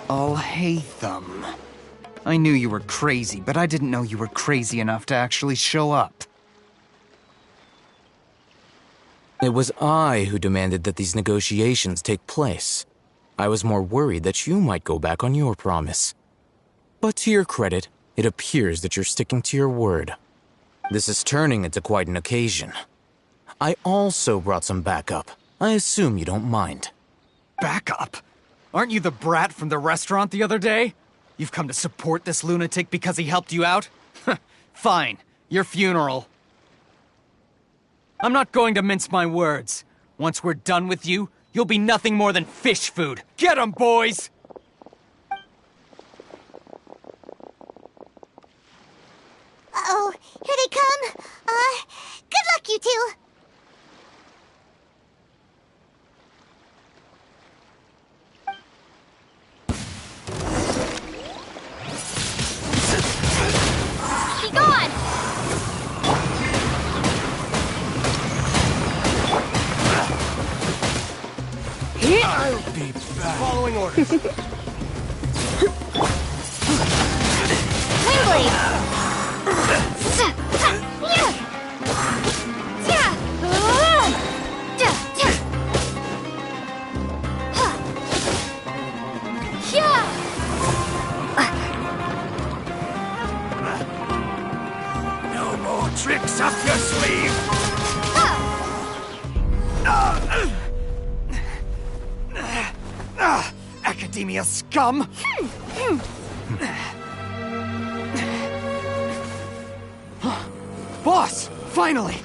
I'll hate them. I knew you were crazy, but I didn't know you were crazy enough to actually show up. It was I who demanded that these negotiations take place. I was more worried that you might go back on your promise. But to your credit, it appears that you're sticking to your word. This is turning into quite an occasion. I also brought some backup. I assume you don't mind. Backup? Aren't you the brat from the restaurant the other day? You've come to support this lunatic because he helped you out? Fine. Your funeral. I'm not going to mince my words. Once we're done with you, you'll be nothing more than fish food. Get 'em, boys! Uh-oh, here they come. Good luck, you two. Be gone! I'll be back. Following orders. Windblade! No more tricks up your sleeve. Academia scum! Boss! Finally!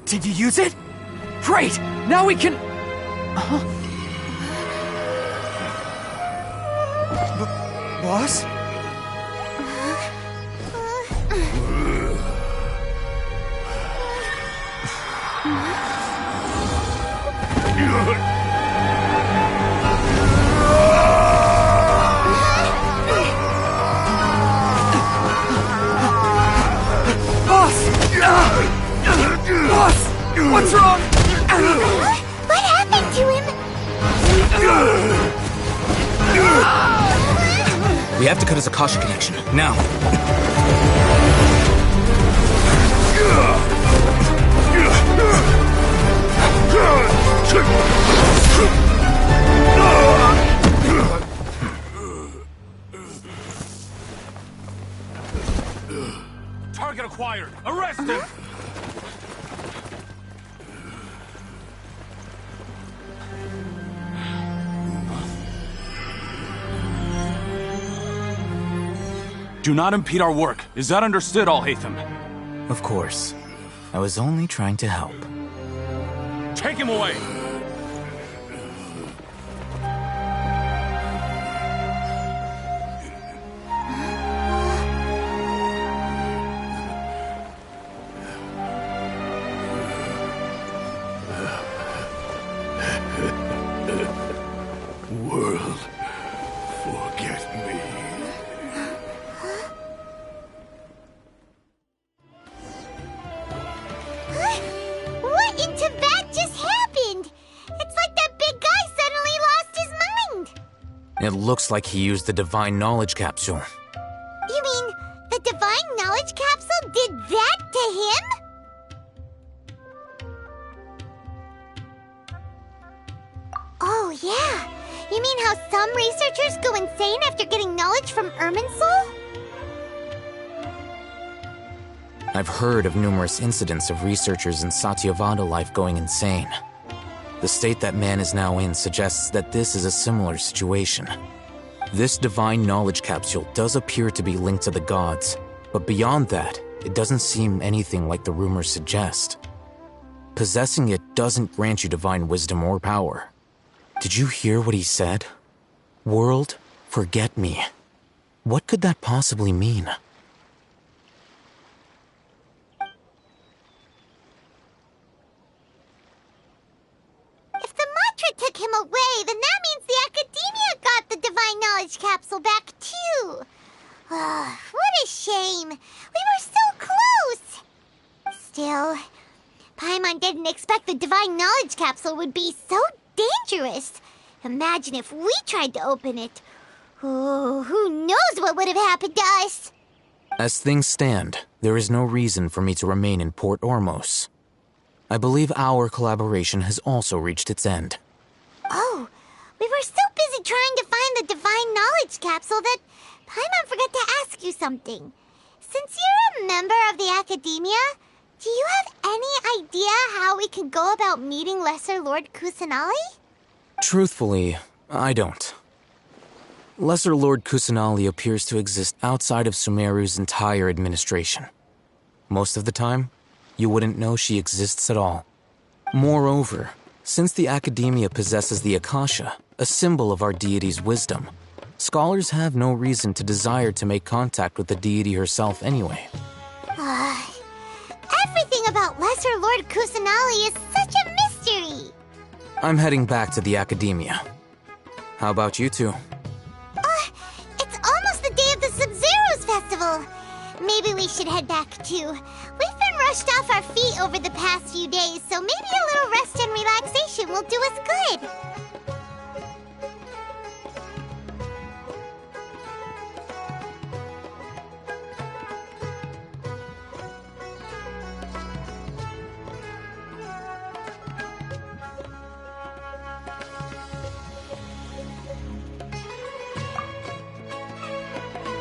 Did you use it? Great! Now we can... Boss? Boss! What's wrong? What happened to him? We have to cut his Akasha connection, now. Target acquired. Arrest him. Do not impede our work. Is that understood, Al-Haytham? Of course. I was only trying to help. Take him away! What in Tibet just happened? It's like that big guy suddenly lost his mind. It looks like he used the Divine Knowledge Capsule. You mean the Divine Knowledge Capsule did that to him? Oh, yeah. You mean how some researchers go insane after getting knowledge from Irminsul? I've heard of numerous incidents of researchers in Satyavada life going insane. The state that man is now in suggests that this is a similar situation. This Divine Knowledge Capsule does appear to be linked to the gods, but beyond that, it doesn't seem anything like the rumors suggest. Possessing it doesn't grant you divine wisdom or power. Did you hear what he said? World, forget me. What could that possibly mean? If the mantra took him away, then that means the Academia got the Divine Knowledge Capsule back too. What a shame. We were so close. Still, Paimon didn't expect the Divine Knowledge Capsule would be so dangerous. Imagine if we tried to open it. Oh, who knows what would have happened to us? As things stand, there is no reason for me to remain in Port Ormos. I believe our collaboration has also reached its end. Oh, we were so busy trying to find the Divine Knowledge Capsule that Paimon forgot to ask you something. Since you're a member of the Academia, do you have any idea how we can go about meeting Lesser Lord Kusanali? Truthfully, I don't. Lesser Lord Kusanali appears to exist outside of Sumeru's entire administration. Most of the time, you wouldn't know she exists at all. Moreover, since the Academia possesses the Akasha, a symbol of our deity's wisdom, scholars have no reason to desire to make contact with the deity herself anyway. Everything about Lesser Lord Kusanali is such a mystery. I'm heading back to the Academia. How about you two? It's almost the day of the Sub-Zero's festival. Maybe we should head back too. We've been rushed off our feet over the past few days, so maybe a little rest and relaxation will do us good.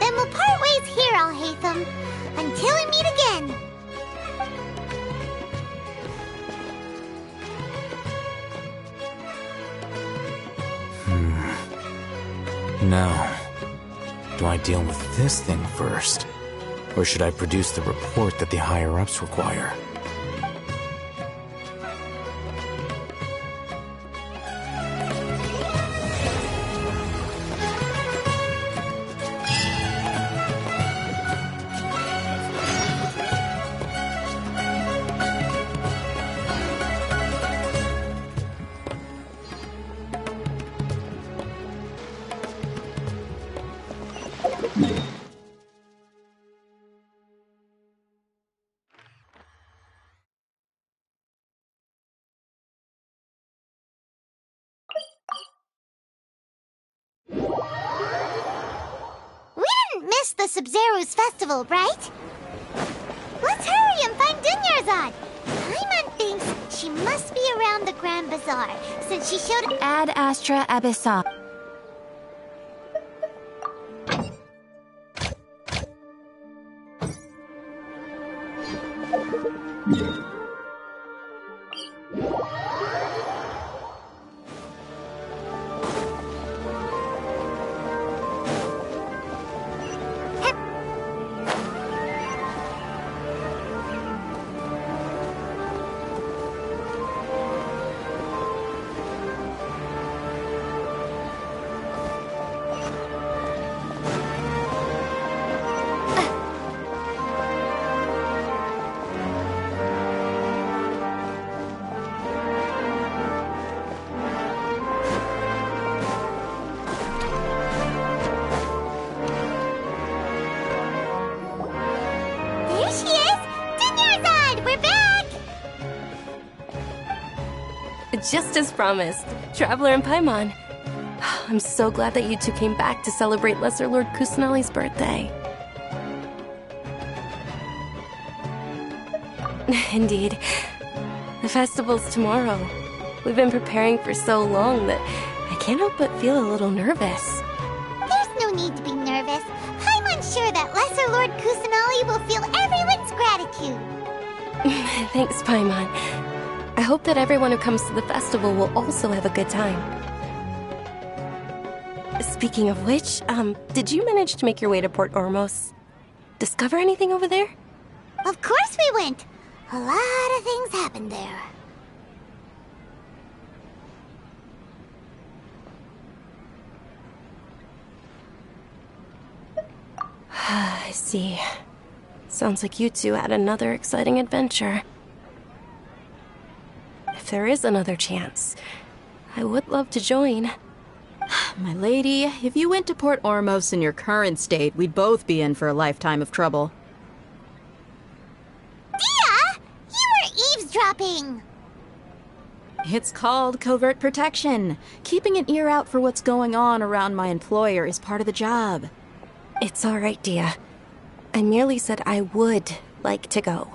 Then we'll part ways here, Alhaitham, until we meet again. Now, do I deal with this thing first? Or should I produce the report that the higher-ups require? We didn't miss the Sub-Zero's festival, right? Let's hurry and find Dunyarzad. Paimon thinks she must be around the Grand Bazaar, since she showed... Ad Astra Abyssal. Just as promised, Traveler and Paimon. I'm so glad that you two came back to celebrate Lesser Lord Kusanali's birthday. Indeed. The festival's tomorrow. We've been preparing for so long that I can't help but feel a little nervous. There's no need to be nervous. I'm unsure that Lesser Lord Kusanali will feel everyone's gratitude. Thanks, Paimon. I hope that everyone who comes to the festival will also have a good time. Speaking of which, did you manage to make your way to Port Ormos? Discover anything over there? Of course we went. A lot of things happened there. I see. Sounds like you two had another exciting adventure. If there is another chance, I would love to join. My lady, if you went to Port Ormos in your current state, we'd both be in for a lifetime of trouble. Dia! You were eavesdropping! It's called covert protection. Keeping an ear out for what's going on around my employer is part of the job. It's all right, Dia. I merely said I would like to go.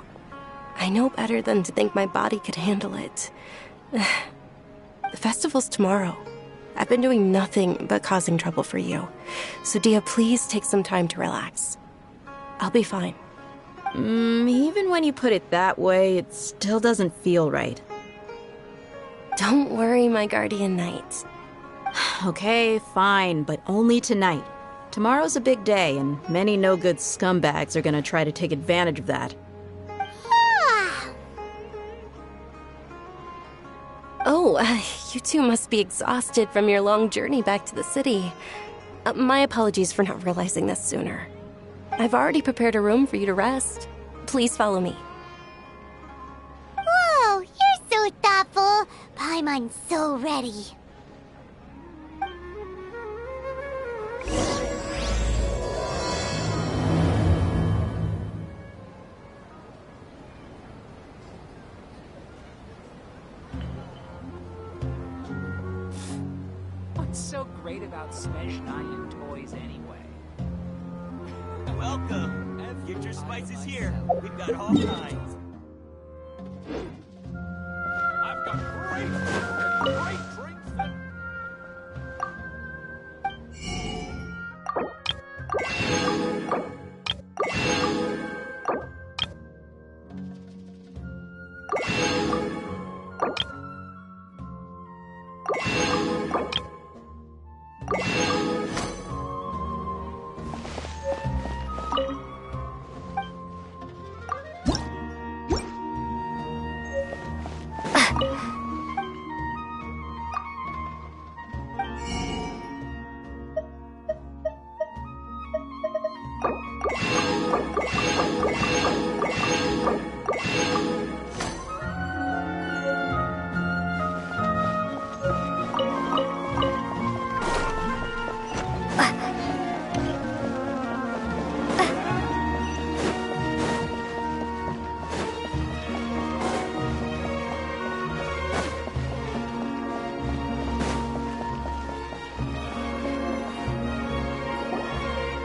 I know better than to think my body could handle it. The festival's tomorrow. I've been doing nothing but causing trouble for you. So, Dia, please take some time to relax. I'll be fine. Even when you put it that way, it still doesn't feel right. Don't worry, my guardian knight. Okay, fine, but only tonight. Tomorrow's a big day, and many no-good scumbags are gonna try to take advantage of that. Oh, you two must be exhausted from your long journey back to the city. My apologies for not realizing this sooner. I've already prepared a room for you to rest. Please follow me. Whoa, you're so thoughtful. Paimon's so ready. What's so great about Smezhnaya toys anyway? Welcome! Future Spice is here. We've got all kinds. I've got great drinks that...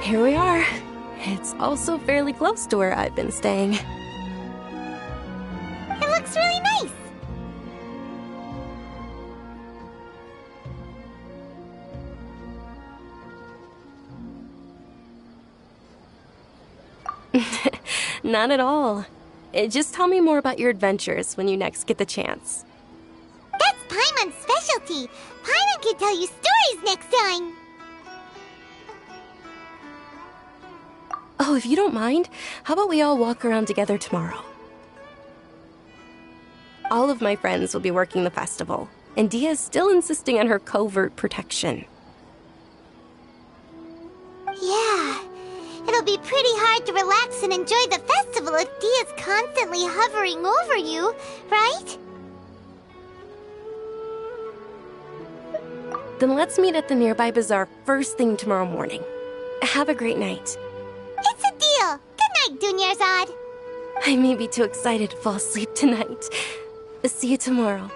Here we are. It's also fairly close to where I've been staying. It looks really nice. Not at all. Just tell me more about your adventures when you next get the chance. That's Paimon's specialty. Paimon can tell you stories next time. Oh, if you don't mind, how about we all walk around together tomorrow? All of my friends will be working the festival, and Dia is still insisting on her covert protection. Yeah, it'll be pretty hard to relax and enjoy the festival if Dia's constantly hovering over you, right? Then let's meet at the nearby bazaar first thing tomorrow morning. Have a great night. It's a deal. Good night, Dunyarzad. I may be too excited to fall asleep tonight. See you tomorrow.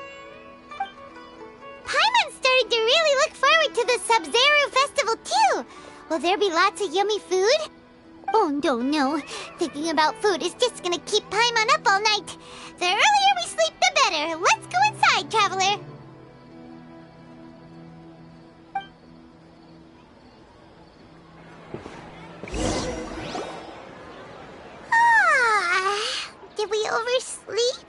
started to really look forward to the Sub-Zero Festival too. Will there be lots of yummy food? Oh, no. Thinking about food is just gonna keep Paimon up all night. The earlier we sleep, the better. Let's go inside, Traveler. Did we oversleep?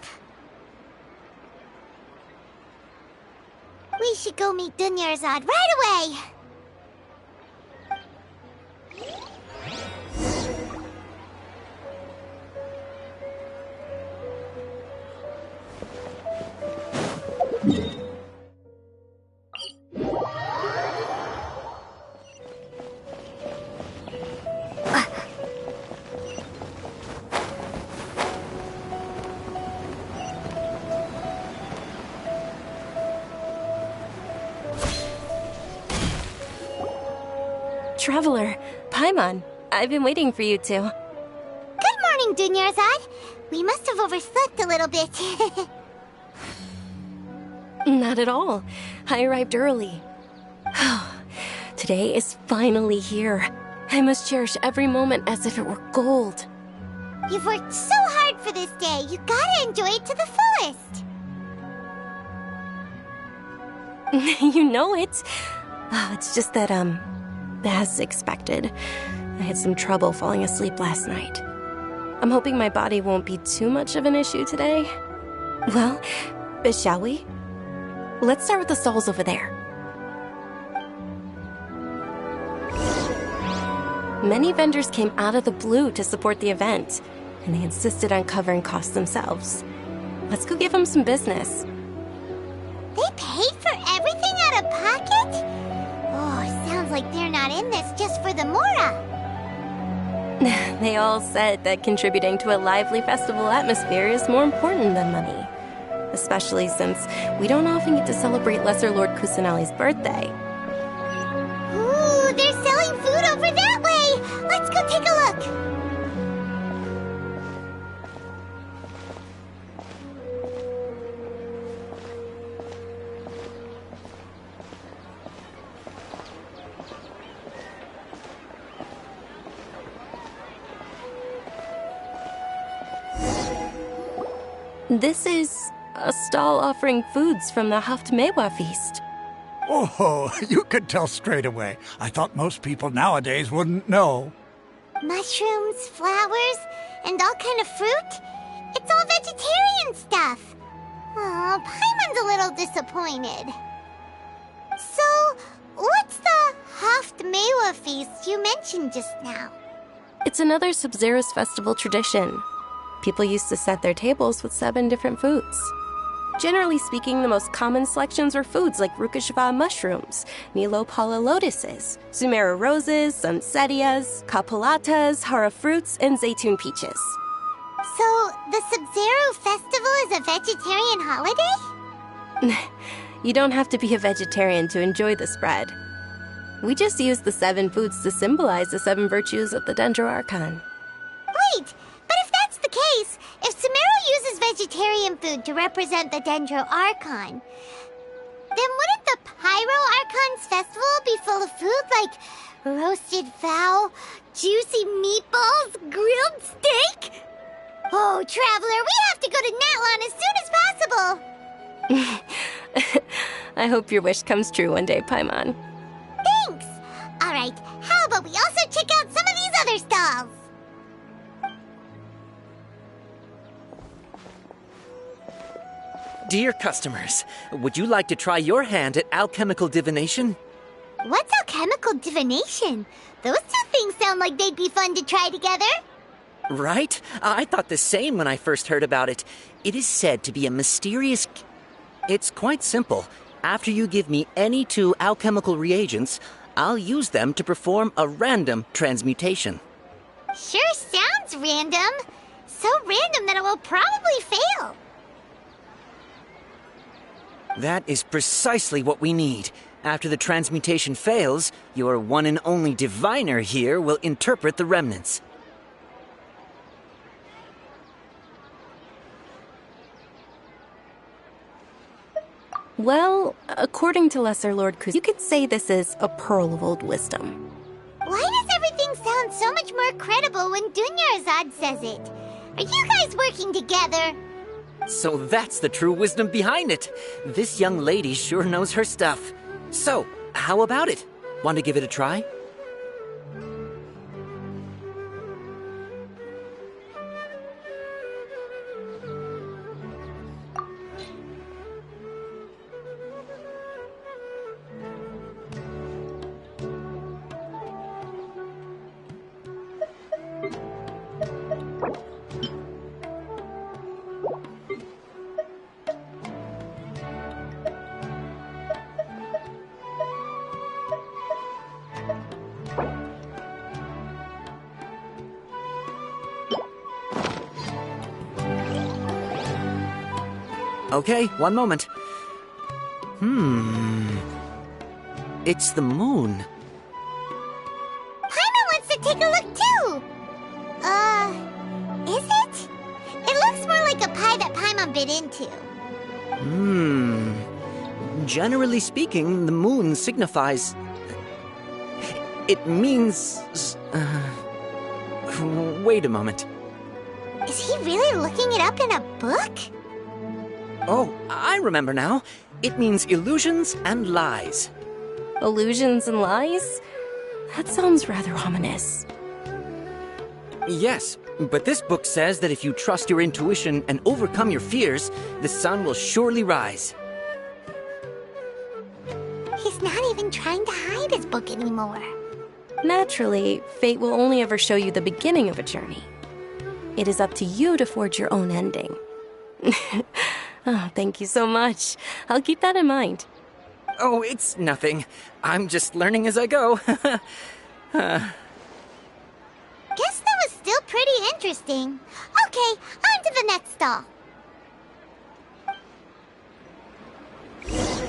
We should go meet Dunyarzad right away. Traveler, Paimon, I've been waiting for you two. Good morning, Dunyarzad. We must have overslept a little bit. Not at all. I arrived early. Today is finally here. I must cherish every moment as if it were gold. You've worked so hard for this day. You gotta enjoy it to the fullest. You know it. It's just that, as expected, I had some trouble falling asleep last night. I'm hoping my body won't be too much of an issue today. Well, shall we? Let's start with the stalls over there. Many vendors came out of the blue to support the event, and they insisted on covering costs themselves. Let's go give them some business. They paid for everything out of pocket? Oh, sounds like they're not in this just for the Mora. They all said that contributing to a lively festival atmosphere is more important than money. Especially since we don't often get to celebrate Lesser Lord Kusanali's birthday. Ooh, they're selling food over that way! Let's go take a look! This is a stall offering foods from the Haftmewa feast. Oh, you could tell straight away. I thought most people nowadays wouldn't know. Mushrooms, flowers, and all kind of fruit? It's all vegetarian stuff. Oh, Paimon's a little disappointed. So, what's the Haftmewa feast you mentioned just now? It's another Sub-Zero's festival tradition. People used to set their tables with 7 different foods. Generally speaking, the most common selections were foods like Rukashva mushrooms, Nilopala lotuses, Zumera roses, Sunsetias, Kapalatas, Hara fruits, and Zaytun peaches. So, the Sub-Zero festival is a vegetarian holiday? You don't have to be a vegetarian to enjoy the spread. We just use the 7 foods to symbolize the 7 virtues of the Dendro Archon. Wait, but if that's the case, if Sumeru uses vegetarian food to represent the Dendro Archon, then wouldn't the Pyro Archon's festival be full of food like roasted fowl, juicy meatballs, grilled steak? Oh, Traveler, we have to go to Natlan as soon as possible! I hope your wish comes true one day, Paimon. Thanks! Alright, how about we also check out some of these other stalls? Dear customers, would you like to try your hand at alchemical divination? What's alchemical divination? Those two things sound like they'd be fun to try together. Right? I thought the same when I first heard about it. It is said to be a mysterious... It's quite simple. After you give me any 2 alchemical reagents, I'll use them to perform a random transmutation. Sure sounds random. So random that it will probably fail. That is precisely what we need. After the transmutation fails, your one and only diviner here will interpret the remnants. Well, according to Lesser Lord Kuz, you could say this is a pearl of old wisdom. Why does everything sound so much more credible when Dunyarzad says it? Are you guys working together? So that's the true wisdom behind it. This young lady sure knows her stuff. So, how about it? Want to give it a try? Okay, one moment. It's the moon. Paimon wants to take a look too! Is it? It looks more like a pie that Paimon bit into. Generally speaking, the moon signifies... It means... Wait a moment. Is he really looking it up in a book? Oh, I remember now. It means illusions and lies. Illusions and lies? That sounds rather ominous. Yes, but this book says that if you trust your intuition and overcome your fears, the sun will surely rise. He's not even trying to hide his book anymore. Naturally, fate will only ever show you the beginning of a journey. It is up to you to forge your own ending. Oh, thank you so much. I'll keep that in mind. Oh, it's nothing. I'm just learning as I go. Guess that was still pretty interesting. Okay, on to the next stall.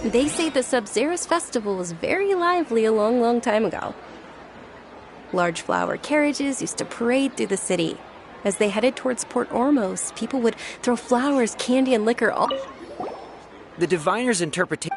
They say the Sub-Zerus festival was very lively a long, long time ago. Large flower carriages used to parade through the city. As they headed towards Port Ormos, people would throw flowers, candy, and liquor all... The diviner's interpretation...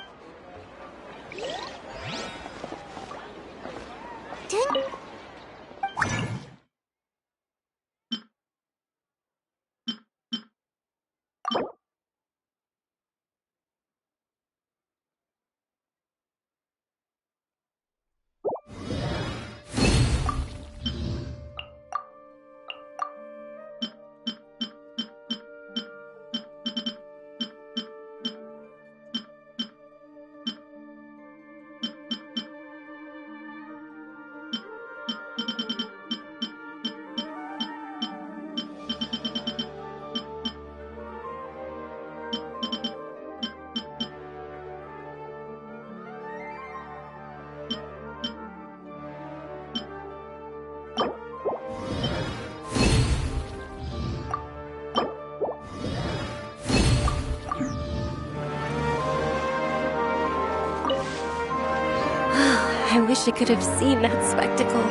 I wish I could have seen that spectacle.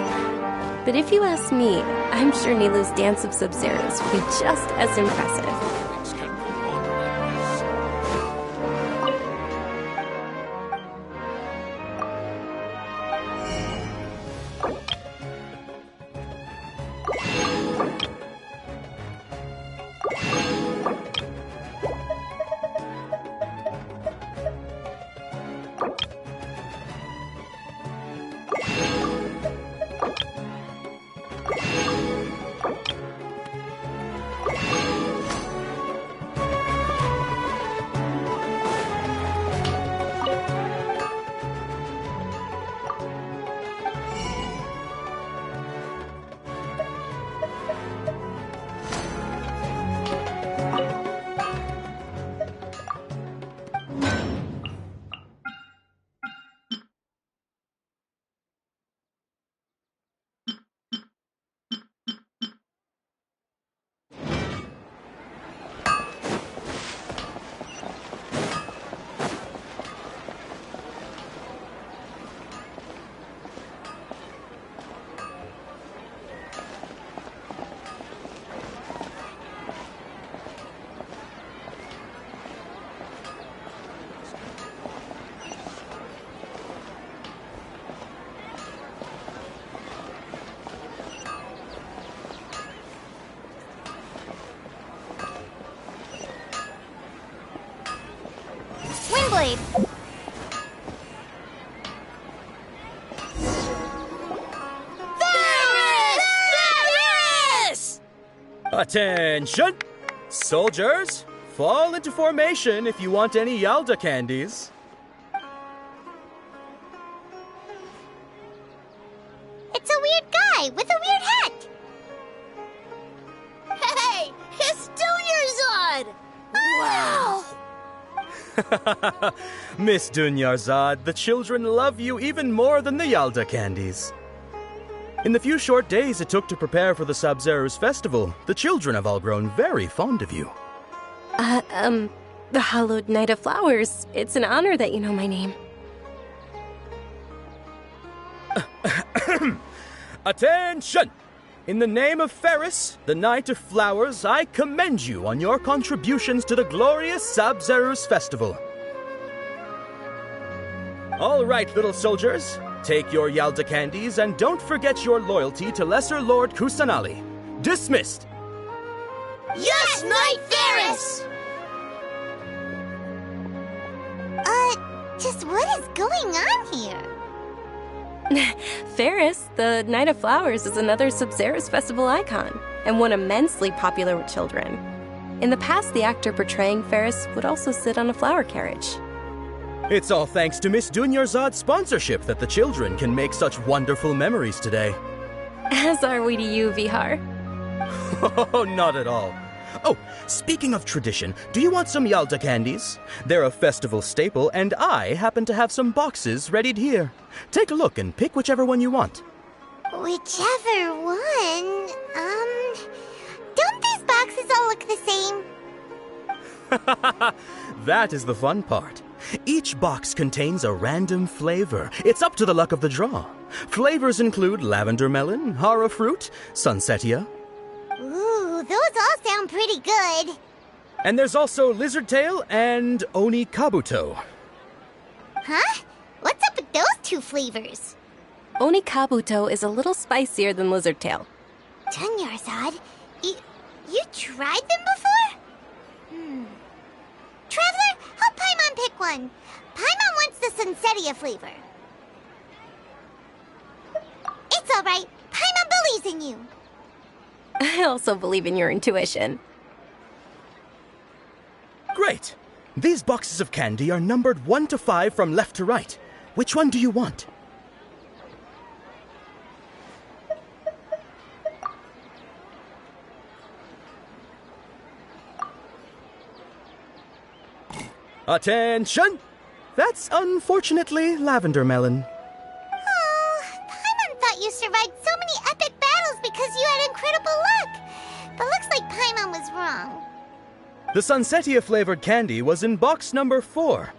But if you ask me, I'm sure Nilou's Dance of Sub-Zerus would be just as impressive. Blade. Varys! Attention! Soldiers, fall into formation if you want any Yalda candies. It's a weird guy with a weird hat. Hey, it's Dunyarzad! Wow! Miss Dunyarzad, the children love you even more than the Yalda candies. In the few short days it took to prepare for the Sabzeruz festival, the children have all grown very fond of you. The Hallowed Knight of Flowers. It's an honor that you know my name. Attention! In the name of Ferris, the Knight of Flowers, I commend you on your contributions to the glorious Sabzeruz festival. All right, little soldiers, take your Yalda candies and don't forget your loyalty to Lesser Lord Kusanali. Dismissed! Yes, Knight Varys! Just what is going on here? Ferris, the Knight of Flowers, is another Sabzeruz festival icon, and one immensely popular with children. In the past, the actor portraying Ferris would also sit on a flower carriage. It's all thanks to Miss Dunyarzad's sponsorship that the children can make such wonderful memories today. As are we to you, Vihar. Oh, not at all. Oh, speaking of tradition, do you want some Yalda candies? They're a festival staple, and I happen to have some boxes readied here. Take a look and pick whichever one you want. Whichever one? Don't these boxes all look the same? That is the fun part. Each box contains a random flavor. It's up to the luck of the draw. Flavors include lavender melon, hara fruit, sunsetia. Ooh, those all sound pretty good. And there's also lizard tail and oni kabuto. Huh? What's up with those two flavors? Oni Kabuto is a little spicier than Lizard Tail. Dunyarzad, you tried them before? Traveler, help Paimon pick one. Paimon wants the Sunsetia flavor. It's all right. Paimon believes in you. I also believe in your intuition. Great! These boxes of candy are numbered 1 to 5 from left to right. Which one do you want? Attention! That's unfortunately lavender melon. Oh, Paimon thought you survived so many epic battles because you had incredible luck. But looks like Paimon was wrong. The Sunsetia flavored candy was in box number 4.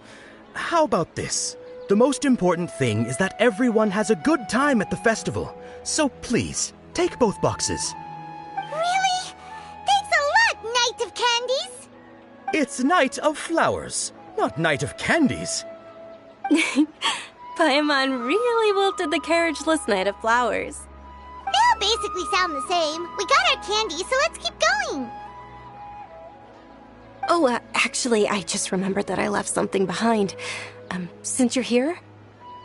How about this? The most important thing is that everyone has a good time at the festival. So please, take both boxes. Really? Thanks a lot, Knight of Candies. It's Knight of Flowers, not Knight of Candies. Paimon really wilted the carriageless Knight of Flowers. They all basically sound the same. We got our candy, so let's keep going. Oh, actually, I just remembered that I left something behind. Since you're here,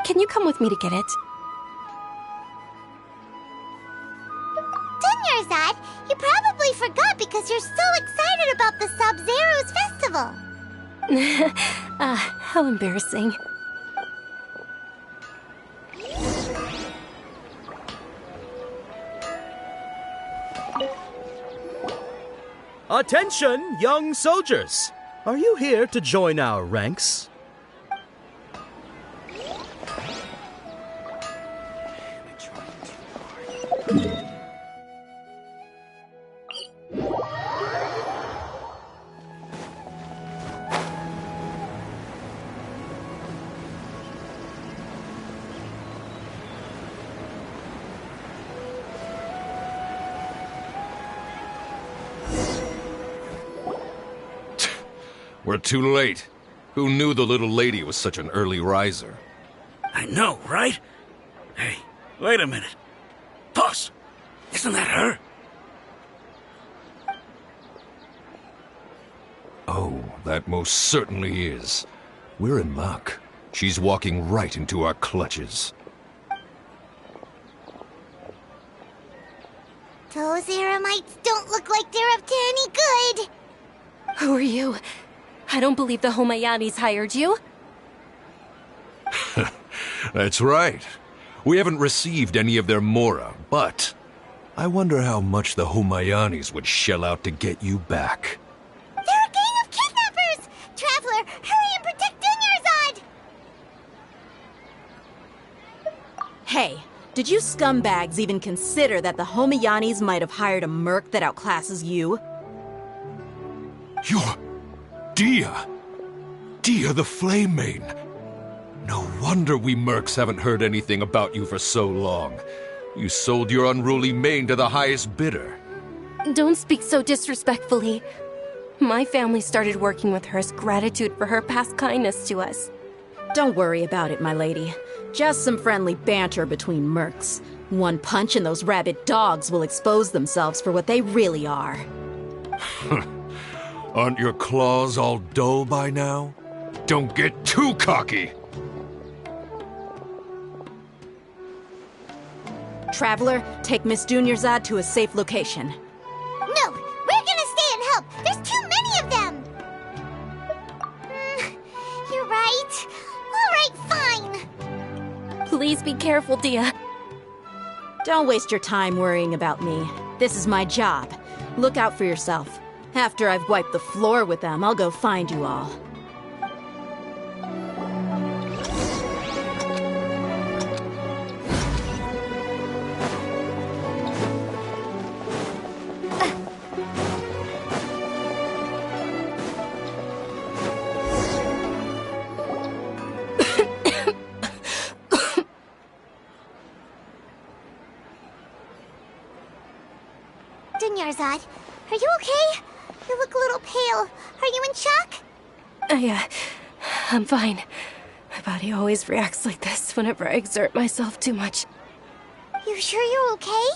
can you come with me to get it? Dunyarzad, you probably forgot because you're so excited about the Sabzeruz festival. How embarrassing. Attention, young soldiers! Are you here to join our ranks? We're too late. Who knew the little lady was such an early riser? I know, right? Hey, wait a minute. Boss, isn't that her? Oh, that most certainly is. We're in luck. She's walking right into our clutches. Those Eremites don't look like they're up to any good. Who are you? I don't believe the Homayanis hired you. That's right. We haven't received any of their mora, but I wonder how much the Homayanis would shell out to get you back. They're a gang of kidnappers! Traveler, hurry and protect Dunyarzad! Hey, did you scumbags even consider that the Homayanis might have hired a merc that outclasses you? You're... Dia! Dia the Flame Main! No wonder we mercs haven't heard anything about you for so long. You sold your unruly mane to the highest bidder. Don't speak so disrespectfully. My family started working with her as gratitude for her past kindness to us. Don't worry about it, my lady. Just some friendly banter between mercs. One punch and those rabid dogs will expose themselves for what they really are. Aren't your claws all dull by now? Don't get too cocky! Traveler, take Miss Dunyarzad to a safe location. No, we're gonna stay and help. There's too many of them. You're right. All right, fine. Please be careful, Dia. Don't waste your time worrying about me. This is my job. Look out for yourself. After I've wiped the floor with them, I'll go find you all. Dunyarzad, are you okay? You look a little pale. Are you in shock? I'm fine. My body always reacts like this whenever I exert myself too much. You sure you're okay?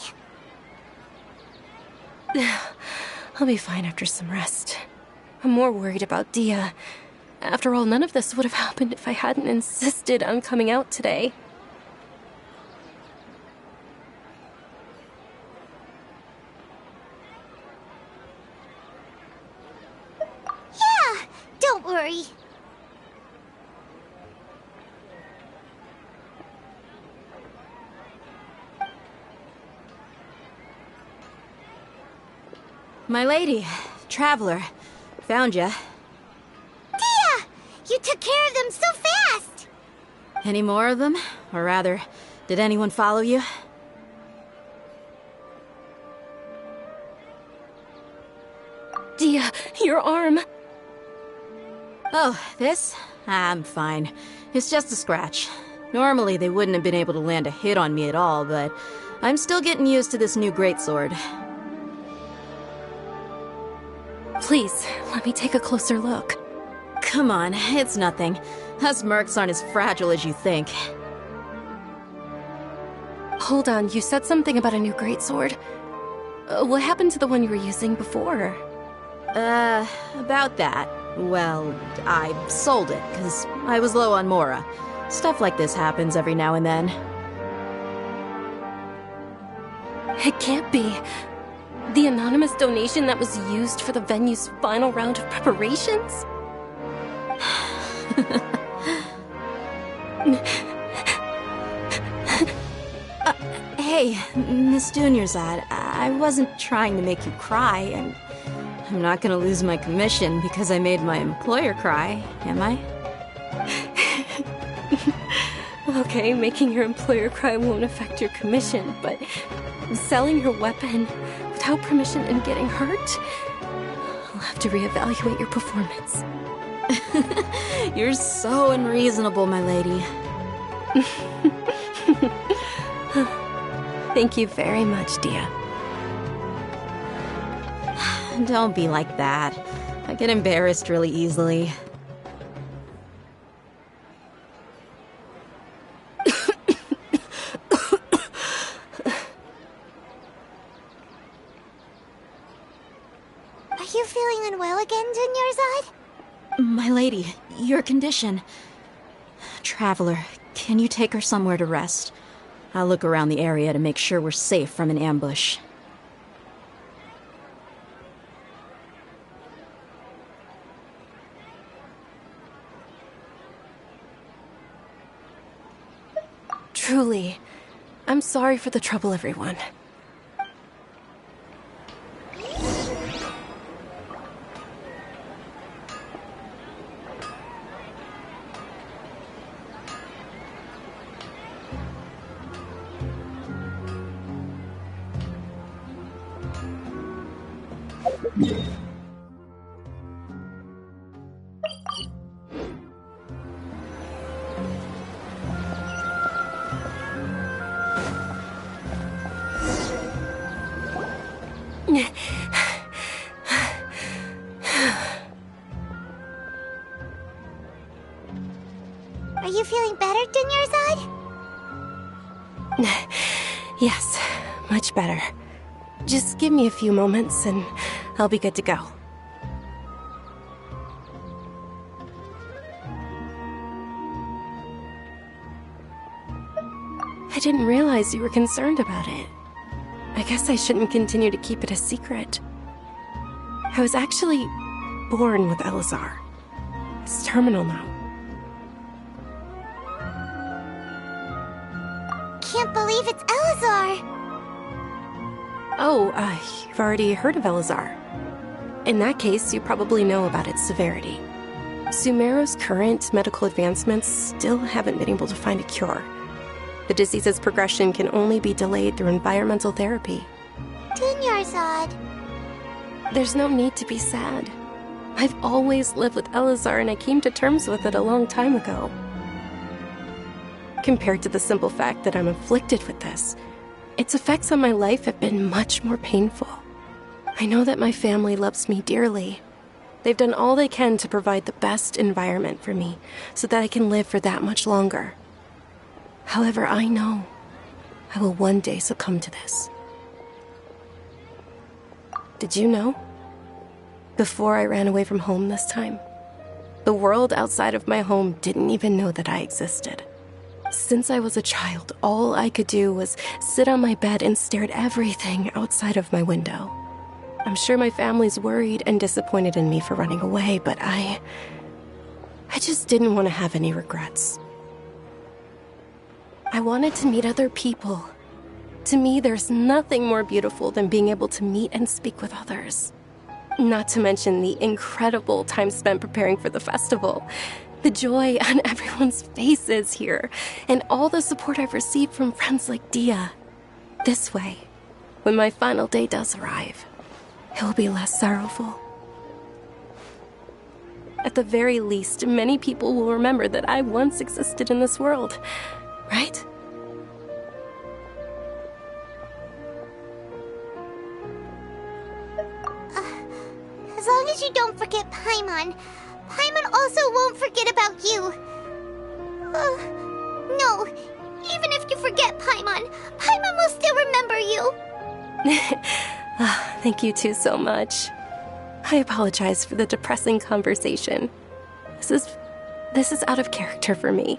I'll be fine after some rest. I'm more worried about Dia. After all, none of this would have happened if I hadn't insisted on coming out today. Yeah, don't worry. My lady, Traveler, found ya. Dia! You took care of them so fast! Any more of them? Or rather, did anyone follow you? Dia, your arm. Oh, this? I'm fine. It's just a scratch. Normally, they wouldn't have been able to land a hit on me at all, but I'm still getting used to this new greatsword. Please, let me take a closer look. Come on, it's nothing. Us mercs aren't as fragile as you think. Hold on, you said something about a new greatsword. What happened to the one you were using before? About that. Well, I sold it, because I was low on mora. Stuff like this happens every now and then. It can't be. The anonymous donation that was used for the venue's final round of preparations? Hey, Miss Dunyarzad, I wasn't trying to make you cry, and I'm not gonna lose my commission because I made my employer cry, am I? Okay, making your employer cry won't affect your commission, but selling your weapon without permission and getting hurt? I'll have to reevaluate your performance. You're so unreasonable, my lady. Thank you very much, Dia. Don't be like that. I get embarrassed really easily. Are you feeling unwell again, Dunyarzad? My lady, your condition. Traveler, can you take her somewhere to rest? I'll look around the area to make sure we're safe from an ambush. Truly, I'm sorry for the trouble, everyone. Are you feeling better, Dunyarzad? Yes, much better. Just give me a few moments and I'll be good to go. I didn't realize you were concerned about it. I guess I shouldn't continue to keep it a secret. I was actually born with Elazar. It's terminal now. Can't believe it's Elazar! Oh, you've already heard of Elazar. In that case, you probably know about its severity. Sumeru's current medical advancements still haven't been able to find a cure. The disease's progression can only be delayed through environmental therapy. Dunyarzad. There's no need to be sad. I've always lived with Elazar and I came to terms with it a long time ago. Compared to the simple fact that I'm afflicted with this, its effects on my life have been much more painful. I know that my family loves me dearly. They've done all they can to provide the best environment for me so that I can live for that much longer. However, I know I will one day succumb to this. Did you know? Before I ran away from home this time, the world outside of my home didn't even know that I existed. Since I was a child, all I could do was sit on my bed and stare at everything outside of my window. I'm sure my family's worried and disappointed in me for running away, but I just didn't want to have any regrets. I wanted to meet other people. To me, there's nothing more beautiful than being able to meet and speak with others. Not to mention the incredible time spent preparing for the festival. The joy on everyone's faces here, and all the support I've received from friends like Dia. This way, when my final day does arrive, it will be less sorrowful. At the very least, many people will remember that I once existed in this world, right? As long as you don't forget Paimon. Paimon also won't forget about you. No, even if you forget Paimon, Paimon will still remember you. Thank you two so much. I apologize for the depressing conversation. This is out of character for me.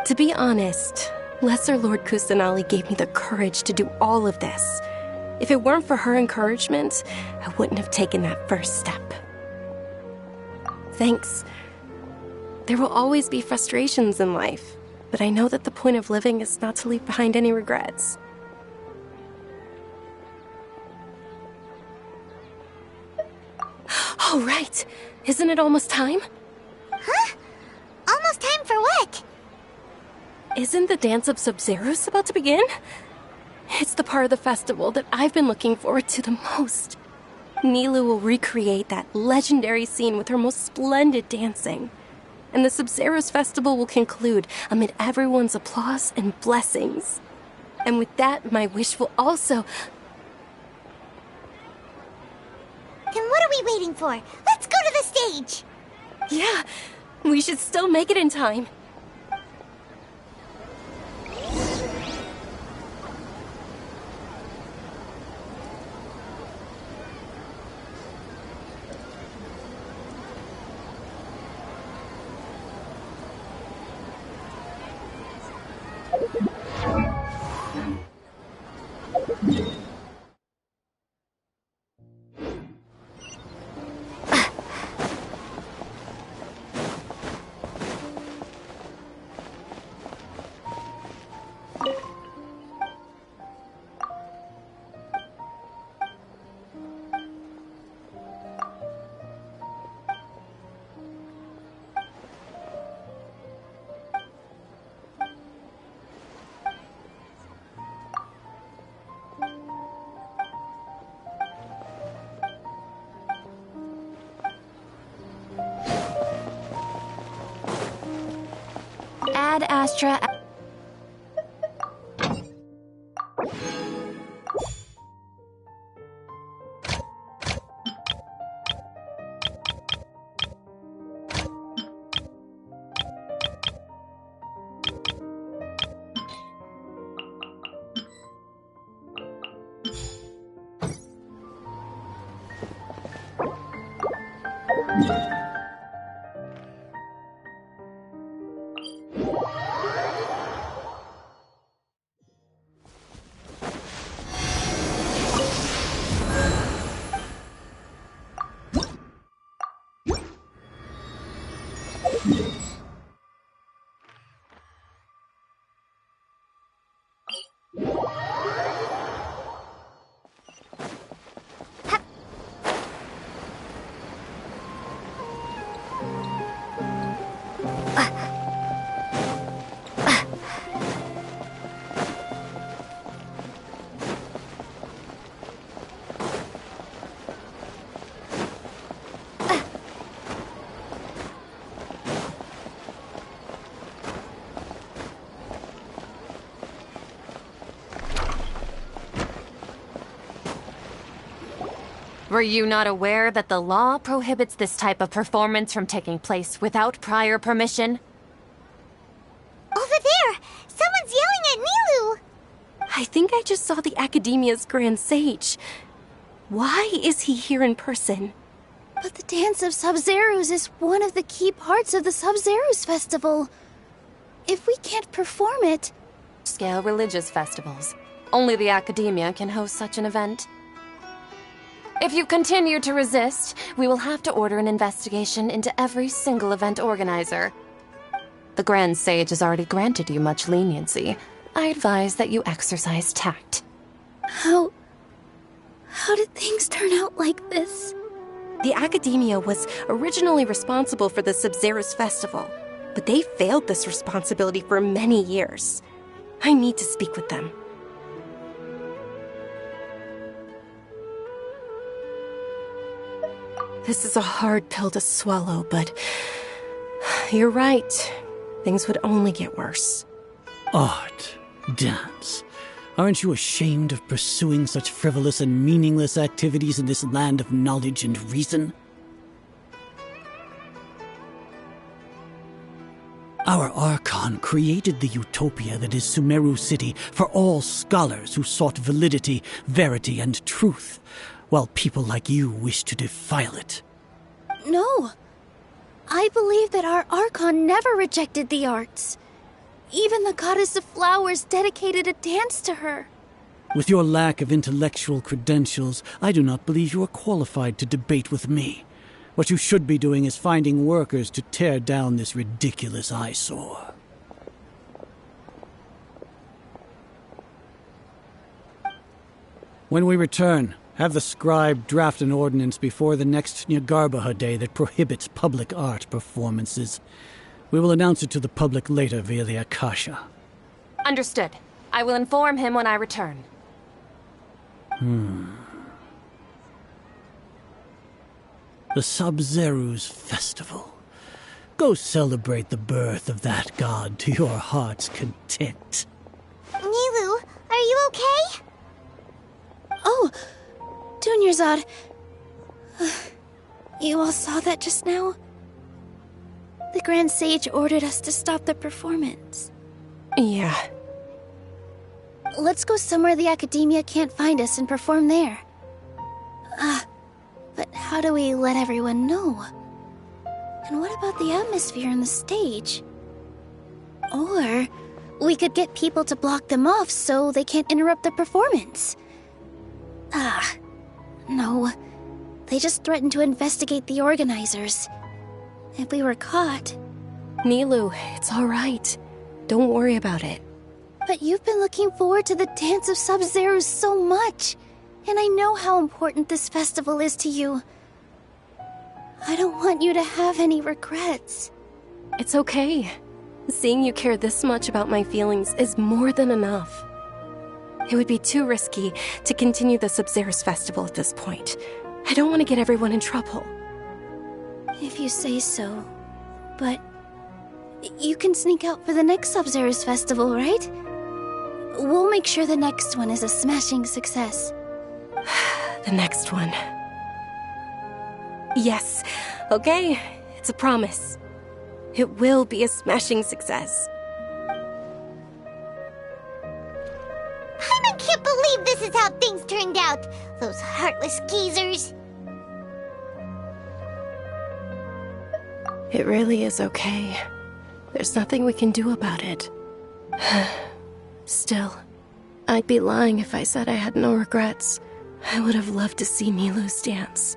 To be honest, Lesser Lord Kusanali gave me the courage to do all of this. If it weren't for her encouragement, I wouldn't have taken that first step. Thanks. There will always be frustrations in life, but I know that the point of living is not to leave behind any regrets. Oh, right. Isn't it almost time? Huh? Almost time for what? Isn't the Dance of Sub-Zeros about to begin? It's the part of the festival that I've been looking forward to the most. Nilu will recreate that legendary scene with her most splendid dancing. And the Sub-Zeros festival will conclude amid everyone's applause and blessings. And with that, my wish will also... Then what are we waiting for? Let's go to the stage! Yeah, we should still make it in time. Ad Astra. Were you not aware that the law prohibits this type of performance from taking place without prior permission? Over there! Someone's yelling at Nilu! I think I just saw the Academia's Grand Sage. Why is he here in person? But the Dance of Sub-Zerus is one of the key parts of the Sub-Zerus festival. If we can't perform it... Scale religious festivals. Only the Academia can host such an event. If you continue to resist, we will have to order an investigation into every single event organizer. The Grand Sage has already granted you much leniency. I advise that you exercise tact. How did things turn out like this? The Academia was originally responsible for the Sub-Zerus festival, but they failed this responsibility for many years. I need to speak with them. This is a hard pill to swallow, but you're right. Things would only get worse. Art, dance. Aren't you ashamed of pursuing such frivolous and meaningless activities in this land of knowledge and reason? Our Archon created the utopia that is Sumeru City for all scholars who sought validity, verity, and truth, while people like you wish to defile it. No. I believe that our Archon never rejected the arts. Even the goddess of flowers dedicated a dance to her. With your lack of intellectual credentials, I do not believe you are qualified to debate with me. What you should be doing is finding workers to tear down this ridiculous eyesore. When we return, have the scribe draft an ordinance before the next Nyargarbaha Day that prohibits public art performances. We will announce it to the public later via the Akasha. Understood. I will inform him when I return. The Sub-Zerus Festival. Go celebrate the birth of that god to your heart's content. Nilu, are you okay? Oh, Dunyarzad. You all saw that just now? The Grand Sage ordered us to stop the performance. Yeah. Let's go somewhere the Academia can't find us and perform there. But how do we let everyone know? And what about the atmosphere and the stage? Or we could get people to block them off so they can't interrupt the performance. No. They just threatened to investigate the organizers. If we were caught... Nilu, it's all right. Don't worry about it. But you've been looking forward to the Dance of Sub-Zerus so much. And I know how important this festival is to you. I don't want you to have any regrets. It's okay. Seeing you care this much about my feelings is more than enough. It would be too risky to continue the Sub-Zerus festival at this point. I don't want to get everyone in trouble. If you say so. But You can sneak out for the next Sub-Zero's festival, right? We'll make sure the next one is a smashing success. The next one. Yes. Okay. It's a promise. It will be a smashing success. I can't believe this is how things turned out. Those heartless geezers. It really is okay. There's nothing we can do about it. Still, I'd be lying if I said I had no regrets. I would have loved to see Milu's dance.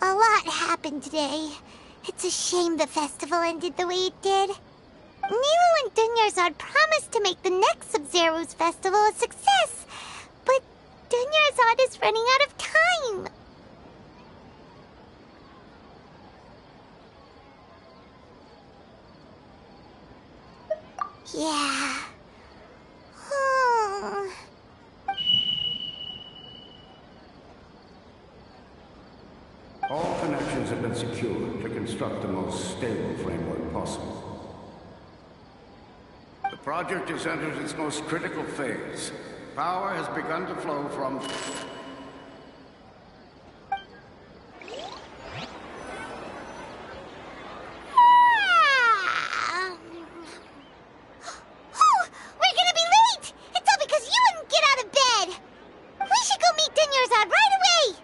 A lot happened today. It's a shame the festival ended the way it did. Nilo and Dunyarzad promised to make the next Sub-Zero's festival a success, but Dunyarzad is running out of time. Yeah. All connections have been secured to construct the most stable framework possible. The project has entered its most critical phase. Power has begun to flow from... We're gonna be late! It's all because you wouldn't get out of bed! We should go meet Dunyarzad right away!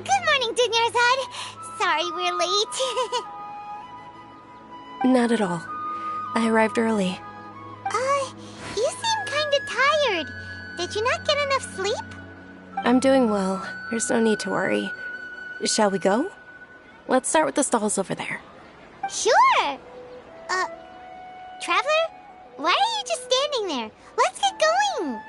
Good morning, Dunyarzad. Sorry we're late. Not at all. I arrived early. You seem kinda tired. Did you not get enough sleep? I'm doing well. There's no need to worry. Shall we go? Let's start with the stalls over there. Sure! Traveler? Why are you just standing there? Let's get going!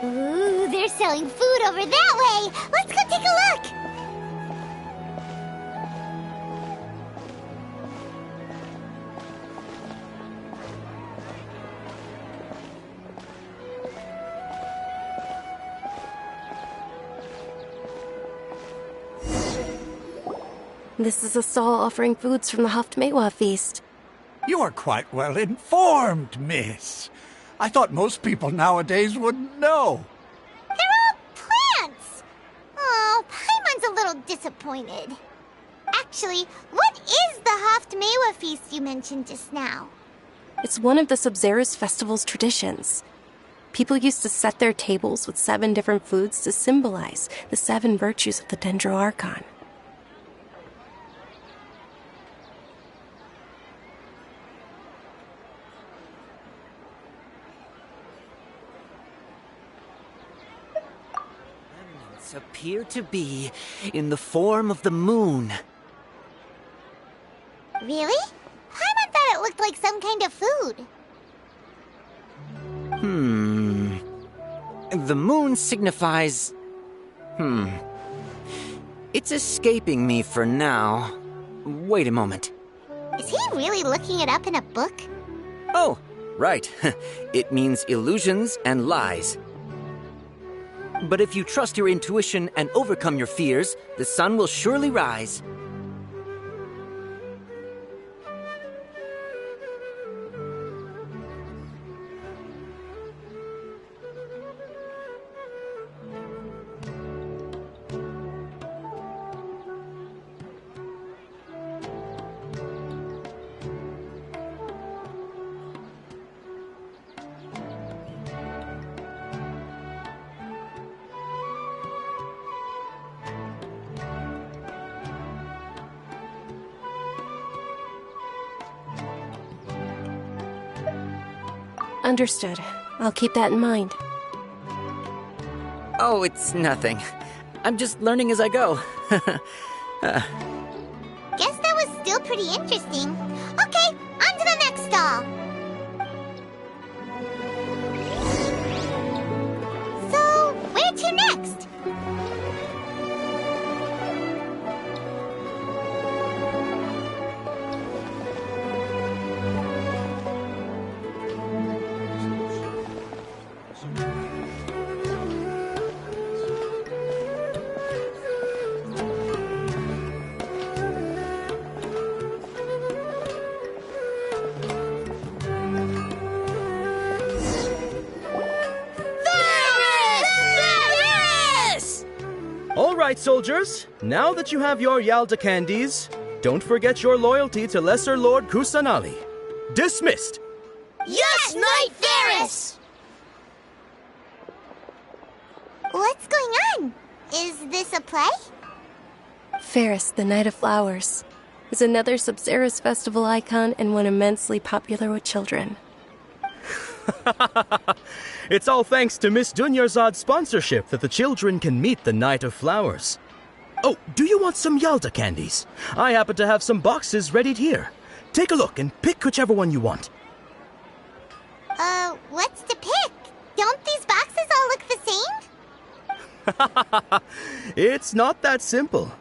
Ooh, they're selling food over that way! Let's go take a look! This is a stall offering foods from the Haftmewa feast. You are quite well informed, miss. I thought most people nowadays wouldn't know. They're all plants! Oh, Paimon's a little disappointed. Actually, what is the Haftmewa feast you mentioned just now? It's one of the Sub-Zero's festival's traditions. People used to set their tables with 7 different foods to symbolize the 7 virtues of the Dendro Archon. Appear to be in the form of the moon. Really? Paimon thought it looked like some kind of food. The moon signifies... It's escaping me for now. Wait a moment. Is he really looking it up in a book? Oh, right. It means illusions and lies. But if you trust your intuition and overcome your fears, the sun will surely rise. Understood. I'll keep that in mind. Oh, it's nothing. I'm just learning as I go. Guess that was still pretty interesting. Okay, on to the next stall. So, where to next? All right, soldiers. Now that you have your Yalda candies, don't forget your loyalty to Lesser Lord Kusanali. Dismissed! Yes, Knight Varus! What's going on? Is this a play? Ferris, the Knight of Flowers, is another Sabzerus festival icon and one immensely popular with children. It's all thanks to Miss Dunyarzad's sponsorship that the children can meet the Knight of Flowers. Oh, do you want some Yalda candies? I happen to have some boxes ready here. Take a look and pick whichever one you want. What's to pick? Don't these boxes all look the same? It's not that simple.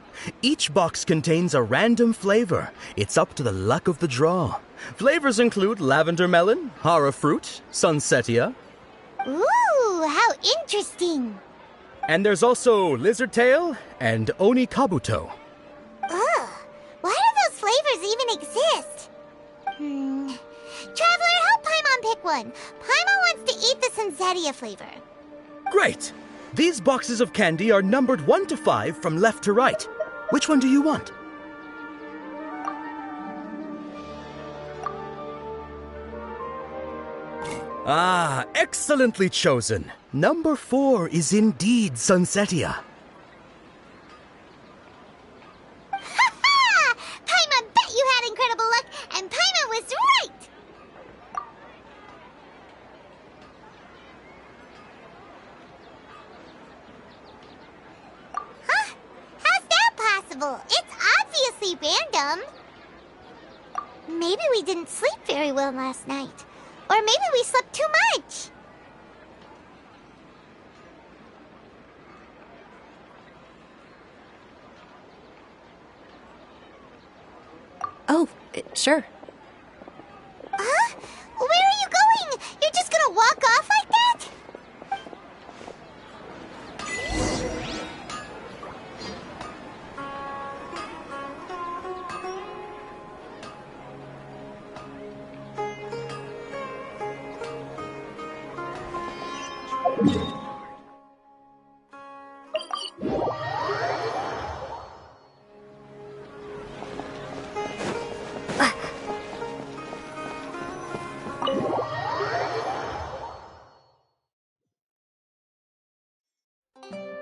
Each box contains a random flavor. It's up to the luck of the draw. Flavors include lavender melon, hara fruit, sunsetia. Ooh, how interesting. And there's also lizard tail and oni kabuto. Ugh, why do those flavors even exist? Traveler, help Paimon pick one. Paimon wants to eat the sunsetia flavor. Great! These boxes of candy are numbered 1 to 5 from left to right. Which one do you want? Ah, excellently chosen. Number 4 is indeed sunsetia. Ha-ha! Paimon bet you had incredible luck, and Paimon was right! Huh? How's that possible? It's obviously random. Maybe we didn't sleep very well last night. Or maybe we slept too much. Oh, sure. Huh? Where are you going? You're just gonna walk off like that?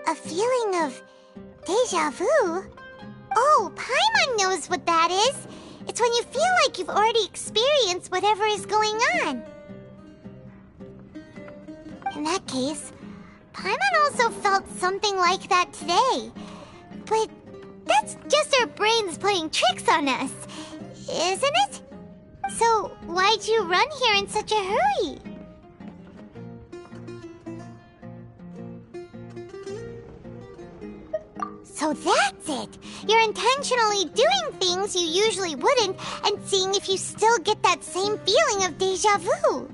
A feeling of deja vu? Oh, Paimon knows what that is. It's when you feel like you've already experienced whatever is going on. In that case, Paimon also felt something like that today. But that's just our brains playing tricks on us, isn't it? So why'd you run here in such a hurry? So that's it! You're intentionally doing things you usually wouldn't and seeing if you still get that same feeling of deja vu.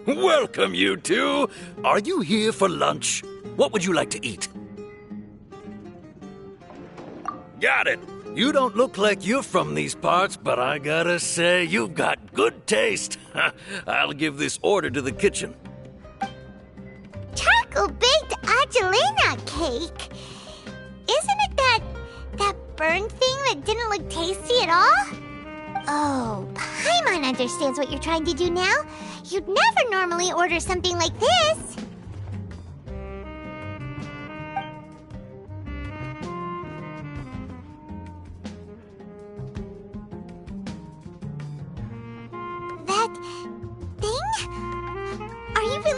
Welcome, you two. Are you here for lunch? What would you like to eat? Got it. You don't look like you're from these parts, but I gotta say, you've got good taste. I'll give this order to the kitchen. Charcoal-baked Angelina cake? Isn't it that burned thing that didn't look tasty at all? Oh, Paimon understands what you're trying to do now. You'd never normally order something like this.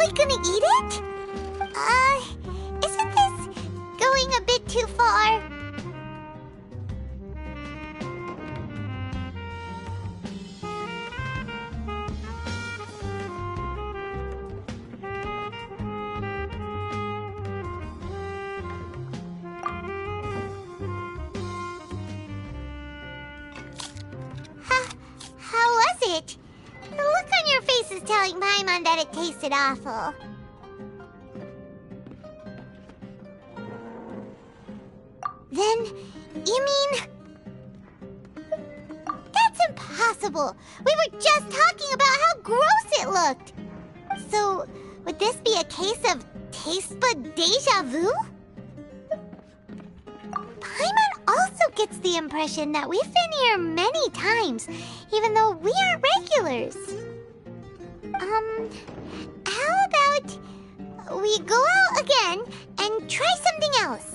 really gonna eat it? Isn't this going a bit too far? How was it? The look on your face is telling Paimon that it tasted awful. Then, you mean... That's impossible! We were just talking about how gross it looked! So, would this be a case of taste bud deja vu? Paimon also gets the impression that we've been here many times, even though we aren't regulars. How about we go out again and try something else?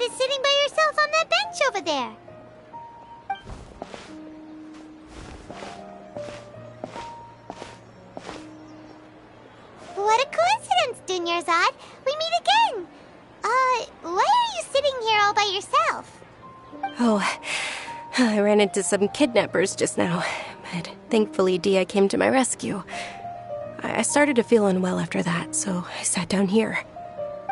Is sitting by yourself on that bench over there. What a coincidence, Dunyarzad. We meet again. Why are you sitting here all by yourself? Oh, I ran into some kidnappers just now, but thankfully Dia came to my rescue. I started to feel unwell after that, so I sat down here.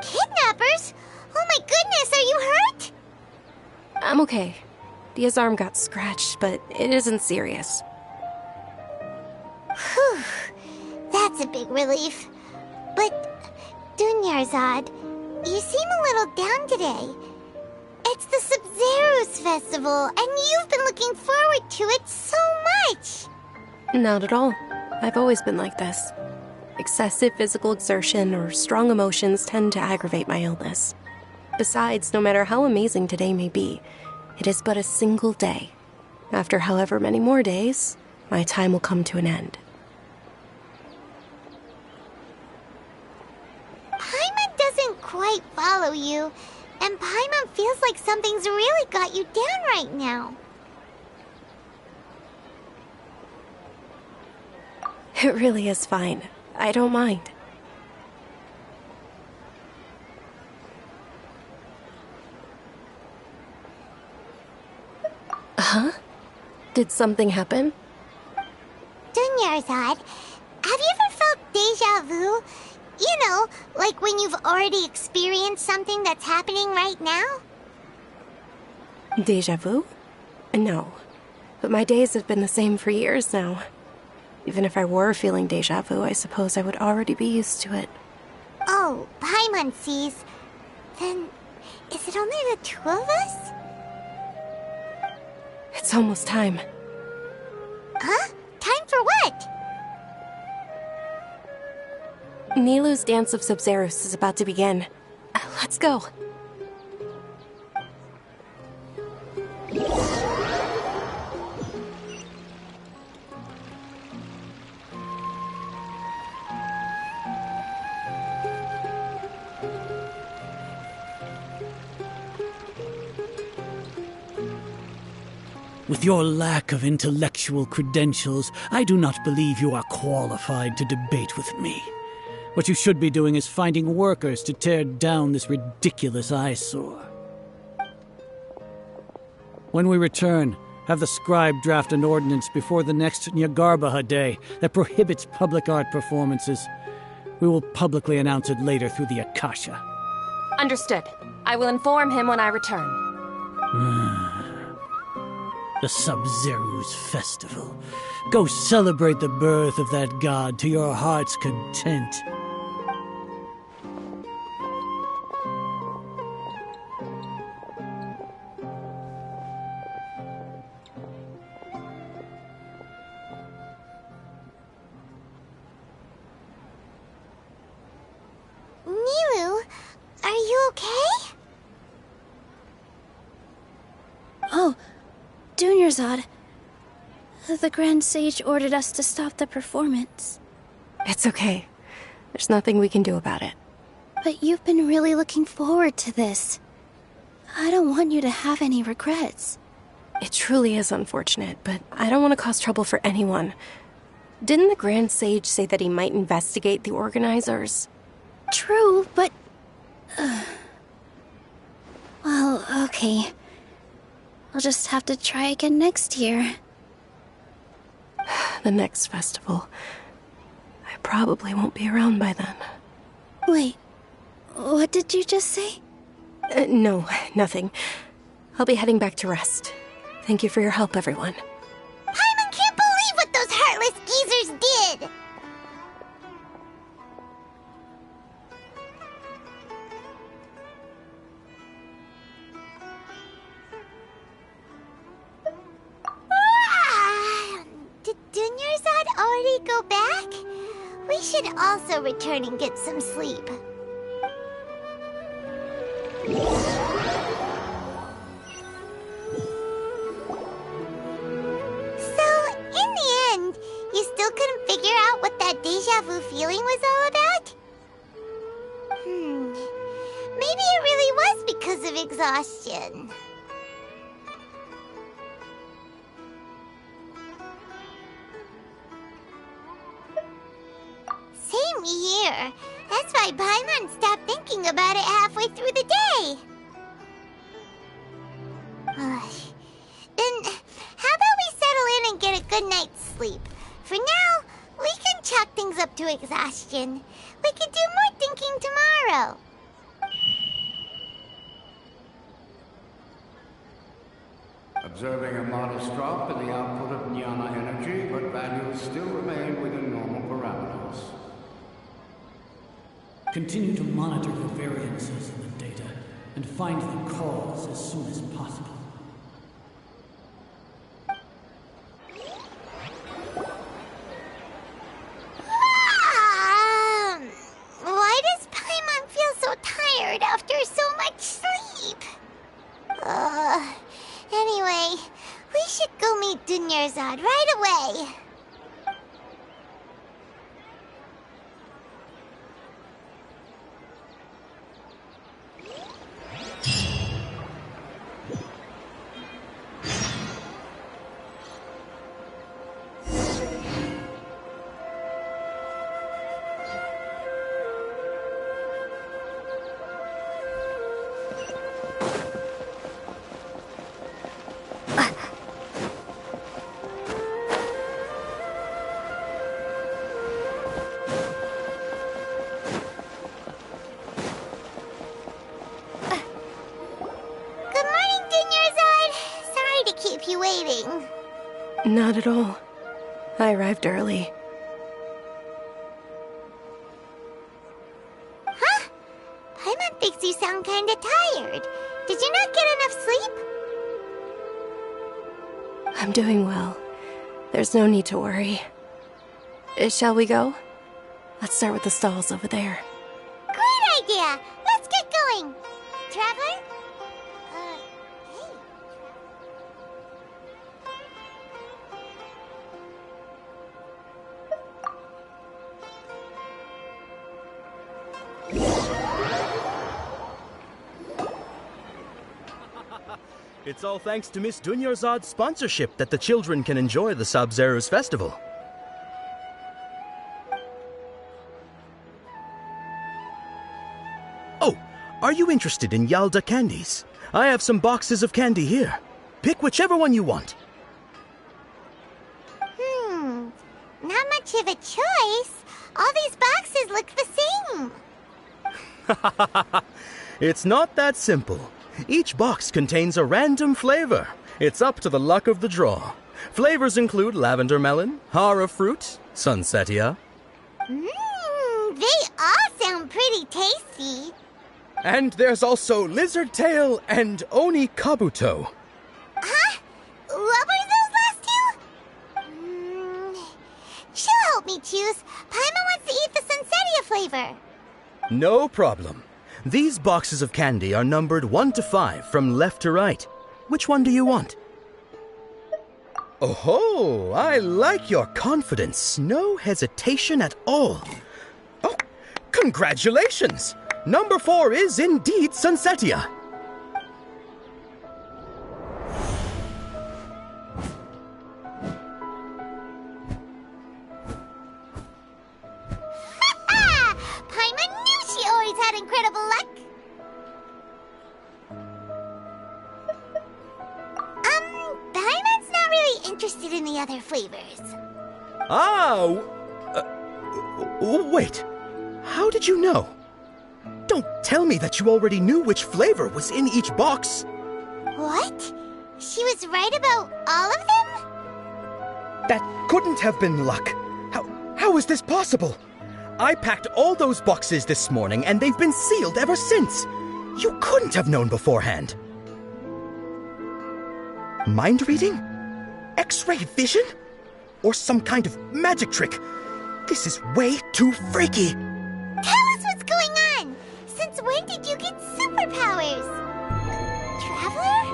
Kidnappers? Oh my goodness, are you hurt? I'm okay. Dia's arm got scratched, but it isn't serious. Whew. That's a big relief. But, Dunyarzad, you seem a little down today. It's the Sub-Zero's festival, and you've been looking forward to it so much. Not at all. I've always been like this. Excessive physical exertion or strong emotions tend to aggravate my illness. Besides, no matter how amazing today may be, it is but a single day. After however many more days, my time will come to an end. Paimon doesn't quite follow you, and Paimon feels like something's really got you down right now. It really is fine. I don't mind. Huh? Did something happen? Dunyarzad, have you ever felt deja vu? You know, like when you've already experienced something that's happening right now? Deja vu? No. But my days have been the same for years now. Even if I were feeling deja vu, I suppose I would already be used to it. Oh, Paimon sees. Then, is it only the two of us? It's almost time. Huh? Time for what? Nilu's Dance of Sub-Zerus is about to begin. Let's go. With your lack of intellectual credentials, I do not believe you are qualified to debate with me. What you should be doing is finding workers to tear down this ridiculous eyesore. When we return, have the scribe draft an ordinance before the next Nyargarbaha Day that prohibits public art performances. We will publicly announce it later through the Akasha. Understood. I will inform him when I return. The Sub-Zerus Festival. Go celebrate the birth of that god to your heart's content. Nilu, are you okay? Oh, Dunyarzad. The Grand Sage ordered us to stop the performance. It's okay. There's nothing we can do about it. But you've been really looking forward to this. I don't want you to have any regrets. It truly is unfortunate, but I don't want to cause trouble for anyone. Didn't the Grand Sage say that he might investigate the organizers? True, but... Well, okay. I'll just have to try again next year. The next festival. I probably won't be around by then. Wait, what did you just say? No, nothing. I'll be heading back to rest. Thank you for your help, everyone. Paimon can't believe what those heartless geezers did! Did Dunyarzad already go back? We should also return and get some sleep. So, in the end, you still couldn't figure out what that deja vu feeling was all about? Maybe it really was because of exhaustion. Same here. That's why Paimon stopped thinking about it halfway through the day. Then, how about we settle in and get a good night's sleep? For now, we can chalk things up to exhaustion. We can do more thinking tomorrow. Observing a modest drop in the output of jnana energy, but values still remain within normal parameters. Continue to monitor the variances in the data and find the cause as soon as possible. Why does Paimon feel so tired after so much sleep? Anyway, we should go meet Dunyarzad right away. keep you waiting. Not at all. I arrived early. Huh? Paimon thinks you sound kinda tired. Did you not get enough sleep? I'm doing well. There's no need to worry. Shall we go? Let's start with the stalls over there. Great idea! Let's get going! Traveler? Hey. It's all thanks to Miss Dunyarzad's sponsorship that the children can enjoy the Sub-Zero's festival. Oh, are you interested in Yalda candies? I have some boxes of candy here. Pick whichever one you want. Not much of a choice. All these boxes look the same. It's not that simple. Each box contains a random flavor. It's up to the luck of the draw. Flavors include lavender melon, hara fruit, sunsetia. They all sound pretty tasty. And there's also lizard tail and oni kabuto. Huh? What were those last two? She'll help me choose. Paimon wants to eat the sunsetia flavor. No problem. These boxes of candy are numbered 1 to 5 from left to right. Which one do you want? Oh, I like your confidence. No hesitation at all. Oh, congratulations! Number 4 is indeed sunsetia. Paimon knew she always had incredible luck. Paimon's not really interested in the other flavors. Wait. How did you know? Don't tell me that you already knew which flavor was in each box. What? She was right about all of them? That couldn't have been luck. How is this possible? I packed all those boxes this morning and they've been sealed ever since. You couldn't have known beforehand. Mind reading? X-ray vision? Or some kind of magic trick? This is way too freaky. Tell us what's going on. Since when did you get superpowers? Traveler?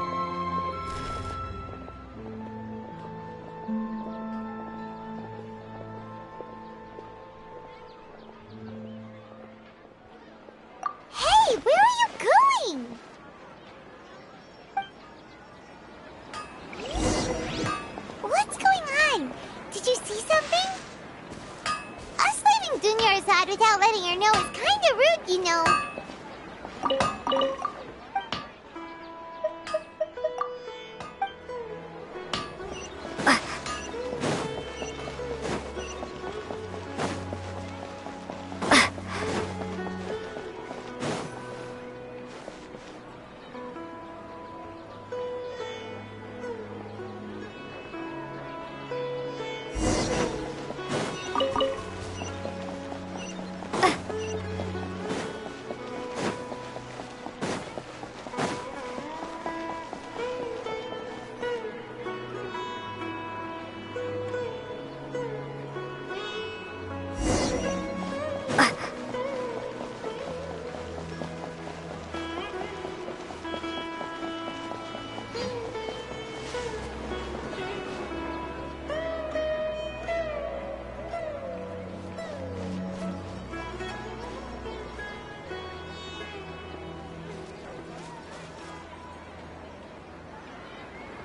Hey, where are you going? What's going on? Did you see something? Us leaving Dunyarzad without letting her know is kinda rude, you know.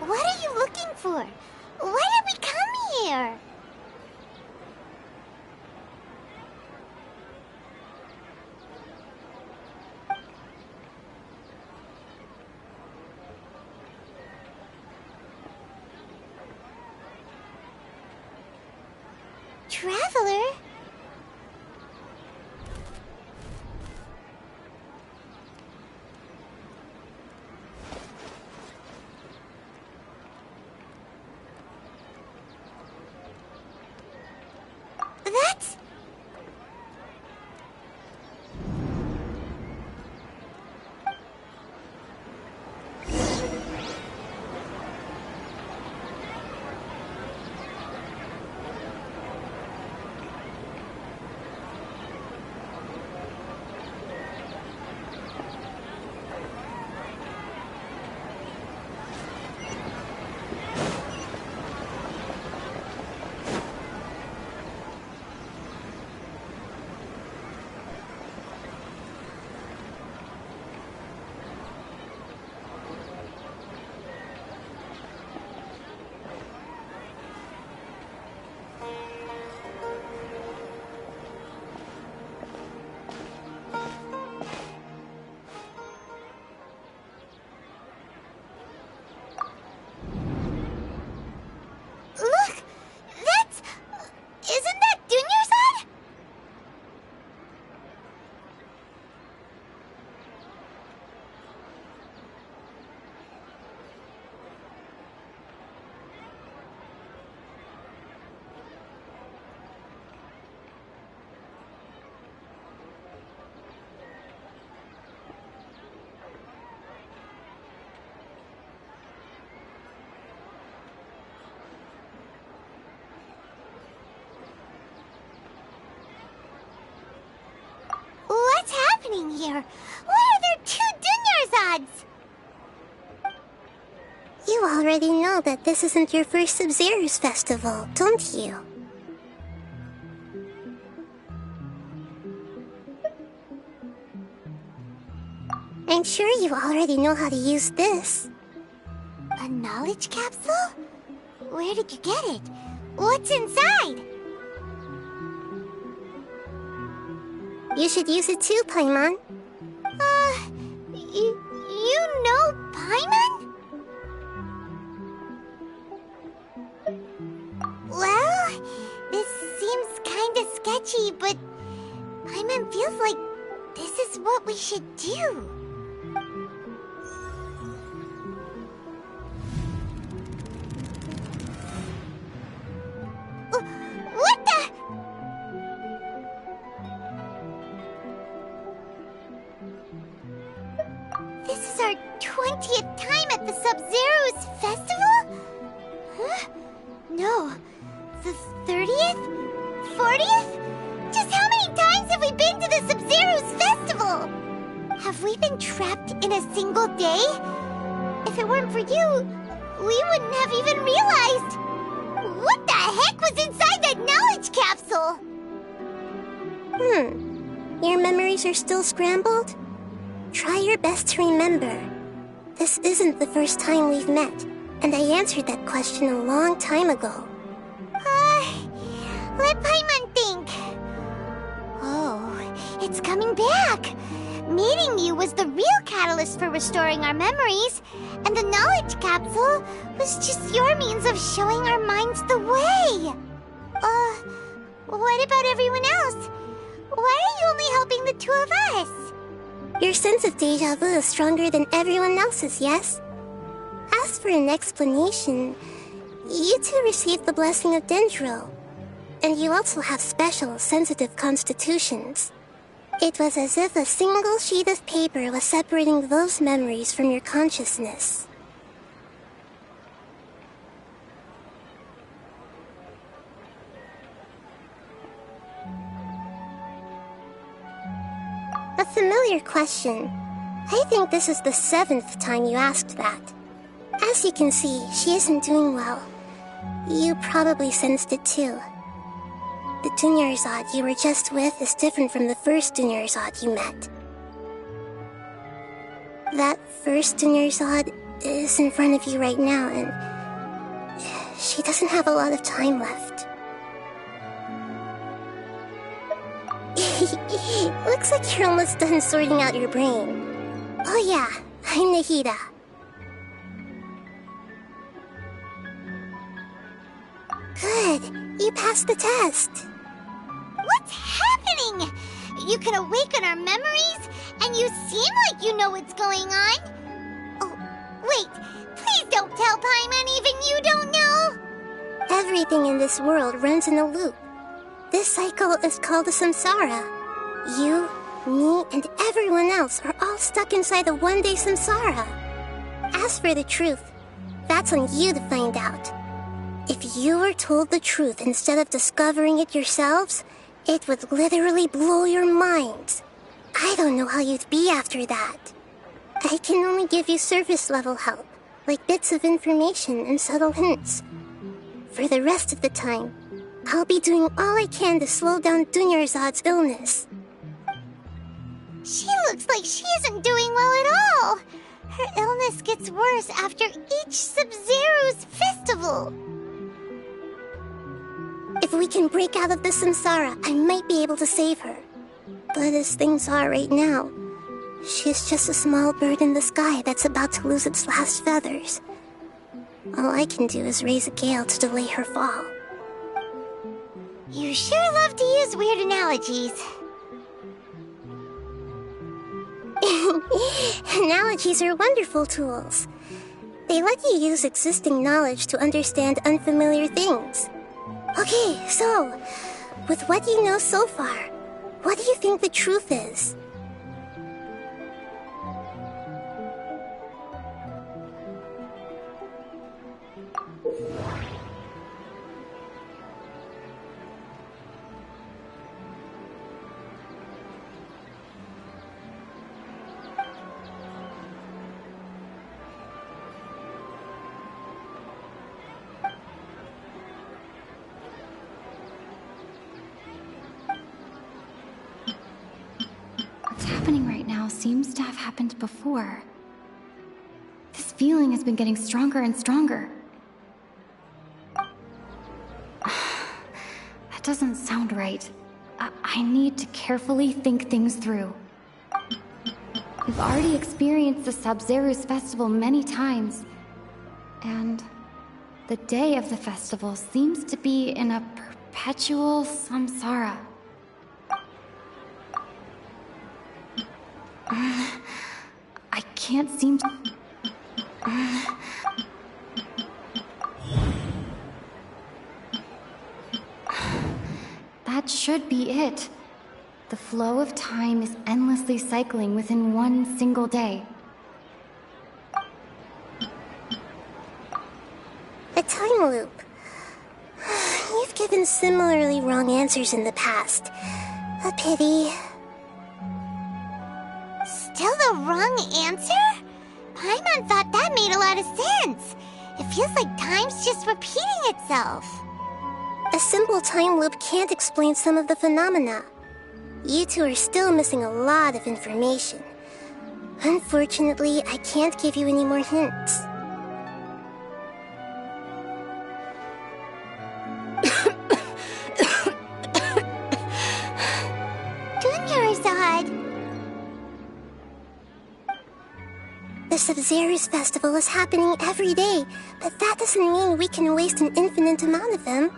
What are you looking for? Why did we come here? Traveler? here? Why are there 2 Dunyarzad's? You already know that this isn't your first Sub-Zero's festival, don't you? I'm sure you already know how to use this. A knowledge capsule? Where did you get it? What's inside? You should use it too, Paimon. You know Paimon? Well, this seems kinda sketchy, but Paimon feels like this is what we should do. What the? This is our 20th time at the Sub-Zero's festival? Huh? No. The 30th? 40th? Just how many times have we been to the Sub-Zero's festival? Have we been trapped in a single day? If it weren't for you, we wouldn't have even realized. What the heck was inside that knowledge capsule? Your memories are still scrambled? Try your best to remember. This isn't the first time we've met, and I answered that question a long time ago. Let Paimon think. Oh, it's coming back. Meeting you was the real catalyst for restoring our memories, and the knowledge capsule was just your means of showing our minds the way. What about everyone else? Why are you only helping the 2 of us? Your sense of deja vu is stronger than everyone else's, yes? As for an explanation, you two received the blessing of Dendro, and you also have special, sensitive constitutions. It was as if a single sheet of paper was separating those memories from your consciousness. A familiar question. I think this is the 7th time you asked that. As you can see, she isn't doing well. You probably sensed it too. The Dunyarzad you were just with is different from the first Dunyarzad you met. That first Dunyarzad is in front of you right now, and she doesn't have a lot of time left. Looks like you're almost done sorting out your brain. Oh yeah, I'm Nahida. Good, you passed the test. What's happening? You can awaken our memories, and you seem like you know what's going on. Oh, wait, please don't tell Paimon even you don't know. Everything in this world runs in a loop. This cycle is called a samsara. You, me, and everyone else are all stuck inside a one-day samsara. As for the truth, that's on you to find out. If you were told the truth instead of discovering it yourselves, it would literally blow your minds. I don't know how you'd be after that. I can only give you surface-level help, like bits of information and subtle hints. For the rest of the time, I'll be doing all I can to slow down Dunyarzad's illness. She looks like she isn't doing well at all. Her illness gets worse after each Sub-Zero's festival. If we can break out of the samsara, I might be able to save her. But as things are right now, she's just a small bird in the sky that's about to lose its last feathers. All I can do is raise a gale to delay her fall. You sure love to use weird analogies. Analogies are wonderful tools. They let you use existing knowledge to understand unfamiliar things. Okay, so, with what you know so far, what do you think the truth is? seems to have happened before. This feeling has been getting stronger and stronger. That doesn't sound right. I need to carefully think things through. We've already experienced the Sabzeruz festival many times, and the day of the festival seems to be in a perpetual samsara. I can't seem to... That should be it. The flow of time is endlessly cycling within one single day. A time loop. You've given similarly wrong answers in the past. A pity. Still the wrong answer? Paimon thought that made a lot of sense. It feels like time's just repeating itself. A simple time loop can't explain some of the phenomena. You two are still missing a lot of information. Unfortunately, I can't give you any more hints. Dunyarzad! The Sabzeruz festival is happening every day, but that doesn't mean we can waste an infinite amount of them.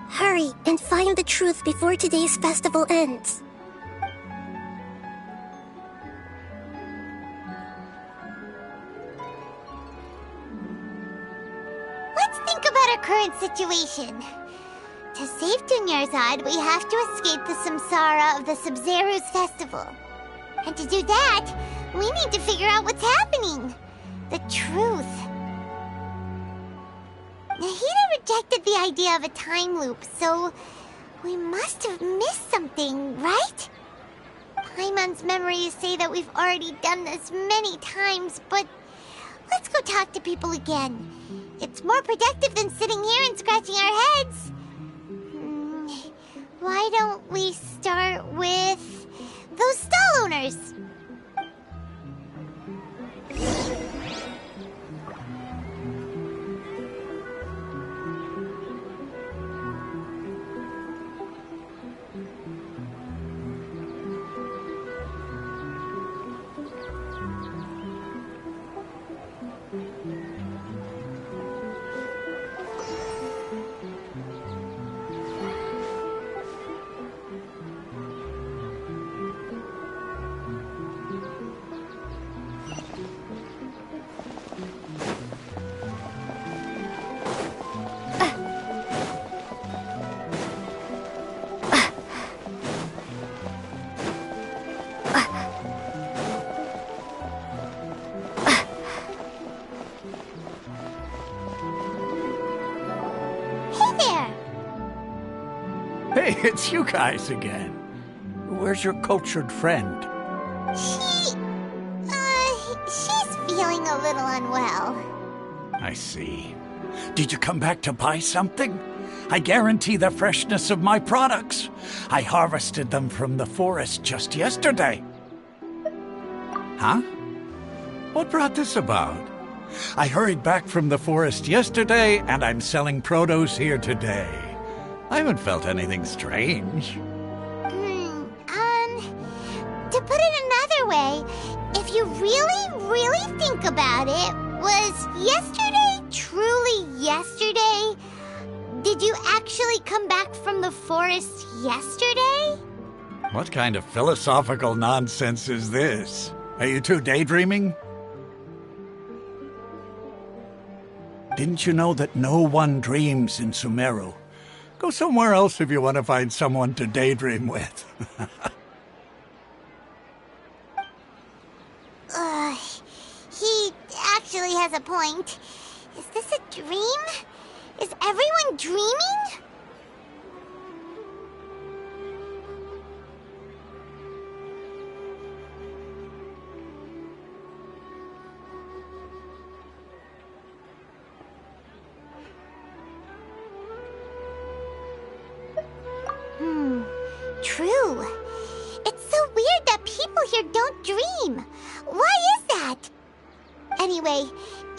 Hurry and find the truth before today's festival ends. Let's think about our current situation. To save Dunyarzad, we have to escape the samsara of the Sabzeruz festival. And to do that, we need to figure out what's happening. The truth. Nahida rejected the idea of a time loop, so we must have missed something, right? Paimon's memories say that we've already done this many times, but let's go talk to people again. It's more productive than sitting here and scratching our heads. Why don't we start with those stall owners? Hey, it's you guys again. Where's your cultured friend? She's feeling a little unwell. I see. Did you come back to buy something? I guarantee the freshness of my products. I harvested them from the forest just yesterday. Huh? What brought this about? I hurried back from the forest yesterday, and I'm selling produce here today. I haven't felt anything strange. To put it another way, if you really think about it, was yesterday truly yesterday? Did you actually come back from the forest yesterday? What kind of philosophical nonsense is this? Are you two daydreaming? Didn't you know that no one dreams in Sumeru? Go somewhere else if you want to find someone to daydream with. He actually has a point. Is this a dream? Is everyone dreaming? True. It's so weird that people people here don't dream. Why is that? Anyway,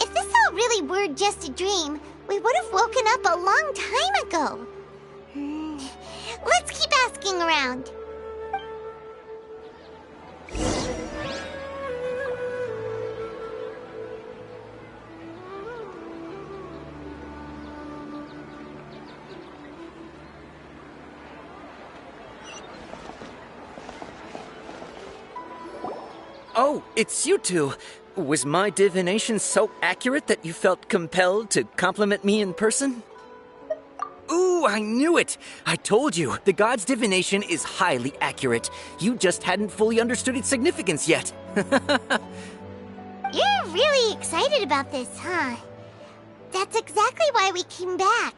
if this all really were just a dream, we would have woken up a long time ago. Let's keep asking around. Oh, it's you two. Was my divination so accurate that you felt compelled to compliment me in person? Ooh, I knew it! I told you, the god's divination is highly accurate. You just hadn't fully understood its significance yet. You're really excited about this, huh? That's exactly why we came back.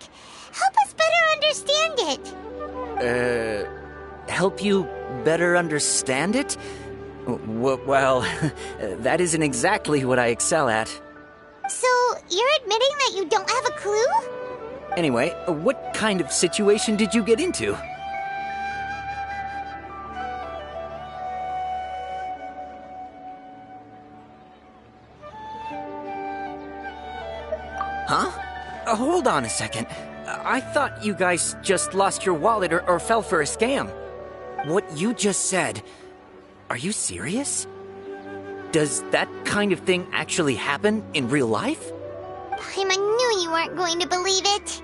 Help us better understand it. Help you better understand it? Well, that isn't exactly what I excel at. So, you're admitting that you don't have a clue? Anyway, what kind of situation did you get into? Huh? Hold on a second. I thought you guys just lost your wallet or fell for a scam. What you just said... Are you serious? Does that kind of thing actually happen in real life? Paimon knew you weren't going to believe it.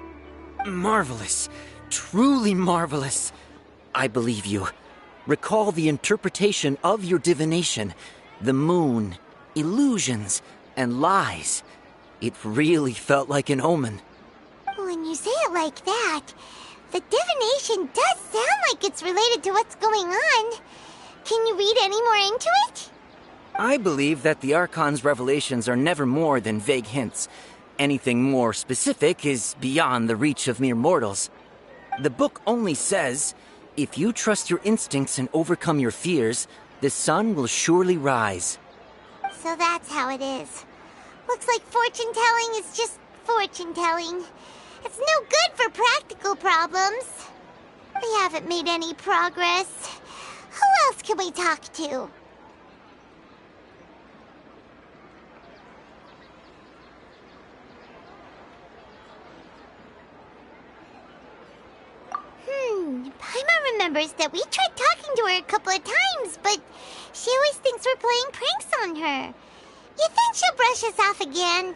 Marvelous. Truly marvelous. I believe you. Recall the interpretation of your divination. The moon, illusions, and lies. It really felt like an omen. When you say it like that, the divination does sound like it's related to what's going on. Can you read any more into it? I believe that the Archon's revelations are never more than vague hints. Anything more specific is beyond the reach of mere mortals. The book only says, if you trust your instincts and overcome your fears, the sun will surely rise. So that's how it is. Looks like fortune-telling is just fortune-telling. It's no good for practical problems. We haven't made any progress. Who else can we talk to? Paimon remembers that we tried talking to her a couple of times, but she always thinks we're playing pranks on her. You think she'll brush us off again?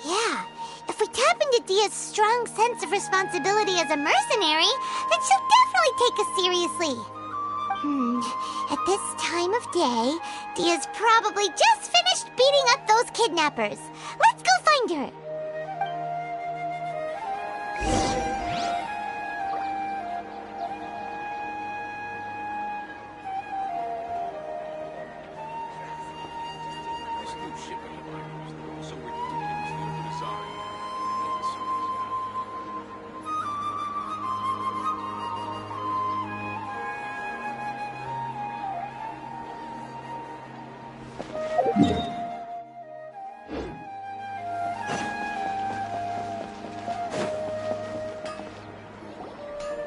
Yeah, if we tap into Dia's strong sense of responsibility as a mercenary, then she'll definitely take us seriously. At this time of day, Dia's probably just finished beating up those kidnappers. Let's go find her.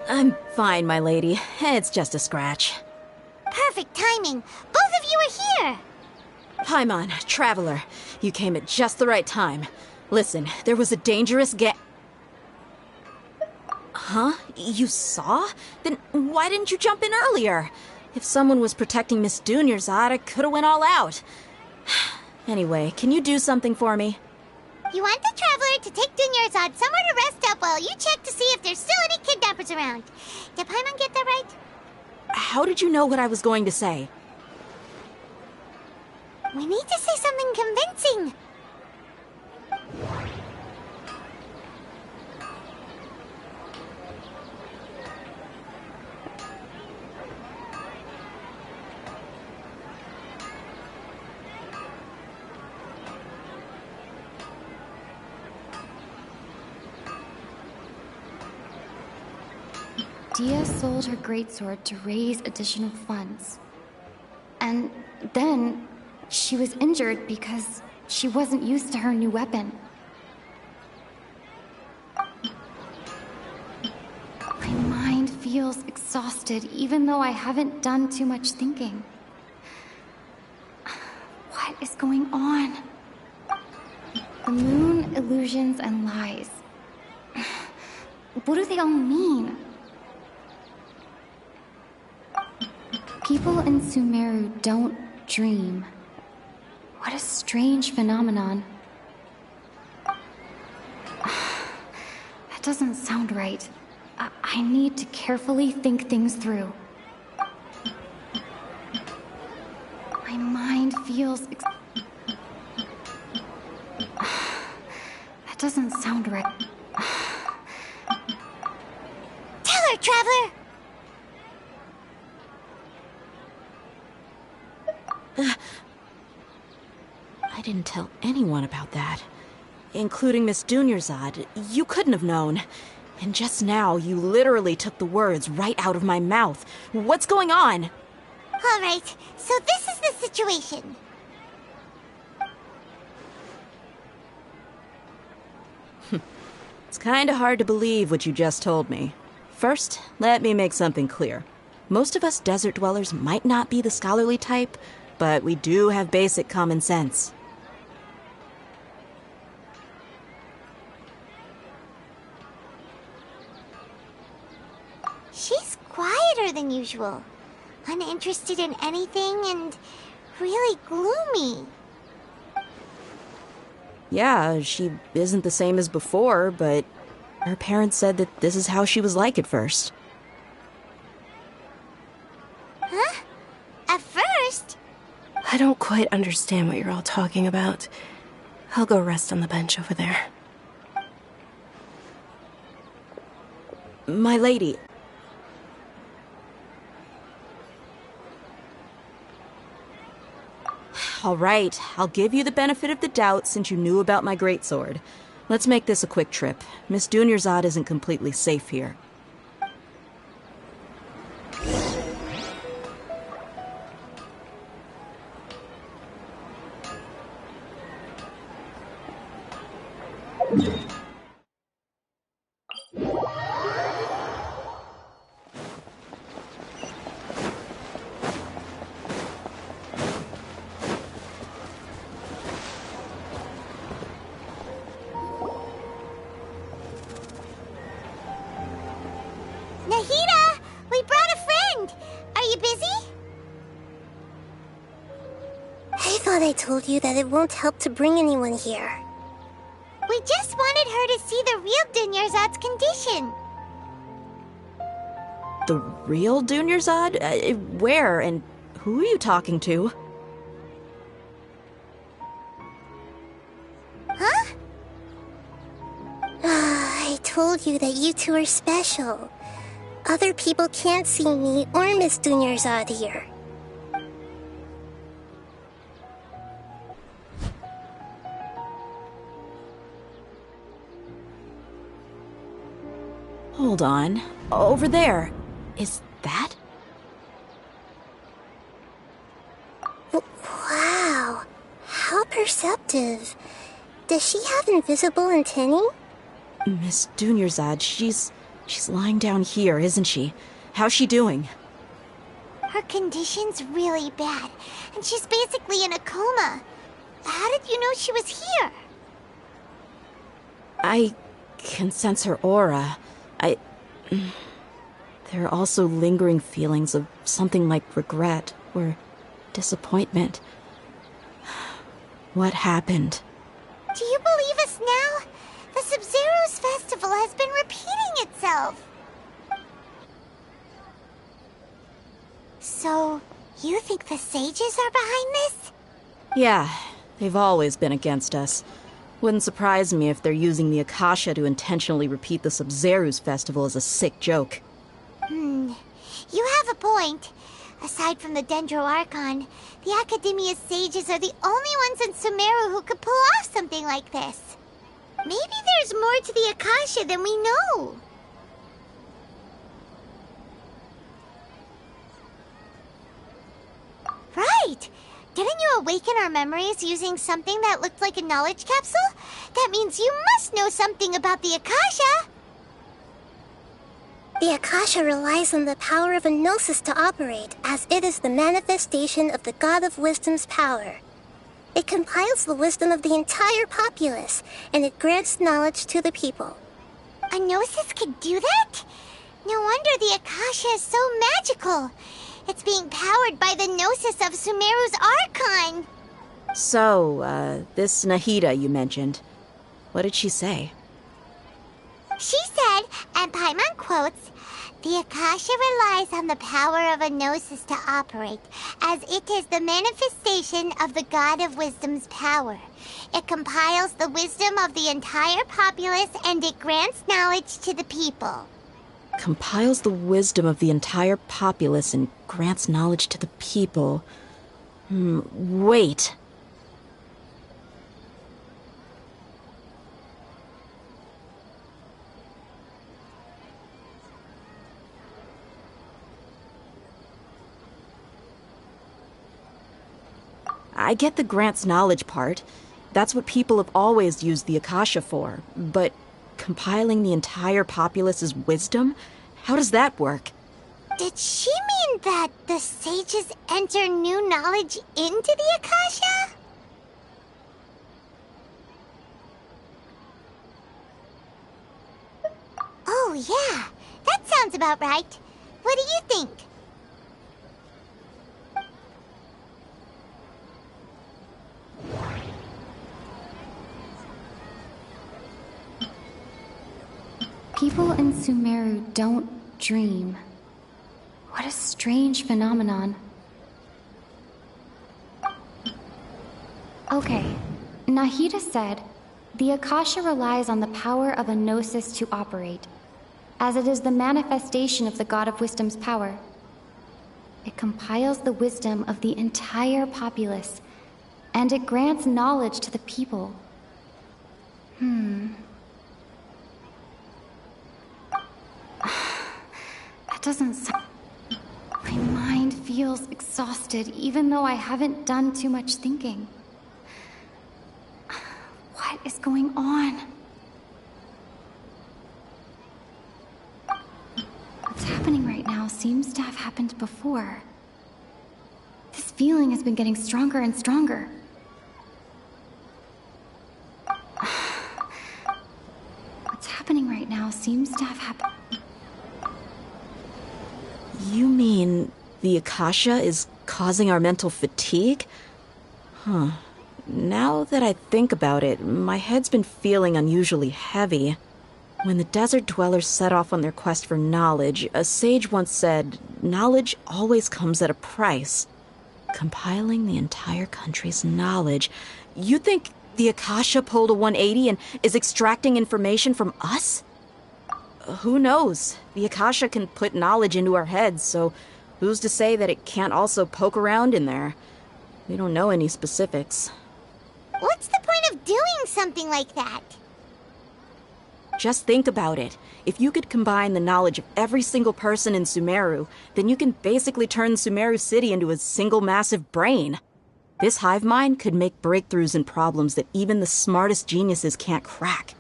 I'm fine, my lady. It's just a scratch. Perfect timing. Both of you are here. Paimon, Traveler, you came at just the right time. Listen, there was a dangerous Huh? You saw? Then why didn't you jump in earlier? If someone was protecting Miss Dunyarzad, I could have went all out. Anyway, can you do something for me? You want the Traveler to take Dunyarzad somewhere to rest up while you check to see if there's still any kidnappers around. Did Paimon get that right? How did you know what I was going to say? We need to say something convincing. Dia sold her greatsword to raise additional funds. And then she was injured because she wasn't used to her new weapon. My mind feels exhausted even though I haven't done too much thinking. What is going on? The moon, illusions, and lies. What do they all mean? People in Sumeru don't dream. What a strange phenomenon. That doesn't sound right. I need to carefully think things through. My mind feels... That doesn't sound right. Tell her, Traveler! I didn't tell anyone about that. Including Miss Dunyarzad. You couldn't have known. And just now, you literally took the words right out of my mouth. What's going on? All right, so this is the situation. It's kinda hard to believe what you just told me. First, let me make something clear. Most of us desert dwellers might not be the scholarly type, but we do have basic common sense. She's quieter than usual. Uninterested in anything and really gloomy. Yeah, she isn't the same as before, but her parents said that this is how she was like at first. Huh? At first? I don't quite understand what you're all talking about. I'll go rest on the bench over there. My lady. All right, I'll give you the benefit of the doubt since you knew about my greatsword. Let's make this a quick trip. Miss Dunyarzad isn't completely safe here. Nahida! We brought a friend! Are you busy? I thought I told you that it won't help to bring anyone here. We just wanted her to see the real Dunyarzad's condition. The real Dunyarzad? Where and who are you talking to? Huh? I told you that you two are special. Other people can't see me or Miss Dunyarzad here. Hold on. Over there. Is that? Wow. How perceptive. Does she have invisible antennae? Miss Dunyarzad, she's lying down here, isn't she? How's she doing? Her condition's really bad, and she's basically in a coma. How did you know she was here? I can sense her aura. There are also lingering feelings of something like regret or disappointment. What happened? Do you believe us now? The Sub-Zero's festival has been repeating itself. So, you think the sages are behind this? Yeah, they've always been against us. Wouldn't surprise me if they're using the Akasha to intentionally repeat the Sub-Zero's festival as a sick joke. You have a point. Aside from the Dendro Archon, the Academia's sages are the only ones in Sumeru who could pull off something like this. Maybe there's more to the Akasha than we know. Right! Didn't you awaken our memories using something that looked like a knowledge capsule? That means you must know something about the Akasha. The Akasha relies on the power of a gnosis to operate, as it is the manifestation of the God of Wisdom's power. It compiles the wisdom of the entire populace, and it grants knowledge to the people. A gnosis could do that? No wonder the Akasha is so magical. It's being powered by the gnosis of Sumeru's Archon. So, this Nahida you mentioned, what did she say? She said, and Paimon quotes, "The Akasha relies on the power of a gnosis to operate, as it is the manifestation of the God of Wisdom's power. It compiles the wisdom of the entire populace, and it grants knowledge to the people." Compiles the wisdom of the entire populace and grants knowledge to the people. Wait. I get the grants knowledge part. That's what people have always used the Akasha for. But compiling the entire populace's wisdom? How does that work? Did she mean that the sages enter new knowledge into the Akasha? Oh, yeah. That sounds about right. What do you think? People in Sumeru don't dream. What a strange phenomenon. Okay, Nahida said, the Akasha relies on the power of a gnosis to operate, as it is the manifestation of the God of Wisdom's power. It compiles the wisdom of the entire populace, and it grants knowledge to the people. That doesn't sound... My mind feels exhausted, even though I haven't done too much thinking. What is going on? What's happening right now seems to have happened before. This feeling has been getting stronger and stronger. What's happening right now seems to have happened... You mean the Akasha is causing our mental fatigue? Huh. Now that I think about it, my head's been feeling unusually heavy. When the desert dwellers set off on their quest for knowledge, a sage once said, knowledge always comes at a price. Compiling the entire country's knowledge. You think the Akasha pulled a 180 and is extracting information from us? Who knows? The Akasha can put knowledge into our heads, so who's to say that it can't also poke around in there? We don't know any specifics. What's the point of doing something like that? Just think about it. If you could combine the knowledge of every single person in Sumeru, then you can basically turn Sumeru City into a single massive brain. This hive mind could make breakthroughs in problems that even the smartest geniuses can't crack.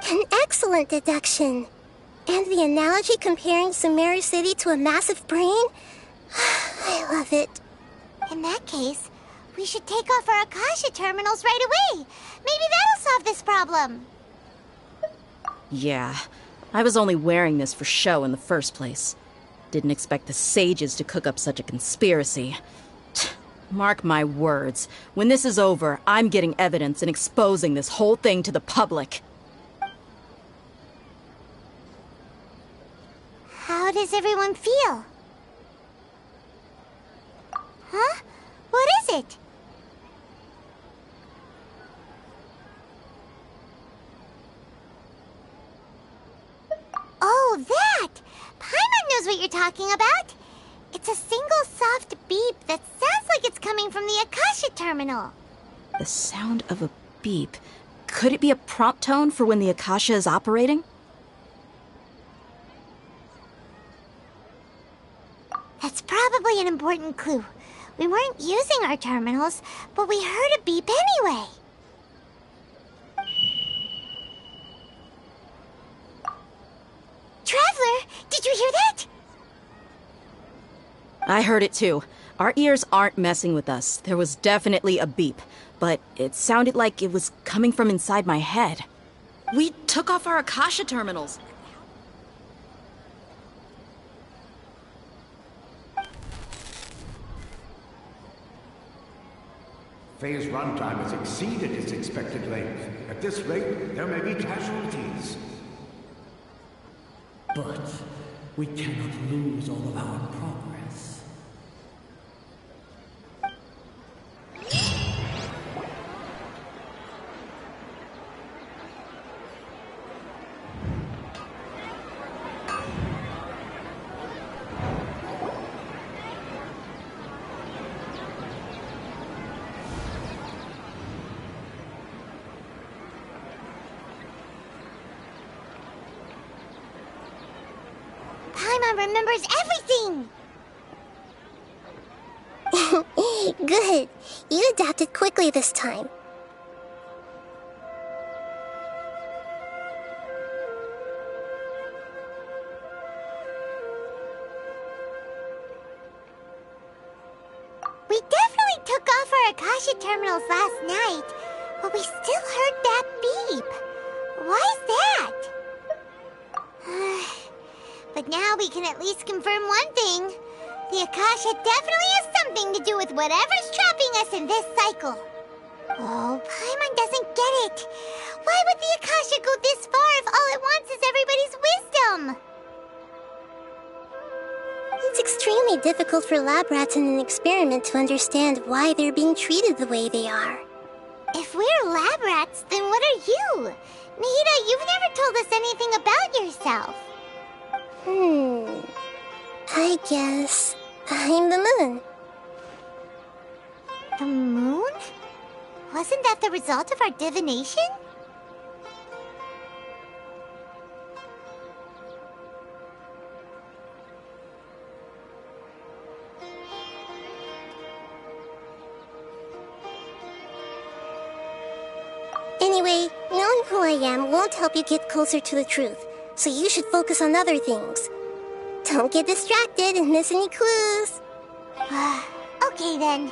An excellent deduction. And the analogy comparing Sumeru City to a massive brain? I love it. In that case, we should take off our Akasha terminals right away. Maybe that'll solve this problem. Yeah, I was only wearing this for show in the first place. Didn't expect the sages to cook up such a conspiracy. Mark my words, when this is over, I'm getting evidence and exposing this whole thing to the public. How does everyone feel? Huh? What is it? Oh, that! Paimon knows what you're talking about. It's a single soft beep that sounds like it's coming from the Akasha terminal. The sound of a beep. Could it be a prompt tone for when the Akasha is operating? That's probably an important clue. We weren't using our terminals, but we heard a beep anyway. Traveler, did you hear that? I heard it too. Our ears aren't messing with us. There was definitely a beep, but it sounded like it was coming from inside my head. We took off our Akasha terminals. Phase runtime has exceeded its expected length. At this rate, there may be casualties. But we cannot lose all of our progress. Paimon remembers everything! Good. You adapted quickly this time. We definitely took off our Akasha terminals last night, but we still heard that beep. Why is that? But now we can at least confirm one thing. The Akasha definitely has something to do with whatever's trapping us in this cycle. Oh, Paimon doesn't get it. Why would the Akasha go this far if all it wants is everybody's wisdom? It's extremely difficult for lab rats in an experiment to understand why they're being treated the way they are. If we're lab rats, then what are you? Nahida, you've never told us anything about yourself. I guess I'm the moon. The moon? Wasn't that the result of our divination? Anyway, knowing who I am won't help you get closer to the truth, so you should focus on other things. Don't get distracted and miss any clues. Okay then.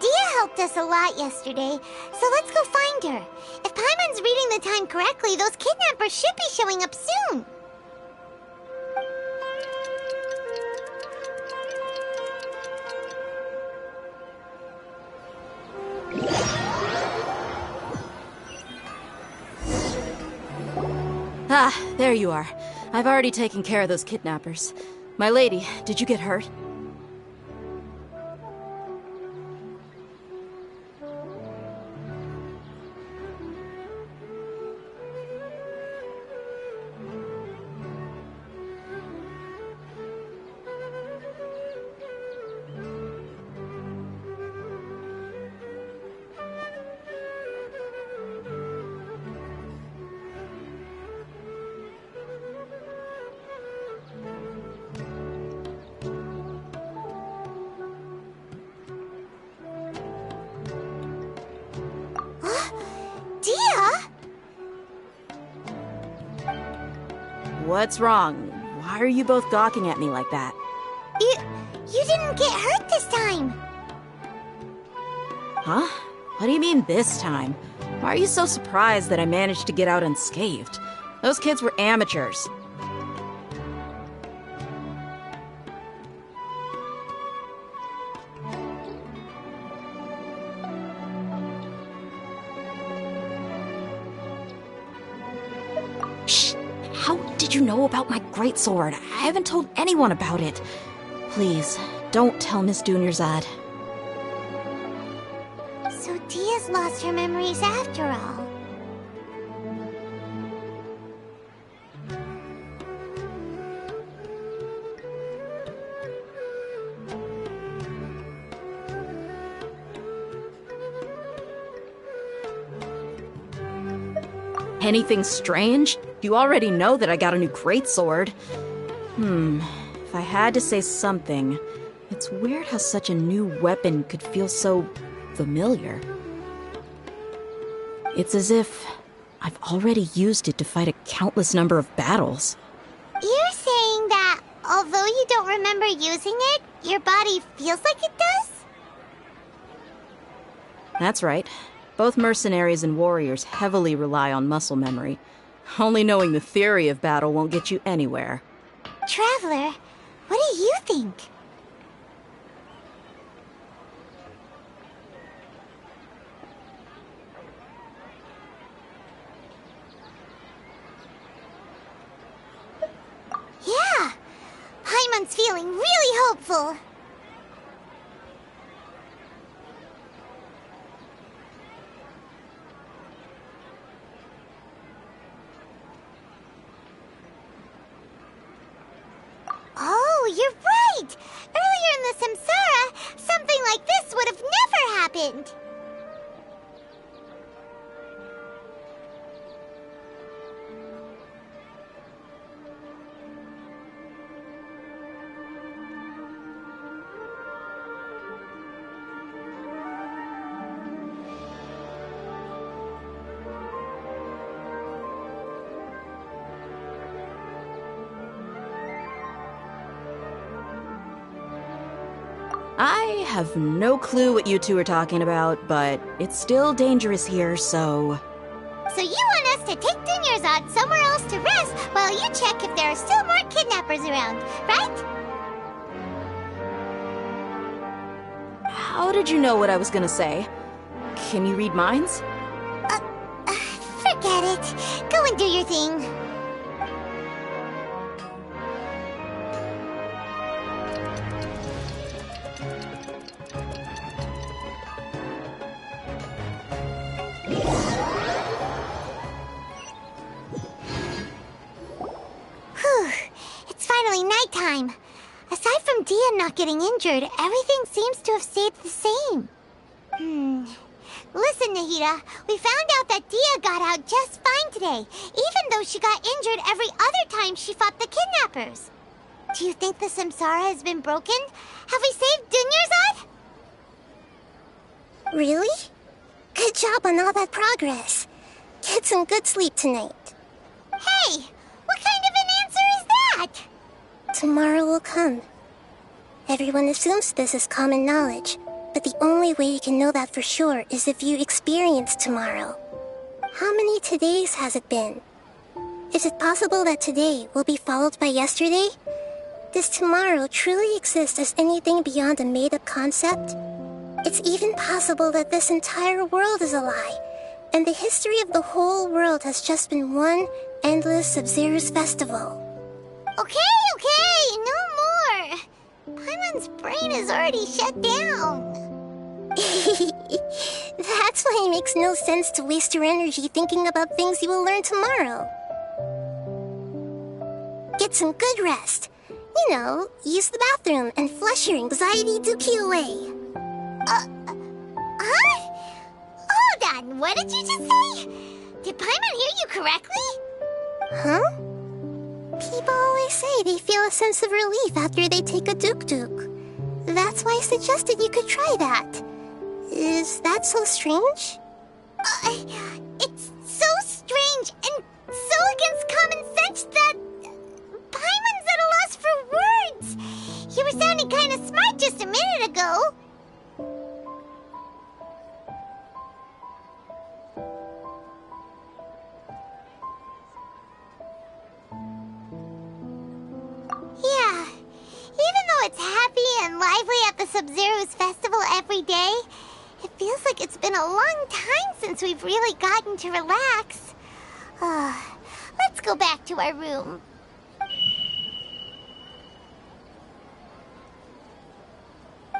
Dia helped us a lot yesterday, so let's go find her. If Paimon's reading the time correctly, those kidnappers should be showing up soon. Ah, there you are. I've already taken care of those kidnappers. My lady, did you get hurt? What's wrong? Why are you both gawking at me like that? You didn't get hurt this time. Huh? What do you mean this time? Why are you so surprised that I managed to get out unscathed? Those kids were amateurs. How did you know about my greatsword? I haven't told anyone about it. Please, don't tell Miss Dunyarzad. So Dia's lost her memories after all. Anything strange? You already know that I got a new greatsword. If I had to say something, It's weird how such a new weapon could feel so familiar. It's as if I've already used it to fight a countless number of battles. You're saying that although you don't remember using it, your body feels like it does? That's right. Both mercenaries and warriors heavily rely on muscle memory. Only knowing the theory of battle won't get you anywhere. Traveler, what do you think? Yeah, Paimon's feeling really hopeful. Oh, you're right! Earlier in the Samsara, something like this would have never happened! I have no clue what you two are talking about, but it's still dangerous here, so... So you want us to take Dunyarzad somewhere else to rest while you check if there are still more kidnappers around, right? How did you know what I was gonna say? Can you read minds? Forget it. Go and do your thing. Whew. It's finally nighttime. Aside from Dia not getting injured, everything seems to have stayed the same. Listen, Nahida, we found out that Dia got out just fine today, even though she got injured every other time she fought the kidnappers. Do you think the Samsara has been broken? Have we saved Dunyarzad? Really? Good job on all that progress. Get some good sleep tonight. Hey, what kind of an answer is that? Tomorrow will come. Everyone assumes this is common knowledge, but the only way you can know that for sure is if you experience tomorrow. How many todays has it been? Is it possible that today will be followed by yesterday? Does tomorrow truly exist as anything beyond a made-up concept? It's even possible that this entire world is a lie, and the history of the whole world has just been one endless Sub-Zero's festival. Okay, no more. Paimon's brain is already shut down. That's why it makes no sense to waste your energy thinking about things you will learn tomorrow. Get some good rest. You know, use the bathroom and flush your anxiety dookie away. Huh? Hold on, what did you just say? Did Paimon hear you correctly? Huh? People always say they feel a sense of relief after they take a duk-duk. That's why I suggested you could try that. Is that so strange? It's so strange and so against common sense that Paimon's at a loss for words. You were sounding kind of smart just a minute ago. Yeah, even though it's happy and lively at the Sub-Zero's festival every day, it feels like it's been a long time since we've really gotten to relax. Let's go back to our room.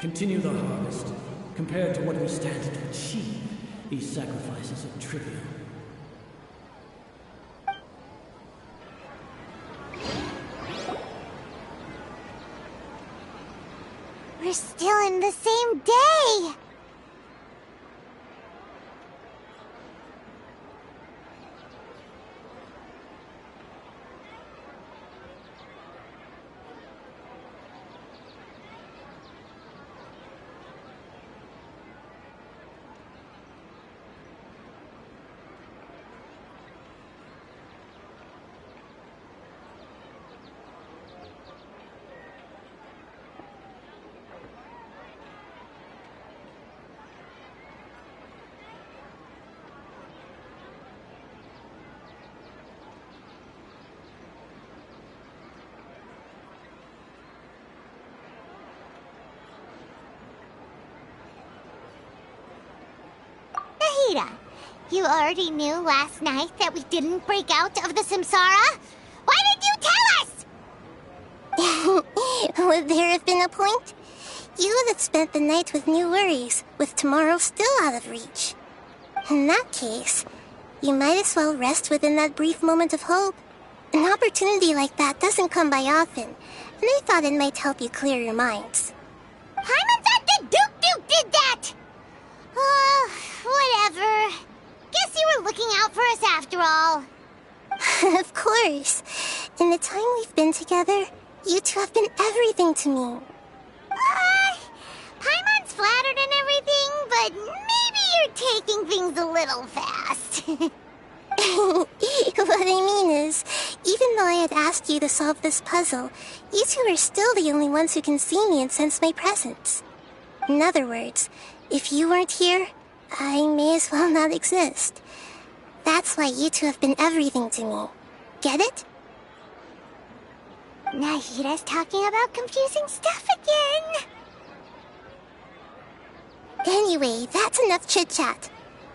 Continue the harvest. Compared to what we stand to achieve, these sacrifices are trivial. We're still in the same day! You already knew last night that we didn't break out of the Samsara? Why did you tell us? Would there have been a point? You would have spent the night with new worries, with tomorrow still out of reach. In that case, you might as well rest within that brief moment of hope. An opportunity like that doesn't come by often, and I thought it might help you clear your minds. Paimon thought the Duke did that! Whatever. Guess you were looking out for us after all. Of course. In the time we've been together, you two have been everything to me. Paimon's flattered and everything, but maybe you're taking things a little fast. What I mean is, even though I had asked you to solve this puzzle, you two are still the only ones who can see me and sense my presence. In other words, if you weren't here, I may as well not exist. That's why you two have been everything to me. Get it? Nahida's talking about confusing stuff again. Anyway, that's enough chit-chat.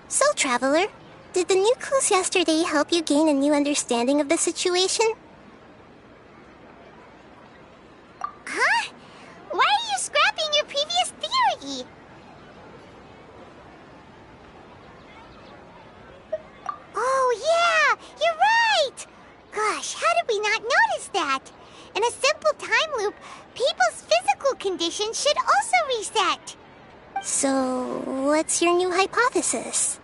So, Traveler, did the new clues yesterday help you gain a new understanding of the situation? Huh? Why are you scrapping your previous theory? Oh, yeah! You're right! Gosh, how did we not notice that? In a simple time loop, people's physical conditions should also reset. So, what's your new hypothesis?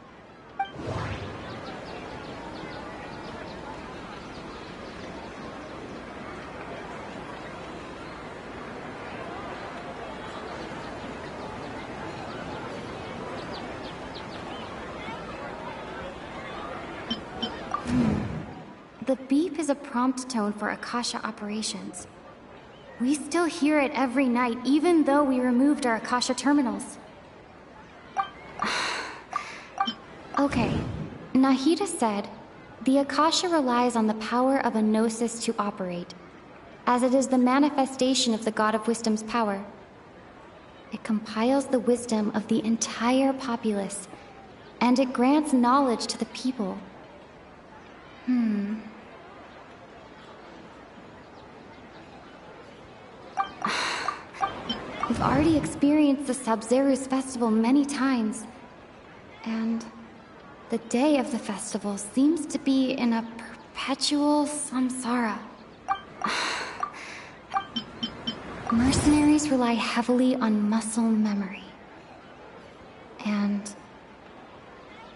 The beep is a prompt tone for Akasha operations. We still hear it every night, even though we removed our Akasha terminals. Okay, Nahida said, the Akasha relies on the power of a gnosis to operate, as it is the manifestation of the God of Wisdom's power. It compiles the wisdom of the entire populace, and it grants knowledge to the people. We've already experienced the Sabzeruz festival many times, and the day of the festival seems to be in a perpetual samsara. Mercenaries rely heavily on muscle memory, and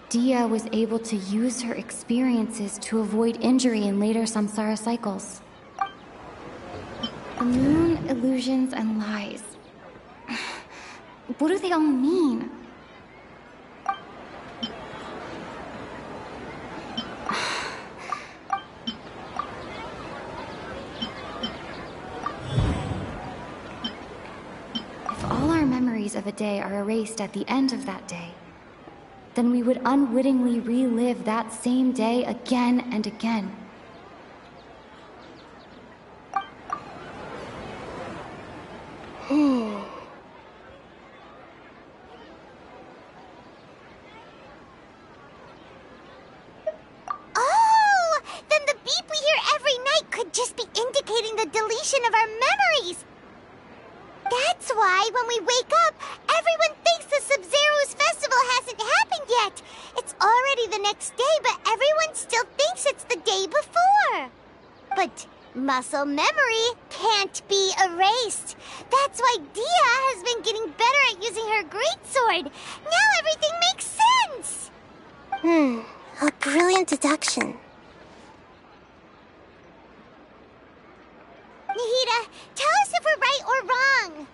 Dia was able to use her experiences to avoid injury in later samsara cycles. The moon, illusions, and lies. What do they all mean? If all our memories of a day are erased at the end of that day, then we would unwittingly relive that same day again and again. Oh! Then the beep we hear every night could just be indicating the deletion of our memories. That's why when we wake up, everyone thinks the Sabzeruz festival hasn't happened yet. It's already the next day, but everyone still thinks it's the day before. But muscle memory can't be erased. That's why Dia has been getting better at using her greatsword. Now everything makes sense. A brilliant deduction. Nahida, tell us if we're right or wrong.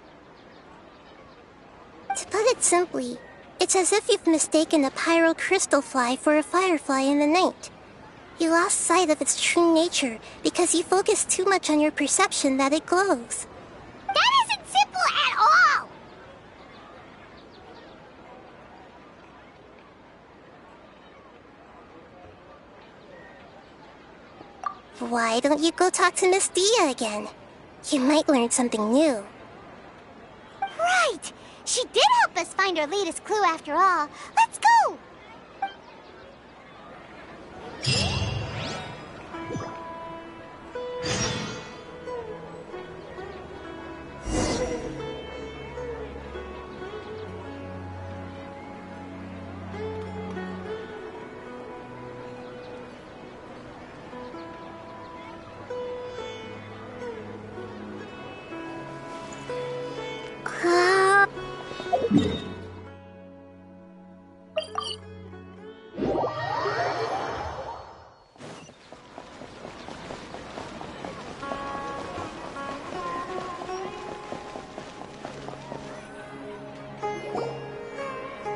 To put it simply, it's as if you've mistaken a pyro crystal fly for a firefly in the night. You lost sight of its true nature because you focused too much on your perception that it glows. That isn't simple at all! Why don't you go talk to Miss Dia again? You might learn something new. Right! She did help us find our latest clue after all. Let's go!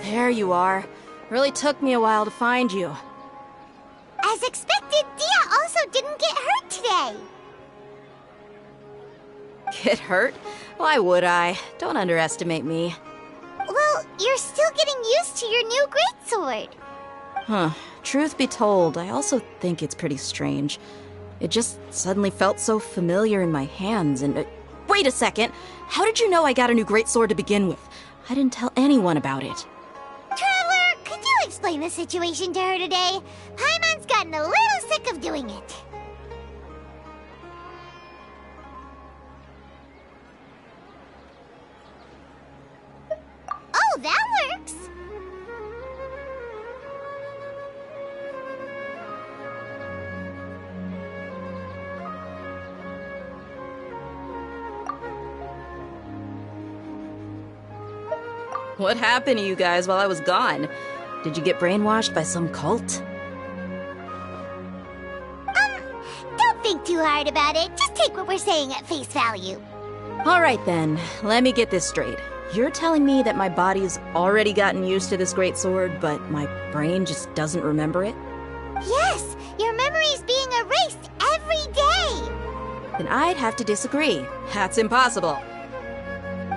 There you are. Really took me a while to find you. As expected, Dia also didn't get hurt today. Get hurt? Why would I? Don't underestimate me. Well, you're still getting used to your new greatsword. Huh. Truth be told, I also think it's pretty strange. It just suddenly felt so familiar in my hands and... wait a second! How did you know I got a new greatsword to begin with? I didn't tell anyone about it. Traveler, could you explain the situation to her today? Paimon's gotten a little sick of doing it. Oh, that works! What happened to you guys while I was gone? Did you get brainwashed by some cult? Don't think too hard about it. Just take what we're saying at face value. Alright then, let me get this straight. You're telling me that my body's already gotten used to this greatsword, but my brain just doesn't remember it? Yes, your memory's being erased every day. Then I'd have to disagree. That's impossible.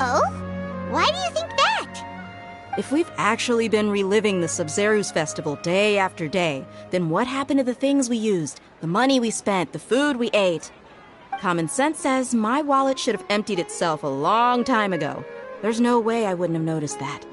Oh? Why do you think that? If we've actually been reliving the Sub-Zeru's festival day after day, then what happened to the things we used, the money we spent, the food we ate? Common sense says my wallet should have emptied itself a long time ago. There's no way I wouldn't have noticed that.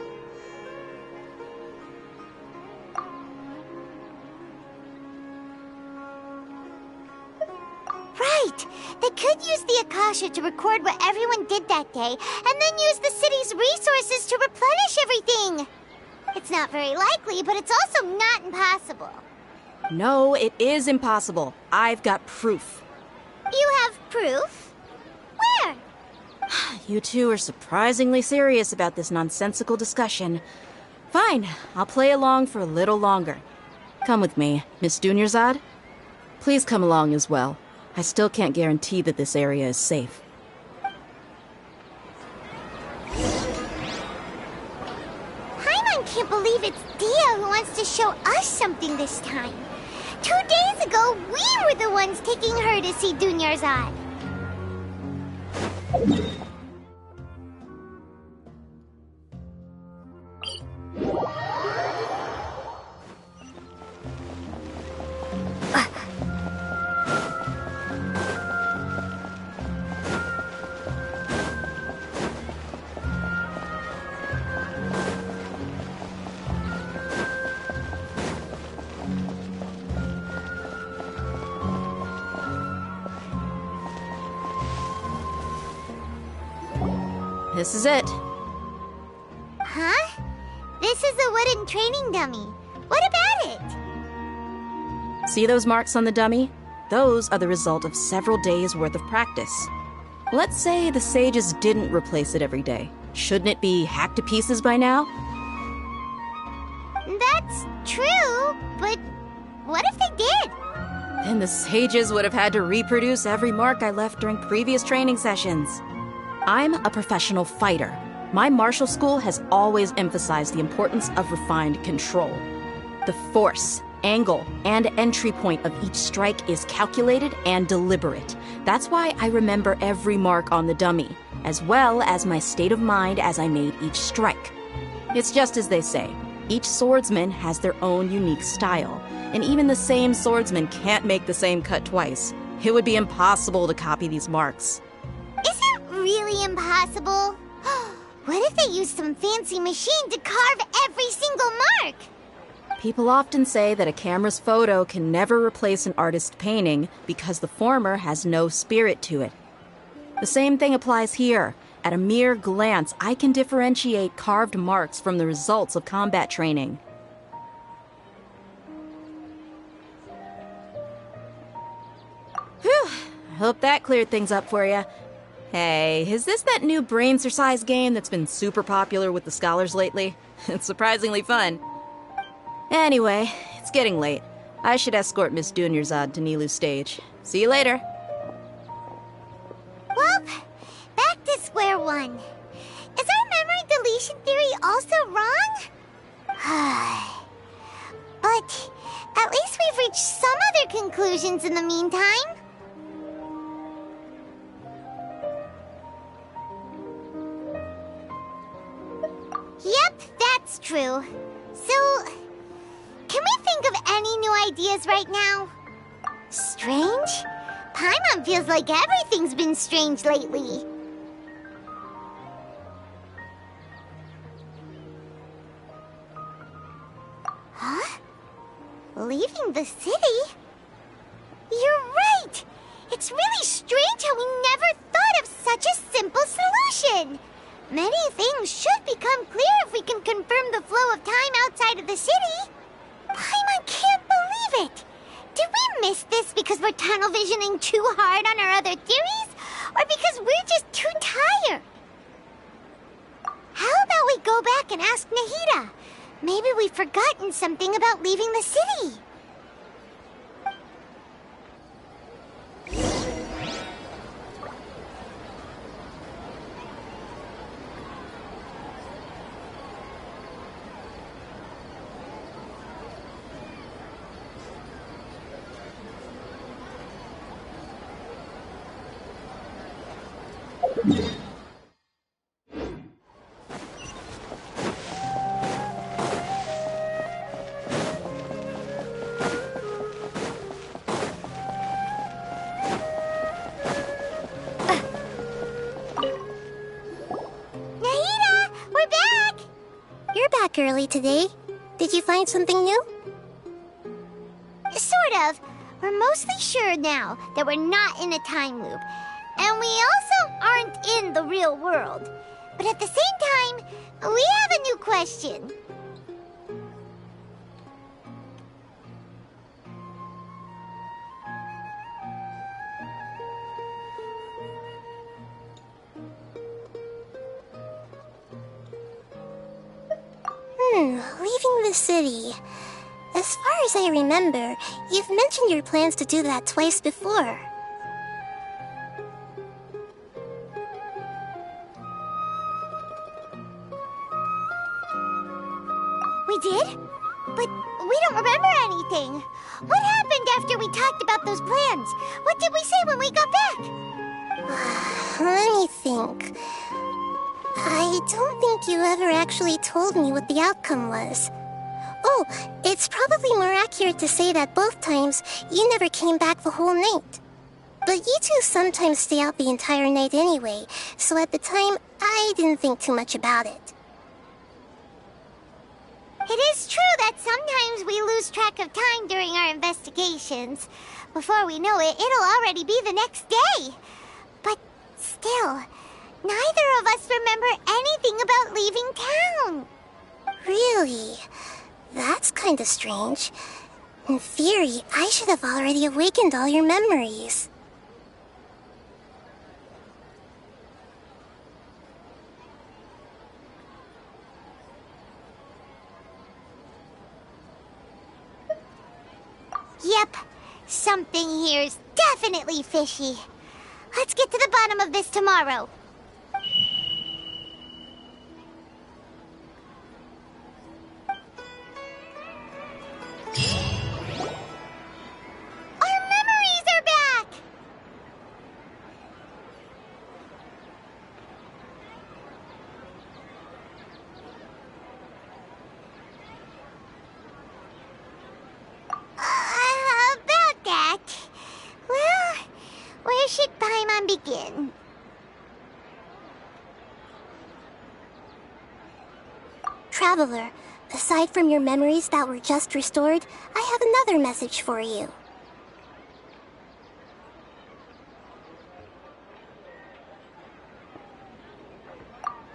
Right! They could use the Akasha to record what everyone did that day, and then use the city's resources to replenish everything! It's not very likely, but it's also not impossible. No, it is impossible. I've got proof. You have proof? Where? You two are surprisingly serious about this nonsensical discussion. Fine, I'll play along for a little longer. Come with me, Miss Dunyarzad. Please come along as well. I still can't guarantee that this area is safe. Paimon can't believe it's Dia who wants to show us something this time. 2 days ago, we were the ones taking her to see Dunyarzad. This is it. Huh? This is a wooden training dummy. What about it? See those marks on the dummy? Those are the result of several days' worth of practice. Let's say the sages didn't replace it every day. Shouldn't it be hacked to pieces by now? That's true, but what if they did? Then the sages would have had to reproduce every mark I left during previous training sessions. I'm a professional fighter. My martial school has always emphasized the importance of refined control. The force, angle, and entry point of each strike is calculated and deliberate. That's why I remember every mark on the dummy, as well as my state of mind as I made each strike. It's just as they say, each swordsman has their own unique style, and even the same swordsman can't make the same cut twice. It would be impossible to copy these marks. Is it really impossible? What if they used some fancy machine to carve every single mark? People often say that a camera's photo can never replace an artist's painting because the former has no spirit to it. The same thing applies here. At a mere glance, I can differentiate carved marks from the results of combat training. Whew, I hope that cleared things up for you. Hey, is this that new brain exercise game that's been super popular with the scholars lately? It's surprisingly fun. Anyway, it's getting late. I should escort Miss Dunyarzad to Nilu's stage. See you later. Well, back to square one. Is our memory deletion theory also wrong? But at least we've reached some other conclusions in the meantime. Yep, that's true. So, can we think of any new ideas right now? Strange? Paimon feels like everything's been strange lately. Huh? Leaving the city? You're right! It's really strange how we never thought of such a simple solution! Many things should become clear if we can confirm the flow of time outside of the city. Paimon can't believe it! Did we miss this because we're tunnel visioning too hard on our other theories? Or because we're just too tired? How about we go back and ask Nahida? Maybe we've forgotten something about leaving the city. Early today. Did you find something new? Sort of. We're mostly sure now that we're not in a time loop. And we also aren't in the real world. But at the same time, we have a new question. Leaving the city. As far as I remember, you've mentioned your plans to do that twice before. We did? But we don't remember anything. What happened after we talked about those plans? What did we say when we got back? Let me think. I don't think you ever actually told me what the outcome was. Oh, it's probably more accurate to say that both times you never came back the whole night. But you two sometimes stay out the entire night anyway, so at the time, I didn't think too much about it. It is true that sometimes we lose track of time during our investigations. Before we know it, it'll already be the next day. But still, neither of us remember anything about leaving town. Really? That's kinda strange. In theory, I should have already awakened all your memories. Yep, something here's definitely fishy. Let's get to the bottom of this tomorrow. Our memories are back! About that. Well, where should Paimon begin? Traveler, Aside from your memories that were just restored, I have another message for you.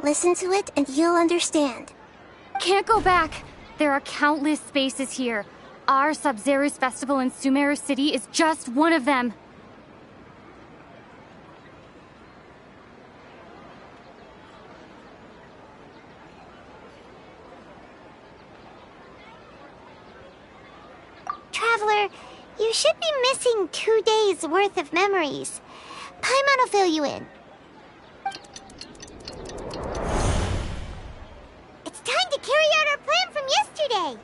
Listen to it and you'll understand. Can't go back. There are countless spaces here. Our Sub-Zero's festival in Sumeru City is just one of them. Traveler, you should be missing 2 days worth of memories. Paimon will fill you in. It's time to carry out our plan from yesterday.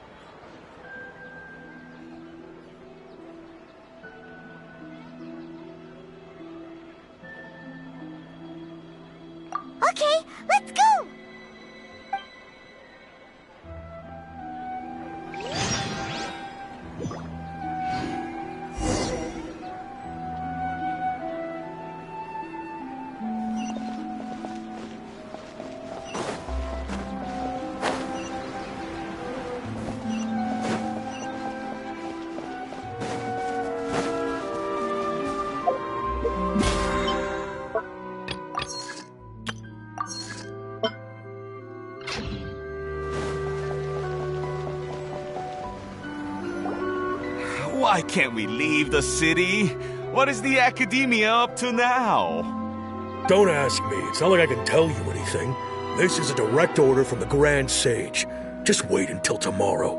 Okay, let's go! Why can't we leave the city? What is the Academia up to now? Don't ask me. It's not like I can tell you anything. This is a direct order from the Grand Sage. Just wait until tomorrow.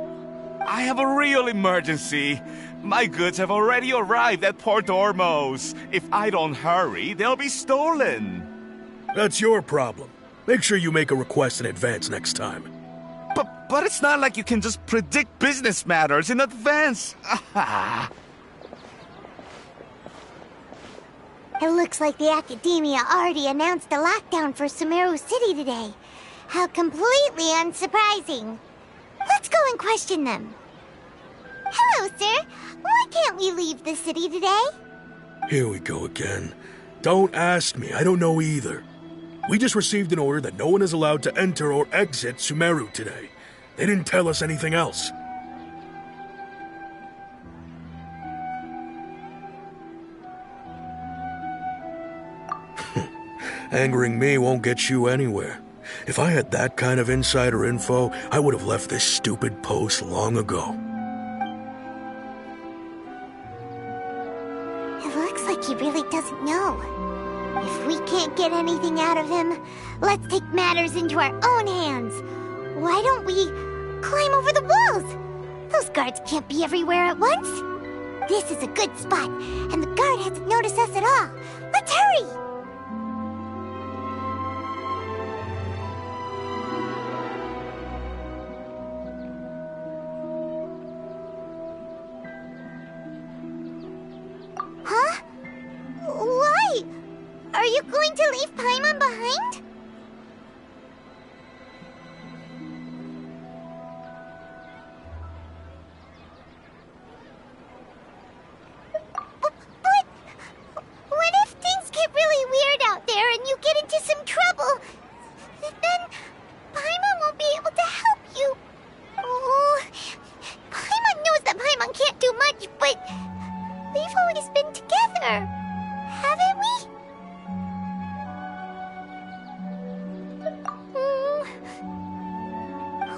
I have a real emergency. My goods have already arrived at Port Ormos. If I don't hurry, they'll be stolen. That's your problem. Make sure you make a request in advance next time. But it's not like you can just predict business matters in advance. It looks like the Academia already announced a lockdown for Sumeru City today. How completely unsurprising. Let's go and question them. Hello, sir. Why can't we leave the city today? Here we go again. Don't ask me. I don't know either. We just received an order that no one is allowed to enter or exit Sumeru today. They didn't tell us anything else. Angering me won't get you anywhere. If I had that kind of insider info, I would have left this stupid post long ago. It looks like he really doesn't know. If we can't get anything out of him, let's take matters into our own hands. Why don't we climb over the walls? Those guards can't be everywhere at once. This is a good spot, and the guard hasn't noticed us at all. Let's hurry! Huh? Why? Are you going to leave Paimon behind?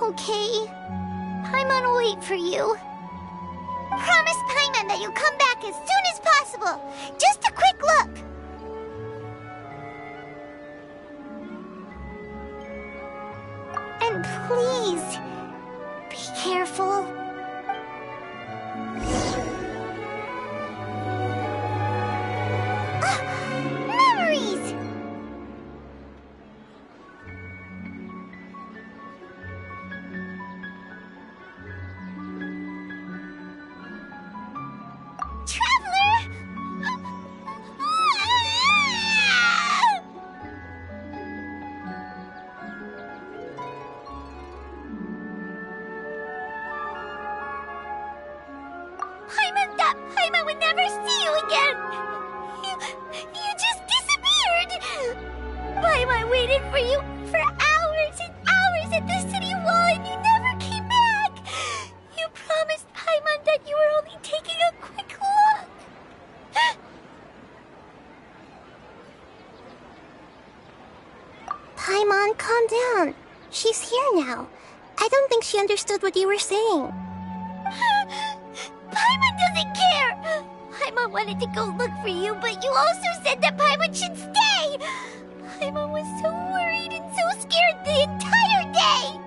Okay. Paimon will wait for you. Promise Paimon that you'll come back as soon as possible. Just a quick look. And please, be careful. Memories! Paimon would never see you again! You just disappeared! Paimon waited for you for hours and hours at the city wall and you never came Paimon, calm down. She's here now. I don't think she understood what you were saying. Paimon doesn't care! Paimon wanted to go look for you, but you also said that Paimon should stay! Paimon was so worried and so scared the entire day!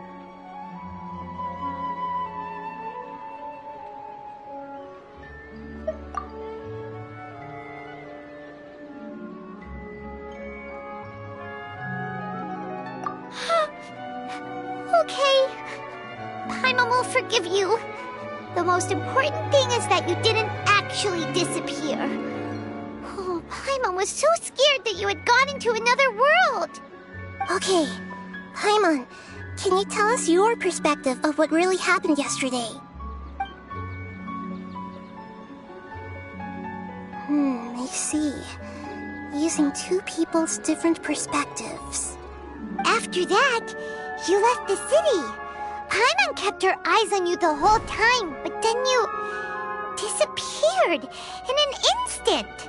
Okay. Paimon will forgive you. The most important thing is that you didn't actually disappear. Oh, Paimon was so scared that you had gone into another world. Okay, Paimon, can you tell us your perspective of what really happened yesterday? I see. Using two people's different perspectives. After that, you left the city. Paimon kept her eyes on you the whole time, but then you disappeared in an instant.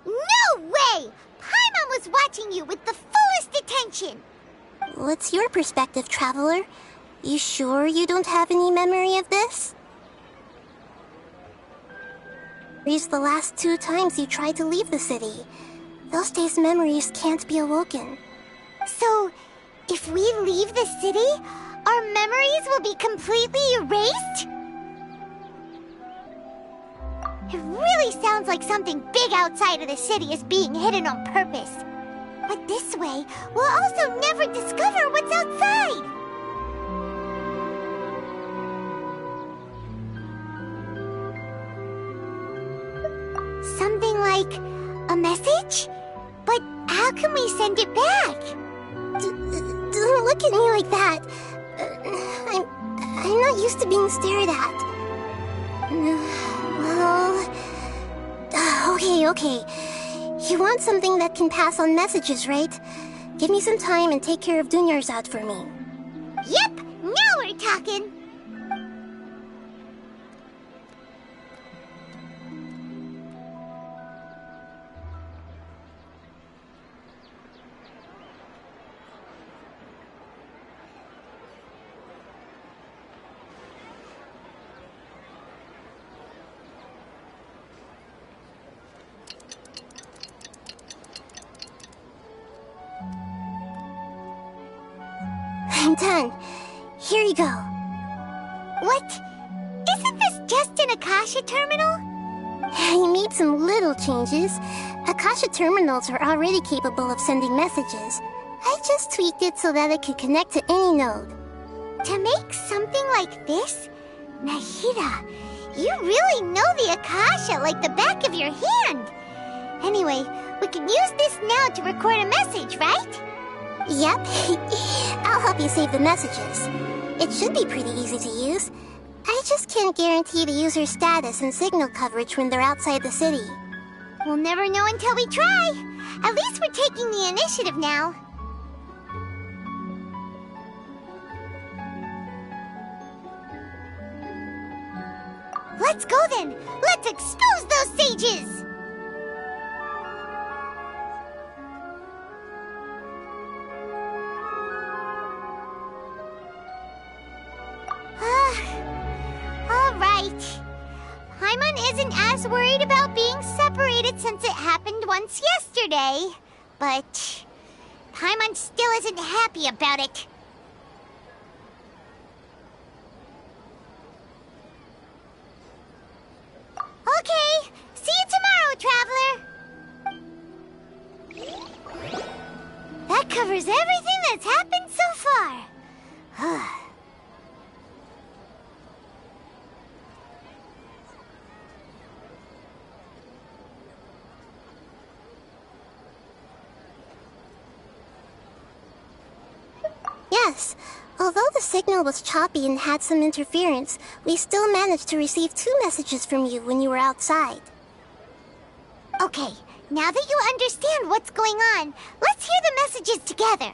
No way! Paimon was watching you with the fullest attention. What's your perspective, Traveler? You sure you don't have any memory of this? These the last 2 times you tried to leave the city. Those days' memories can't be awoken. So, if we leave the city, our memories will be completely erased? It really sounds like something big outside of the city is being hidden on purpose. But this way, we'll also never discover what's outside. Something like a message? But how can we send it back? Don't look at me like that. I'm not used to being stared at. Well... Okay. You want something that can pass on messages, right? Give me some time and take care of Dunyarzad for me. Yep! Now we're talking! I'm done. Here you go. What? Isn't this just an Akasha terminal? I made some little changes. Akasha terminals are already capable of sending messages. I just tweaked it so that it could connect to any node. To make something like this? Nahida, you really know the Akasha like the back of your hand. Anyway, we can use this now to record a message, right? Yep. I'll help you save the messages. It should be pretty easy to use. I just can't guarantee the user's status and signal coverage when they're outside the city. We'll never know until we try. At least we're taking the initiative now. Let's go then! Let's expose those sages! Alright. Paimon isn't as worried about being separated since it happened once yesterday. But Paimon still isn't happy about it. Okay, see you tomorrow, Traveler! That covers everything that's happened so far. Yes. Although the signal was choppy and had some interference, we still managed to receive 2 messages from you when you were outside. Okay, now that you understand what's going on, let's hear the messages together.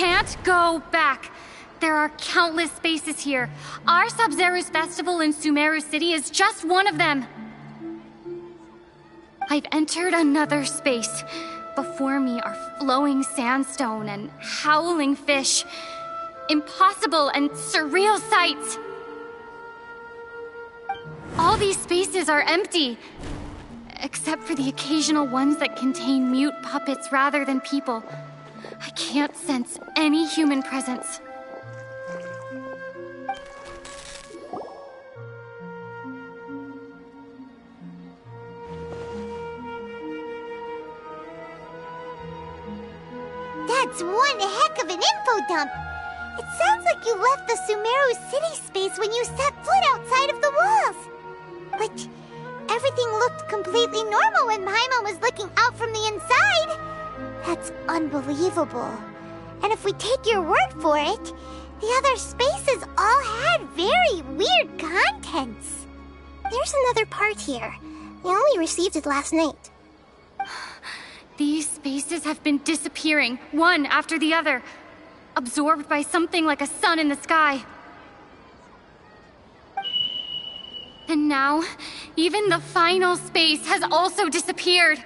can't go back. There are countless spaces here. Our Sub-Zero's festival in Sumeru City is just one of them. I've entered another space. Before me are flowing sandstone and howling fish. Impossible and surreal sights. All these spaces are empty, except for the occasional ones that contain mute puppets rather than people. I can't sense any human presence. That's one heck of an info dump. It sounds like you left the Sumeru City space when you set foot outside of the walls. But everything looked completely normal when Paimon was looking out from the inside. That's unbelievable. And if we take your word for it, the other spaces all had very weird contents. There's another part here. We only received it last night. These spaces have been disappearing, one after the other, absorbed by something like a sun in the sky. And now, even the final space has also disappeared.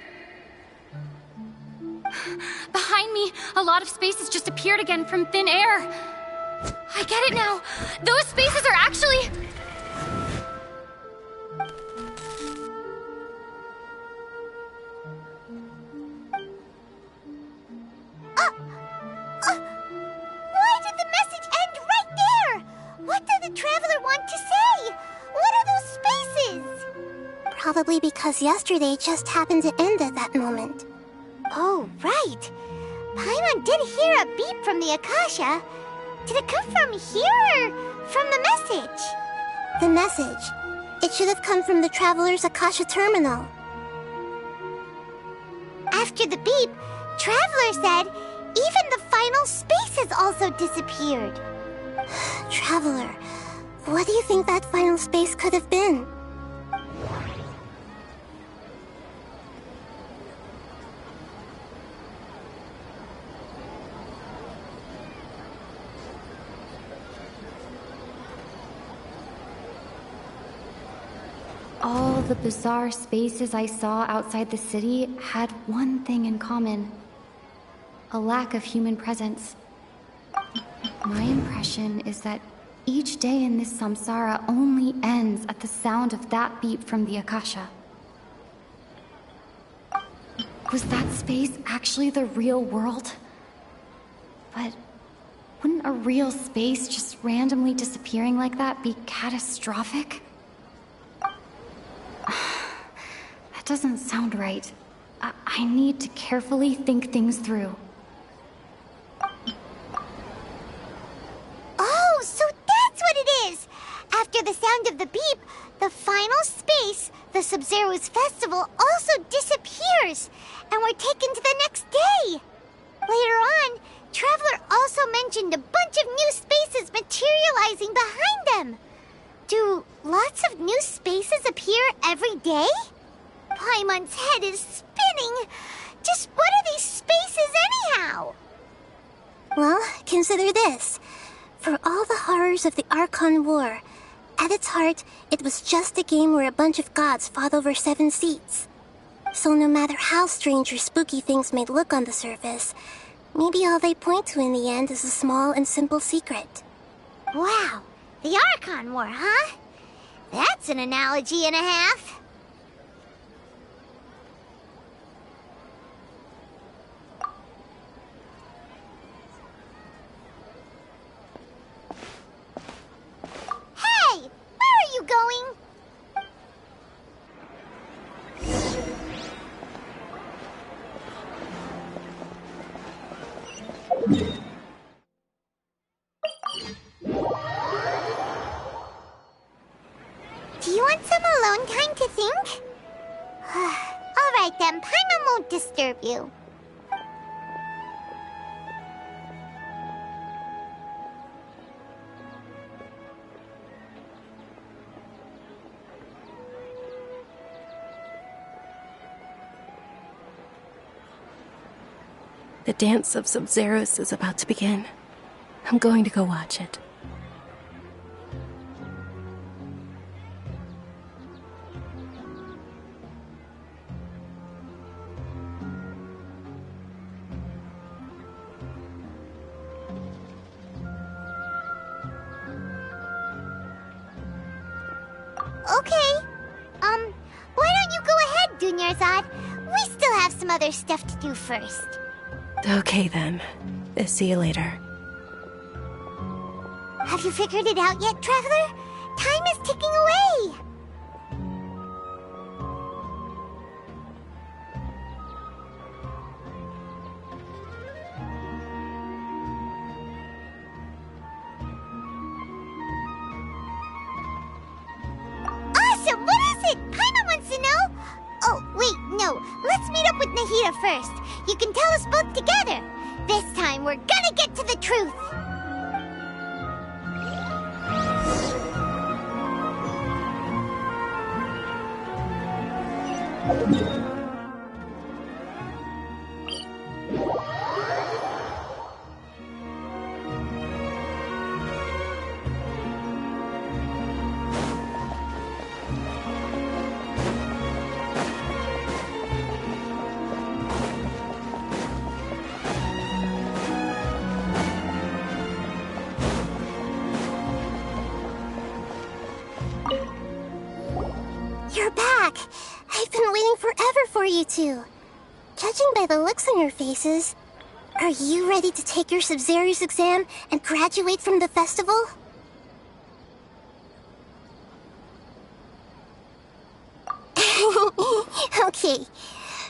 Behind me, a lot of spaces just appeared again from thin air. I get it now. Those spaces are actually... Why did the message end right there? What did the traveler want to say? What are those spaces? Probably because yesterday just happened to end at that moment. Oh, right. Paimon did hear a beep from the Akasha. Did it come from here or from the message? The message. It should have come from the Traveler's Akasha terminal. After the beep, Traveler said even the final space has also disappeared. Traveler, what do you think that final space could have been? All the bizarre spaces I saw outside the city had one thing in common. A lack of human presence. My impression is that each day in this samsara only ends at the sound of that beep from the Akasha. Was that space actually the real world? But wouldn't a real space just randomly disappearing like that be catastrophic? That doesn't sound right. I need to carefully think things through. Oh, so that's what it is! After the sound of the beep, the final space, the Sub-Zero's festival, also disappears, and we're taken to the next day. Later on, Traveler also mentioned a bunch of new spaces materializing behind them. Do lots of new spaces appear every day? Paimon's head is spinning. Just what are these spaces anyhow? Well, consider this. For all the horrors of the Archon War, at its heart, it was just a game where a bunch of gods fought over 7 seats. So no matter how strange or spooky things may look on the surface, maybe all they point to in the end is a small and simple secret. Wow, the Archon War, huh? That's an analogy and a half. Hey, where are you going? Do you want some alone time to think? All right then, Paimon won't disturb you. The dance of Sub-Zeros is about to begin. I'm going to go watch it. Okay. Why don't you go ahead, Dunyarzad? We still have some other stuff to do first. Okay then. See you later. Have you figured it out yet, Traveler? Time is ticking away! Awesome! What is it? Paimon wants to know! Oh, wait, no. Let's meet up with Nahida first. You can tell us both together. This time, we're gonna get to the truth! You're back! I've been waiting forever for you two. Judging by the looks on your faces, are you ready to take your Sub-Zero's exam and graduate from the festival? Okay,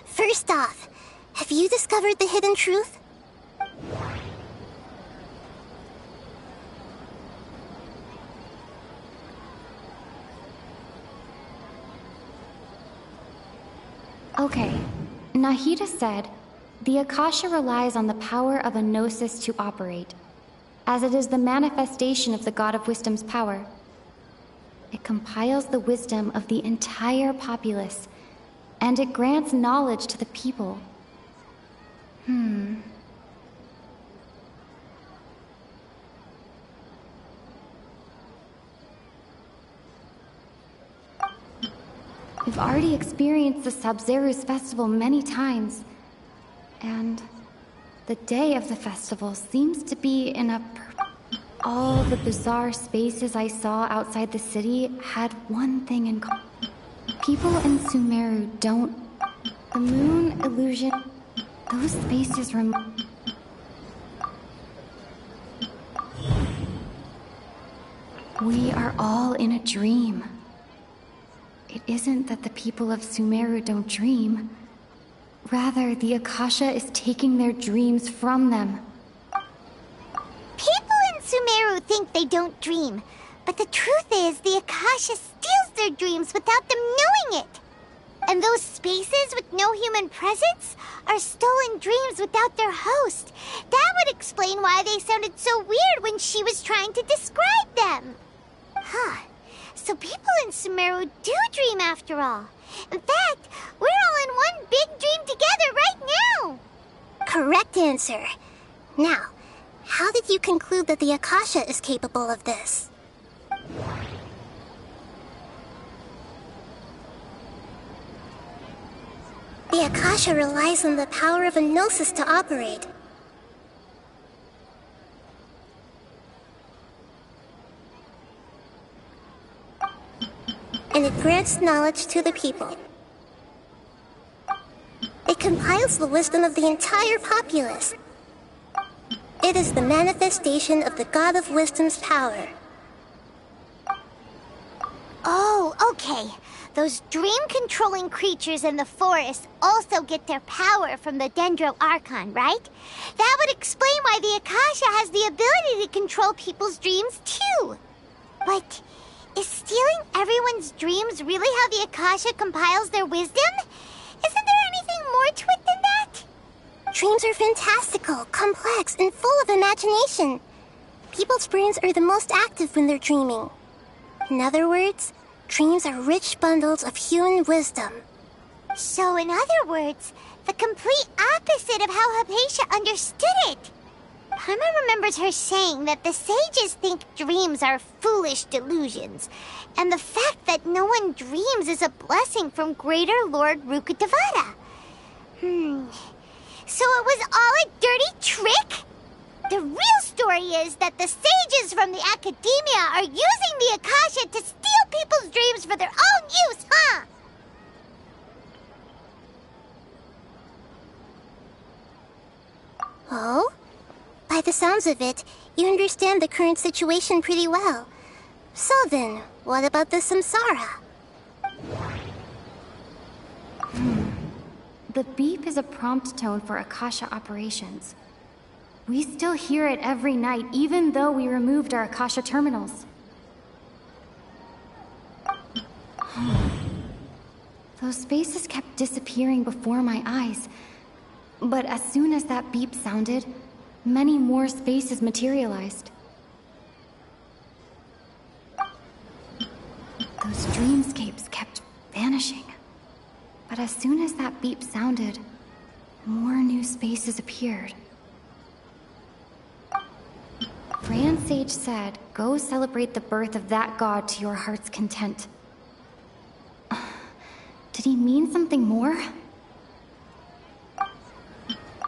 first off, have you discovered the hidden truth? Okay, Nahida said, the Akasha relies on the power of a gnosis to operate, as it is the manifestation of the God of Wisdom's power. It compiles the wisdom of the entire populace, and it grants knowledge to the people. We've already experienced the Sub-Zero's festival many times, and the day of the festival seems to be in a all the bizarre spaces I saw outside the city had one thing in common. People in Sumeru don't... The moon illusion... Those spaces We are all in a dream. It isn't that the people of Sumeru don't dream. Rather, the Akasha is taking their dreams from them. People in Sumeru think they don't dream, but the truth is the Akasha steals their dreams without them knowing it. And those spaces with no human presence are stolen dreams without their host. That would explain why they sounded so weird when she was trying to describe them. Huh. So people in Sumeru do dream after all. In fact, we're all in one big dream together right now. Correct answer. Now, how did you conclude that the Akasha is capable of this? The Akasha relies on the power of a gnosis to operate. And it grants knowledge to the people. It compiles the wisdom of the entire populace. It is the manifestation of the God of Wisdom's power. Oh, okay. Those dream-controlling creatures in the forest also get their power from the Dendro Archon, right? That would explain why the Akasha has the ability to control people's dreams, too. But is stealing everyone's dreams really how the Akasha compiles their wisdom? Isn't there anything more to it than that? Dreams are fantastical, complex, and full of imagination. People's brains are the most active when they're dreaming. In other words, dreams are rich bundles of human wisdom. So in other words, The complete opposite of how Hypatia understood it. Paimon remembers her saying that the sages think dreams are foolish delusions, and the fact that no one dreams is a blessing from Greater Lord Rukkhadevata. So it was all a dirty trick? The real story is that the sages from the Academia are using the Akasha to steal people's dreams for their own use, huh? Oh? By the sounds of it, you understand the current situation pretty well. So then, what about the samsara? The beep is a prompt tone for Akasha operations. We still hear it every night, even though we removed our Akasha terminals. Those spaces kept disappearing before my eyes. But as soon as that beep sounded, many more spaces materialized. Those dreamscapes kept vanishing. But as soon as that beep sounded, more new spaces appeared. Grand Sage said, go celebrate the birth of that god to your heart's content. Did he mean something more?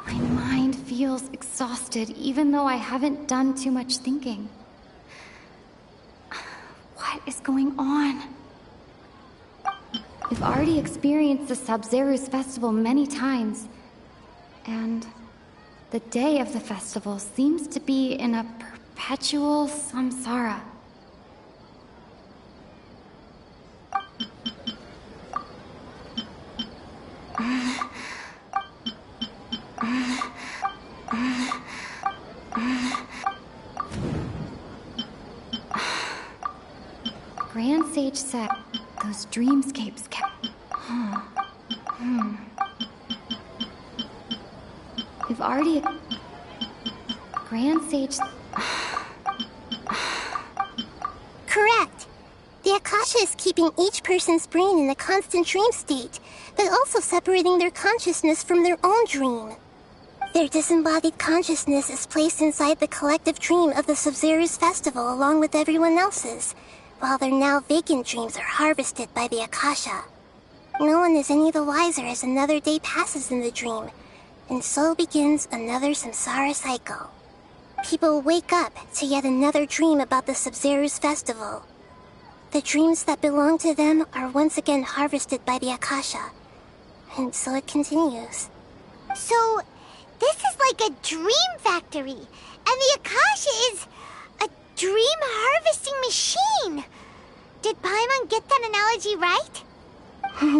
My mind feels exhausted, even though I haven't done too much thinking. What is going on? We've already experienced the Sabzeruz festival many times, and the day of the festival seems to be in a perpetual samsara. Grand Sage said those dreamscapes kept... We've already... Grand Sage... Correct. The Akasha is keeping each person's brain in a constant dream state, but also separating their consciousness from their own dream. Their disembodied consciousness is placed inside the collective dream of the Sabzeruz festival along with everyone else's, while their now vacant dreams are harvested by the Akasha. No one is any the wiser as another day passes in the dream, and so begins another samsara cycle. People wake up to yet another dream about the Sabzeruz festival. The dreams that belong to them are once again harvested by the Akasha, and so it continues. So, this is like a dream factory, and the Akasha is a dream harvesting machine. Did Paimon get that analogy right?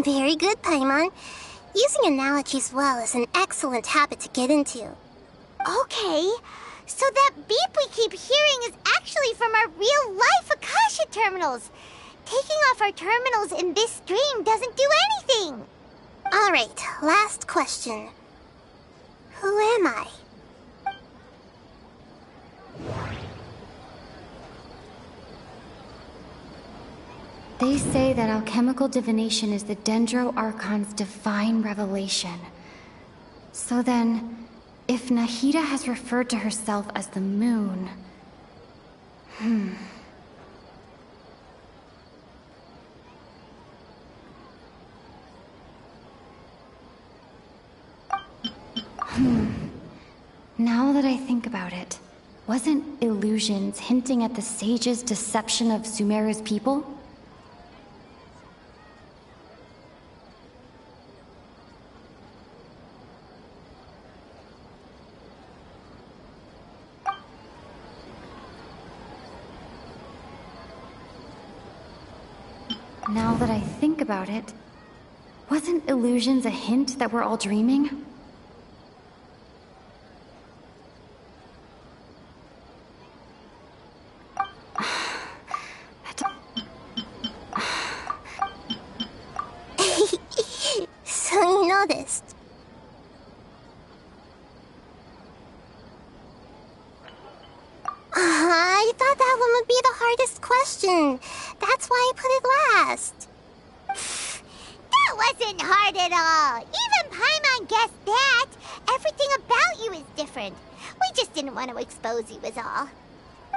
Very good, Paimon. Using analogies well is an excellent habit to get into. Okay, so that beep we keep hearing is actually from our real-life Akasha terminals. Taking off our terminals in this dream doesn't do anything. Alright, last question. Who am I? They say that alchemical divination is the Dendro Archon's divine revelation. So then, if Nahida has referred to herself as the moon... Now that I think about it, wasn't illusions hinting at the sage's deception of Sumeru's people? Now that I think about it, wasn't illusions a hint that we're all dreaming? So you noticed. I thought that one would be the hardest question. That's why I put it last. That wasn't hard at all. Even Paimon guessed that. Everything about you is different. We just didn't want to expose you, is all.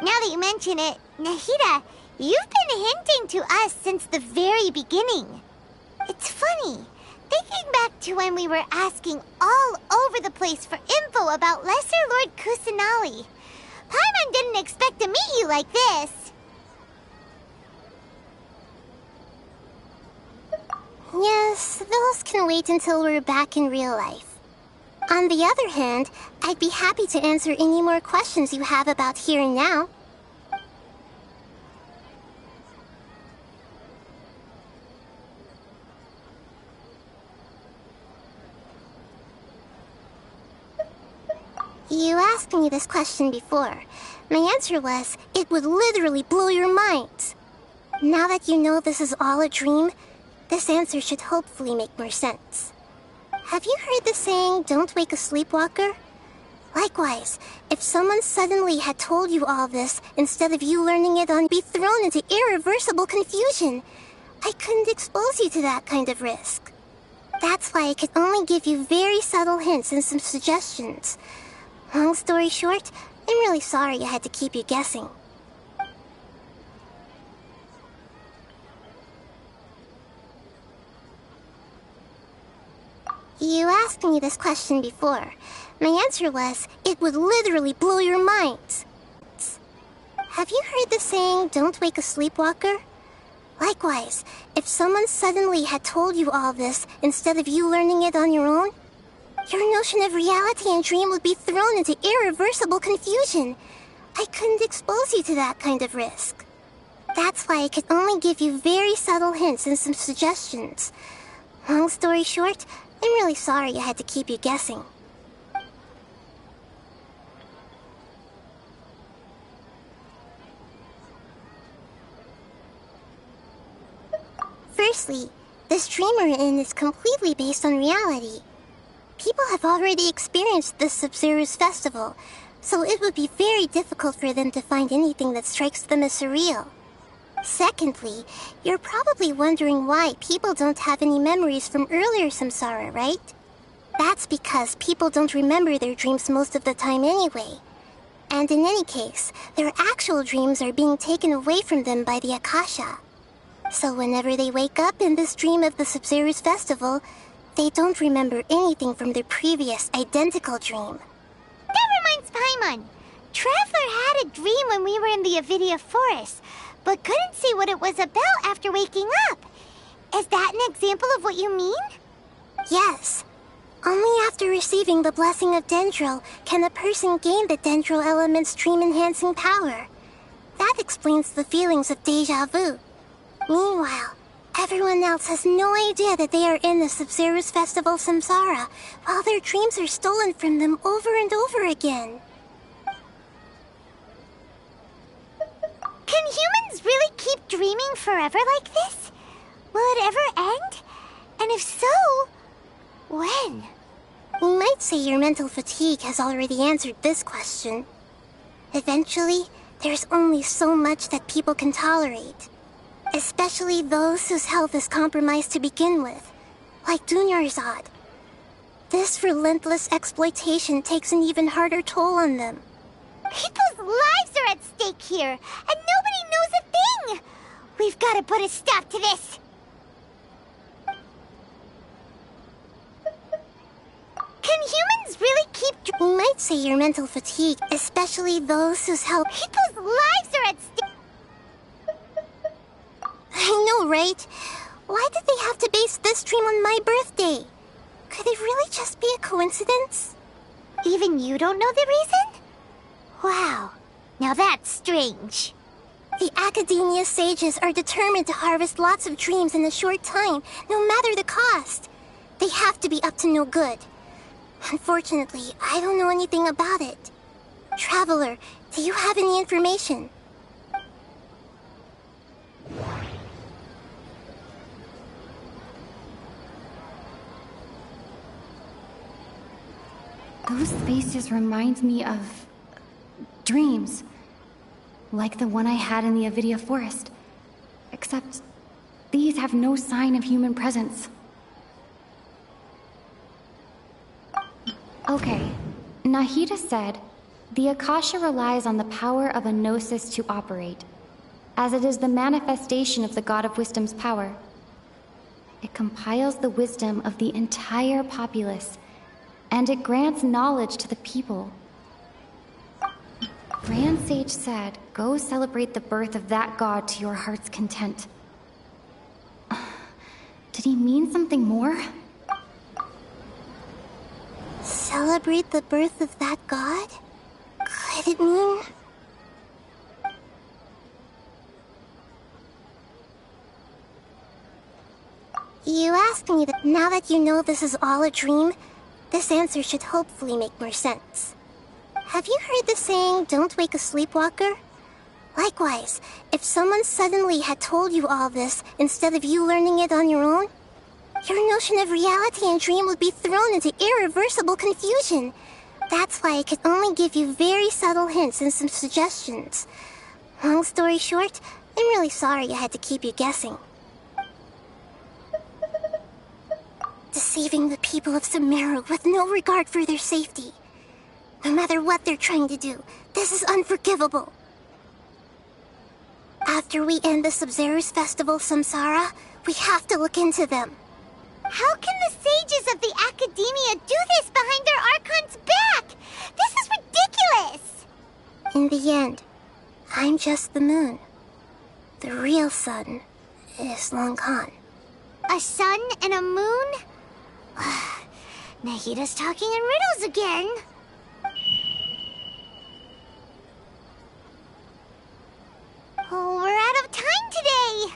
Now that you mention it, Nahida, you've been hinting to us since the very beginning. It's funny, thinking back to when we were asking all over the place for info about Lesser Lord Kusanali. Paimon didn't expect to meet you like this. Yes, those can wait until we're back in real life. On the other hand, I'd be happy to answer any more questions you have about here and now. You asked me this question before. My answer was, it would literally blow your mind. Now that you know this is all a dream, this answer should hopefully make more sense. Have you heard the saying, don't wake a sleepwalker? Likewise, if someone suddenly had told you all this, instead of you learning it on, be thrown into irreversible confusion. I couldn't expose you to that kind of risk. That's why I could only give you very subtle hints and some suggestions. Long story short, I'm really sorry I had to keep you guessing. You asked me this question before. My answer was, it would literally blow your mind. Have you heard the saying, don't wake a sleepwalker? Likewise, if someone suddenly had told you all this, instead of you learning it on your own, your notion of reality and dream would be thrown into irreversible confusion. I couldn't expose you to that kind of risk. That's why I could only give you very subtle hints and some suggestions. Long story short, I'm really sorry I had to keep you guessing. Firstly, this dream we're in is completely based on reality. People have already experienced this Sub-Zero's festival, so it would be very difficult for them to find anything that strikes them as surreal. Secondly, you're probably wondering why people don't have any memories from earlier samsara, right? That's because people don't remember their dreams most of the time anyway. And in any case, their actual dreams are being taken away from them by the Akasha. So whenever they wake up in this dream of the Sub-Zero's festival, they don't remember anything from their previous identical dream. That reminds Paimon. Traveler had a dream when we were in the Avidia Forest, but couldn't see what it was about after waking up. Is that an example of what you mean? Yes. Only after receiving the blessing of Dendro can a person gain the Dendro element's dream-enhancing power. That explains the feelings of deja vu. Meanwhile, everyone else has no idea that they are in the Sub-Zero's festival samsara, while their dreams are stolen from them over and over again. Can humans really keep dreaming forever like this? Will it ever end? And if so, when? You might say your mental fatigue has already answered this question. Eventually, there's only so much that people can tolerate. Especially those whose health is compromised to begin with, like Dunyarzad. This relentless exploitation takes an even harder toll on them. People's lives are at stake here, and nobody knows a thing! We've got to put a stop to this! Can humans really keep... You might say your mental fatigue, especially those whose health... People's lives are at stake... I know, right? Why did they have to base this dream on my birthday? Could it really just be a coincidence? Even you don't know the reason? Wow, now that's strange. The Academia sages are determined to harvest lots of dreams in a short time, no matter the cost. They have to be up to no good. Unfortunately, I don't know anything about it. Traveler, do you have any information? Those faces remind me of... dreams. Like the one I had in the Avidia Forest. Except, these have no sign of human presence. Okay. Nahida said, the Akasha relies on the power of a gnosis to operate, as it is the manifestation of the God of Wisdom's power. It compiles the wisdom of the entire populace, and it grants knowledge to the people. Grand Sage said, go celebrate the birth of that god to your heart's content. Did he mean something more? Celebrate the birth of that god? Could it mean... You asked me that now that you know this is all a dream, this answer should hopefully make more sense. Have you heard the saying, don't wake a sleepwalker? Likewise, if someone suddenly had told you all this instead of you learning it on your own, your notion of reality and dream would be thrown into irreversible confusion. That's why I could only give you very subtle hints and some suggestions. Long story short, I'm really sorry I had to keep you guessing. Deceiving the people of Sumeru with no regard for their safety. No matter what they're trying to do, this is unforgivable. After we end the Sabzeruz Festival Samsara, we have to look into them. How can the sages of the Academia do this behind their Archon's back? This is ridiculous! In the end, I'm just the moon. The real sun is long gone. A sun and a moon? Nahida's talking in riddles again. Oh, we're out of time today.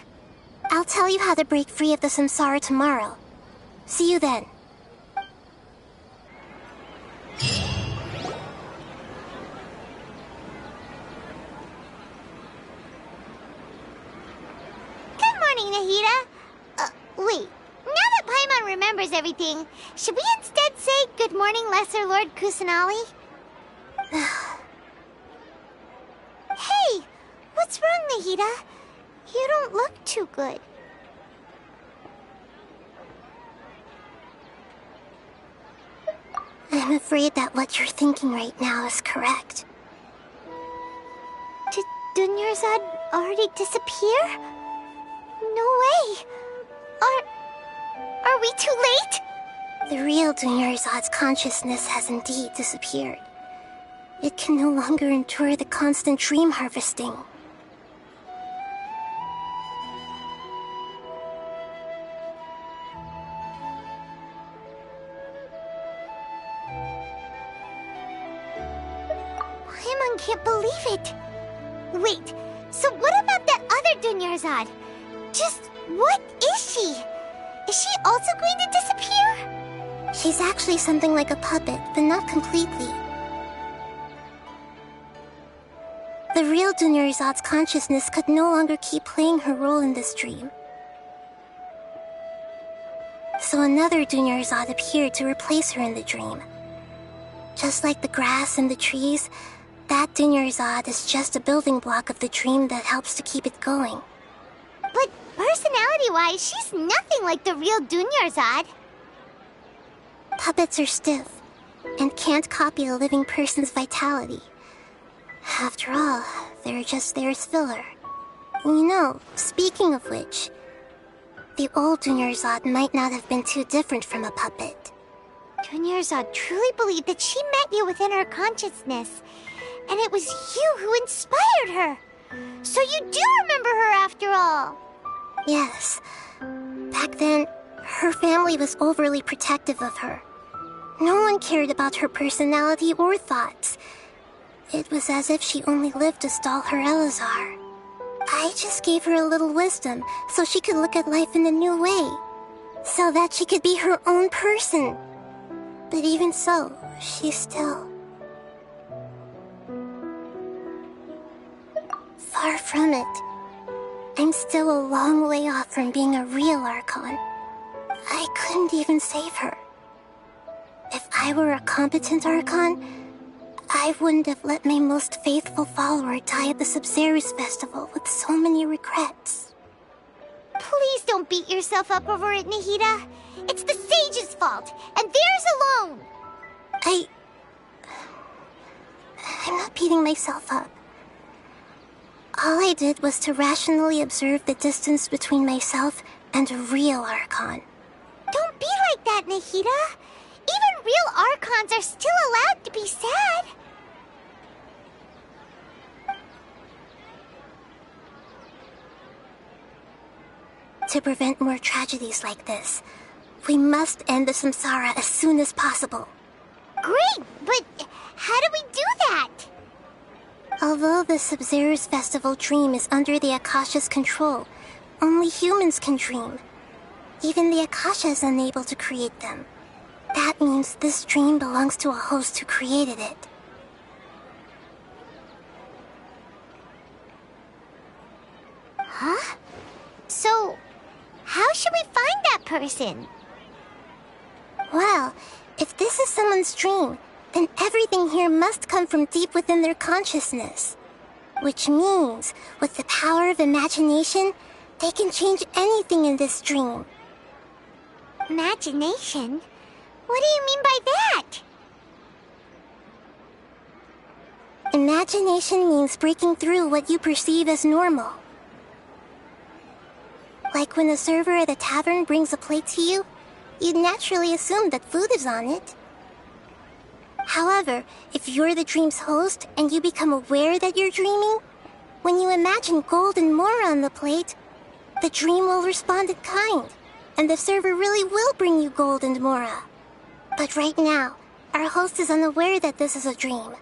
I'll tell you how to break free of the samsara tomorrow. See you then. Good morning, Nahida. Wait. Now that Paimon remembers everything, should we instead say good morning, Lesser Lord Kusanali? Hey! What's wrong, Nahida? You don't look too good. I'm afraid that what you're thinking right now is correct. Did Dunyarzad already disappear? No way! Are we too late? The real Dunyarzad's consciousness has indeed disappeared. It can no longer endure the constant dream harvesting. Paimon can't believe it. Wait, so what about that other Dunyarzad? Just what is she? Is she also going to disappear? She's actually something like a puppet, but not completely. The real Dunyarzad's consciousness could no longer keep playing her role in this dream. So another Dunyarzad appeared to replace her in the dream. Just like the grass and the trees, that Dunyarzad is just a building block of the dream that helps to keep it going. But personality-wise, she's nothing like the real Dunyarzad. Puppets are stiff, and can't copy a living person's vitality. After all, they're just there as filler. You know, speaking of which, the old Dunyarzad might not have been too different from a puppet. Dunyarzad truly believed that she met you within her consciousness, and it was you who inspired her. So you do remember her after all. Yes. Back then, her family was overly protective of her. No one cared about her personality or thoughts. It was as if she only lived to stall her Elazar. I just gave her a little wisdom so she could look at life in a new way. So that she could be her own person. But even so, she's still... far from it. I'm still a long way off from being a real Archon. I couldn't even save her. If I were a competent Archon, I wouldn't have let my most faithful follower die at the Sabzeruz Festival with so many regrets. Please don't beat yourself up over it, Nahida. It's the Sage's fault, and theirs alone. I'm not beating myself up. All I did was to rationally observe the distance between myself and a real Archon. Don't be like that, Nahida. Even real Archons are still allowed to be sad. To prevent more tragedies like this, we must end the samsara as soon as possible. Great, but how do we do that? Although the Sub-Zero's festival dream is under the Akasha's control, only humans can dream. Even the Akasha is unable to create them. That means this dream belongs to a host who created it. Huh? So, how should we find that person? Well, if this is someone's dream, then everything here must come from deep within their consciousness. Which means, with the power of imagination, they can change anything in this dream. Imagination? What do you mean by that? Imagination means breaking through what you perceive as normal. Like when a server at a tavern brings a plate to you, you'd naturally assume that food is on it. However, if you're the dream's host and you become aware that you're dreaming, when you imagine gold and more on the plate, the dream will respond in kind, and the server really will bring you gold and mora. But right now, our host is unaware that this is a dream.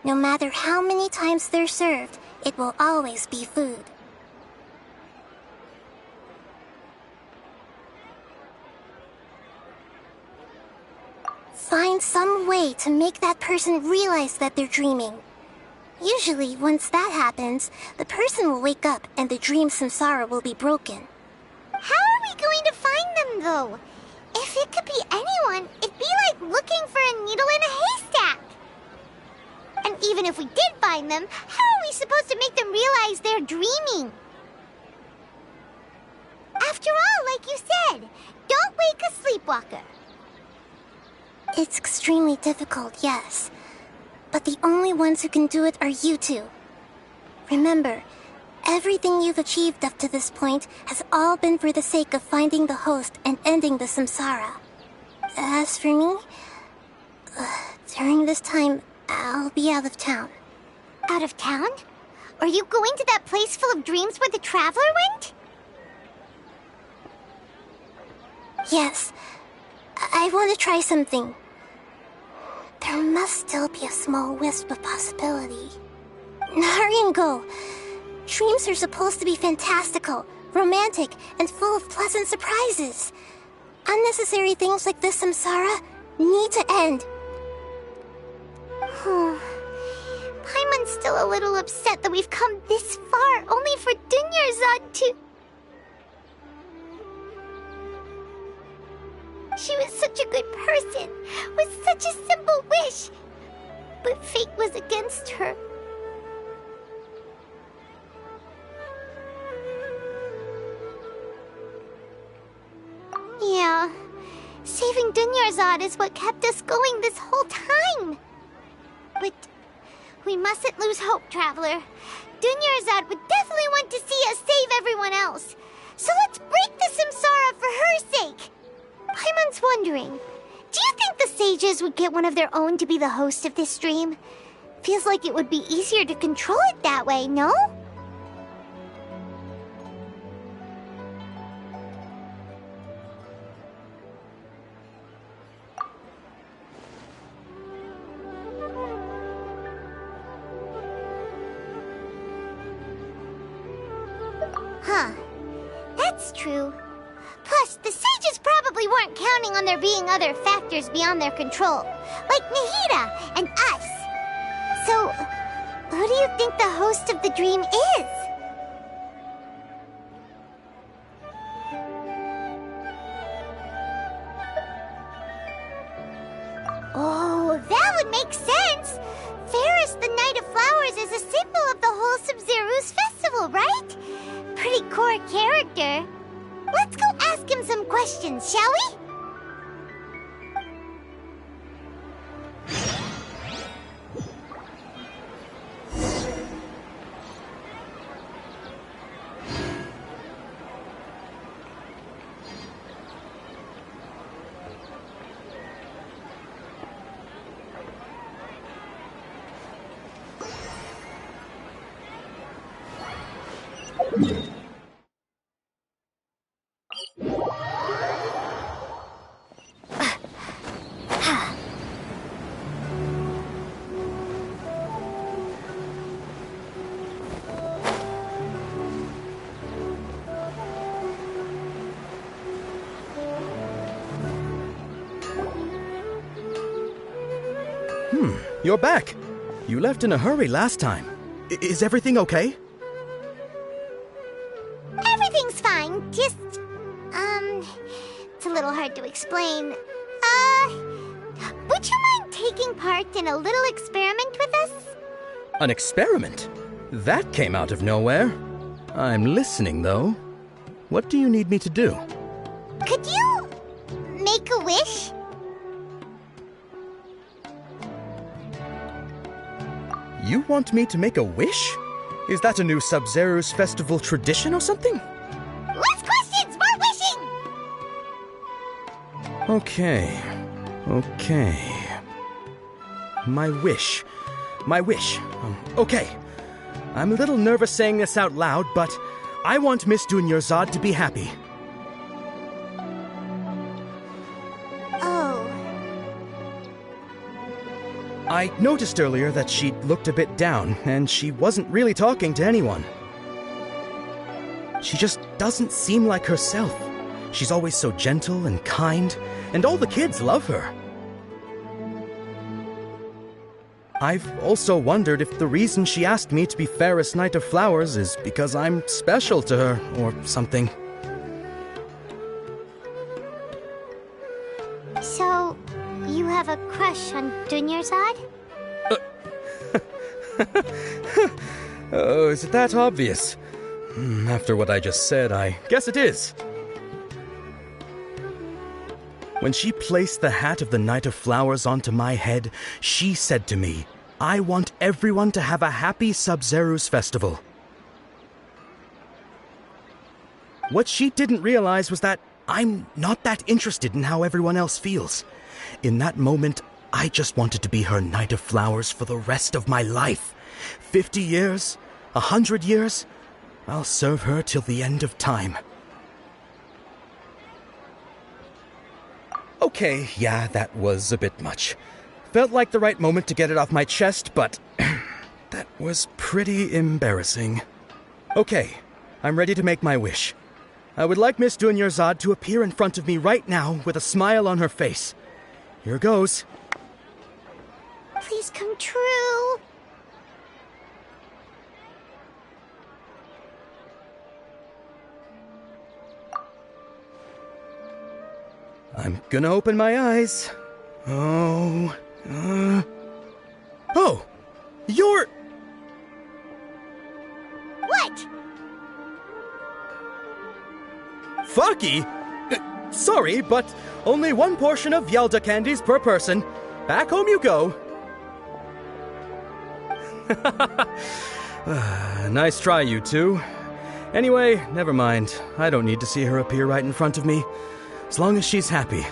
No matter how many times they're served, it will always be food. Find some way to make that person realize that they're dreaming. Usually, once that happens, the person will wake up and the dream samsara will be broken. How are we going to find them, though? If it could be anyone, it'd be like looking for a needle in a haystack. And even if we did find them, how are we supposed to make them realize they're dreaming? After all, like you said, don't wake a sleepwalker. It's extremely difficult, yes. But the only ones who can do it are you two. Remember, everything you've achieved up to this point has all been for the sake of finding the host and ending the samsara. As for me, during this time, I'll be out of town. Out of town? Are you going to that place full of dreams where the Traveler went? Yes. I want to try something. There must still be a small wisp of possibility. Hurry and go. Dreams are supposed to be fantastical, romantic, and full of pleasant surprises. Unnecessary things like this samsara need to end. Paimon's still a little upset that we've come this far only for Dunyarzad to... She was such a good person, with such a simple wish. But fate was against her. Yeah, saving Dunyarzad is what kept us going this whole time. But we mustn't lose hope, Traveler. Dunyarzad would definitely want to see us save everyone else. So let's break the samsara for her sake. Paimon's wondering, do you think the sages would get one of their own to be the host of this stream? Feels like it would be easier to control it that way, no? Huh. That's true. Plus, the sages probably weren't counting on there being other factors beyond their control, like Nahida and us. So, who do you think the host of the dream is? Oh, that would make sense. Ferris, the Knight of Flowers, is a symbol of the whole Sub-Zero's festival, right? Pretty core character. Let's go ask him some questions, shall we? You're back. You left in a hurry last time. Is everything okay? Everything's fine, just, it's a little hard to explain. Would you mind taking part in a little experiment with us? An experiment? That came out of nowhere. I'm listening, though. What do you need me to do? Could you make a wish? You want me to make a wish? Is that a new Sub-Zero's festival tradition or something? Less questions, more wishing! Okay. My wish. Okay. I'm a little nervous saying this out loud, but I want Miss Dunyarzad to be happy. Oh. I noticed earlier that she looked a bit down, and she wasn't really talking to anyone. She just doesn't seem like herself. She's always so gentle and kind, and all the kids love her. I've also wondered if the reason she asked me to be Fairest Knight of Flowers is because I'm special to her, or something. So, you have a crush on Dunyarzad? Oh, is it that obvious? After what I just said, I guess it is. When she placed the hat of the Knight of Flowers onto my head, she said to me, I want everyone to have a happy Sub-Zero's festival. What she didn't realize was that I'm not that interested in how everyone else feels. In that moment, I just wanted to be her Knight of Flowers for the rest of my life. 50 years, 100 years, I'll serve her till the end of time. Okay, yeah, that was a bit much. Felt like the right moment to get it off my chest, but that was pretty embarrassing. Okay, I'm ready to make my wish. I would like Miss Dunyarzad to appear in front of me right now with a smile on her face. Here goes. Please come true. I'm gonna open my eyes. Oh, you're... What? Faki? Sorry, but only one portion of Yalda candies per person. Back home you go. Nice try, you two. Anyway, never mind. I don't need to see her appear right in front of me. As long as she's happy.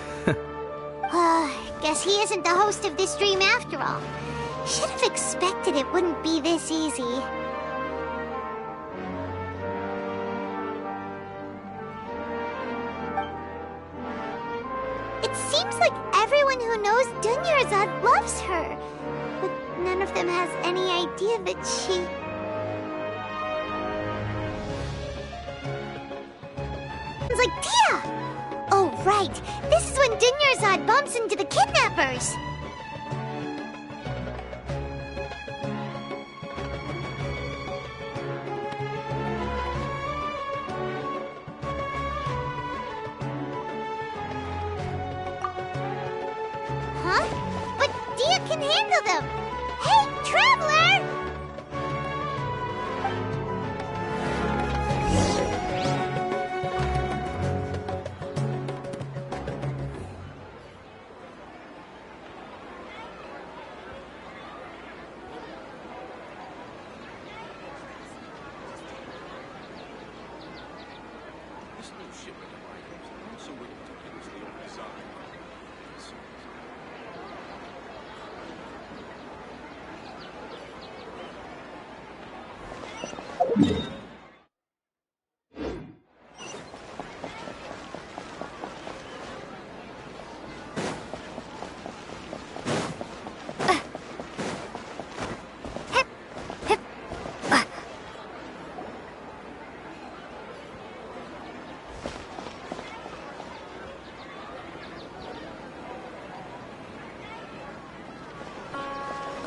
Guess he isn't the host of this dream after all. Should have expected it wouldn't be this easy. It seems like everyone who knows Dunyarzad loves her, but none of them has any idea that she... It's like Tia! Oh, right. This is when Dunyarzad bumps into the kidnappers. Huh? But Dia can handle them. Hey, Traveler!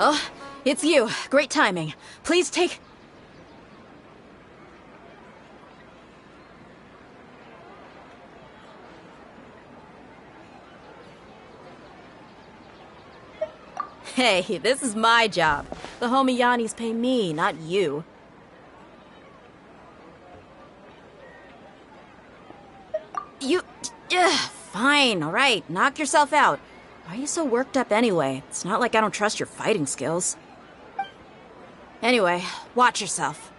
Oh, it's you. Great timing. Please take... Hey, this is my job. The homie Yannis pay me, not you. You... fine, alright. Knock yourself out. Why are you so worked up anyway? It's not like I don't trust your fighting skills. Anyway, watch yourself.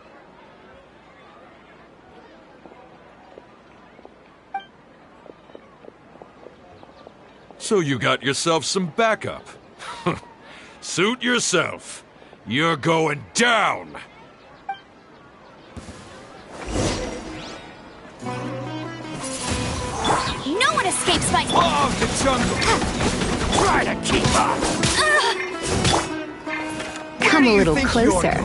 So you got yourself some backup. Suit yourself. You're going down! No one escapes my... Oh, the jungle! Try to keep up! Come a little closer.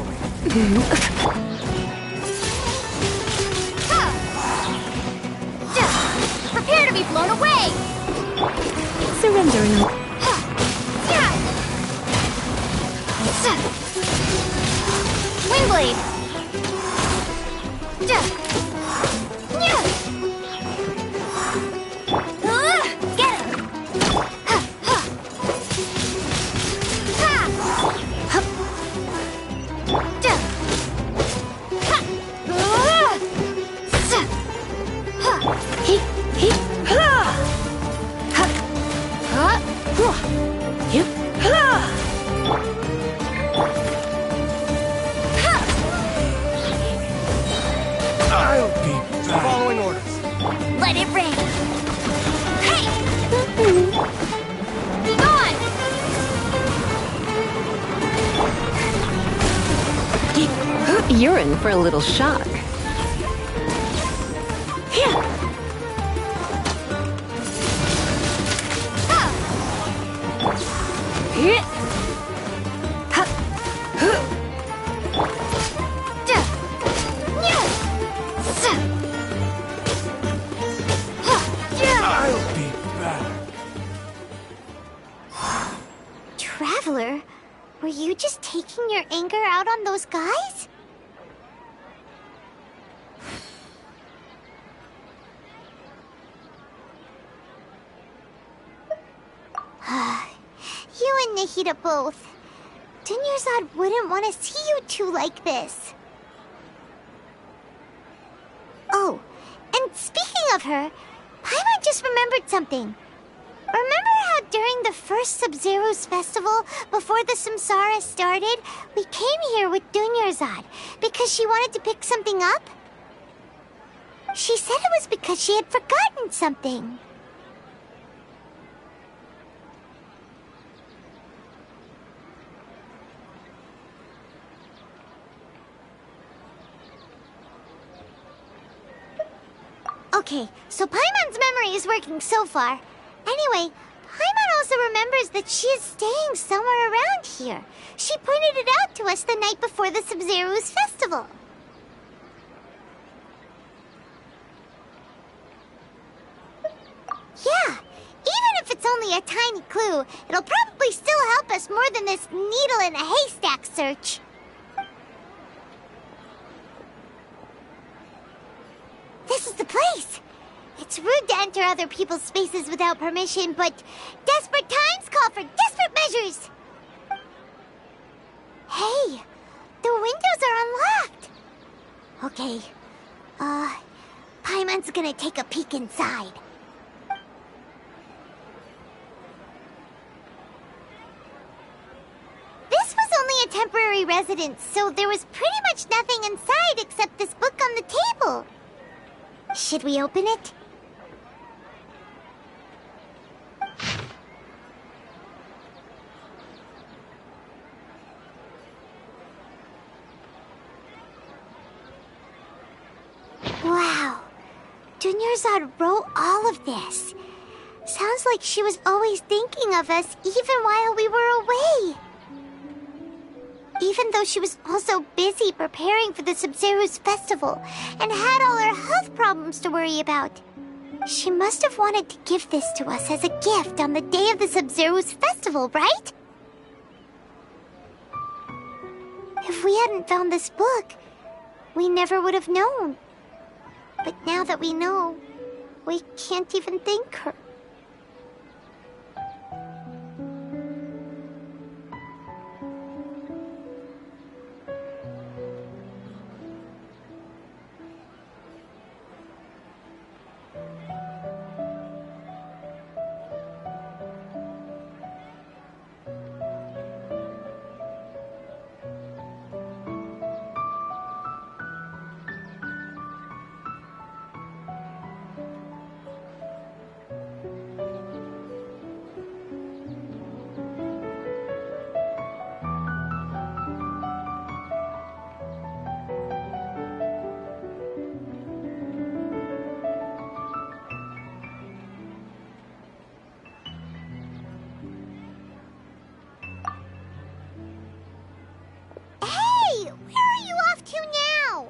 Prepare to be blown away! Surrendering. Wingblade! Get him! I'll be back. Following orders. Let it rain! Hey! Be gone! You're in for a little shock. I'll be back. Traveler, were you just taking your anger out on those guys? You and Nahida both. Dunyarzad wouldn't want to see you two like this. Oh, and speaking of her, Paimon just remembered something. Remember how during the first Sub-Zero's festival, before the Samsara started, we came here with Dunyarzad because she wanted to pick something up? She said it was because she had forgotten something. Okay, so Paimon's memory is working so far. Anyway, Paimon also remembers that she is staying somewhere around here. She pointed it out to us the night before the Sub-Zero's festival. Yeah, even if it's only a tiny clue, it'll probably still help us more than this needle in a haystack search. This is the place! It's rude to enter other people's spaces without permission, but desperate times call for desperate measures! Hey, the windows are unlocked! Okay, Paimon's gonna take a peek inside. This was only a temporary residence, so there was pretty much nothing inside except this book on the table. Should we open it? Wow. Dunyarzad wrote all of this. Sounds like she was always thinking of us even while we were away. Even though she was also busy preparing for the Sub-Zero's festival and had all her health problems to worry about. She must have wanted to give this to us as a gift on the day of the Sub-Zero's festival, right? we hadn't found this book, we never would have known. But now that we know, we can't even thank her. Hey! Where are you off to now?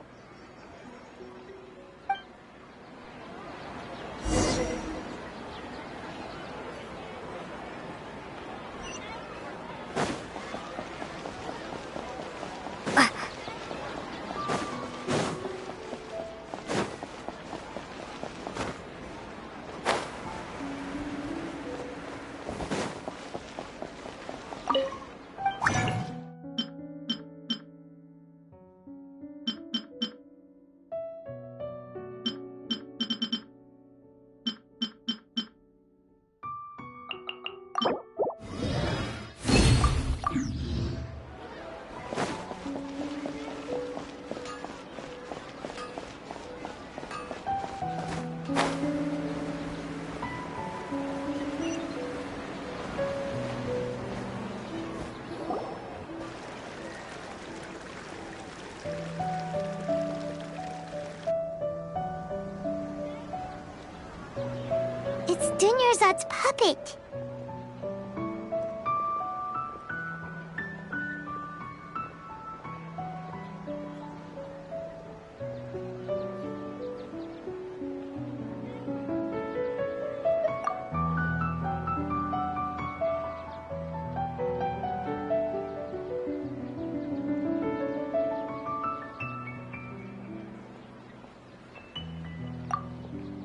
It's Dunyarzad's puppet.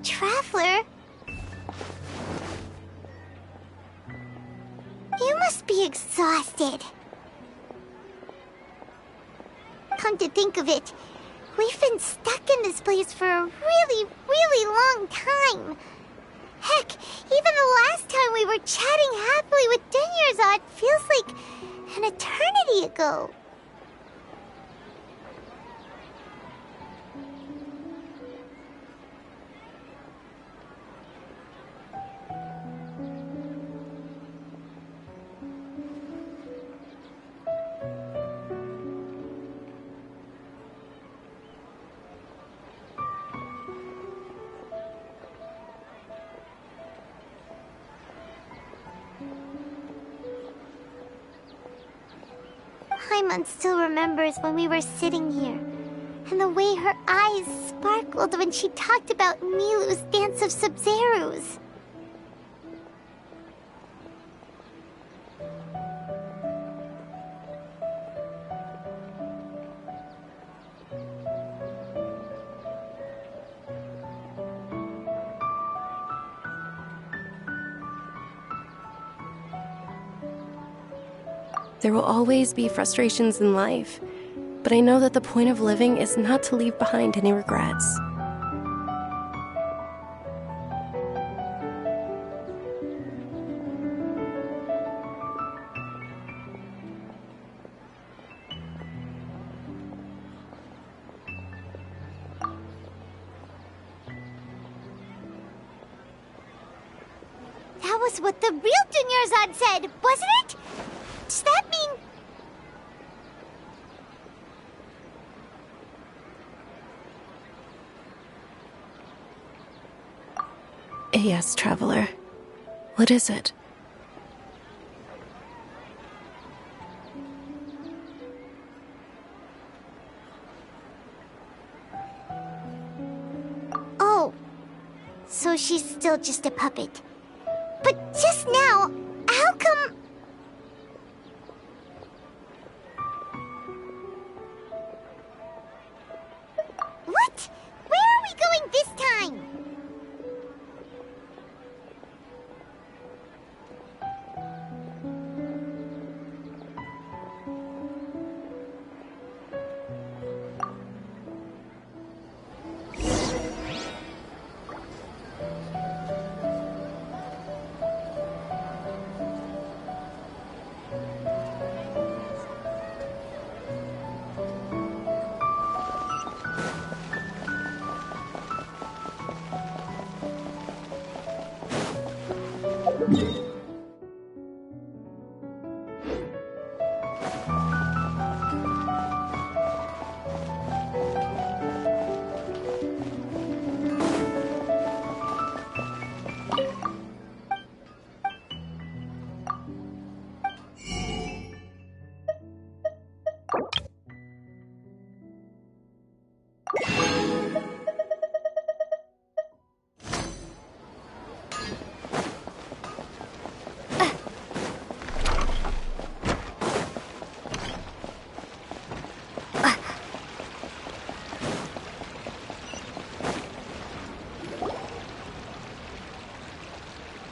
Traveler? You must be exhausted. Come to think of it, we've been stuck in this place for a really, really long time. Heck, even the last time we were chatting happily with Dunyarzad feels like an eternity ago. Paimon still remembers when we were sitting here, and the way her eyes sparkled when she talked about Milu's dance of Sub-Zerus. There will always be frustrations in life, but I know that the point of living is not to leave behind any regrets. That was what the real Dunyarzad said, wasn't it? Does that mean... Yes, traveler. What is it? Oh, so she's still just a puppet. But just now, how come... think this time?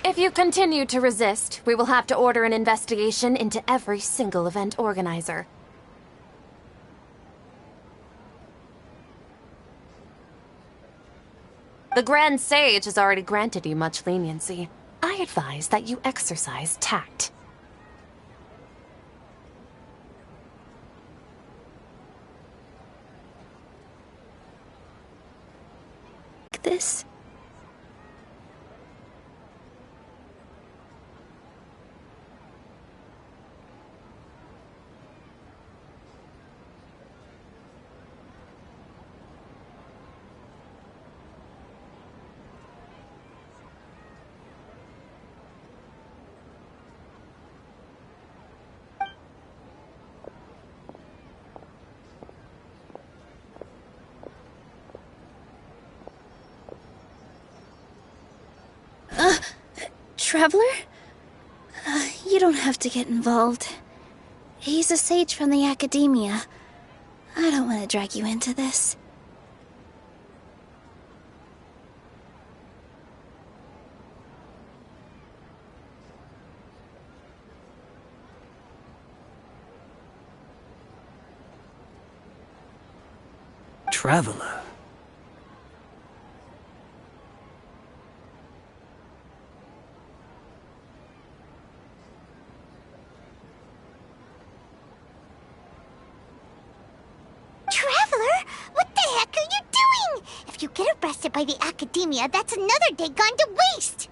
If you continue to resist, we will have to order an investigation into every single event organizer. The Grand Sage has already granted you much leniency. I advise that you exercise tact. This. Traveler? You don't have to get involved. He's a sage from the Academia. I don't want to drag you into this. Traveler. If you get arrested by the Academia, that's another day gone to waste!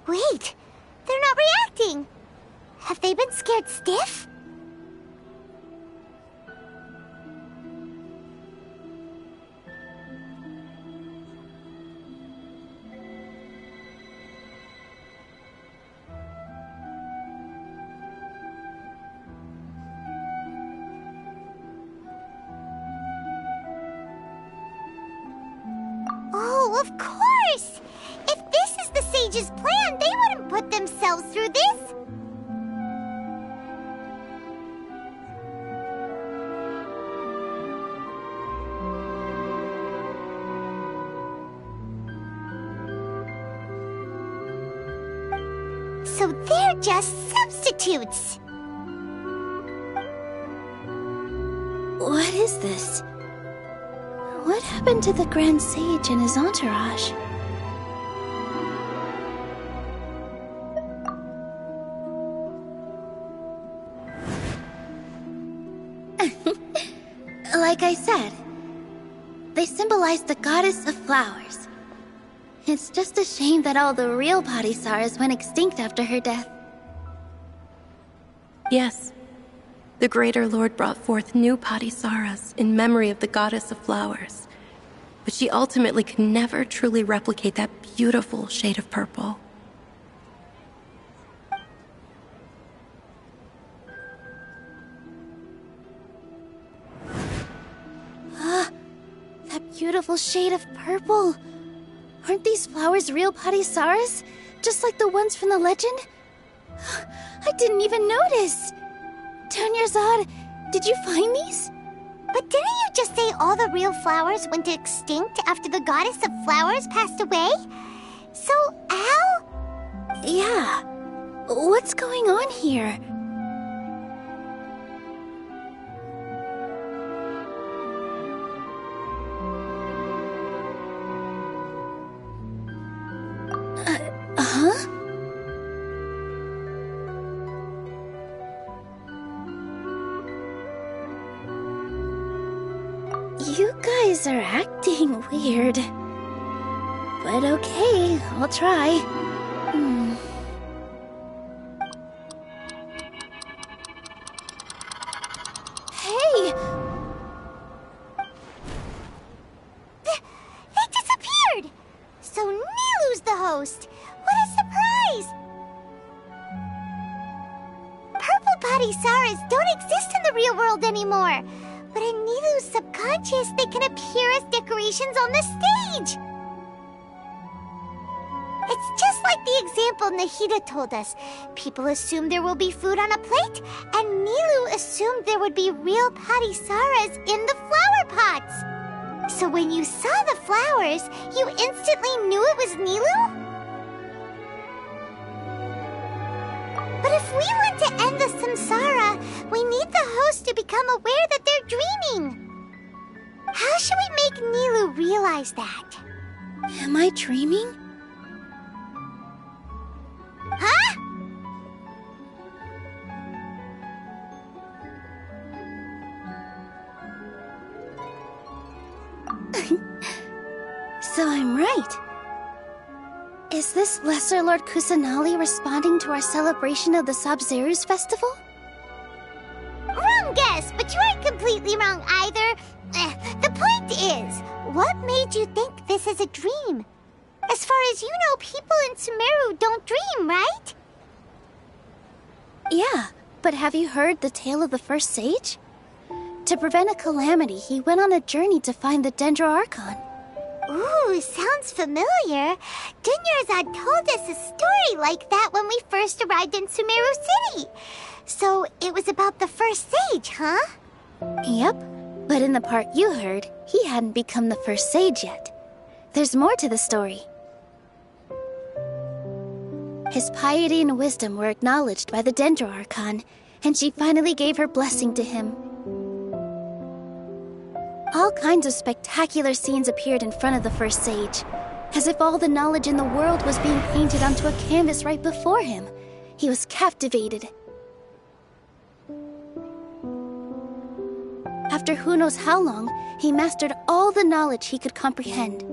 Wait, they're not reacting. Have they been scared stiff? Oh, of course! If this is the Sage's plan, they wouldn't put themselves through this! So they're just substitutes! What is this? What happened to the Grand Sage and his entourage? Like I said, they symbolize the goddess of flowers. It's just a shame that all the real Bodhisattvas went extinct after her death. Yes. The Greater Lord brought forth new Padisaras in memory of the goddess of flowers. But she ultimately could never truly replicate that beautiful shade of purple. That beautiful shade of purple. Aren't these flowers real Padisaras? Just like the ones from the legend? I didn't even notice. Dunyarzad, did you find these? But didn't you just say all the real flowers went extinct after the goddess of flowers passed away? So, Al? Yeah. What's going on here? Huh? You guys are acting weird. But okay, I'll try. Hey! They disappeared! So Nilu's the host! What a surprise! Purple Padisaras don't exist in the real world anymore. But in Nilu's subconscious, they can appear as decorations on the stage. It's just like the example Nahida told us. People assume there will be food on a plate, and Nilu assumed there would be real Padisaras in the flower pots. So when you saw the flowers, you instantly knew it was Nilu? But if we want to end the samsara, we need the host to become aware that they're dreaming. How should we make Nilu realize that? Am I dreaming? Huh? So I'm right. Is this Lesser Lord Kusanali responding to our celebration of the Sabzeruz festival? Wrong guess, but you aren't completely wrong either. The point is, what made you think this is a dream? As far as you know, people in Sumeru don't dream, right? Yeah, but have you heard the tale of the first sage? To prevent a calamity, he went on a journey to find the Dendro Archon. Ooh, sounds familiar. Dunyarzad told us a story like that when we first arrived in Sumeru City. So it was about the first sage, huh? Yep, but in the part you heard, he hadn't become the first sage yet. There's more to the story. His piety and wisdom were acknowledged by the Dendro Archon, and she finally gave her blessing to him. All kinds of spectacular scenes appeared in front of the first sage, as if all the knowledge in the world was being painted onto a canvas right before him. He was captivated. After who knows how long, he mastered all the knowledge he could comprehend.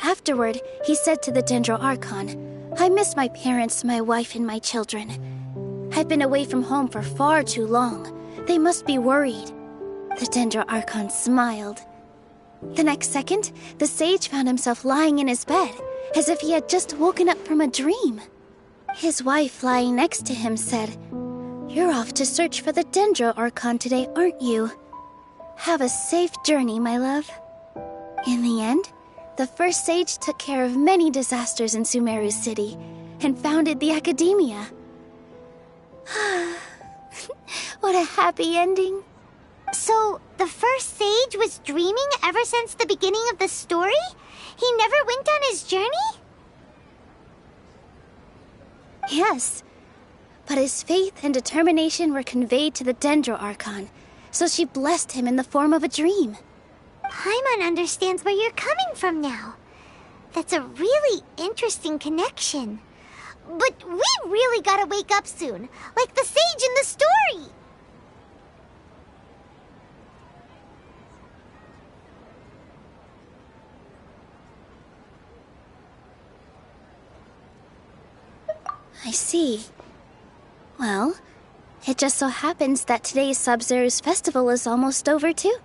Afterward, he said to the Dendro Archon, "I miss my parents, my wife, and my children. I've been away from home for far too long. They must be worried." The Dendro Archon smiled. The next second, the sage found himself lying in his bed, as if he had just woken up from a dream. His wife, lying next to him, said, "You're off to search for the Dendro Archon today, aren't you? Have a safe journey, my love." In the end, the first sage took care of many disasters in Sumeru City and founded the Academia. What a happy ending. So, the first sage was dreaming ever since the beginning of the story? He never went on his journey? Yes, but his faith and determination were conveyed to the Dendro Archon, so she blessed him in the form of a dream. Paimon understands where you're coming from now. That's a really interesting connection. But we really gotta wake up soon, like the sage in the story! I see. Well, it just so happens that today's Sub-Zero's festival is almost over, too.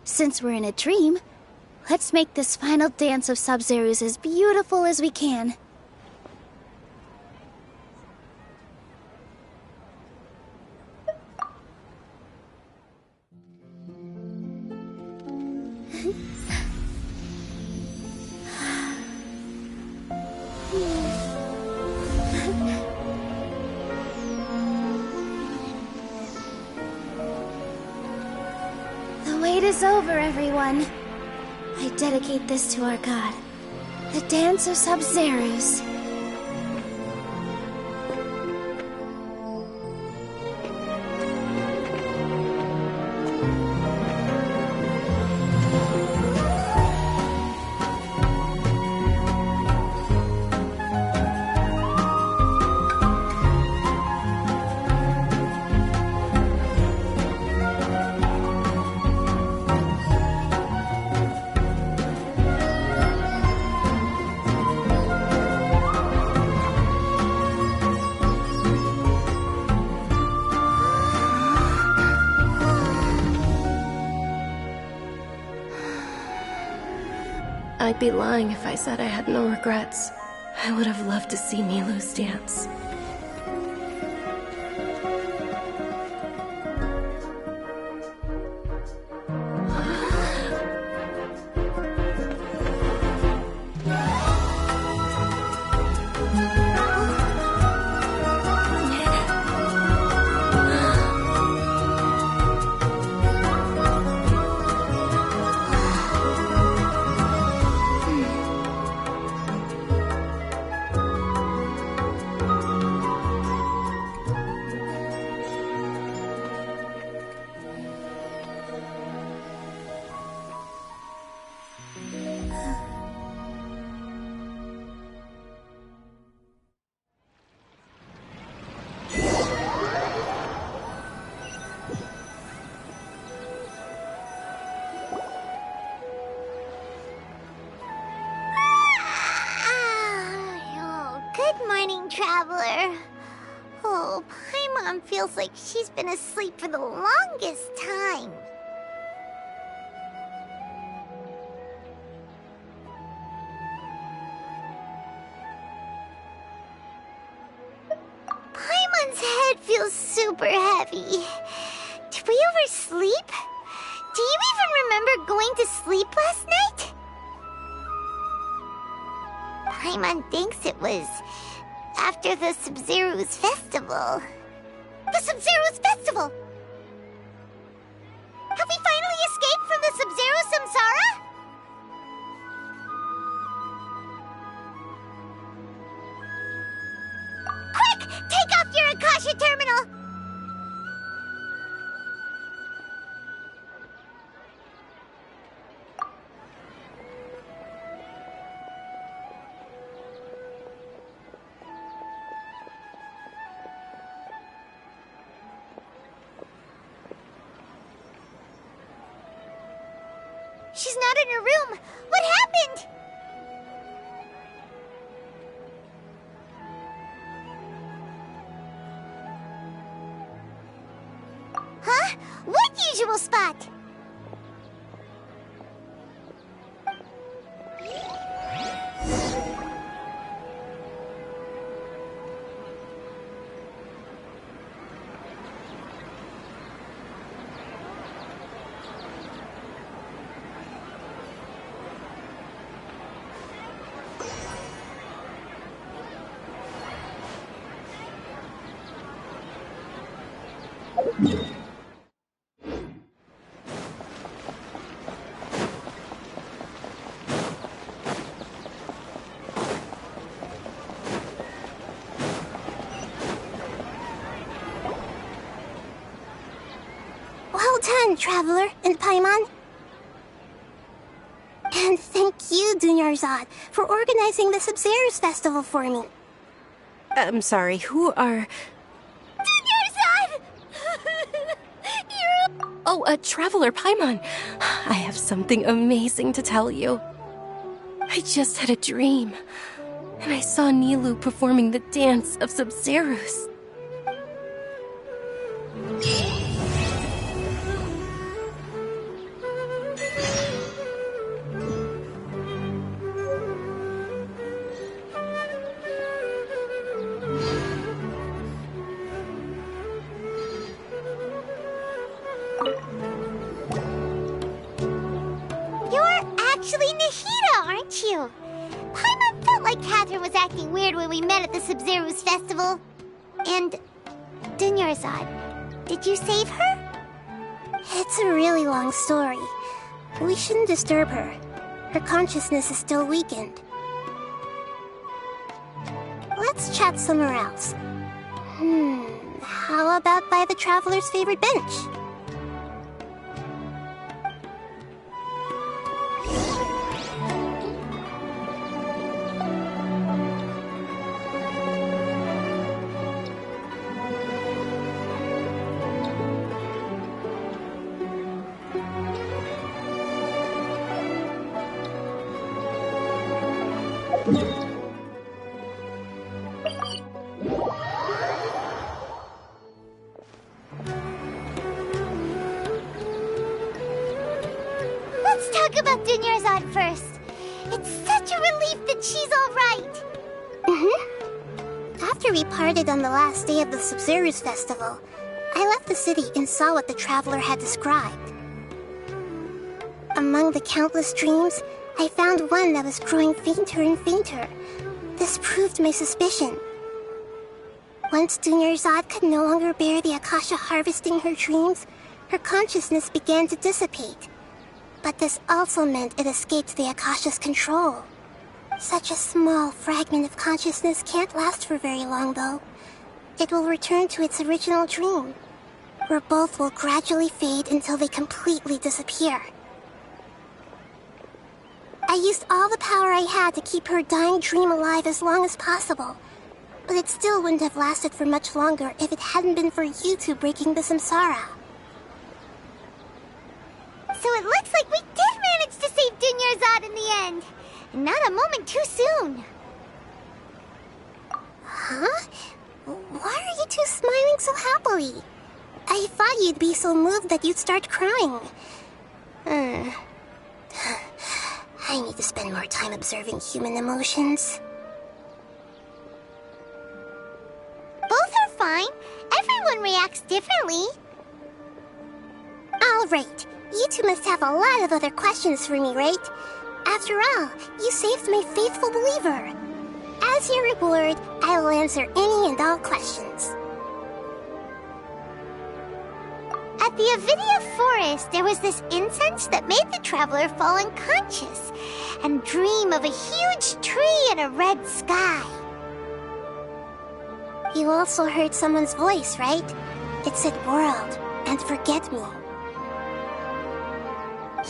Since we're in a dream, let's make this final dance of Sub-Zero's as beautiful as we can. The wait is over, everyone. I dedicate this to our god, the Dance of Sub-Zero's. I'd be lying if I said I had no regrets. I would have loved to see Milu's dance. Good morning, traveler. Oh, Paimon feels like she's been asleep for the longest time. Paimon's head feels super heavy. Did we oversleep? Do you even remember going to sleep last night? Paimon thinks it was after the Sub-Zero's festival. The Sub-Zero's festival! Have we finally escaped from the Sub-Zero Samsara? Quick! Take off your Akasha terminal! She's not in her room. What happened? Huh? What usual spot? Well done, Traveler and Paimon. And thank you, Dunyarzad, for organizing the Sub-Zero's festival for me. I'm sorry, who are... Dunyarzad! You're... Oh, Traveler Paimon, I have something amazing to tell you. I just had a dream, and I saw Nilou performing the dance of Sub-Zerus. Actually Nahida, aren't you? Paimon felt like Catherine was acting weird when we met at the Sub-Zerus festival. And Dunyarzad, did you save her? It's a really long story. We shouldn't disturb her. Her consciousness is still weakened. Let's chat somewhere else. How about by the Traveler's favorite bench? Let's talk about Dunyarzad first. It's such a relief that she's alright. After we parted on the last day of the Sub-Zerus festival, I left the city and saw what the Traveler had described. Among the countless dreams, I found one that was growing fainter and fainter. This proved my suspicion. Once Dunyarzad could no longer bear the Akasha harvesting her dreams, her consciousness began to dissipate. But this also meant it escaped the Akasha's control. Such a small fragment of consciousness can't last for very long, though. It will return to its original dream, where both will gradually fade until they completely disappear. I used all the power I had to keep her dying dream alive as long as possible, but it still wouldn't have lasted for much longer if it hadn't been for you two breaking the samsara. So it looks like we did manage to save Dunyarzad in the end. And not a moment too soon. Huh? Why are you two smiling so happily? I thought you'd be so moved that you'd start crying. I need to spend more time observing human emotions. Both are fine. Everyone reacts differently. All right. You two must have a lot of other questions for me, right? After all, you saved my faithful believer. As your reward, I will answer any and all questions. At the Avidia forest, there was this incense that made the Traveler fall unconscious and dream of a huge tree and a red sky. You also heard someone's voice, right? It said world and forget me.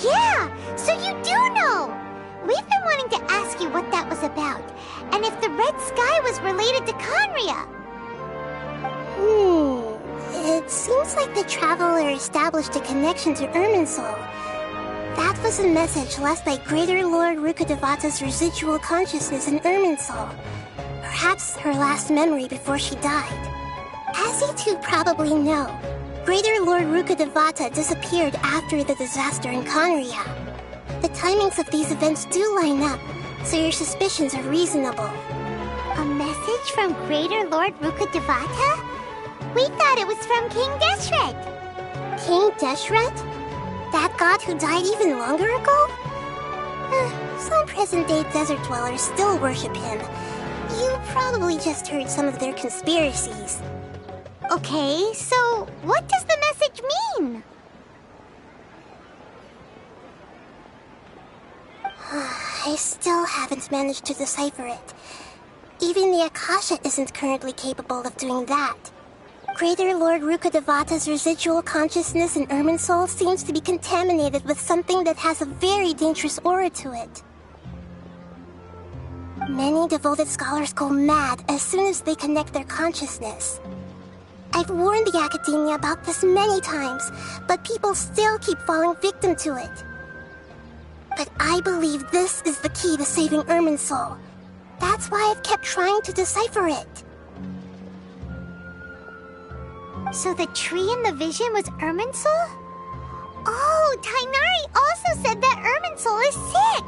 Yeah, so you do know! We've been wanting to ask you what that was about, and if the red sky was related to Conria. It seems like the Traveler established a connection to Irminsul. That was a message left by Greater Lord Rukkhadevata's residual consciousness in Irminsul. Perhaps her last memory before she died. As you two probably know, Greater Lord Rukkhadevata disappeared after the disaster in Conria. The timings of these events do line up, so your suspicions are reasonable. A message from Greater Lord Rukkhadevata? We thought it was from King Deshret. King Deshret? That god who died even longer ago? Some present-day desert dwellers still worship him. You probably just heard some of their conspiracies. Okay, so what does the message mean? I still haven't managed to decipher it. Even the Akasha isn't currently capable of doing that. Greater Lord Rukkhadevata's residual consciousness in Irminsul seems to be contaminated with something that has a very dangerous aura to it. Many devoted scholars go mad as soon as they connect their consciousness. I've warned the Academia about this many times, but people still keep falling victim to it. But I believe this is the key to saving Irminsul. That's why I've kept trying to decipher it. So the tree in the vision was Irminsul? Oh, Tainari also said that Irminsul is sick!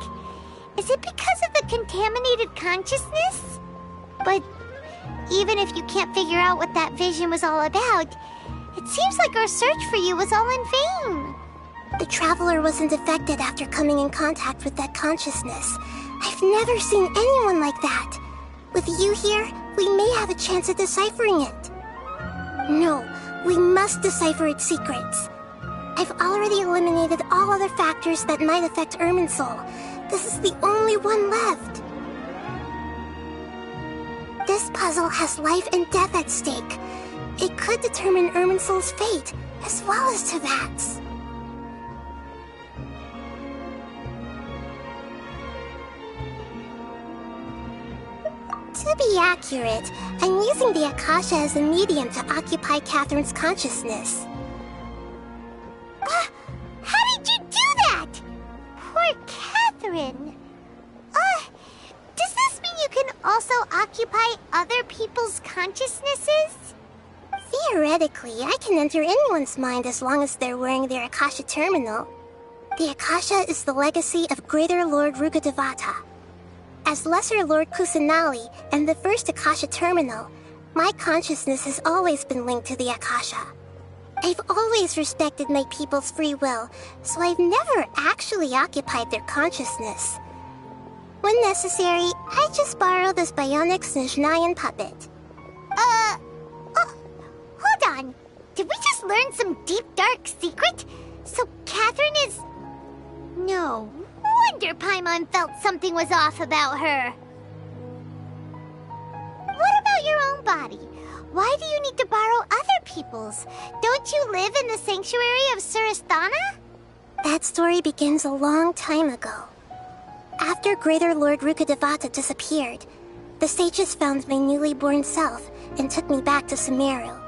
Is it because of the contaminated consciousness? But even if you can't figure out what that vision was all about, it seems like our search for you was all in vain. The Traveler wasn't affected after coming in contact with that consciousness. I've never seen anyone like that. With you here, we may have a chance at deciphering it. No, we must decipher its secrets. I've already eliminated all other factors that might affect Irminsul. This is the only one left. This puzzle has life and death at stake. It could determine Irminsul's fate, as well as Tevat's. To be accurate, I'm using the Akasha as a medium to occupy Catherine's consciousness. How did you do that? Poor Catherine. Does this mean you can also occupy other people's consciousnesses? Theoretically, I can enter anyone's mind as long as they're wearing their Akasha terminal. The Akasha is the legacy of Greater Lord Rukkhadevata. As Lesser Lord Kusanali and the first Akasha terminal, my consciousness has always been linked to the Akasha. I've always respected my people's free will, so I've never actually occupied their consciousness. When necessary, I just borrow this bionic Snezhnayan puppet. Hold on. Did we just learn some deep, dark secret? So Catherine is... No wonder Paimon felt something was off about her. What about your own body? Why do you need to borrow other people's? Don't you live in the sanctuary of Surasthana? That story begins a long time ago. After Greater Lord Rukkhadevata disappeared, the sages found my newly born self and took me back to Sumeru.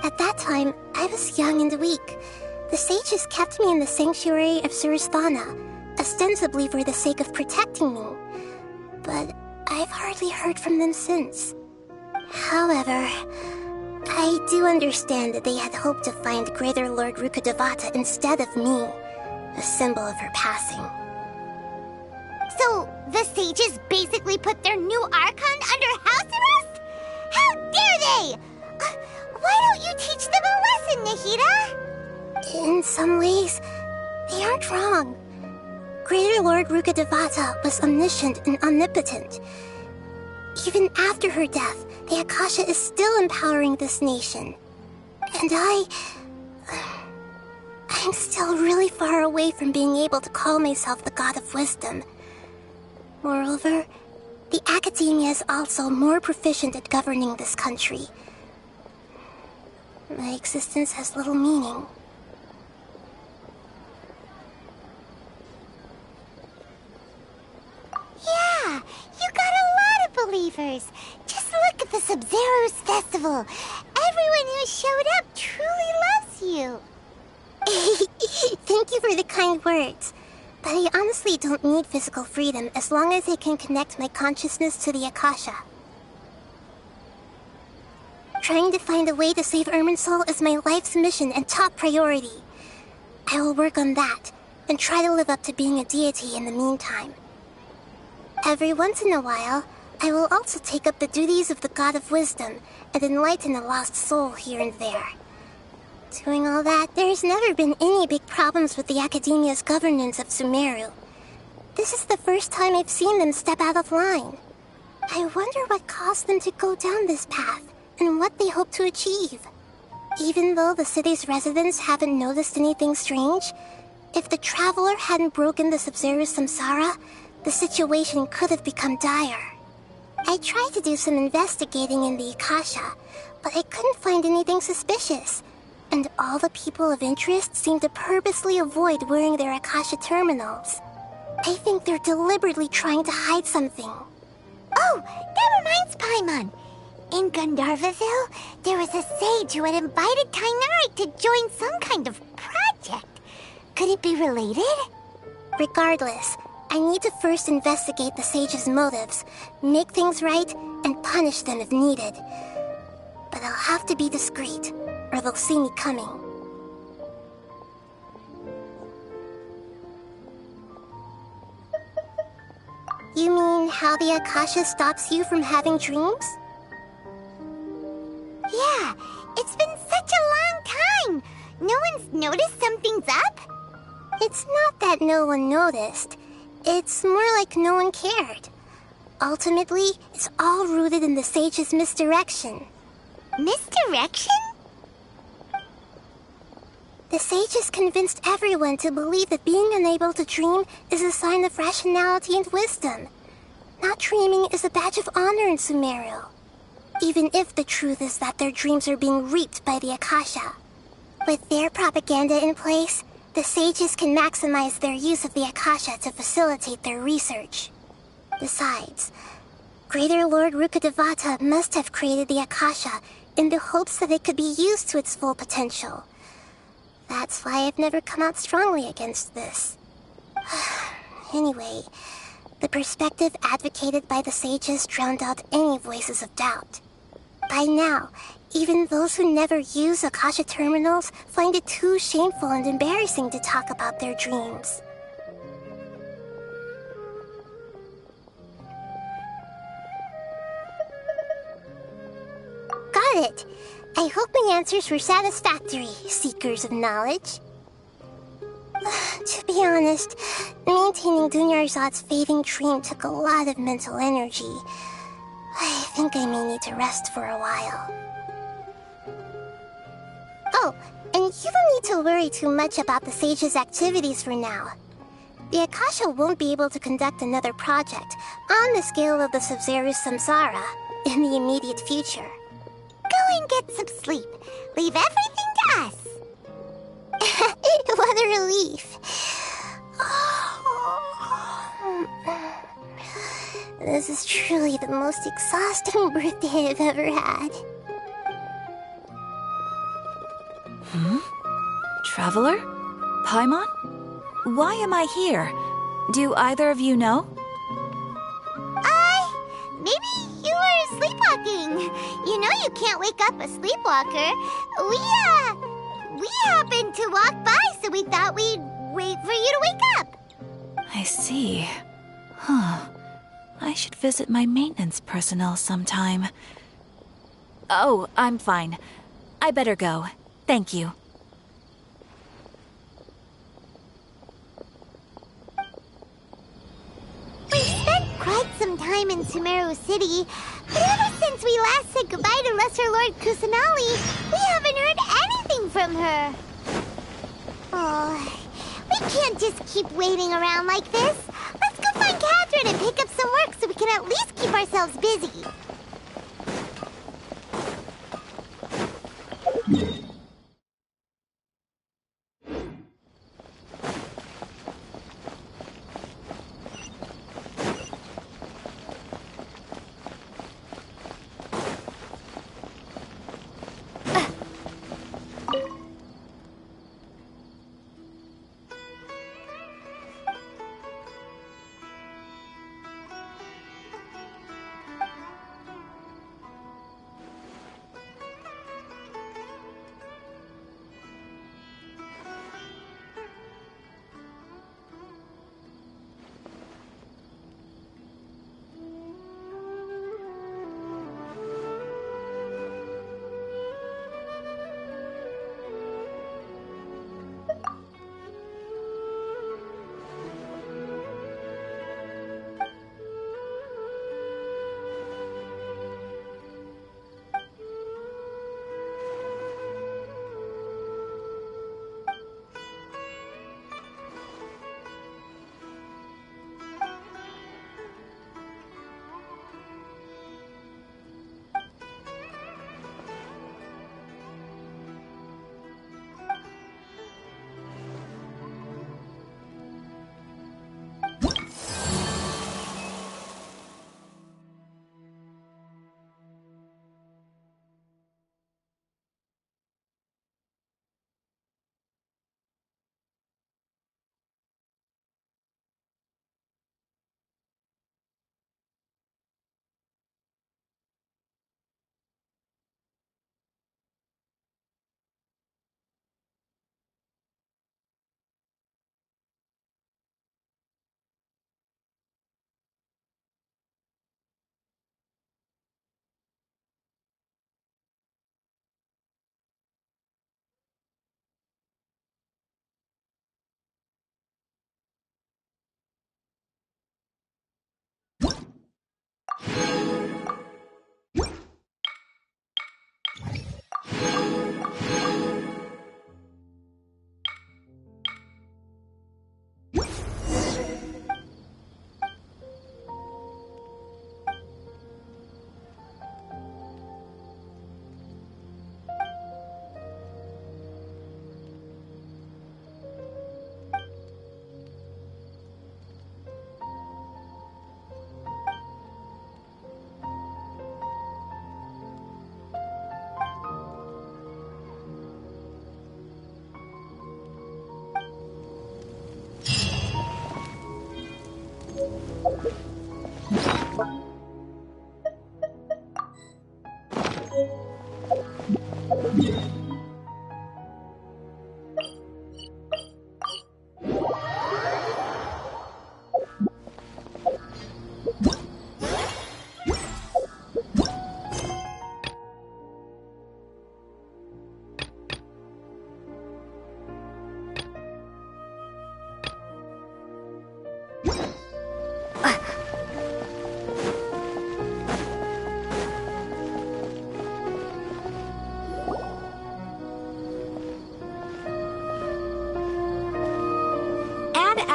At that time, I was young and weak. The sages kept me in the sanctuary of Surasthana, ostensibly for the sake of protecting me. But I've hardly heard from them since. However, I do understand that they had hoped to find Greater Lord Rukkhadevata instead of me, a symbol of her passing. So, the sages basically put their new Archon under house arrest? How dare they! Why don't you teach them a lesson, Nahida? In some ways, they aren't wrong. Greater Lord Rukkhadevata was omniscient and omnipotent. Even after her death, the Akasha is still empowering this nation. And I'm still really far away from being able to call myself the God of Wisdom. Moreover, the Academia is also more proficient at governing this country. My existence has little meaning. Yeah, you got a lot of believers. Just look at the Sub-Zero's festival. Everyone who showed up truly loves you. Thank you for the kind words. But I honestly don't need physical freedom as long as I can connect my consciousness to the Akasha. Trying to find a way to save Irminsul is my life's mission and top priority. I will work on that, and try to live up to being a deity in the meantime. Every once in a while, I will also take up the duties of the God of Wisdom and enlighten a lost soul here and there. Doing all that, there's never been any big problems with the Academia's governance of Sumeru. This is the first time I've seen them step out of line. I wonder what caused them to go down this path, and what they hope to achieve. Even though the city's residents haven't noticed anything strange, if the Traveler hadn't broken the Sub-Zero samsara, the situation could have become dire. I tried to do some investigating in the Akasha, but I couldn't find anything suspicious. And all the people of interest seem to purposely avoid wearing their Akasha terminals. I think they're deliberately trying to hide something. Oh, that reminds Paimon. In Gandharvaville, there was a sage who had invited Tainari to join some kind of project. Could it be related? Regardless, I need to first investigate the sage's motives, make things right, and punish them if needed. But I'll have to be discreet, or they'll see me coming. You mean how the Akasha stops you from having dreams? Yeah, it's been such a long time. No one's noticed something's up? It's not that no one noticed. It's more like no one cared. Ultimately, it's all rooted in the sage's misdirection. Misdirection? The sage has convinced everyone to believe that being unable to dream is a sign of rationality and wisdom. Not dreaming is a badge of honor in Sumeru. Even if the truth is that their dreams are being reaped by the Akasha. With their propaganda in place, the sages can maximize their use of the Akasha to facilitate their research. Besides, Greater Lord Rukkhadevata must have created the Akasha in the hopes that it could be used to its full potential. That's why I've never come out strongly against this. Anyway, the perspective advocated by the sages drowned out any voices of doubt. By now, even those who never use Akasha terminals find it too shameful and embarrassing to talk about their dreams. Got it! I hope my answers were satisfactory, seekers of knowledge. To be honest, maintaining Dunyarzad's fading dream took a lot of mental energy. I think I may need to rest for a while. Oh, and you don't need to worry too much about the sage's activities for now. The Akasha won't be able to conduct another project on the scale of the Sub-Zero Samsara in the immediate future. Go and get some sleep. Leave everything to us. What a relief. This is truly the most exhausting birthday I've ever had. Traveler? Paimon? Why am I here? Do either of you know? Maybe you were sleepwalking. You know you can't wake up a sleepwalker. We happened to walk by, so we thought we'd wait for you to wake up. I see. Huh. I should visit my maintenance personnel sometime. Oh, I'm fine. I better go. Thank you. We spent quite some time in Sumeru City, but ever since we last said goodbye to Lesser Lord Kusanali, we haven't heard anything from her. Oh, we can't just keep waiting around like this. Let's go find Catherine and pick up some work so we can at least keep ourselves busy.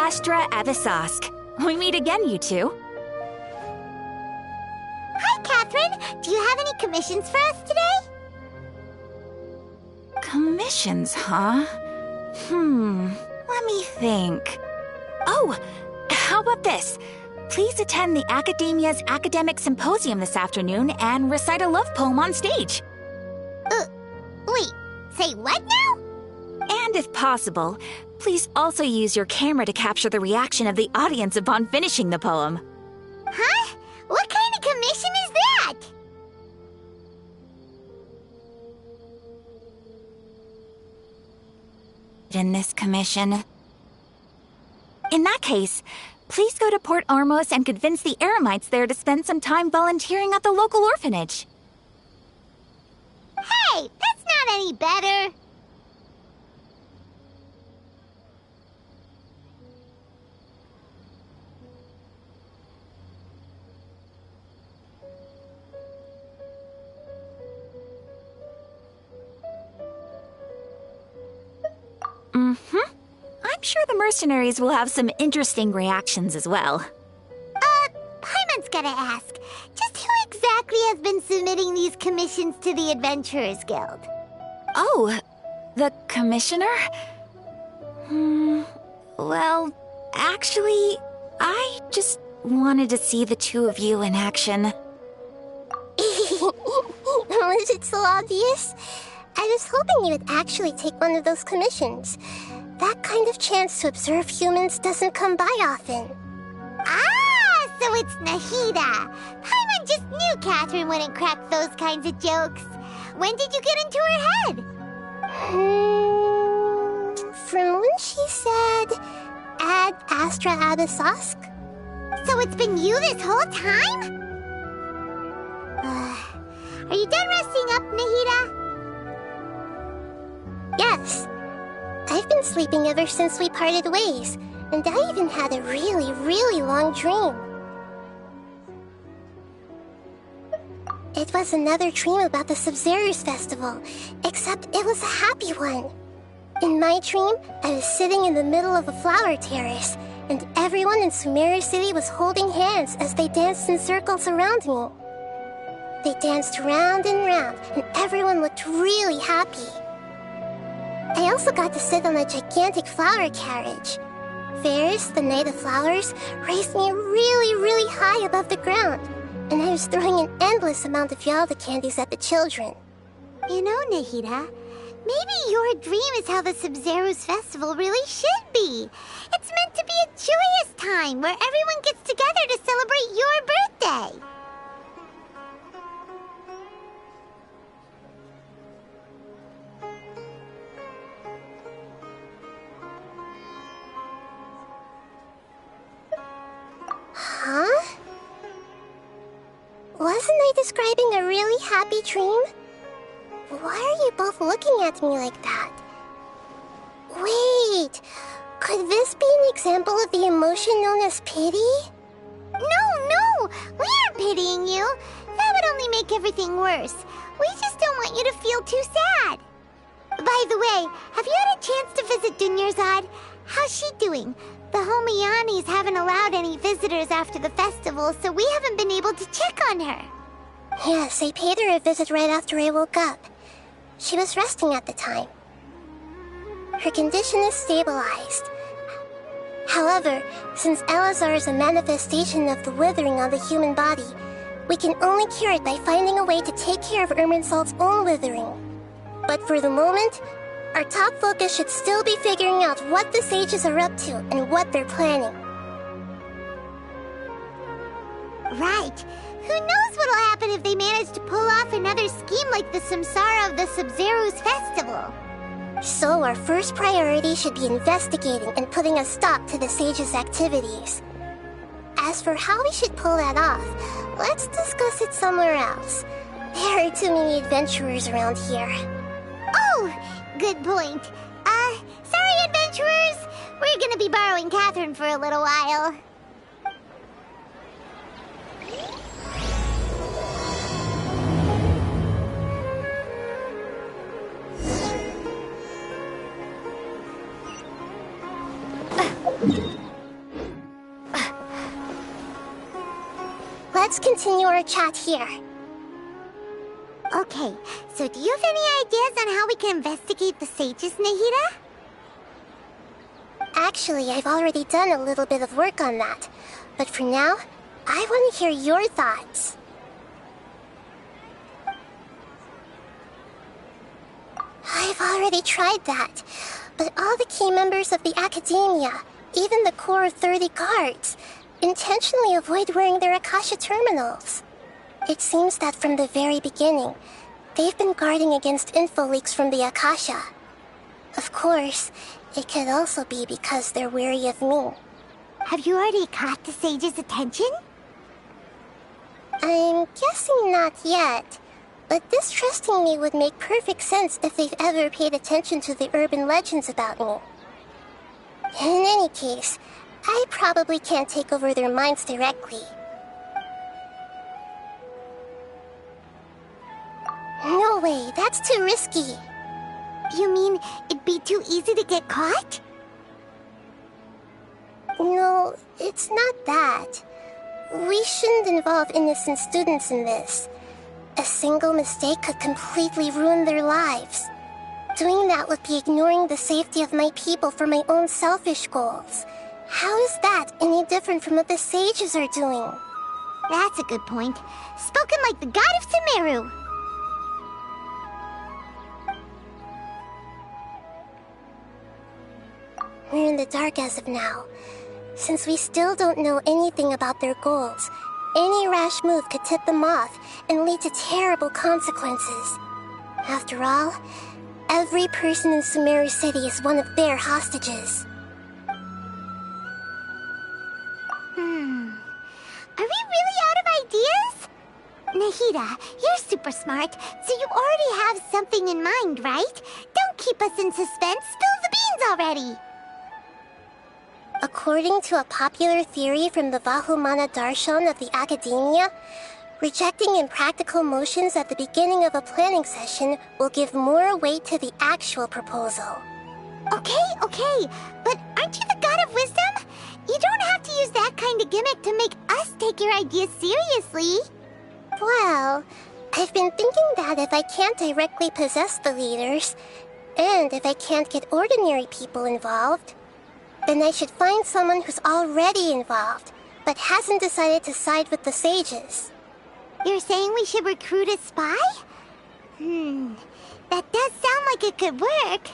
Astra Avisosk. We meet again, you two. Hi, Catherine. Do you have any commissions for us today? Commissions, huh? Let me think. Oh, how about this? Please attend the Academia's Academic Symposium this afternoon and recite a love poem on stage. Wait, say what now? And if possible, please also use your camera to capture the reaction of the audience upon finishing the poem. Huh? What kind of commission is that? In this commission. In that case, please go to Port Ormos and convince the Eremites there to spend some time volunteering at the local orphanage. Hey, that's not any better. I'm sure the mercenaries will have some interesting reactions as well. Paimon's gotta ask. Just who exactly has been submitting these commissions to the Adventurers Guild? Oh, the commissioner? Well, actually, I just wanted to see the two of you in action. Was it so obvious? I was hoping you would actually take one of those commissions. That kind of chance to observe humans doesn't come by often. Ah, so it's Nahida. Paimon just knew Catherine wouldn't crack those kinds of jokes. When did you get into her head? From when she said, add Astra Abisosk. So it's been you this whole time? Are you done resting up, Nahida? Yes. I've been sleeping ever since we parted ways, and I even had a really, really long dream. It was another dream about the Sub-Zerus Festival, except it was a happy one. In my dream, I was sitting in the middle of a flower terrace, and everyone in Sumeru City was holding hands as they danced in circles around me. They danced round and round, and everyone looked really happy. I also got to sit on a gigantic flower carriage. Ferris, the Knight of Flowers, raised me really, really high above the ground, and I was throwing an endless amount of Yalda candies at the children. You know, Nahida, maybe your dream is how the Sub-Zerus Festival really should be. It's meant to be a joyous time where everyone gets together to celebrate your birthday. Huh? Wasn't I describing a really happy dream? Why are you both looking at me like that? Wait, could this be an example of the emotion known as pity? No, we aren't pitying you. That would only make everything worse. We just don't want you to feel too sad. By the way, have you had a chance to visit Dunyarzad? How's she doing? The Homianis haven't allowed any visitors after the festival, so we haven't been able to check on her. Yes, I paid her a visit right after I woke up. She was resting at the time. Her condition is stabilized. However, since Elazar is a manifestation of the withering on the human body, we can only cure it by finding a way to take care of Irminsul's own withering. But for the moment, our top focus should still be figuring out what the sages are up to and what they're planning. Right. Who knows what'll happen if they manage to pull off another scheme like the Samsara of the Sub-Zero's festival. So our first priority should be investigating and putting a stop to the Sage's activities. As for how we should pull that off, let's discuss it somewhere else. There are too many adventurers around here. Oh, good point. Sorry, adventurers. We're gonna be borrowing Catherine for a little while. Let's continue our chat here. Okay, so do you have any ideas on how we can investigate the sages, Nahida? Actually, I've already done a little bit of work on that. But for now, I want to hear your thoughts. I've already tried that, but all the key members of the Academia, even the core of 30 guards, intentionally avoid wearing their Akasha terminals. It seems that from the very beginning, they've been guarding against info leaks from the Akasha. Of course, it could also be because they're wary of me. Have you already caught the sage's attention? I'm guessing not yet, but distrusting me would make perfect sense if they've ever paid attention to the urban legends about me. In any case, I probably can't take over their minds directly. No way, that's too risky. You mean it'd be too easy to get caught? No, it's not that. We shouldn't involve innocent students in this. A single mistake could completely ruin their lives. Doing that would be ignoring the safety of my people for my own selfish goals. How is that any different from what the sages are doing? That's a good point. Spoken like the god of Sumeru. We're in the dark as of now. Since we still don't know anything about their goals, any rash move could tip them off and lead to terrible consequences. After all, every person in Sumeru City is one of their hostages. Are we really out of ideas? Nahida, you're super smart, so you already have something in mind, right? Don't keep us in suspense. Spill the beans already. According to a popular theory from the Vahumana Darshan of the Academia, rejecting impractical motions at the beginning of a planning session will give more weight to the actual proposal. Okay, but aren't you the god of wisdom? You don't have to use that kind of gimmick to make us take your ideas seriously. Well, I've been thinking that if I can't directly possess the leaders, and if I can't get ordinary people involved, then I should find someone who's already involved, but hasn't decided to side with the sages. You're saying we should recruit a spy? That does sound like it could work.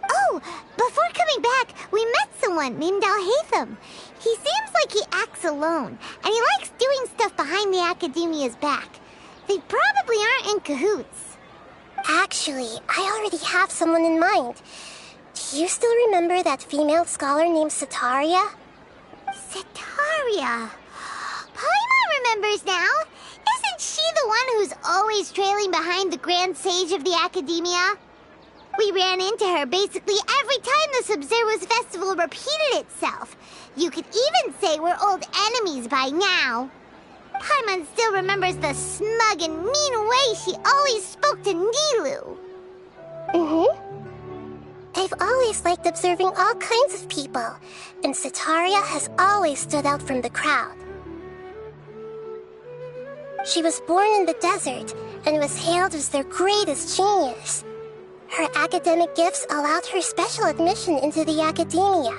Oh, before coming back, we met someone named Al-Haytham. He seems like he acts alone, and he likes doing stuff behind the Academia's back. They probably aren't in cahoots. Actually, I already have someone in mind. Do you still remember that female scholar named Setaria? Setaria? Paimon remembers now. Isn't she the one who's always trailing behind the Grand Sage of the Academia? We ran into her basically every time the Sub-Zero's festival repeated itself. You could even say we're old enemies by now. Paimon still remembers the smug and mean way she always spoke to Nilu. I've always liked observing all kinds of people, and Setaria has always stood out from the crowd. She was born in the desert and was hailed as their greatest genius. Her academic gifts allowed her special admission into the Academia,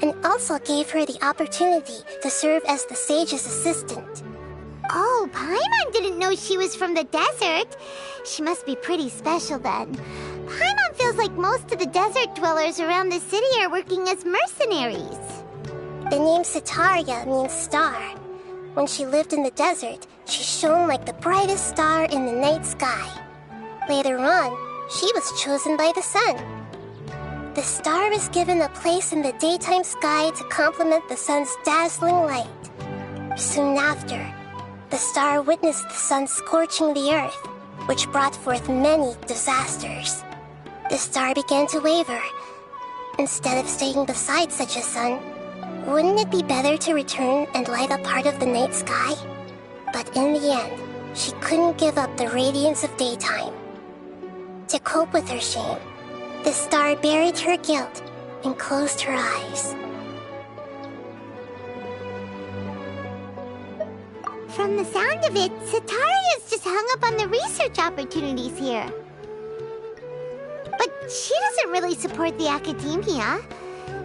and also gave her the opportunity to serve as the sage's assistant. Oh, Paimon didn't know she was from the desert. She must be pretty special then. Paimon feels like most of the desert dwellers around the city are working as mercenaries. The name Setaria means star. When she lived in the desert, she shone like the brightest star in the night sky. Later on, she was chosen by the sun. The star was given a place in the daytime sky to complement the sun's dazzling light. Soon after, the star witnessed the sun scorching the earth, which brought forth many disasters. The star began to waver. Instead of staying beside such a sun, wouldn't it be better to return and light up part of the night sky? But in the end, she couldn't give up the radiance of daytime. To cope with her shame, the star buried her guilt and closed her eyes. From the sound of it, Sataria's just hung up on the research opportunities here. But she doesn't really support the academia.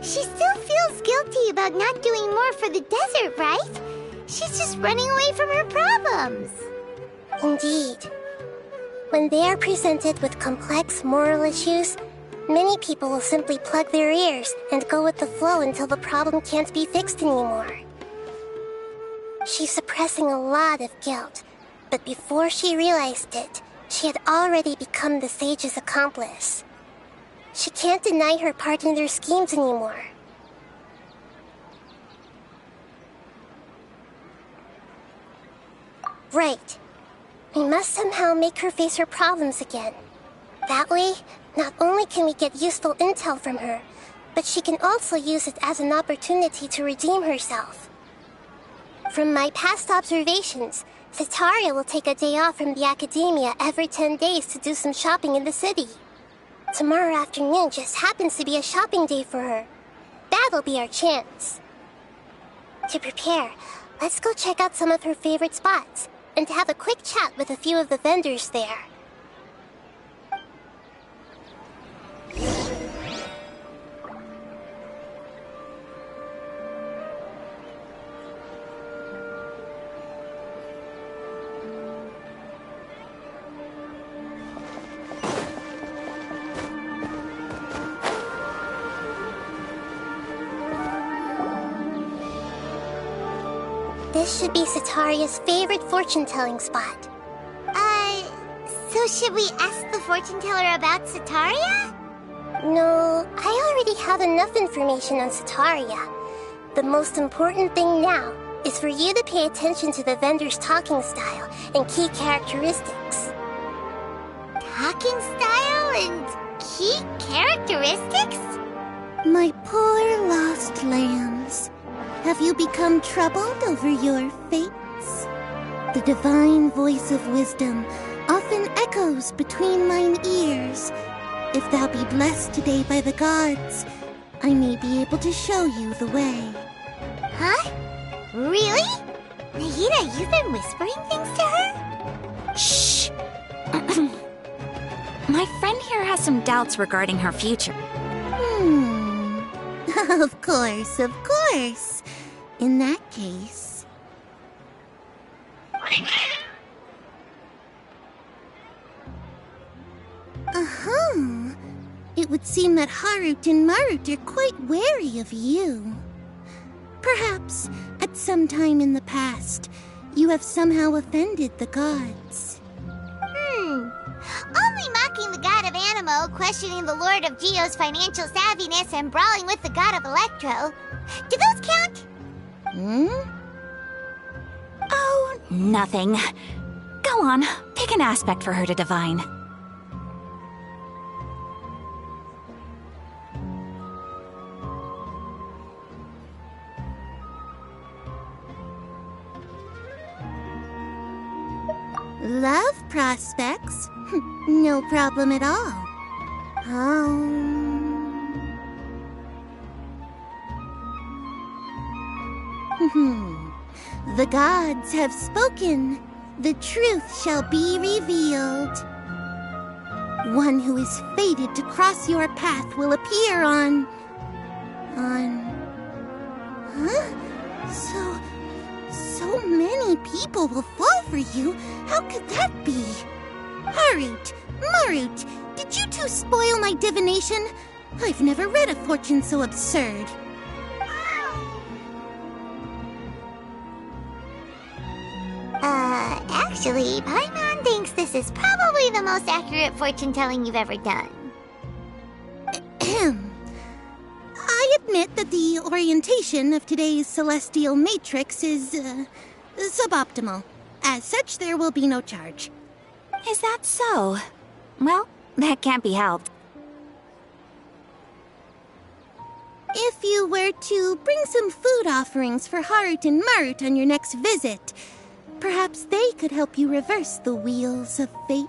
She still feels guilty about not doing more for the desert, right? She's just running away from her problems. Indeed. When they are presented with complex moral issues, many people will simply plug their ears and go with the flow until the problem can't be fixed anymore. She's suppressing a lot of guilt, but before she realized it, she had already become the sage's accomplice. She can't deny her part in their schemes anymore. Right. We must somehow make her face her problems again. That way, not only can we get useful intel from her, but she can also use it as an opportunity to redeem herself. From my past observations, Sataria will take a day off from the academia every 10 days to do some shopping in the city. Tomorrow afternoon just happens to be a shopping day for her. That'll be our chance. To prepare, let's go check out some of her favorite spots and have a quick chat with a few of the vendors there. This should be Sataria's favorite fortune-telling spot. So should we ask the fortune teller about Sataria? No, I already have enough information on Sataria. The most important thing now is for you to pay attention to the vendor's talking style and key characteristics. Talking style and key characteristics? My poor lost lambs. Have you become troubled over your fates? The divine voice of wisdom often echoes between mine ears. If thou be blessed today by the gods, I may be able to show you the way. Huh? Really? Nahida, you've been whispering things to her? Shh! My friend here has some doubts regarding her future. Of course, of course. In that case... It would seem that Harut and Marut are quite wary of you. Perhaps, at some time in the past, you have somehow offended the gods. Only mocking the god of Animo, questioning the lord of Geo's financial savviness, and brawling with the god of Electro. Do those count? Oh, nothing. Go on, pick an aspect for her to divine. Love prospects? No problem at all. The gods have spoken. The truth shall be revealed. One who is fated to cross your path will appear on... So many people will fall for you. How could that be? Harut, Marut, did you two spoil my divination? I've never read a fortune so absurd. Actually, Paimon thinks this is probably the most accurate fortune-telling you've ever done. I admit that the orientation of today's celestial matrix is, suboptimal. As such, there will be no charge. Is that so? Well, that can't be helped. If you were to bring some food offerings for Heart and Mart on your next visit, perhaps they could help you reverse the wheels of fate.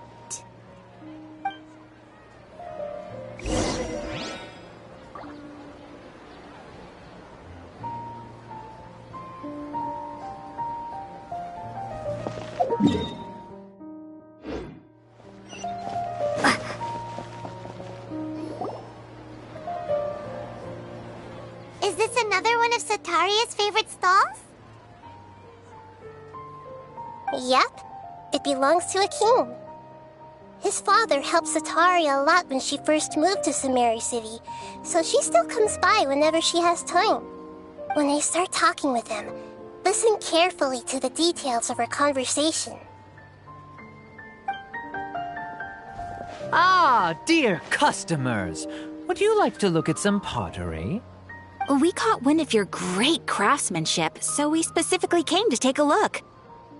Is this another one of Sataria's favorite stalls? Yep. It belongs to a king. His father helped Sataria a lot when she first moved to Sumeru City, so she still comes by whenever she has time. When I start talking with him, listen carefully to the details of our conversation. Ah, dear customers. Would you like to look at some pottery? We caught wind of your great craftsmanship, so we specifically came to take a look.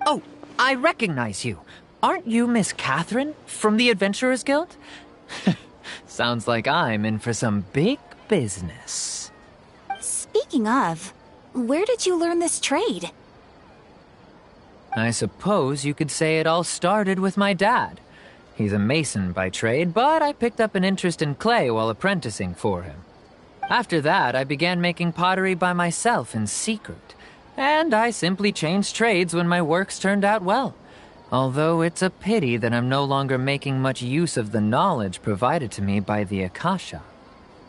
Oh, I recognize you. Aren't you Miss Catherine from the Adventurers Guild? Sounds like I'm in for some big business. Speaking of, where did you learn this trade? I suppose you could say it all started with my dad. He's a mason by trade, but I picked up an interest in clay while apprenticing for him. After that, I began making pottery by myself in secret, and I simply changed trades when my works turned out well. Although it's a pity that I'm no longer making much use of the knowledge provided to me by the Akasha.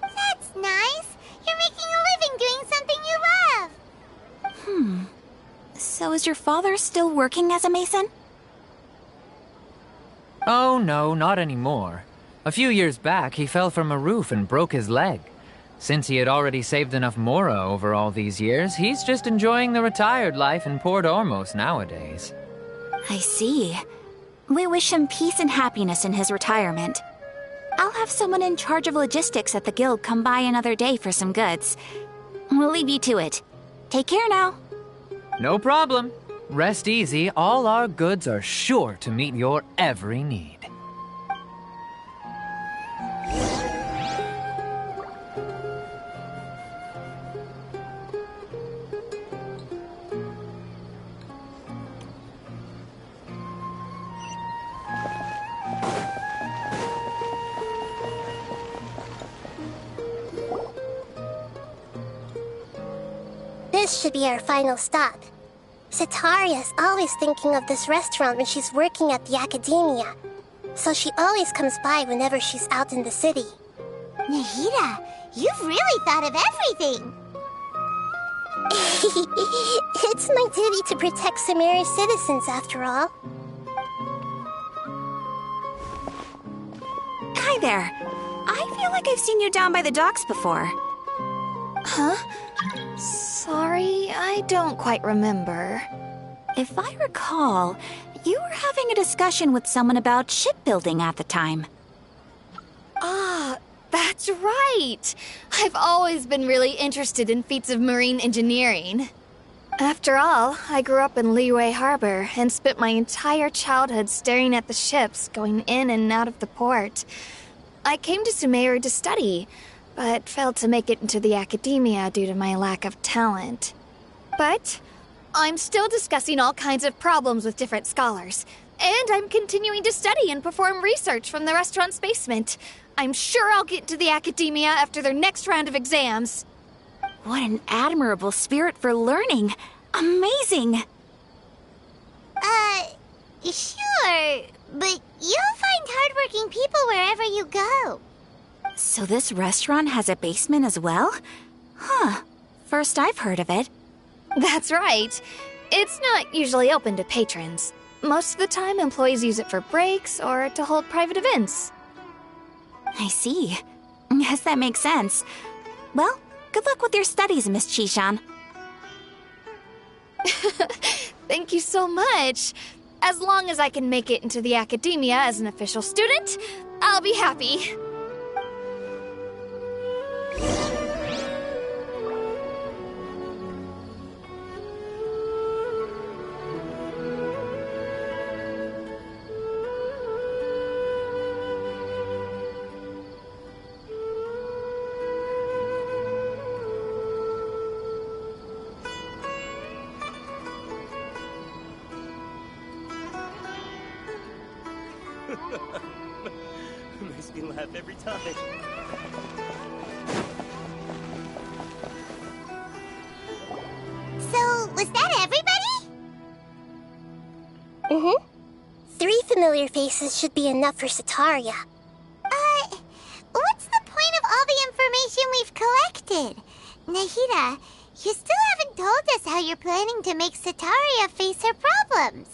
That's nice. You're making a living doing something you love. So is your father still working as a mason? Oh no, not anymore. A few years back, he fell from a roof and broke his leg. Since he had already saved enough Mora over all these years, he's just enjoying the retired life in Port Ormos nowadays. I see. We wish him peace and happiness in his retirement. I'll have someone in charge of logistics at the guild come by another day for some goods. We'll leave you to it. Take care now. No problem. Rest easy, all our goods are sure to meet your every need. This should be our final stop. Sataria's always thinking of this restaurant when she's working at the academia, so she always comes by whenever she's out in the city. Nahida, you've really thought of everything. It's my duty to protect Sumeru's citizens, after all. Hi there. I feel like I've seen you down by the docks before. Huh? Sorry, I don't quite remember. If I recall, you were having a discussion with someone about shipbuilding at the time. Ah, that's right. I've always been really interested in feats of marine engineering. After all, I grew up in Liyue Harbor and spent my entire childhood staring at the ships going in and out of the port. I came to Sumeru to study, but failed to make it into the academia due to my lack of talent. But I'm still discussing all kinds of problems with different scholars, and I'm continuing to study and perform research from the restaurant's basement. I'm sure I'll get into the academia after their next round of exams. What an admirable spirit for learning! Amazing! Sure, but you'll find hardworking people wherever you go. So this restaurant has a basement as well? Huh. First I've heard of it. That's right. It's not usually open to patrons. Most of the time, employees use it for breaks or to hold private events. I see. Guess that makes sense. Well, good luck with your studies, Miss Chishan. Thank you so much. As long as I can make it into the academia as an official student, I'll be happy. Makes me laugh every time. So, was that everybody? Mm-hmm. 3 familiar faces should be enough for Sataria. What's the point of all the information we've collected? Nahida, you still haven't told us how you're planning to make Sataria face her problems.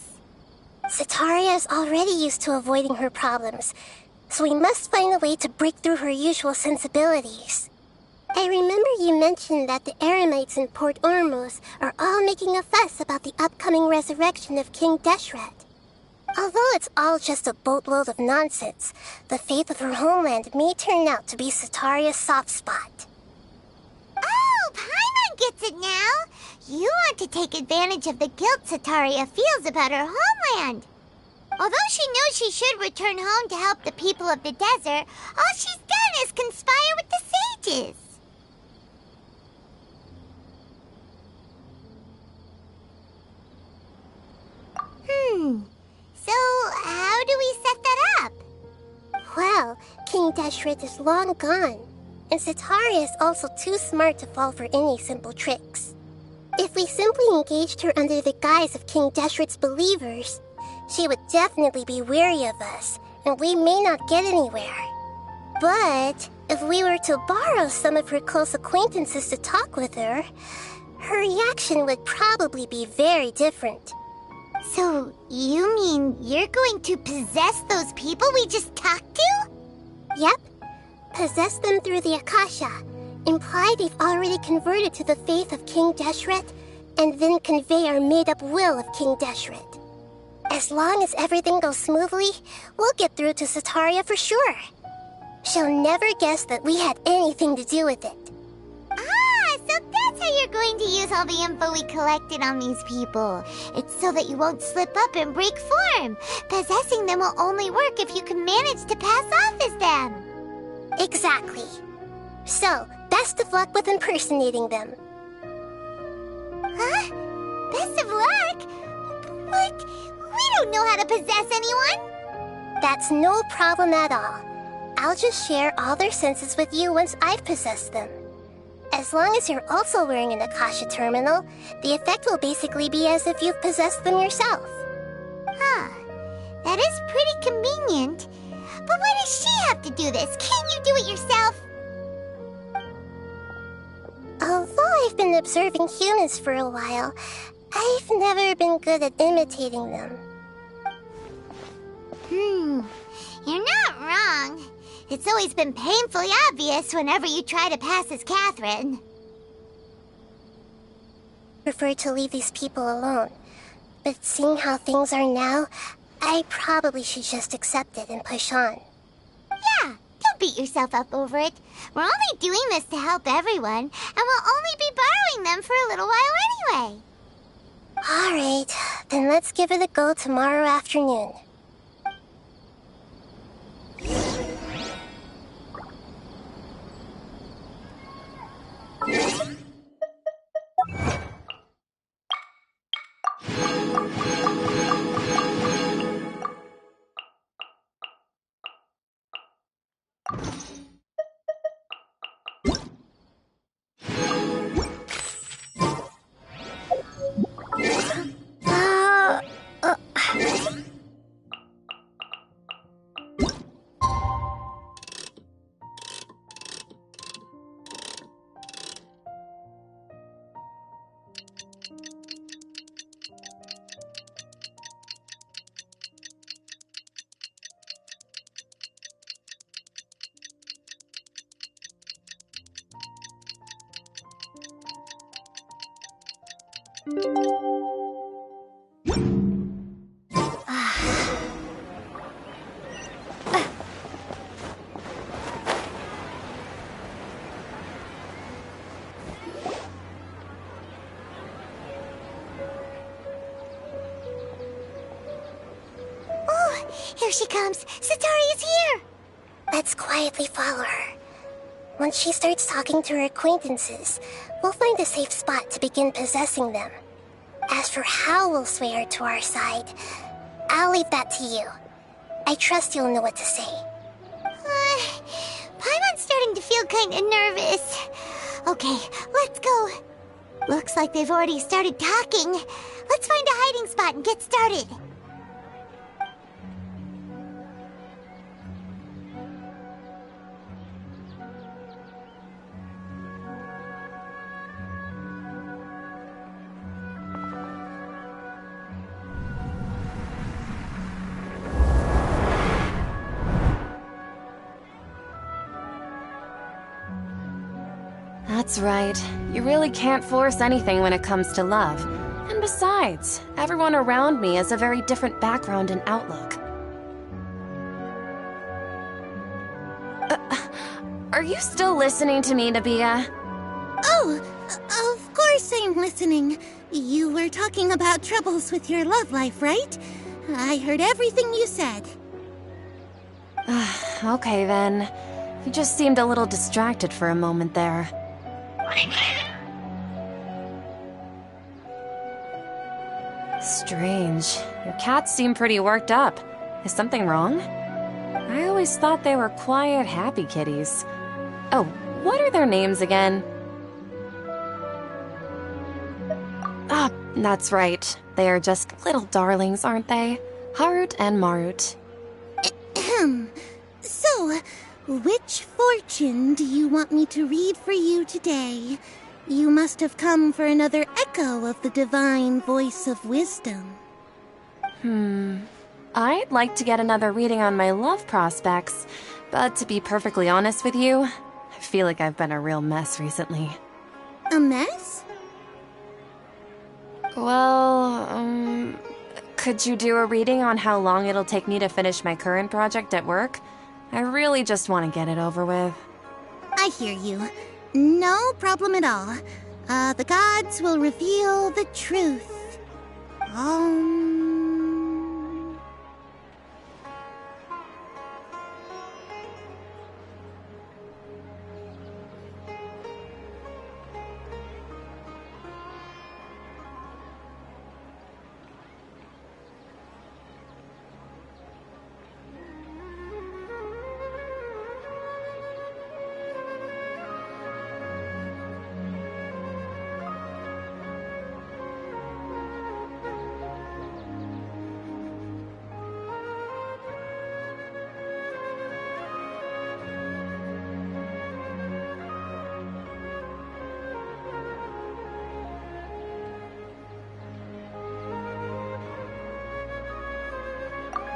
Sataria is already used to avoiding her problems, so we must find a way to break through her usual sensibilities. I remember you mentioned that the Eremites in Port Ormuz are all making a fuss about the upcoming resurrection of King Deshret. Although it's all just a boatload of nonsense, the faith of her homeland may turn out to be Sataria's soft spot. Oh, Paimon gets it now! You want to take advantage of the guilt Sataria feels about her homeland. Although she knows she should return home to help the people of the desert, all she's done is conspire with the sages. So how do we set that up? Well, King Deshret is long gone, and Sataria is also too smart to fall for any simple tricks. If we simply engaged her under the guise of King Deshret's believers, she would definitely be wary of us, and we may not get anywhere. But if we were to borrow some of her close acquaintances to talk with her, her reaction would probably be very different. So, you mean you're going to possess those people we just talked to? Yep. Possess them through the Akasha. Imply they've already converted to the faith of King Deshret, and then convey our made-up will of King Deshret. As long as everything goes smoothly, we'll get through to Sataria for sure. She'll never guess that we had anything to do with it. So that's how you're going to use all the info we collected on these people. It's so that you won't slip up and break form. Possessing them will only work if you can manage to pass off as them. Exactly. So, best of luck with impersonating them. Huh? Best of luck? But we don't know how to possess anyone. That's no problem at all. I'll just share all their senses with you once I've possessed them. As long as you're also wearing an Akasha terminal, the effect will basically be as if you've possessed them yourself. Huh. That is pretty convenient. But why does she have to do this? Can't you do it yourself? Although I've been observing humans for a while, I've never been good at imitating them. You're not wrong. It's always been painfully obvious whenever you try to pass as Catherine. I prefer to leave these people alone, but seeing how things are now, I probably should just accept it and push on. Yeah, don't beat yourself up over it. We're only doing this to help everyone, and we'll only be borrowing them for a little while anyway. Alright, then let's give it a go tomorrow afternoon. Here she comes. Satari is here! Let's quietly follow her. Once she starts talking to her acquaintances, we'll find a safe spot to begin possessing them. As for how we'll sway her to our side, I'll leave that to you. I trust you'll know what to say. Paimon's starting to feel kinda nervous. Okay, let's go. Looks like they've already started talking. Let's find a hiding spot and get started. That's right. You really can't force anything when it comes to love. And besides, everyone around me has a very different background and outlook. Are you still listening to me, Nabia? Oh, of course I'm listening. You were talking about troubles with your love life, right? I heard everything you said. Okay then. You just seemed a little distracted for a moment there. Strange. Your cats seem pretty worked up. Is something wrong? I always thought they were quiet, happy kitties. Oh, what are their names again? Ah, that's right. They are just little darlings, aren't they? Harut and Marut. So, which fortune do you want me to read for you today? You must have come for another echo of the divine voice of wisdom. I'd like to get another reading on my love prospects, but to be perfectly honest with you, I feel like I've been a real mess recently. A mess? Well, could you do a reading on how long it'll take me to finish my current project at work? I really just want to get it over with. I hear you. No problem at all. The gods will reveal the truth.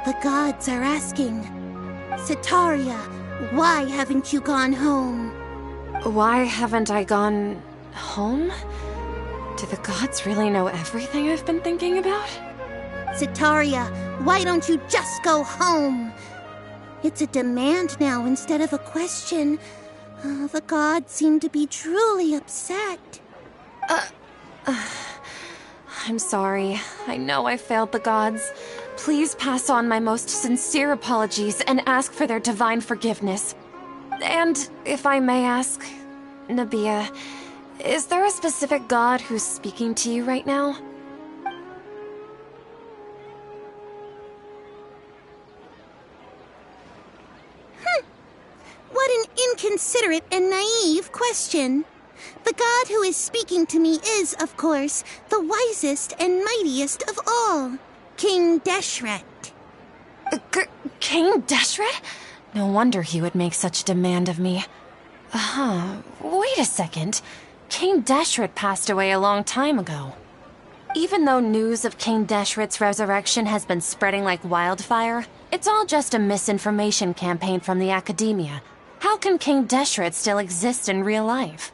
The gods are asking, Sataria, why haven't you gone home? Why haven't I gone home? Do the gods really know everything I've been thinking about? Sataria, why don't you just go home? It's a demand now instead of a question. The gods seem to be truly upset. I'm sorry. I know I failed the gods. Please pass on my most sincere apologies and ask for their divine forgiveness. And if I may ask, Nabia, is there a specific god who's speaking to you right now? What an inconsiderate and naive question. The god who is speaking to me is, of course, the wisest and mightiest of all, King Deshret. King Deshret? No wonder he would make such demand of me. Wait a second. King Deshret passed away a long time ago. Even though news of King Deshret's resurrection has been spreading like wildfire, it's all just a misinformation campaign from the academia. How can King Deshret still exist in real life?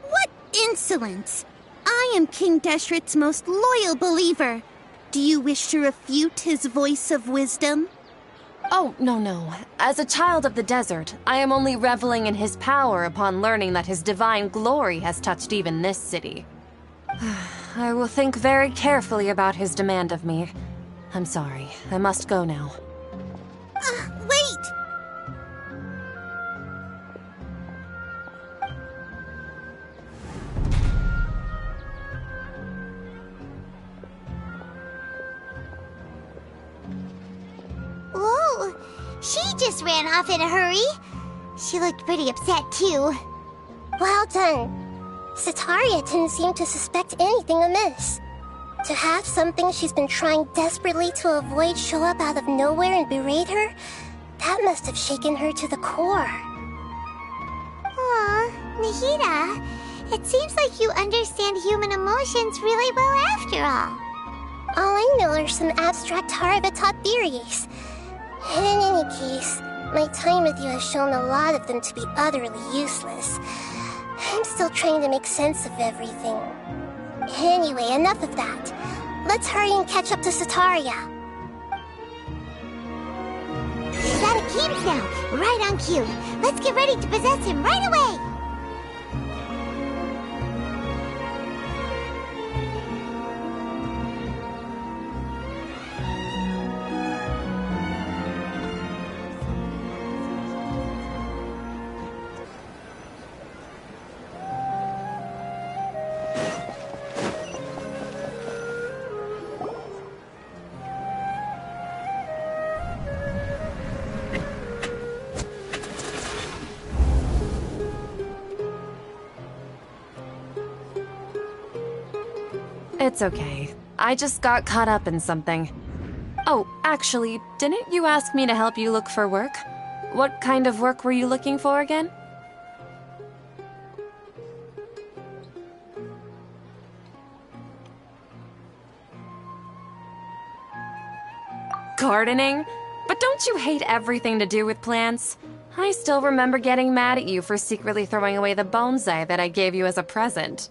What insolence! I am King Deshret's most loyal believer. Do you wish to refute his voice of wisdom? Oh, no. As a child of the desert, I am only reveling in his power upon learning that his divine glory has touched even this city. I will think very carefully about his demand of me. I'm sorry. I must go now. Wait! Whoa! She just ran off in a hurry. She looked pretty upset, too. Well done. Sataria didn't seem to suspect anything amiss. To have something she's been trying desperately to avoid show up out of nowhere and berate her, that must have shaken her to the core. Aw, Nahida, it seems like you understand human emotions really well after all. All I know are some abstract Harava-taught theories. And in any case, my time with you has shown a lot of them to be utterly useless. I'm still trying to make sense of everything. Anyway, enough of that. Let's hurry and catch up to Sataria. He's out of games now, right on cue. Let's get ready to possess him right away! It's okay. I just got caught up in something. Oh, actually, didn't you ask me to help you look for work? What kind of work were you looking for again? Gardening? But don't you hate everything to do with plants? I still remember getting mad at you for secretly throwing away the bonsai that I gave you as a present.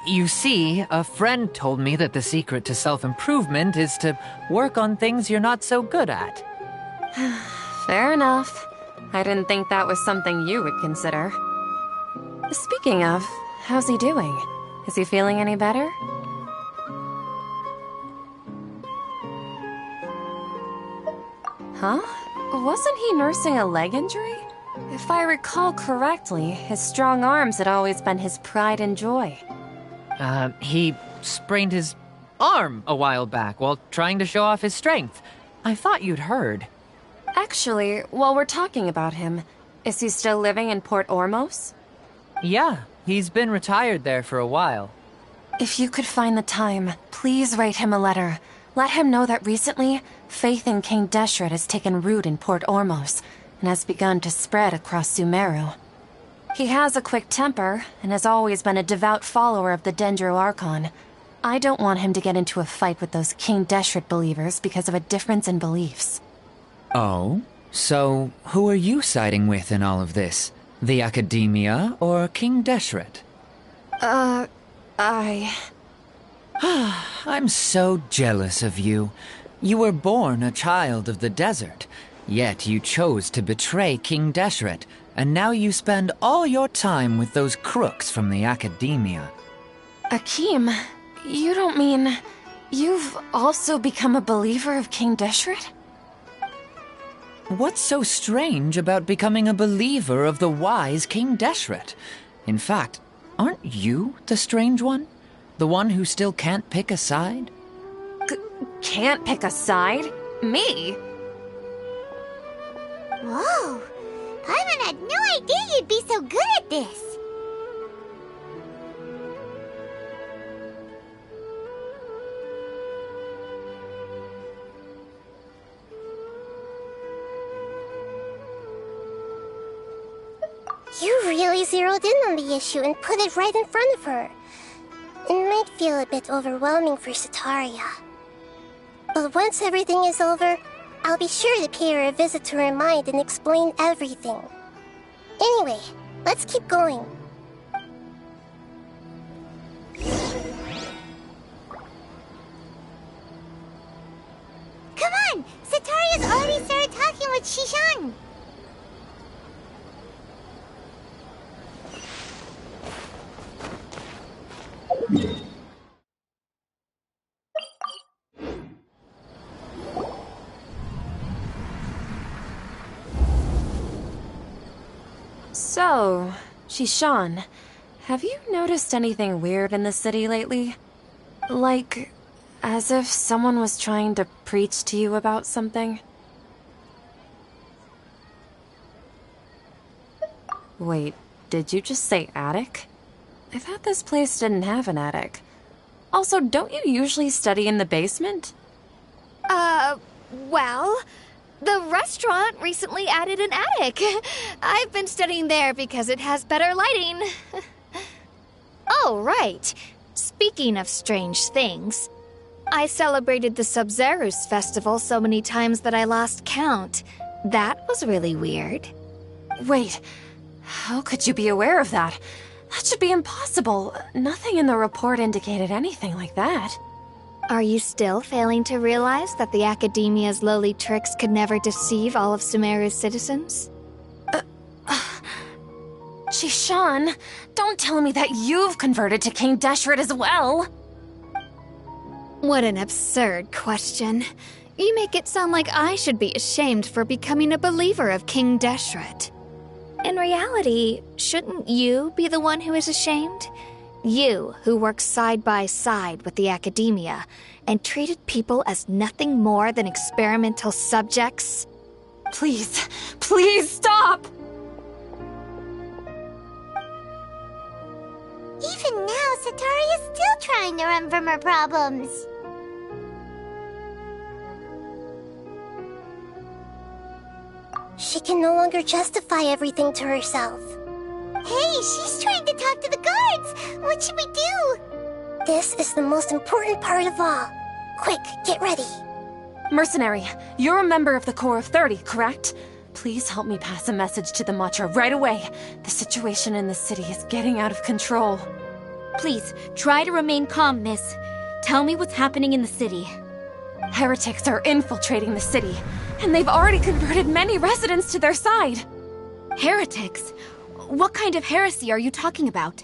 You see, a friend told me that the secret to self-improvement is to work on things you're not so good at. Fair enough. I didn't think that was something you would consider. Speaking of, how's he doing? Is he feeling any better? Huh? Wasn't he nursing a leg injury? If I recall correctly, his strong arms had always been his pride and joy. He sprained his arm a while back while trying to show off his strength. I thought you'd heard. Actually, while we're talking about him, is he still living in Port Ormos? Yeah, he's been retired there for a while. If you could find the time, please write him a letter. Let him know that recently, faith in King Deshret has taken root in Port Ormos and has begun to spread across Sumeru. He has a quick temper and has always been a devout follower of the Dendro Archon. I don't want him to get into a fight with those King Deshret believers because of a difference in beliefs. Oh? So, who are you siding with in all of this? The Academia or King Deshret? I'm so jealous of you. You were born a child of the desert, yet you chose to betray King Deshret, and now you spend all your time with those crooks from the Academia. Akeem, you don't mean... you've also become a believer of King Deshret? What's so strange about becoming a believer of the wise King Deshret? In fact, aren't you the strange one? The one who still can't pick a side? Can't pick a side? Me? Whoa! Paimon had no idea you'd be so good at this! You really zeroed in on the issue and put it right in front of her. It might feel a bit overwhelming for Sataria. But once everything is over, I'll be sure to pay her a visit to her mind and explain everything. Anyway, let's keep going. it's Shishan. So, Shishan, have you noticed anything weird in the city lately? Like, as if someone was trying to preach to you about something? Wait, did you just say attic? I thought this place didn't have an attic. Also, don't you usually study in the basement? Well, the restaurant recently added an attic. I've been studying there because it has better lighting. Oh, right. Speaking of strange things, I celebrated the Sub-Zerus festival so many times that I lost count. That was really weird. Wait, how could you be aware of that? That should be impossible. Nothing in the report indicated anything like that. Are you still failing to realize that the Academia's lowly tricks could never deceive all of Sumeru's citizens? Shishan, don't tell me that you've converted to King Deshret as well. What an absurd question. You make it sound like I should be ashamed for becoming a believer of King Deshret. In reality, shouldn't you be the one who is ashamed? You, who works side by side with the Academia and treated people as nothing more than experimental subjects? Please, please stop! Even now, Satari is still trying to run from her problems. She can no longer justify everything to herself. Hey, she's trying to talk to the guards! What should we do? This is the most important part of all. Quick, get ready. Mercenary, you're a member of the Corps of 30, correct? Please help me pass a message to the Matra right away. The situation in the city is getting out of control. Please, try to remain calm, miss. Tell me what's happening in the city. Heretics are infiltrating the city, and they've already converted many residents to their side. Heretics? What kind of heresy are you talking about?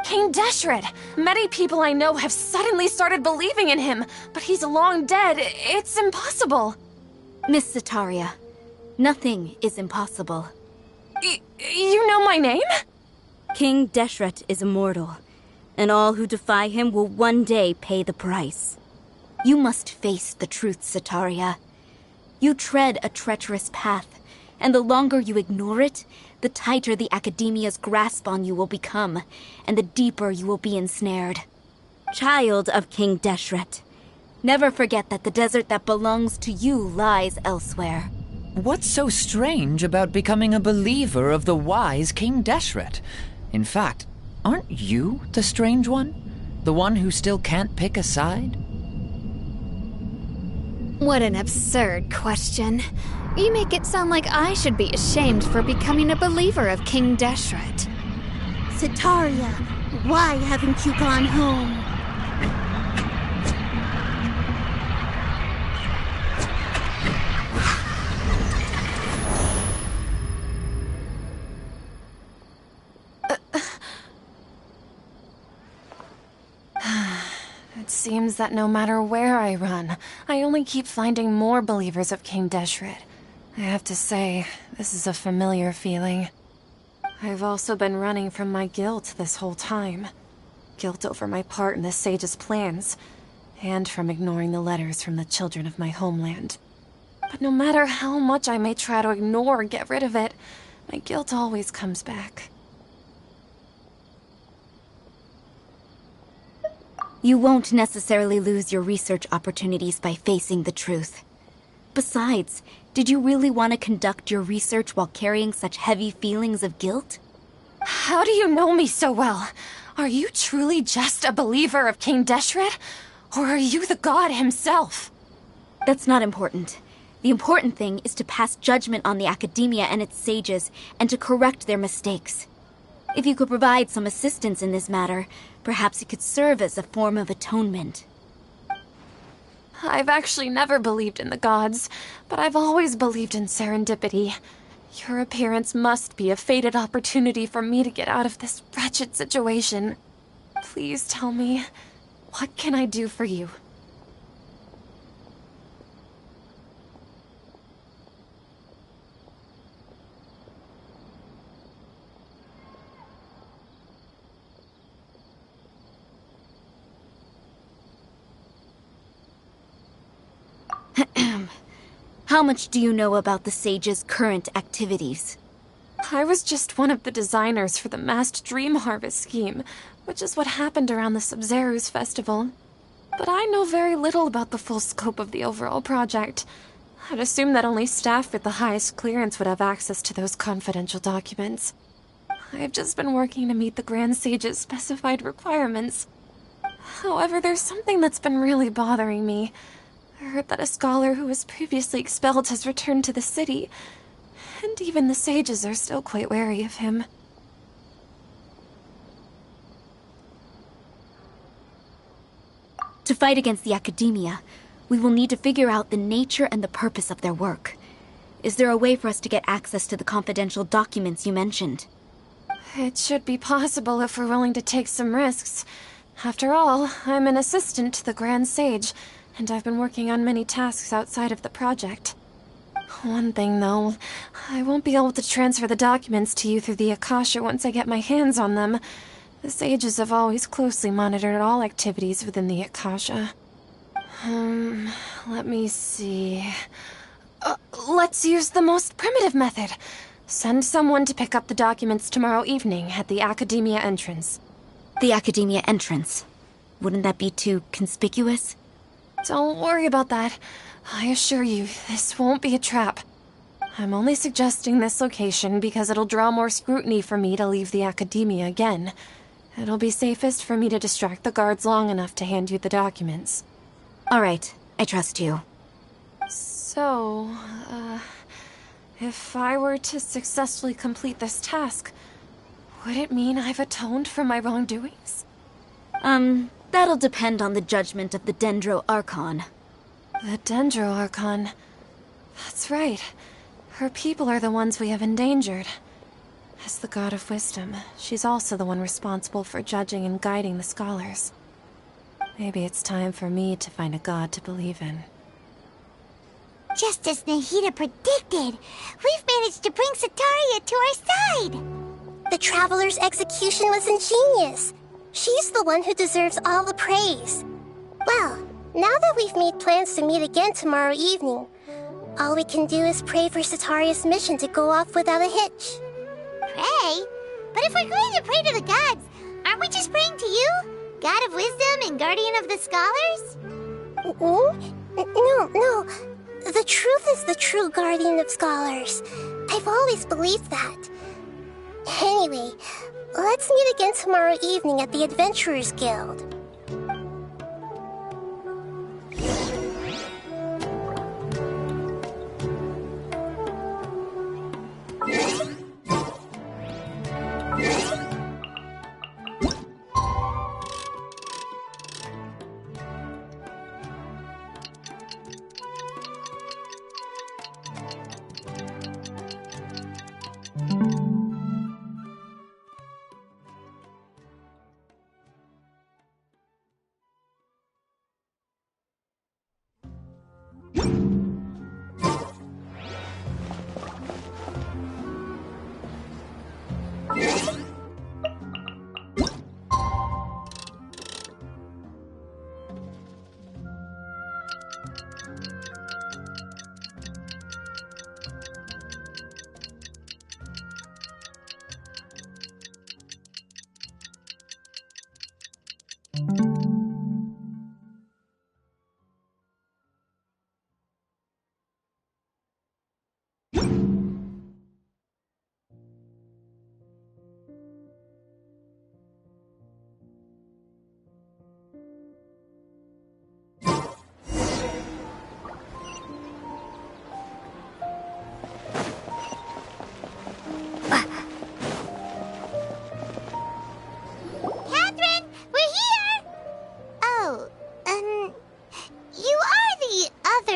King Deshret. Many people I know have suddenly started believing in him, but he's long dead. It's impossible. Miss Sataria, nothing is impossible. You know my name? King Deshret is immortal, and all who defy him will one day pay the price. You must face the truth, Sataria. You tread a treacherous path, and the longer you ignore it, the tighter the Academia's grasp on you will become, and the deeper you will be ensnared. Child of King Deshret, never forget that the desert that belongs to you lies elsewhere. What's so strange about becoming a believer of the wise King Deshret? In fact, aren't you the strange one? The one who still can't pick a side? What an absurd question. You make it sound like I should be ashamed for becoming a believer of King Deshret. Sataria, why haven't you gone home? It seems that no matter where I run, I only keep finding more believers of King Deshret. I have to say, this is a familiar feeling. I've also been running from my guilt this whole time. Guilt over my part in the Sage's plans, and from ignoring the letters from the children of my homeland. But no matter how much I may try to ignore or get rid of it, my guilt always comes back. You won't necessarily lose your research opportunities by facing the truth. Besides, did you really want to conduct your research while carrying such heavy feelings of guilt? How do you know me so well? Are you truly just a believer of King Deshret? Or are you the god himself? That's not important. The important thing is to pass judgment on the Academia and its sages, and to correct their mistakes. If you could provide some assistance in this matter, perhaps it could serve as a form of atonement. I've actually never believed in the gods, but I've always believed in serendipity. Your appearance must be a fated opportunity for me to get out of this wretched situation. Please tell me, what can I do for you? How much do you know about the Sage's current activities? I was just one of the designers for the massed dream harvest scheme, which is what happened around the Sub-Zeru's festival. But I know very little about the full scope of the overall project. I'd assume that only staff with the highest clearance would have access to those confidential documents. I've just been working to meet the Grand Sage's specified requirements. However, there's something that's been really bothering me. I heard that a scholar who was previously expelled has returned to the city, and even the sages are still quite wary of him. To fight against the Academia, we will need to figure out the nature and the purpose of their work. Is there a way for us to get access to the confidential documents you mentioned? It should be possible if we're willing to take some risks. After all, I'm an assistant to the Grand Sage, and I've been working on many tasks outside of the project. One thing, though, I won't be able to transfer the documents to you through the Akasha once I get my hands on them. The sages have always closely monitored all activities within the Akasha. Let me see. Let's use the most primitive method. Send someone to pick up the documents tomorrow evening at the Academia entrance. The Academia entrance? Wouldn't that be too conspicuous? Don't worry about that. I assure you, this won't be a trap. I'm only suggesting this location because it'll draw more scrutiny for me to leave the Academia again. It'll be safest for me to distract the guards long enough to hand you the documents. All right, I trust you. So, if I were to successfully complete this task, would it mean I've atoned for my wrongdoings? That'll depend on the judgment of the Dendro Archon. The Dendro Archon. That's right. Her people are the ones we have endangered. As the God of Wisdom, she's also the one responsible for judging and guiding the scholars. Maybe it's time for me to find a god to believe in. Just as Nahida predicted, we've managed to bring Sataria to our side! The Traveler's execution was ingenious. She's the one who deserves all the praise. Well, now that we've made plans to meet again tomorrow evening, all we can do is pray for Sataria's mission to go off without a hitch. Pray? But if we're going to pray to the gods, aren't we just praying to you? God of Wisdom and Guardian of the Scholars? No. The truth is the true Guardian of Scholars. I've always believed that. Anyway, let's meet again tomorrow evening at the Adventurers Guild.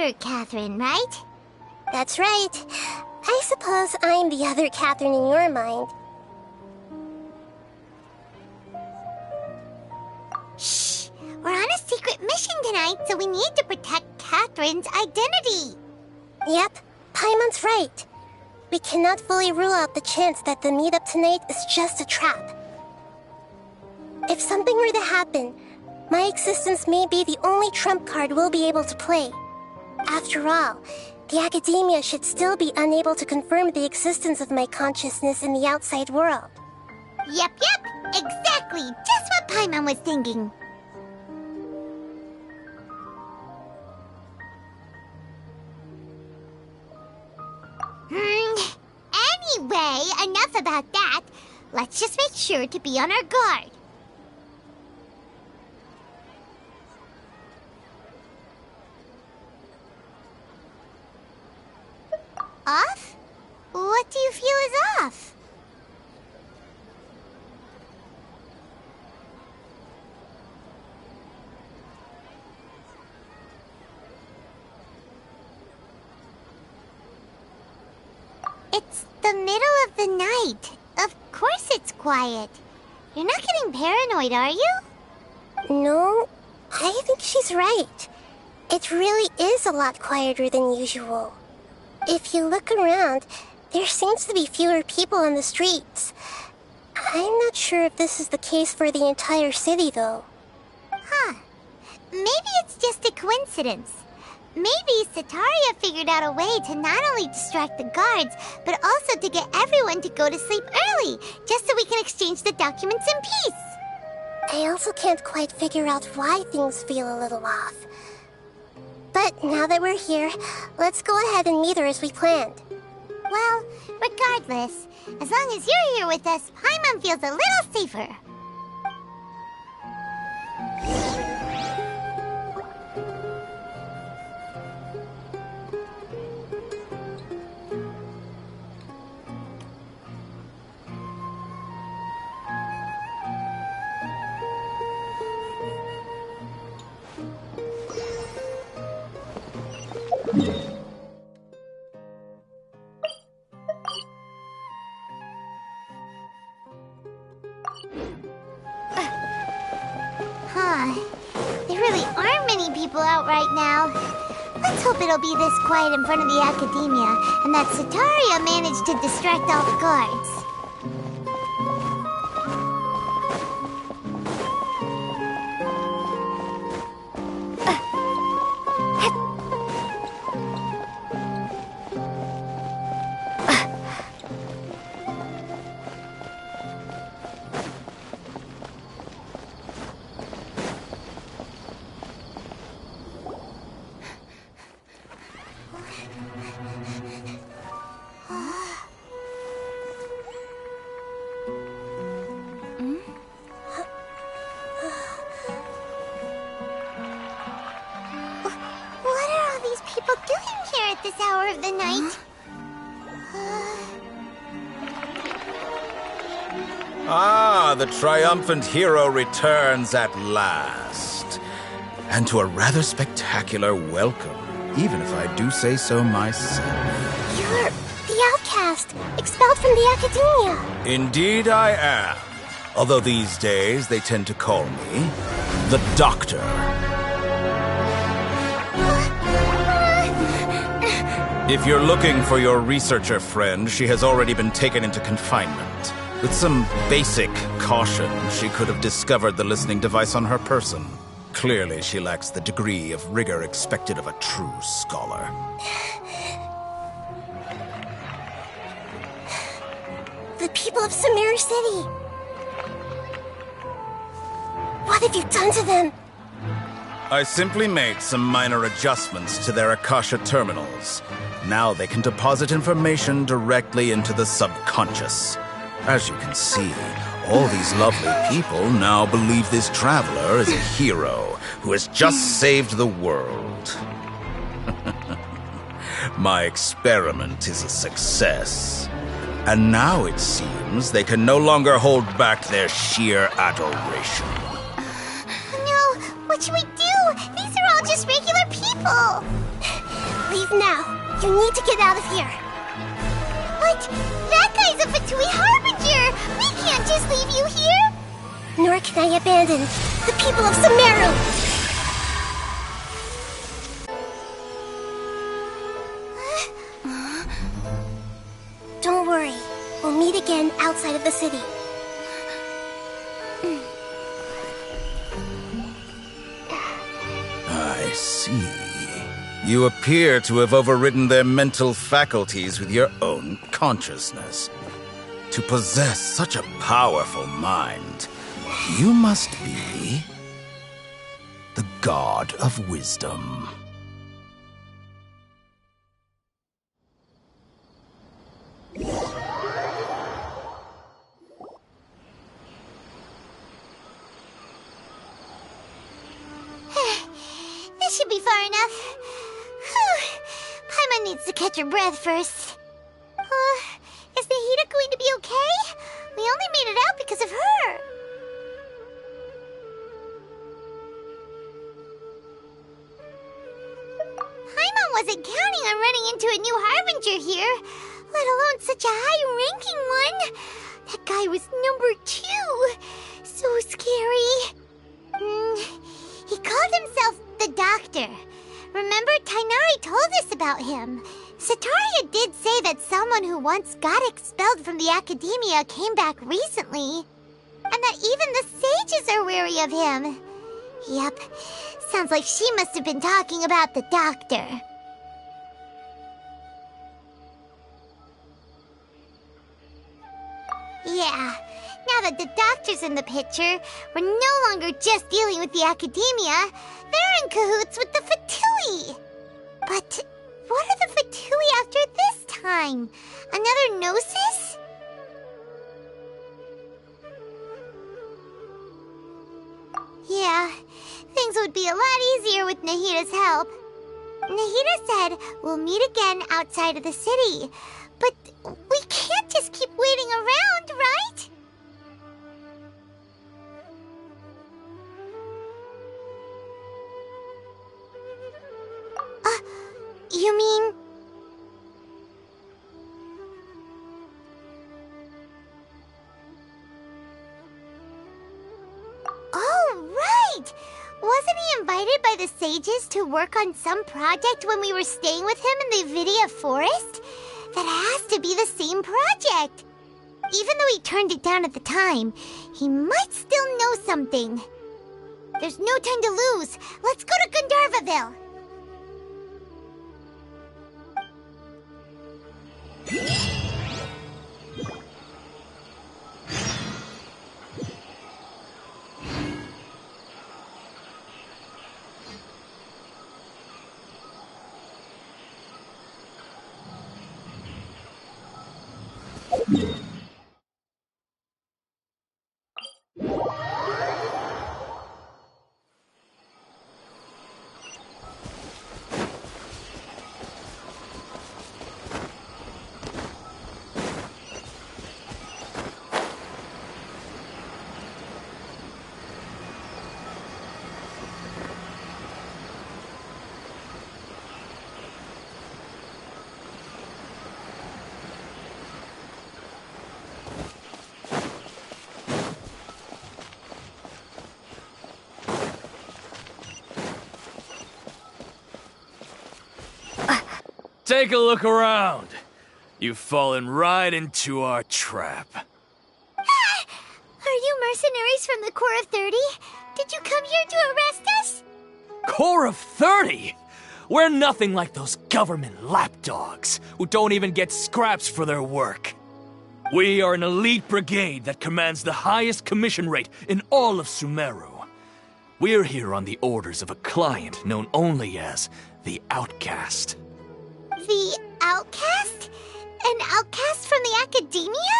other Catherine, right? That's right. I suppose I'm the other Catherine in your mind. Shh! We're on a secret mission tonight, so we need to protect Catherine's identity. Yep, Paimon's right. We cannot fully rule out the chance that the meetup tonight is just a trap. If something were to happen, my existence may be the only trump card we'll be able to play. After all, the Academia should still be unable to confirm the existence of my consciousness in the outside world. Yep, exactly. Just what Paimon was thinking. Anyway, enough about that. Let's just make sure to be on our guard. Off? What do you feel is off? It's the middle of the night. Of course it's quiet. You're not getting paranoid, are you? No, I think she's right. It really is a lot quieter than usual. If you look around, there seems to be fewer people on the streets. I'm not sure if this is the case for the entire city, though. Huh. Maybe it's just a coincidence. Maybe Sataria figured out a way to not only distract the guards, but also to get everyone to go to sleep early, just so we can exchange the documents in peace. I also can't quite figure out why things feel a little off. But now that we're here, let's go ahead and meet her as we planned. Well, regardless, as long as you're here with us, Paimon feels a little safer. There really aren't many people out right now. Let's hope it'll be this quiet in front of the Academia, and that Sataria managed to distract all the guards. This hour of the night. Ah, the triumphant hero returns at last. And to a rather spectacular welcome, even if I do say so myself. You're the outcast, expelled from the Academia. Indeed I am. Although these days they tend to call me the Doctor. If you're looking for your researcher friend, she has already been taken into confinement. With some basic caution, she could have discovered the listening device on her person. Clearly, she lacks the degree of rigor expected of a true scholar. The people of Sumeru City! What have you done to them? I simply made some minor adjustments to their Akasha terminals. Now they can deposit information directly into the subconscious. As you can see, all these lovely people now believe this traveler is a hero who has just saved the world. My experiment is a success. And now it seems they can no longer hold back their sheer adoration. No, what should we do? These are all just regular people. Leave now. You need to get out of here. But that guy's a Fatui Harbinger! We can't just leave you here! Nor can I abandon the people of Sumeru! Don't worry. We'll meet again outside of the city. I see. You appear to have overridden their mental faculties with your own consciousness. To possess such a powerful mind, you must be the God of Wisdom. This should be far enough. Paimon needs to catch her breath first. Is Nahida going to be okay? We only made it out because of her. Paimon wasn't counting on running into a new Harbinger here, let alone such a high-ranking one. That guy was number 2. So scary. He called himself the Doctor. Remember, Tainari told us about him. Sataria did say that someone who once got expelled from the Academia came back recently. And that even the sages are wary of him. Yep, sounds like she must have been talking about the Doctor. Yeah, now that the Doctor's in the picture, we're no longer just dealing with the Academia. They're in cahoots with the Fatui. But what are the Fatui after this time? Another Gnosis? Yeah, things would be a lot easier with Nahida's help. Nahida said we'll meet again outside of the city. But we can't just keep waiting around, right? You mean... Oh, right! Wasn't he invited by the sages to work on some project when we were staying with him in the Vidia Forest? That has to be the same project. Even though he turned it down at the time, he might still know something. There's no time to lose. Let's go to Gandharvaville. Take a look around. You've fallen right into our trap. Are you mercenaries from the Corps of 30? Did you come here to arrest us? Corps of 30? We're nothing like those government lapdogs who don't even get scraps for their work. We are an elite brigade that commands the highest commission rate in all of Sumeru. We're here on the orders of a client known only as the Outcast. The Outcast? An outcast from the Academia?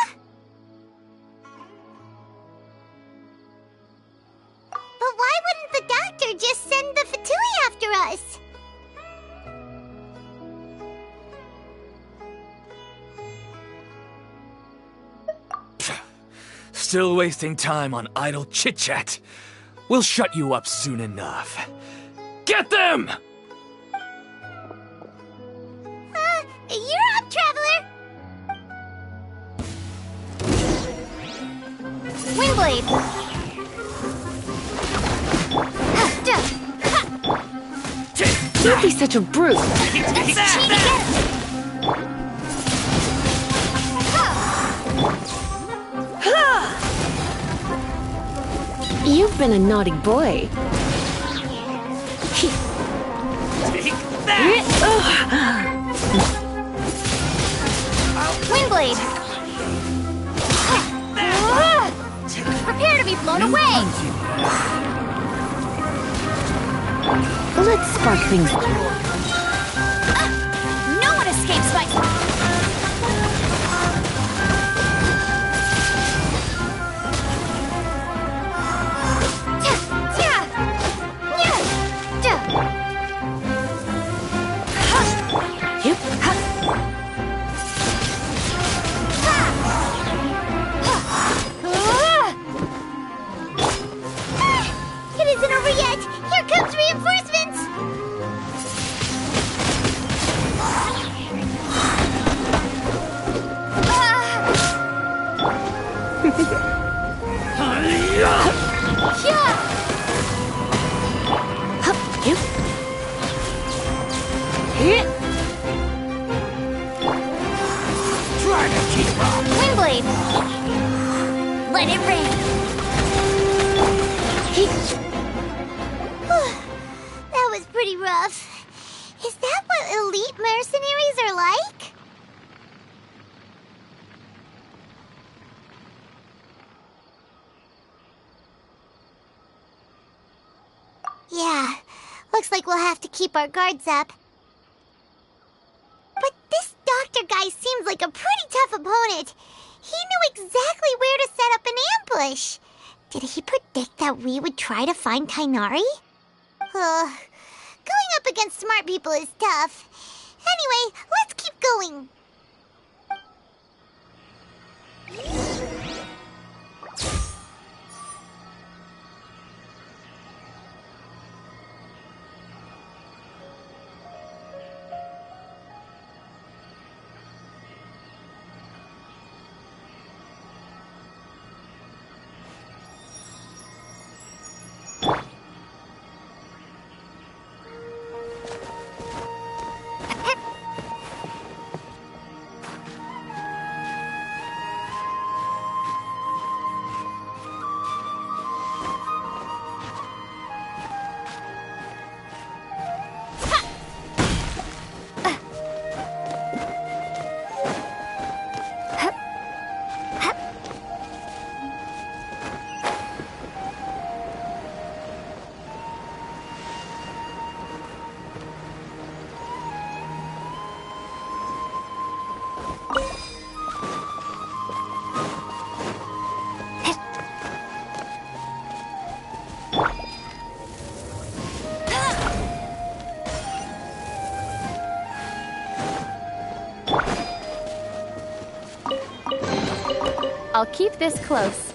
But why wouldn't the Doctor just send the Fatui after us? Still wasting time on idle chit-chat. We'll shut you up soon enough. Get them! You're up, Traveler! Windblade! Don't be such a brute. You've been a naughty boy. Windblade! Prepare to be blown away! Let's spark things. No one escapes my... It isn't over yet! Here comes reinforcements! Try to keep up. Windblade! Let it rain! That was pretty rough. Is that what elite mercenaries are like? Yeah, looks like we'll have to keep our guards up. But this doctor guy seems like a pretty tough opponent. He knew exactly where to set up an ambush. Did he predict that we would try to find Tighnari? Going up against smart people is tough. Anyway, let's keep going. I'll keep this close.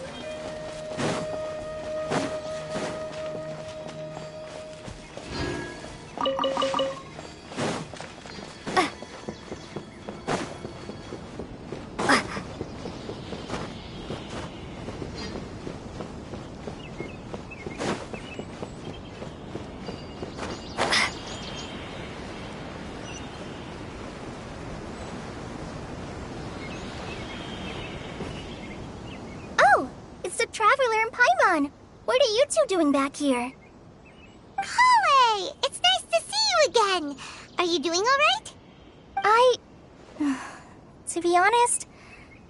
What are you two doing back here? Kale! It's nice to see you again! Are you doing alright? To be honest,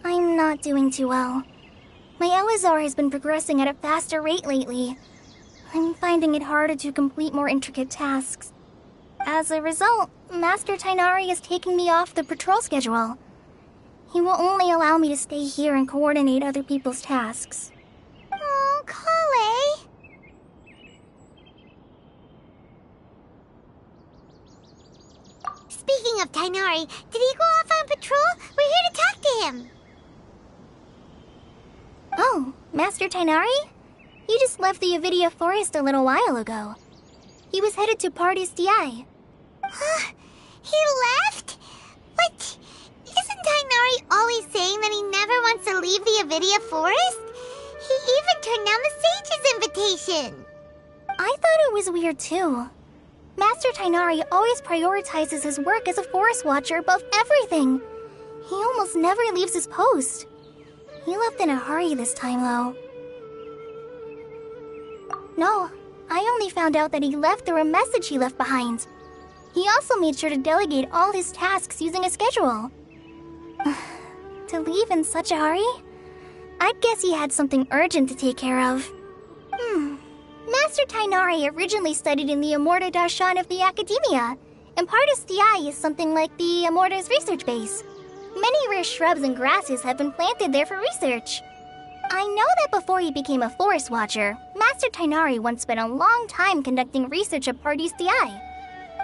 I'm not doing too well. My Elazar has been progressing at a faster rate lately. I'm finding it harder to complete more intricate tasks. As a result, Master Tighnari is taking me off the patrol schedule. He will only allow me to stay here and coordinate other people's tasks. Oh, Kale! Speaking of Tighnari, did he go off on patrol? We're here to talk to him. Oh, Master Tighnari? You just left the Avidia Forest a little while ago. He was headed to Pardis Di. He left? But isn't Tainari always saying that he never wants to leave the Avidia forest? He even turned down the sage's invitation. I thought it was weird too. Master Tainari always prioritizes his work as a forest watcher above everything. He almost never leaves his post. He left in a hurry this time, though. No, I only found out that he left through a message he left behind. He also made sure to delegate all his tasks using a schedule. To leave in such a hurry? I'd guess he had something urgent to take care of. Master Tainari originally studied in the Amorta Darshan of the Academia, and Partis Di is something like the Amorta's research base. Many rare shrubs and grasses have been planted there for research. I know that before he became a forest watcher, Master Tainari once spent a long time conducting research at Partis Di.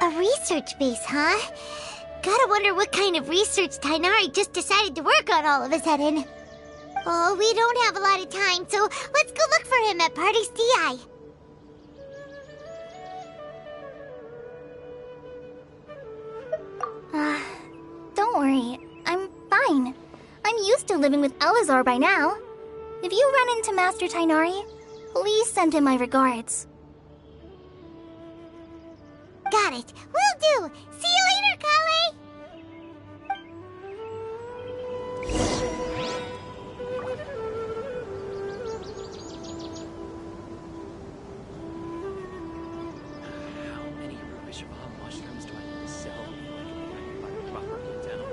A research base, huh? Gotta wonder what kind of research Tainari just decided to work on all of a sudden. Oh, we don't have a lot of time, so let's go look for him at Partis Di. Don't worry. I'm fine. I'm used to living with Elazar by now. If you run into Master Tainari, please send him my regards. Got it. Will do. See you later, Kale. How many Rubishava mushrooms do I need to sell before I can buy proper down?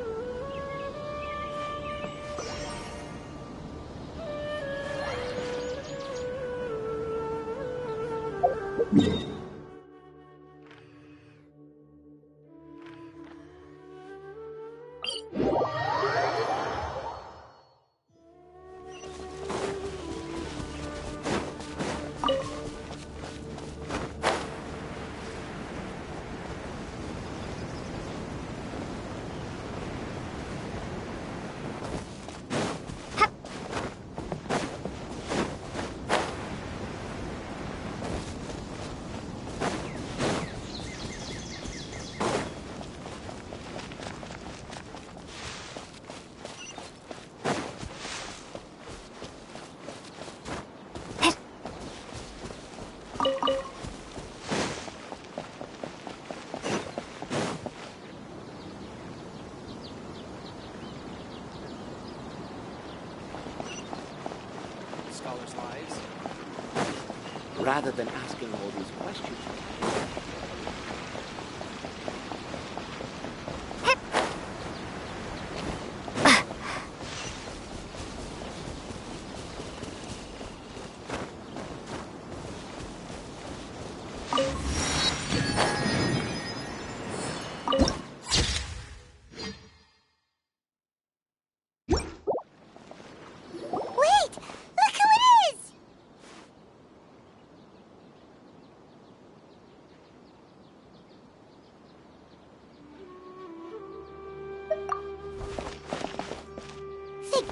Scholars' lives. Rather than asking all these questions.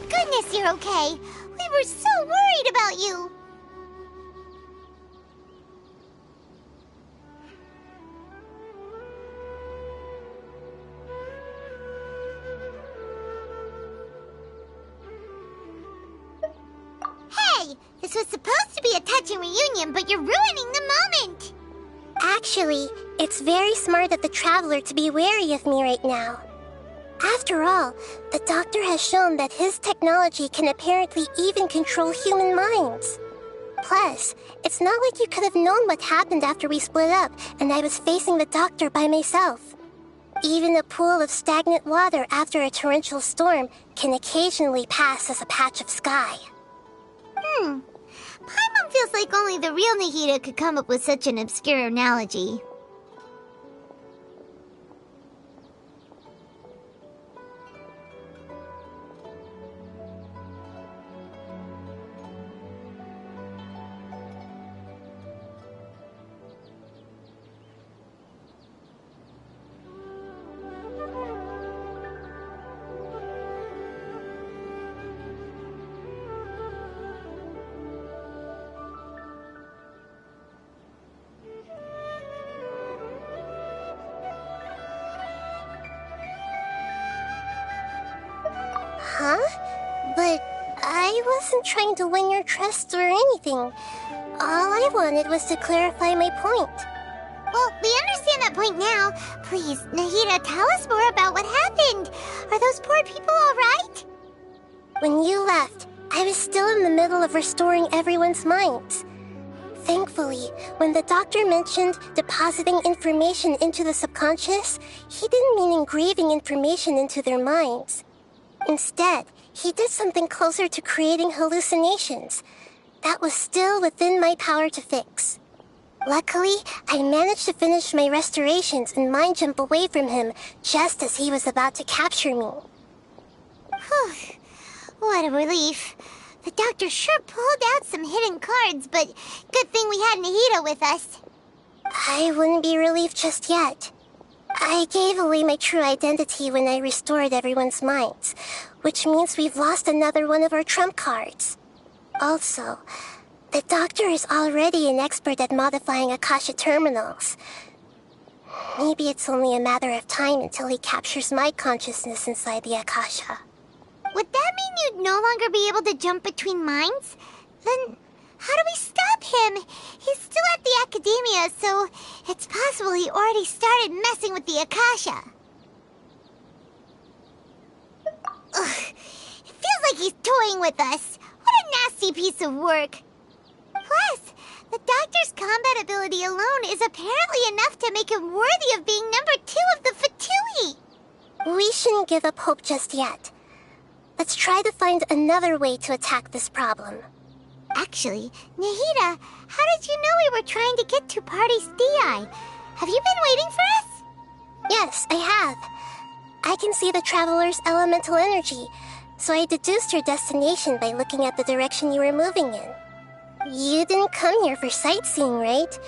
Goodness, you're okay. We were so worried about you. Hey, this was supposed to be a touching reunion, but you're ruining the moment. Actually, it's very smart of the traveler to be wary of me right now. After all, the doctor has shown that his technology can apparently even control human minds. Plus, it's not like you could have known what happened after we split up and I was facing the doctor by myself. Even a pool of stagnant water after a torrential storm can occasionally pass as a patch of sky. Paimon feels like only the real Nahida could come up with such an obscure analogy. wasn't trying to win your trust or anything. All I wanted was to clarify my point. Well, we understand that point now. Please, Nahida, tell us more about what happened. Are those poor people all right? When you left, I was still in the middle of restoring everyone's minds. Thankfully, when the doctor mentioned depositing information into the subconscious, he didn't mean engraving information into their minds. Instead, he did something closer to creating hallucinations. That was still within my power to fix. Luckily, I managed to finish my restorations and mind jump away from him just as he was about to capture me. Whew. What a relief. The doctor sure pulled out some hidden cards, but good thing we had Nahida with us. I wouldn't be relieved just yet. I gave away my true identity when I restored everyone's minds, which means we've lost another one of our trump cards. Also, the doctor is already an expert at modifying Akasha terminals. Maybe it's only a matter of time until he captures my consciousness inside the Akasha. Would that mean you'd no longer be able to jump between minds? Then how do we stop him? He's still at the Academia, so it's possible he already started messing with the Akasha. Ugh, it feels like he's toying with us. What a nasty piece of work. Plus, the doctor's combat ability alone is apparently enough to make him worthy of being number 2 of the Fatui. We shouldn't give up hope just yet. Let's try to find another way to attack this problem. Actually, Nahida, how did you know we were trying to get to Party's DI? Have you been waiting for us? Yes, I have. I can see the traveler's elemental energy, so I deduced your destination by looking at the direction you were moving in. You didn't come here for sightseeing, right?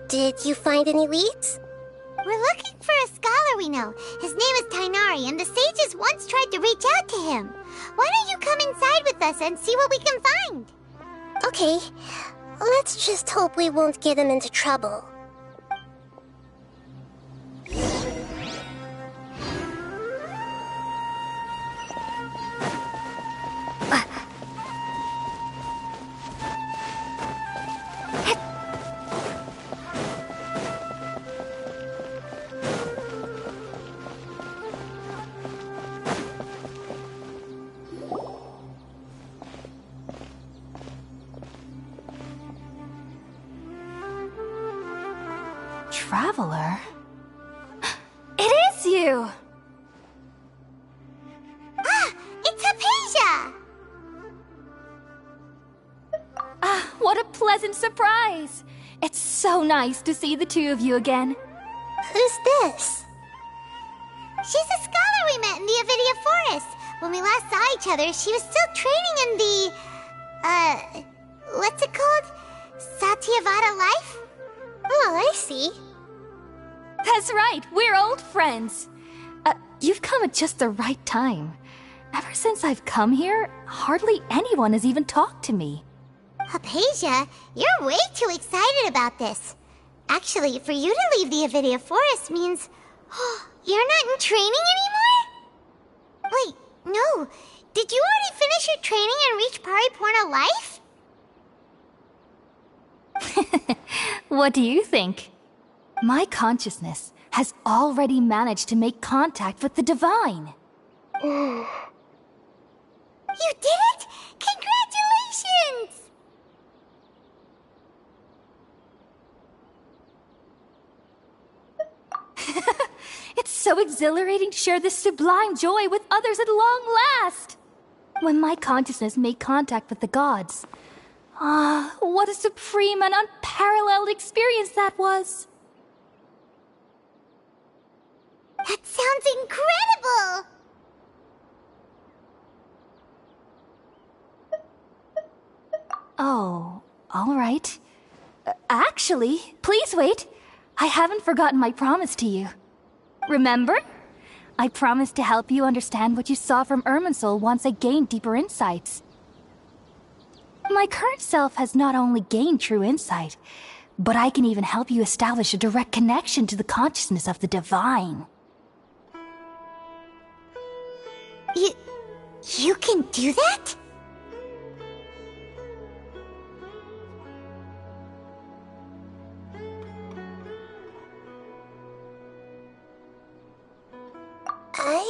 Did you find any leads? We're looking for a scholar we know. His name is Tainari, and the sages once tried to reach out to him. Why don't you come inside with us and see what we can find? Okay, let's just hope we won't get him into trouble. Traveler? It is you! Ah, it's Hypatia! Ah, what a pleasant surprise! It's so nice to see the two of you again. Who's this? She's a scholar we met in the Avidia Forest. When we last saw each other, she was still training in the... what's it called? Satyavada life? Oh, I see. That's right, we're old friends. You've come at just the right time. Ever since I've come here, hardly anyone has even talked to me. Hypatia, you're way too excited about this. Actually, for you to leave the Avidia Forest means... you're not in training anymore? Wait, no. Did you already finish your training and reach Pariporna life? What do you think? My consciousness has already managed to make contact with the divine. You did it? Congratulations! It's so exhilarating to share this sublime joy with others at long last! When my consciousness made contact with the gods. Ah, what a supreme and unparalleled experience that was! That sounds incredible! Oh, all right. Actually, please wait. I haven't forgotten my promise to you. Remember? I promised to help you understand what you saw from Irminsul once I gained deeper insights. My current self has not only gained true insight, but I can even help you establish a direct connection to the consciousness of the divine. You can do that?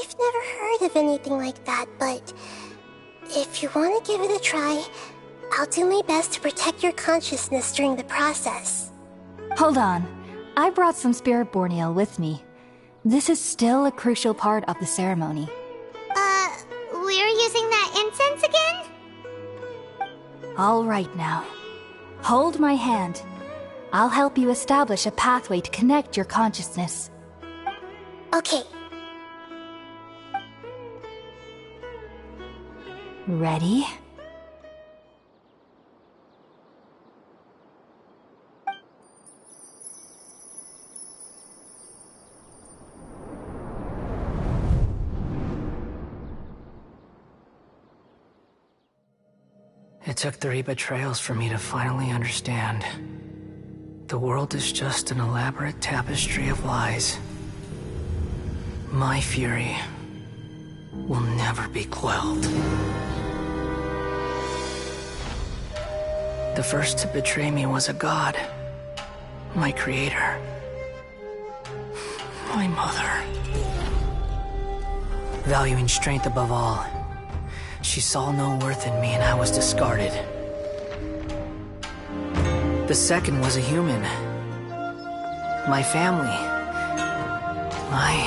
I've never heard of anything like that, but if you want to give it a try, I'll do my best to protect your consciousness during the process. Hold on. I brought some spirit-born ale with me. This is still a crucial part of the ceremony. We're using that incense again? All right now. Hold my hand. I'll help you establish a pathway to connect your consciousness. Okay. Ready? It took 3 betrayals for me to finally understand. The world is just an elaborate tapestry of lies. My fury will never be quelled. The first to betray me was a god. My creator. My mother. Valuing strength above all, she saw no worth in me and I was discarded. The second was a human. My family. My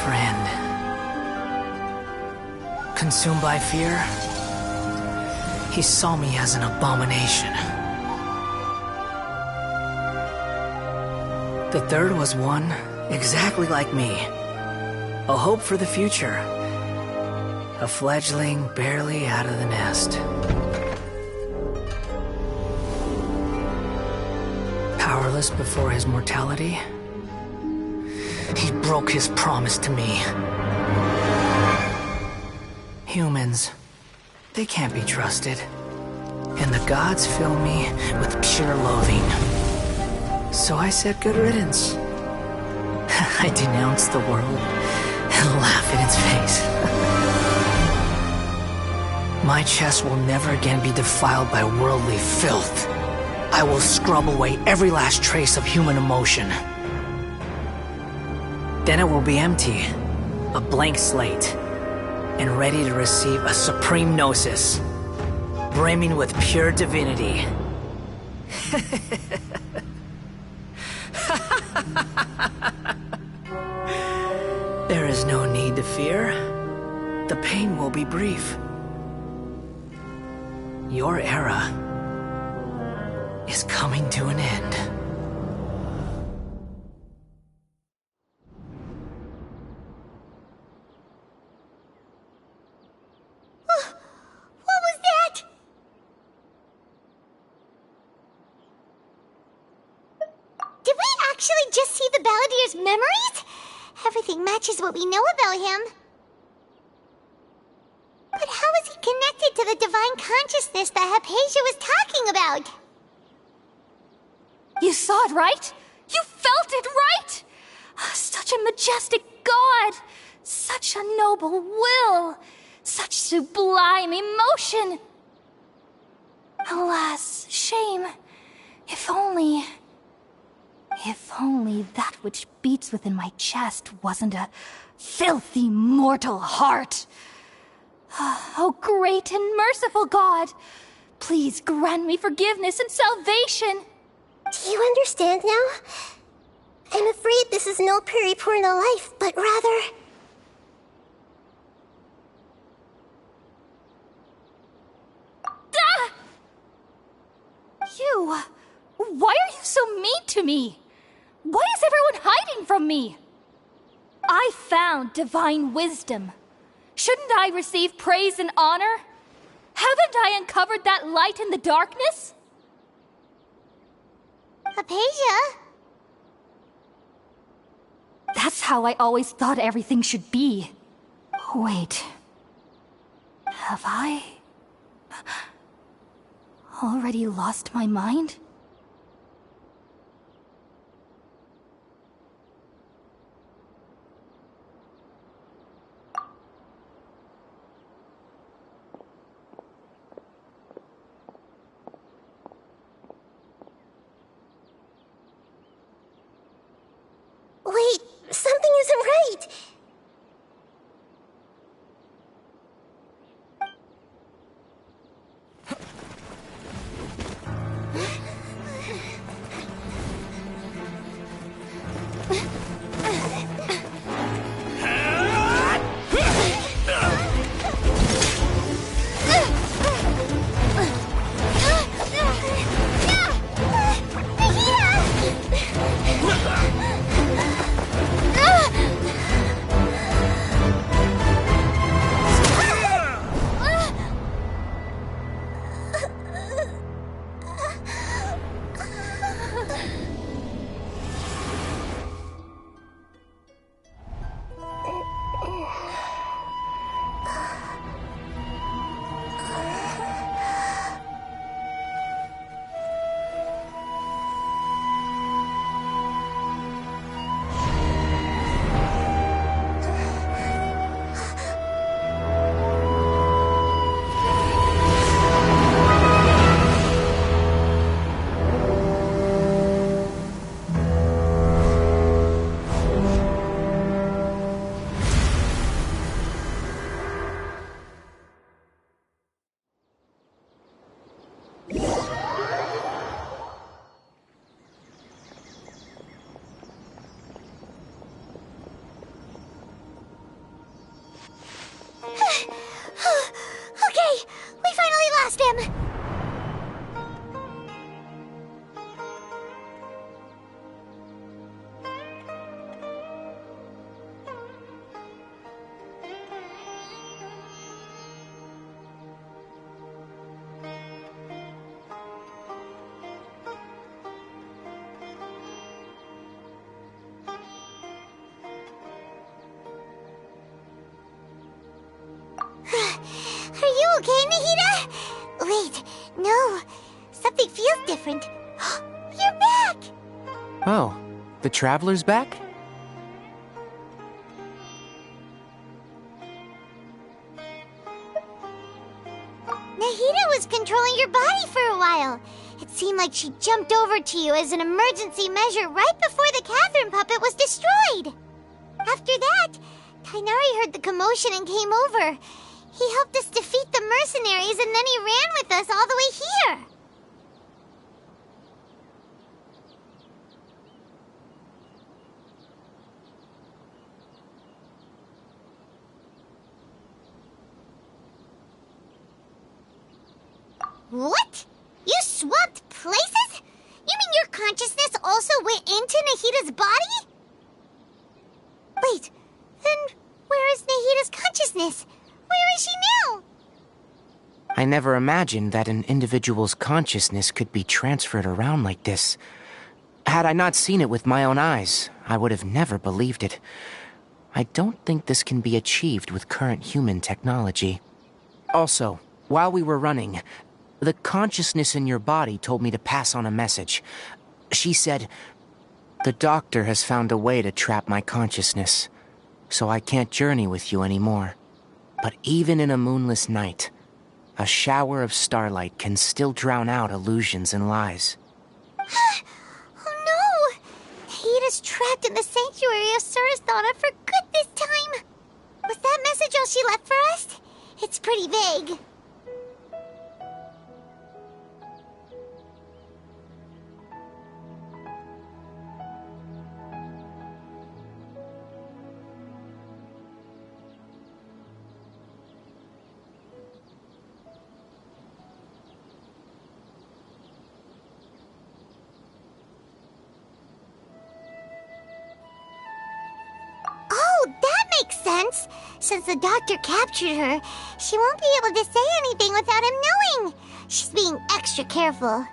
friend. Consumed by fear, he saw me as an abomination. The third was one exactly like me. A hope for the future. A fledgling barely out of the nest. Powerless before his mortality, he broke his promise to me. Humans, they can't be trusted. And the gods fill me with pure loathing. So I said good riddance. I denounced the world and laugh in its face. My chest will never again be defiled by worldly filth. I will scrub away every last trace of human emotion. Then it will be empty, a blank slate, and ready to receive a supreme gnosis, brimming with pure divinity. There is no need to fear. The pain will be brief. Your era is coming to an end. What was that? Did we actually just see the Balladier's memories? Everything matches what we know about him. But how is he connected to the divine consciousness that Hypatia was talking about? You saw it, right? You felt it, right? Such a majestic god! Such a noble will! Such sublime emotion! Alas, shame. If only that which beats within my chest wasn't a filthy mortal heart. Oh, great and merciful God, please grant me forgiveness and salvation. Do you understand now? I'm afraid this is no Puripurna life, but rather... Ah! You... Why are you so mean to me? Why is everyone hiding from me? I found divine wisdom. Shouldn't I receive praise and honor? Haven't I uncovered that light in the darkness? Hypatia? That's how I always thought everything should be. Wait. Have I... already lost my mind? Wait, something isn't right. Okay, we finally lost him. Are you okay, Nahida? Wait, no. Something feels different. You're back! Oh, the Traveler's back? Nahida was controlling your body for a while. It seemed like she jumped over to you as an emergency measure right before the Catherine puppet was destroyed. After that, Tainari heard the commotion and came over. He helped us defeat the mercenaries, and then he ran with us all the way here. What? You swapped places? You mean your consciousness also went into Nahida's body? Wait, then where is Nahida's consciousness? Where is she now? I never imagined that an individual's consciousness could be transferred around like this. Had I not seen it with my own eyes, I would have never believed it. I don't think this can be achieved with current human technology. Also, while we were running, the consciousness in your body told me to pass on a message. She said, "The doctor has found a way to trap my consciousness, so I can't journey with you anymore. But even in a moonless night, a shower of starlight can still drown out illusions and lies." Oh no! Nahida's trapped in the sanctuary of Surasthana for good this time. Was that message all she left for us? It's pretty vague. Makes sense. Since the doctor captured her, she won't be able to say anything without him knowing. She's being extra careful.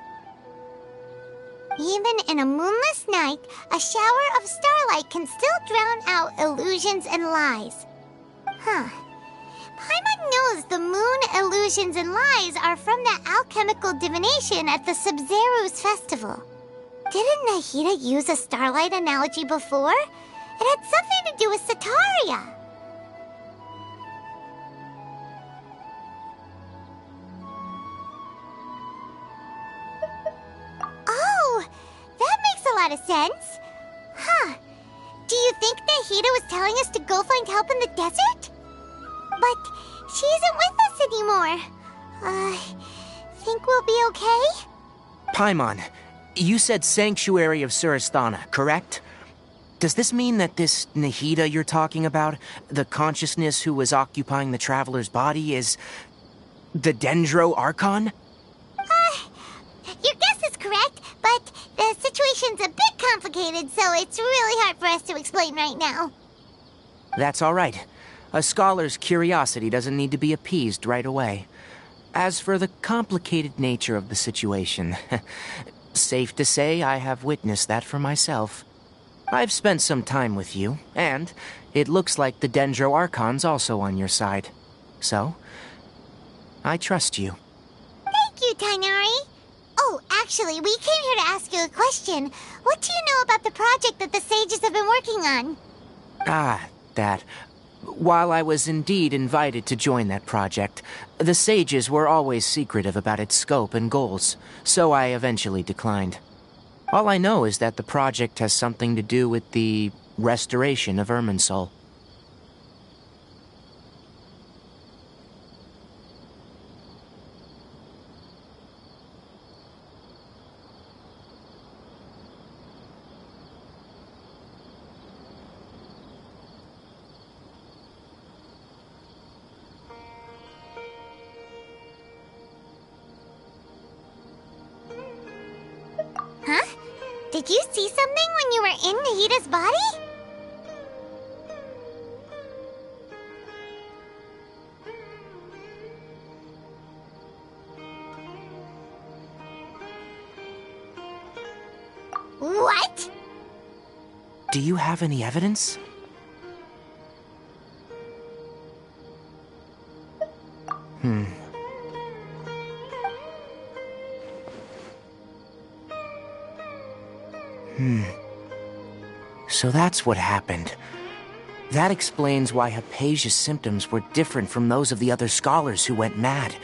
Even in a moonless night, a shower of starlight can still drown out illusions and lies. Huh. Paimon knows the moon illusions and lies are from that alchemical divination at the Sub-Zero's festival. Didn't Nahida use a starlight analogy before? It had something to do with Sataria. Oh, that makes a lot of sense. Huh. Do you think Nahida was telling us to go find help in the desert? But she isn't with us anymore. Think we'll be okay? Paimon, you said Sanctuary of Surasthana, correct? Does this mean that this Nahida you're talking about, the consciousness who was occupying the traveler's body, is the Dendro Archon? Your guess is correct, but the situation's a bit complicated, so it's really hard for us to explain right now. That's all right. A scholar's curiosity doesn't need to be appeased right away. As for the complicated nature of the situation, safe to say I have witnessed that for myself. I've spent some time with you, and it looks like the Dendro Archon's also on your side. So, I trust you. Thank you, Tainari. Oh, actually, we came here to ask you a question. What do you know about the project that the sages have been working on? That. While I was indeed invited to join that project, the sages were always secretive about its scope and goals, so I eventually declined. All I know is that the project has something to do with the restoration of Irminsul. Huh? Did you see something when you were in Nahida's body? What? Do you have any evidence? So that's what happened. That explains why Hypatia's symptoms were different from those of the other scholars who went mad.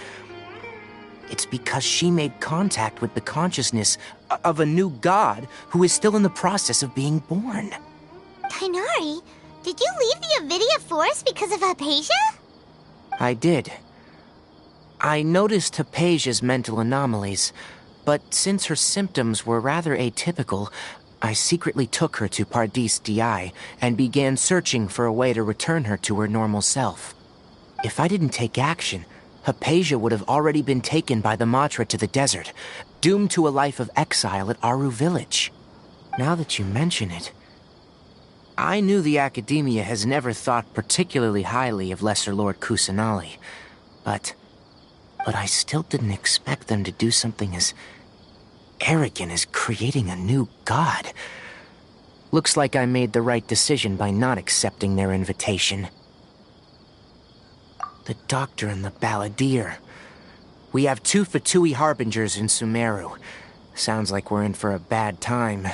It's because she made contact with the consciousness of a new god who is still in the process of being born. Tainari, did you leave the Avidia Forest because of Hypatia? I did. I noticed Hypatia's mental anomalies, but since her symptoms were rather atypical, I secretly took her to Pardis Di and began searching for a way to return her to her normal self. If I didn't take action, Hypatia would have already been taken by the Matra to the desert, doomed to a life of exile at Aru village. Now that you mention it, I knew the Academia has never thought particularly highly of Lesser Lord Kusanali, but I still didn't expect them to do something as arrogant as creating a new god. Looks like I made the right decision by not accepting their invitation. The Doctor and the Balladeer. We have 2 Fatui Harbingers in Sumeru. Sounds like we're in for a bad time.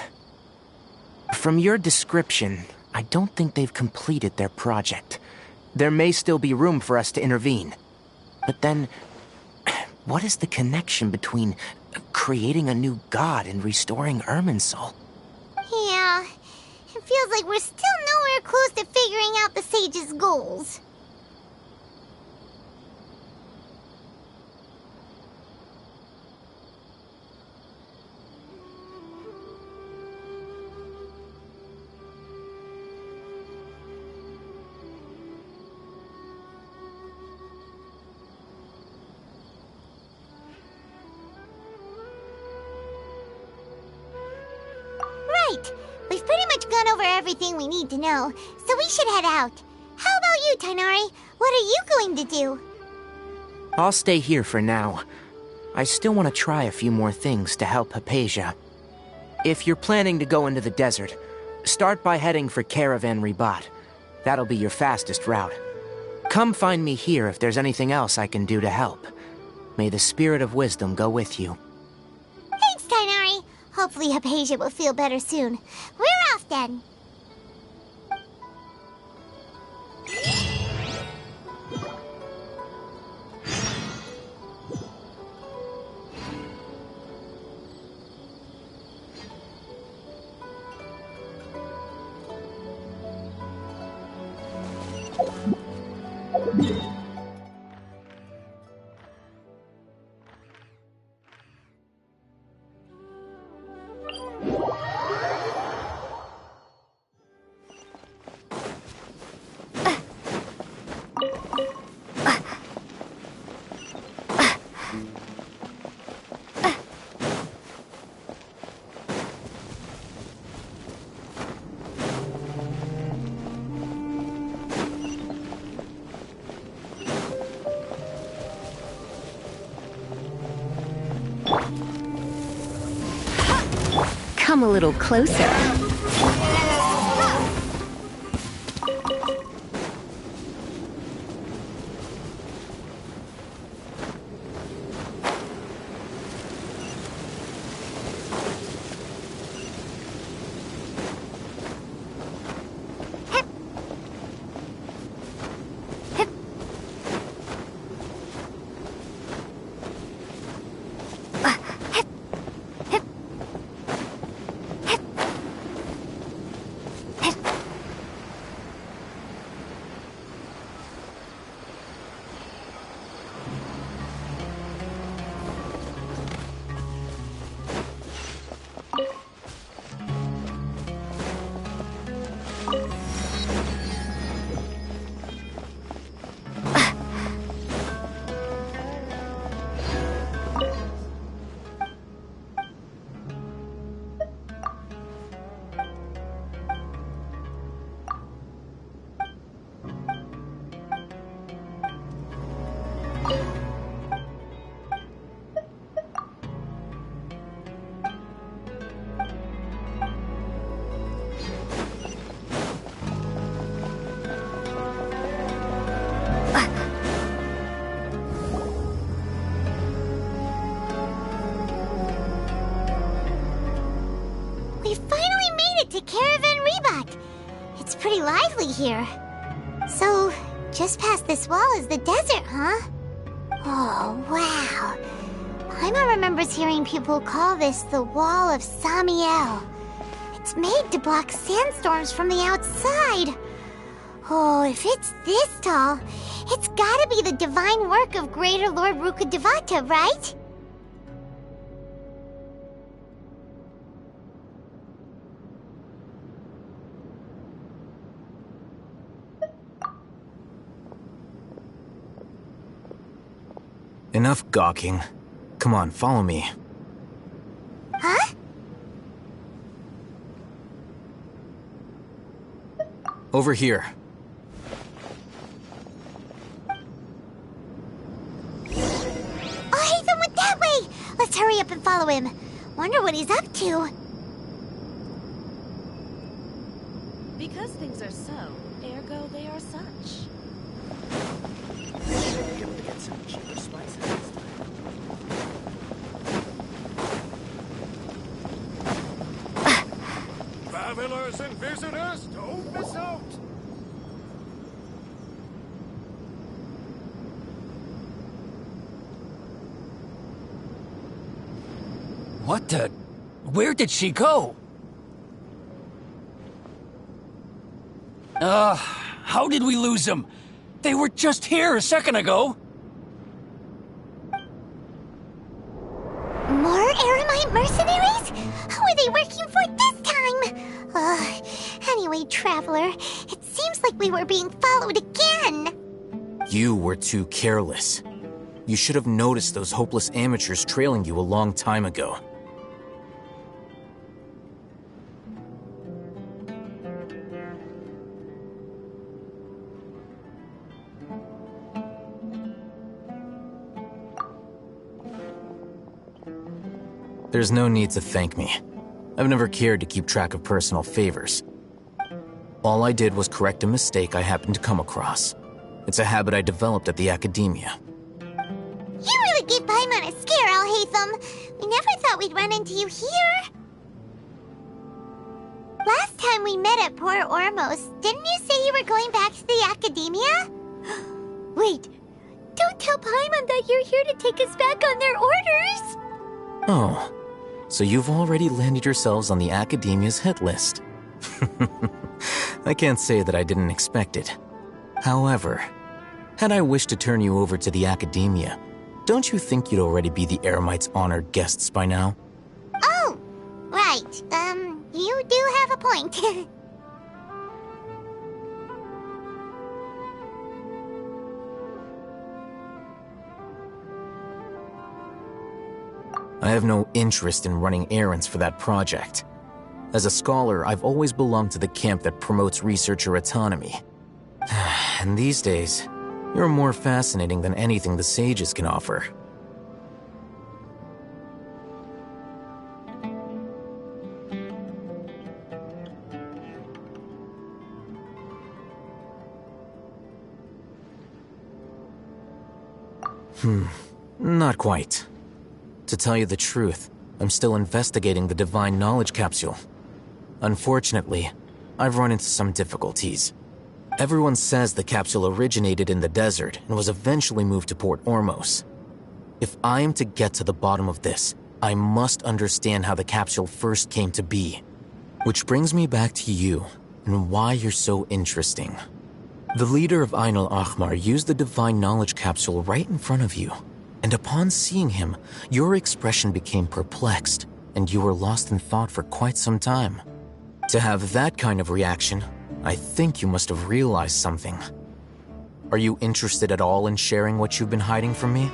From your description, I don't think they've completed their project. There may still be room for us to intervene. But then, what is the connection between creating a new god and restoring Irminsul? Yeah, it feels like we're still nowhere close to figuring out the sage's goals. Right. We've pretty much gone over everything we need to know, so we should head out. How about you, Tainari? What are you going to do? I'll stay here for now. I still want to try a few more things to help Hypatia. If you're planning to go into the desert, start by heading for Caravan Ribat. That'll be your fastest route. Come find me here if there's anything else I can do to help. May the spirit of wisdom go with you. Thanks, Tainari. Hopefully Hypatia will feel better soon. We're off then. come a little closer. To Caravan Rebot. It's pretty lively here. So, just past this wall is the desert, huh? Oh, wow. Paimon remembers hearing people call this the Wall of Samiel. It's made to block sandstorms from the outside. Oh, if it's this tall, it's gotta be the divine work of Greater Lord Rukkhadevata, right? Enough gawking. Come on, follow me. Huh? Over here. Oh, Hatham went that way! Let's hurry up and follow him. Wonder what he's up to. Because things are so, ergo they are such. Should be able to get some cheaper spices this time. Travelers and visitors, don't miss out! What the? Where did she go? How did we lose them? They were just here a second ago. More Eremite mercenaries? Who are they working for this time? Anyway, Traveler, it seems like we were being followed again. You were too careless. You should have noticed those hopeless amateurs trailing you a long time ago. There's no need to thank me. I've never cared to keep track of personal favors. All I did was correct a mistake I happened to come across. It's a habit I developed at the Academia. You really gave Paimon a scare, Alhaitham. We never thought we'd run into you here. Last time we met at Port Ormos, didn't you say you were going back to the Academia? Wait, don't tell Paimon that you're here to take us back on their orders. Oh, so you've already landed yourselves on the Academia's hit list. I can't say that I didn't expect it. However, had I wished to turn you over to the Academia, don't you think you'd already be the Eremites' honored guests by now? Oh, right. You do have a point. I have no interest in running errands for that project. As a scholar, I've always belonged to the camp that promotes researcher autonomy. And these days, you're more fascinating than anything the sages can offer. Not quite. To tell you the truth, I'm still investigating the Divine Knowledge Capsule. Unfortunately, I've run into some difficulties. Everyone says the capsule originated in the desert and was eventually moved to Port Ormos. If I am to get to the bottom of this, I must understand how the capsule first came to be. Which brings me back to you, and why you're so interesting. The leader of Ain al-Ahmar used the Divine Knowledge Capsule right in front of you, and upon seeing him, your expression became perplexed, and you were lost in thought for quite some time. To have that kind of reaction, I think you must have realized something. Are you interested at all in sharing what you've been hiding from me?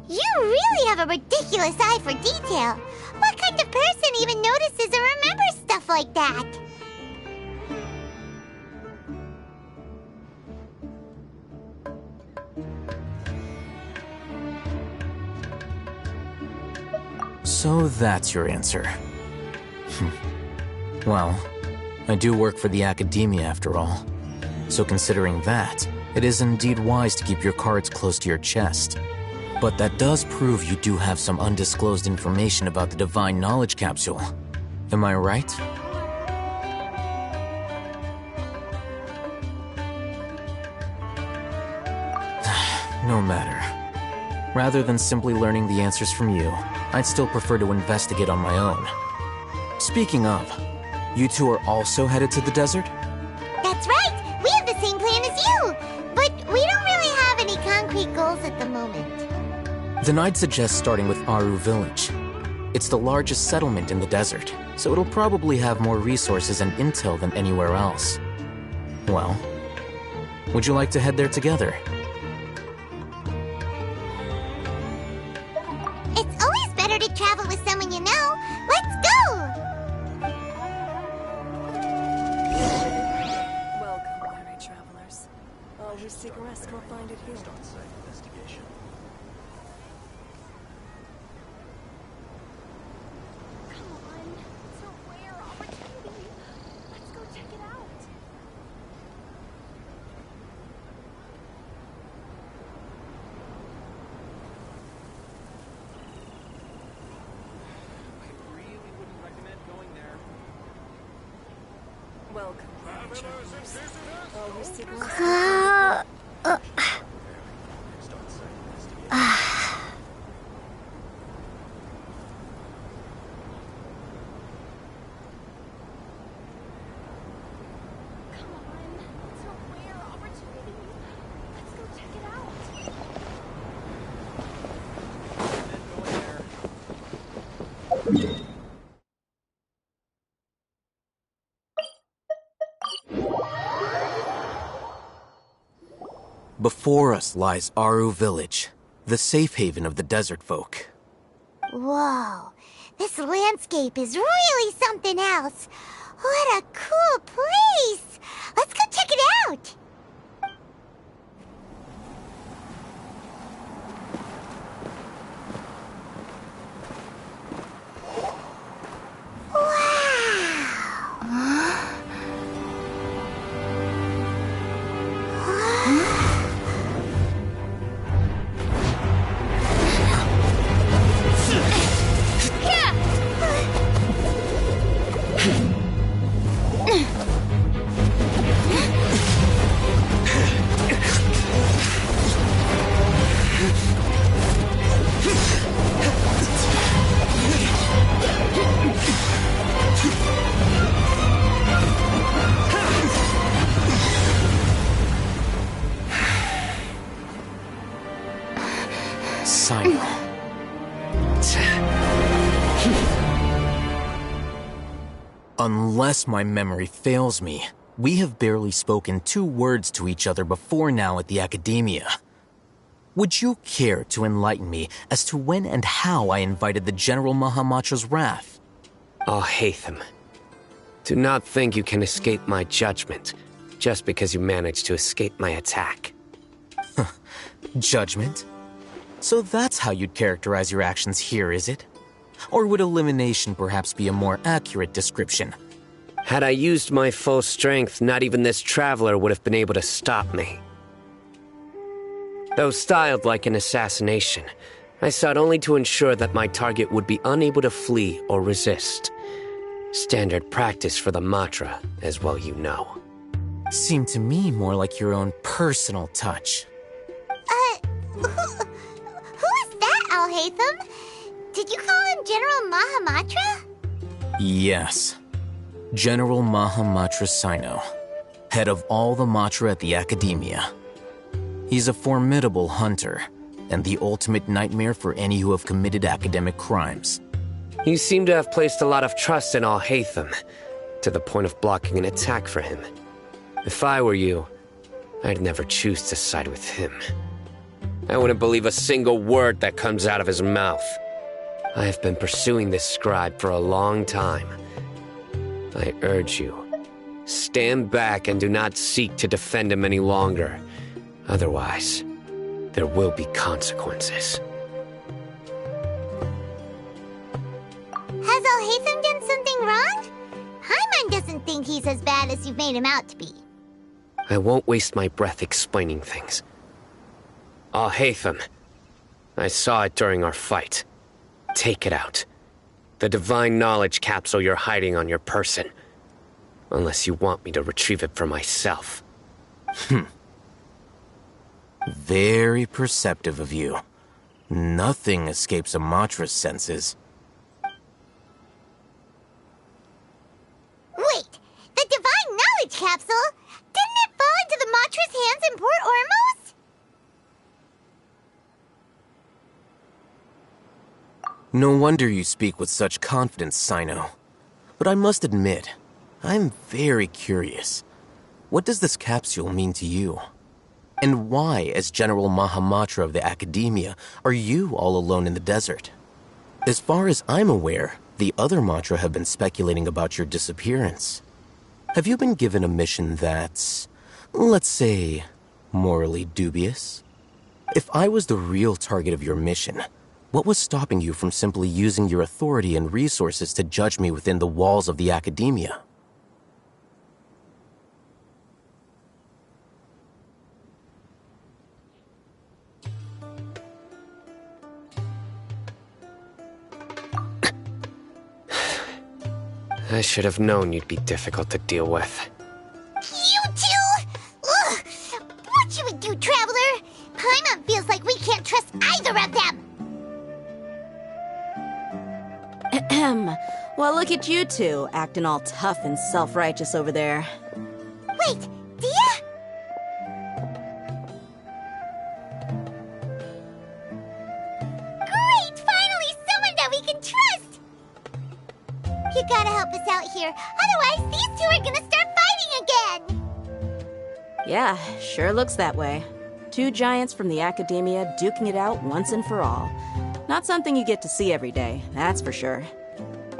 You really have a ridiculous eye for detail. What kind of person even notices or remembers stuff like that? So that's your answer. Well, I do work for the Academia after all. So considering that, it is indeed wise to keep your cards close to your chest. But that does prove you do have some undisclosed information about the Divine Knowledge Capsule. Am I right? No matter. Rather than simply learning the answers from you, I'd still prefer to investigate on my own. Speaking of, you two are also headed to the desert? That's right! We have the same plan as you! But we don't really have any concrete goals at the moment. Then I'd suggest starting with Aru Village. It's the largest settlement in the desert, so it'll probably have more resources and intel than anywhere else. Well, would you like to head there together? It's always better to travel with someone you know. Let's go! Welcome, weary travelers. All who seek rest will find it here. Investigation. Before us lies Aru Village, the safe haven of the desert folk. Whoa, this landscape is really something else. What a cool place! Let's go check it out! Unless my memory fails me, we have barely spoken 2 words to each other before now at the Academia. Would you care to enlighten me as to when and how I invited the General Mahamatra's wrath? Oh, Haytham. Do not think you can escape my judgment, just because you managed to escape my attack. Judgment? So that's how you'd characterize your actions here, is it? Or would elimination perhaps be a more accurate description? Had I used my full strength, not even this traveler would have been able to stop me. Though styled like an assassination, I sought only to ensure that my target would be unable to flee or resist. Standard practice for the Matra, as well you know. Seemed to me more like your own personal touch. Who is that, Alhaitham? Did you call him General Mahamatra? Yes. General Mahamatra Sino, head of all the Matra at the Academia. He's a formidable hunter, and the ultimate nightmare for any who have committed academic crimes. You seem to have placed a lot of trust in Alhaitham, to the point of blocking an attack for him. If I were you, I'd never choose to side with him. I wouldn't believe a single word that comes out of his mouth. I have been pursuing this scribe for a long time. I urge you, stand back and do not seek to defend him any longer. Otherwise, there will be consequences. Has Alhaitham done something wrong? Paimon doesn't think he's as bad as you've made him out to be. I won't waste my breath explaining things. Alhaitham, I saw it during our fight. Take it out. The divine knowledge capsule you're hiding on your person. Unless you want me to retrieve it for myself. Very perceptive of you. Nothing escapes a Matra's senses. Wait, the divine knowledge capsule? Didn't it fall into the Matra's hands in Port Ormos? No wonder you speak with such confidence, Sino. But I must admit, I'm very curious. What does this capsule mean to you? And why, as General Mahamatra of the Academia, are you all alone in the desert? As far as I'm aware, the other Matra have been speculating about your disappearance. Have you been given a mission that's, let's say, morally dubious? If I was the real target of your mission, what was stopping you from simply using your authority and resources to judge me within the walls of the Academia? I should have known you'd be difficult to deal with. You two? Ugh. What should we do, Traveler? Paimon feels like we can't trust either of them. Ahem. Well, look at you two, acting all tough and self-righteous over there. Wait, Dia? Great! Finally, someone that we can trust! You gotta help us out here, otherwise these two are gonna start fighting again! Yeah, sure looks that way. Two giants from the Academia duking it out once and for all. Not something you get to see every day, that's for sure.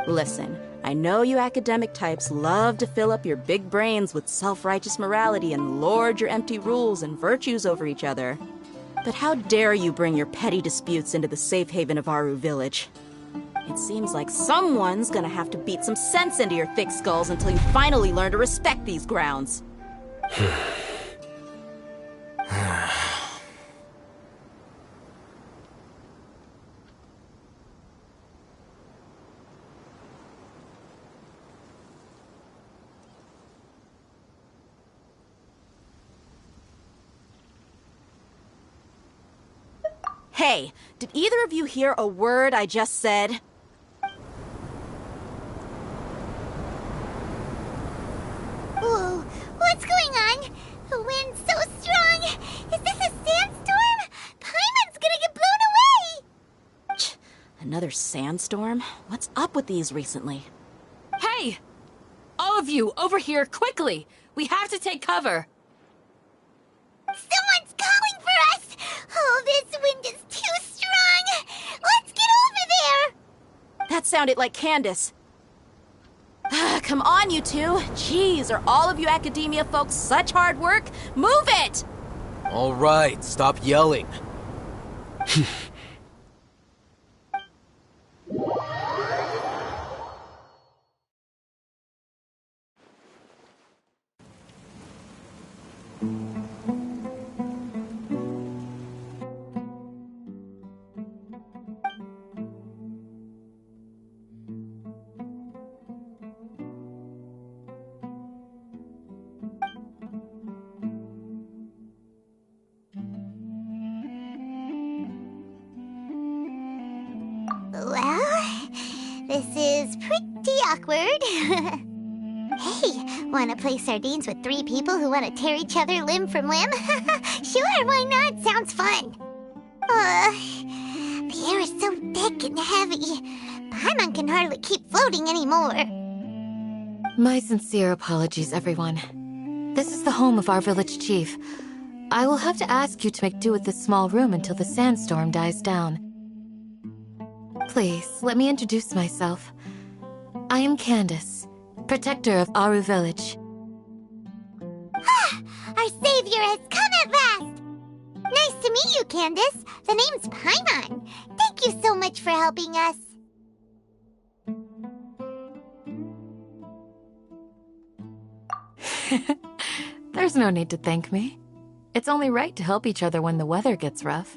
Listen, I know you academic types love to fill up your big brains with self-righteous morality and lord your empty rules and virtues over each other. But how dare you bring your petty disputes into the safe haven of Aru Village? It seems like someone's gonna have to beat some sense into your thick skulls until you finally learn to respect these grounds. Hey, did either of you hear a word I just said? Whoa, what's going on? The wind's so strong. Is this a sandstorm? Paimon's gonna get blown away! Another sandstorm? What's up with these recently? Hey! All of you, over here, quickly! We have to take cover! Someone's calling for us! Oh, this wind is too strong! Let's get over there! That sounded like Candace. Come on, you two. Jeez, are all of you Academia folks such hard work? Move it! All right, stop yelling. This is pretty awkward. Hey, wanna play sardines with 3 people who wanna tear each other limb from limb? Sure, why not? Sounds fun. The air is so thick and heavy. Paimon can hardly keep floating anymore. My sincere apologies, everyone. This is the home of our village chief. I will have to ask you to make do with this small room until the sandstorm dies down. Please, let me introduce myself. I am Candace, protector of Aru Village. Our savior has come at last! Nice to meet you, Candace. The name's Paimon. Thank you so much for helping us. There's no need to thank me. It's only right to help each other when the weather gets rough.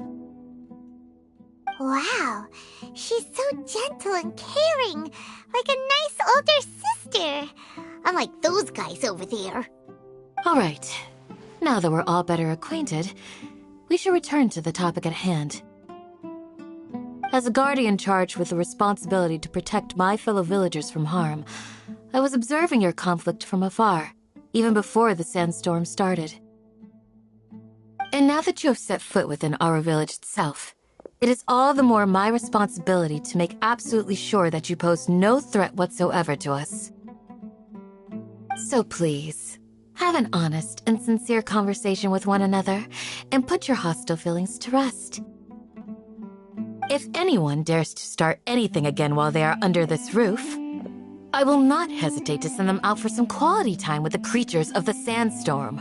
Wow, she's so gentle and caring, like a nice older sister. Unlike those guys over there. All right. Now that we're all better acquainted, we should return to the topic at hand. As a guardian charged with the responsibility to protect my fellow villagers from harm, I was observing your conflict from afar, even before the sandstorm started. And now that you have set foot within our village itself, it is all the more my responsibility to make absolutely sure that you pose no threat whatsoever to us. So please, have an honest and sincere conversation with one another and put your hostile feelings to rest. If anyone dares to start anything again while they are under this roof, I will not hesitate to send them out for some quality time with the creatures of the sandstorm.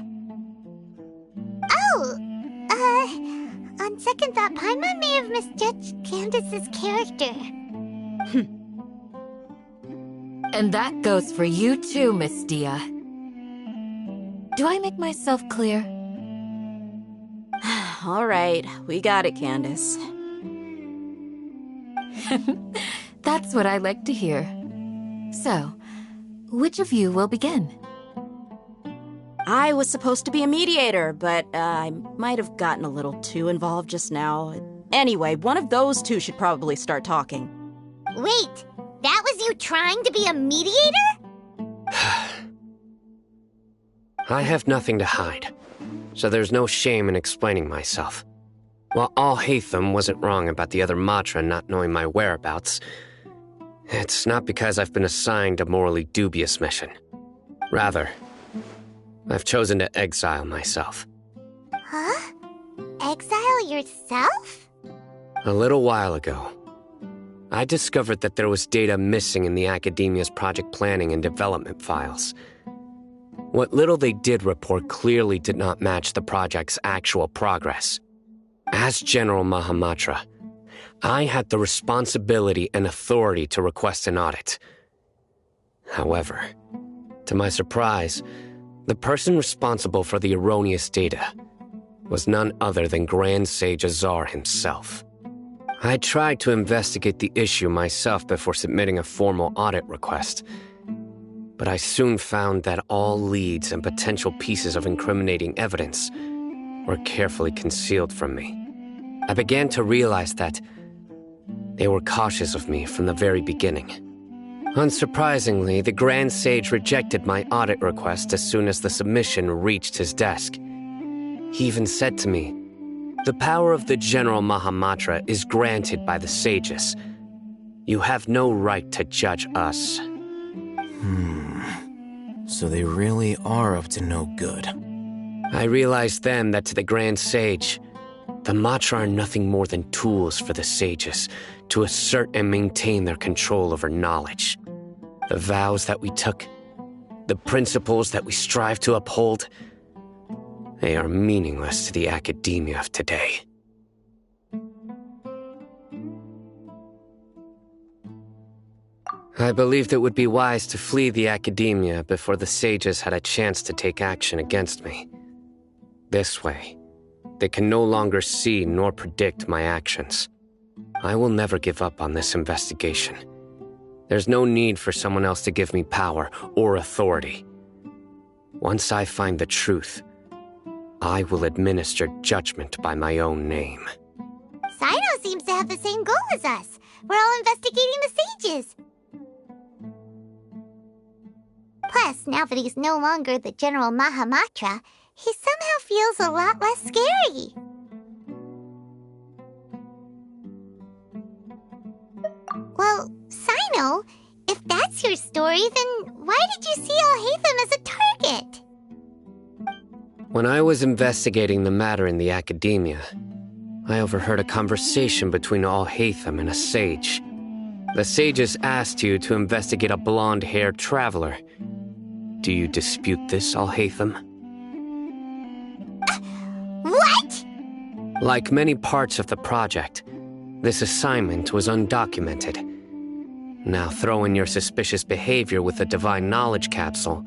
Oh! On second thought, Paimon may have misjudged Candace's character. And that goes for you too, Miss Dia. Do I make myself clear? All right, we got it, Candace. That's what I like to hear. So, which of you will begin? I was supposed to be a mediator, but I might have gotten a little too involved just now. Anyway, one of those two should probably start talking. Wait, that was you trying to be a mediator? I have nothing to hide, so there's no shame in explaining myself. While Alhaitham wasn't wrong about the other Matra not knowing my whereabouts, it's not because I've been assigned a morally dubious mission. Rather, I've chosen to exile myself. Huh? Exile yourself? A little while ago, I discovered that there was data missing in the Academia's project planning and development files. What little they did report clearly did not match the project's actual progress. As General Mahamatra, I had the responsibility and authority to request an audit. However, to my surprise, the person responsible for the erroneous data was none other than Grand Sage Azar himself. I tried to investigate the issue myself before submitting a formal audit request, but I soon found that all leads and potential pieces of incriminating evidence were carefully concealed from me. I began to realize that they were cautious of me from the very beginning. Unsurprisingly, the Grand Sage rejected my audit request as soon as the submission reached his desk. He even said to me, "The power of the General Mahamatra is granted by the sages. You have no right to judge us." So they really are up to no good. I realized then that to the Grand Sage, the Matra are nothing more than tools for the sages to assert and maintain their control over knowledge. The vows that we took, the principles that we strive to uphold, they are meaningless to the academia of today. I believed it would be wise to flee the academia before the sages had a chance to take action against me. This way, they can no longer see nor predict my actions. I will never give up on this investigation. There's no need for someone else to give me power or authority. Once I find the truth, I will administer judgment by my own name. Sino seems to have the same goal as us. We're all investigating the sages. Plus, now that he's no longer the General Mahamatra, he somehow feels a lot less scary. Well, Sino, if that's your story, then why did you see Alhaitham as a target? When I was investigating the matter in the academia, I overheard a conversation between Alhaitham and a sage. The sages asked you to investigate a blonde-haired traveler. Do you dispute this, Alhaitham? What? Like many parts of the project, this assignment was undocumented. Now throw in your suspicious behavior with the Divine Knowledge Capsule,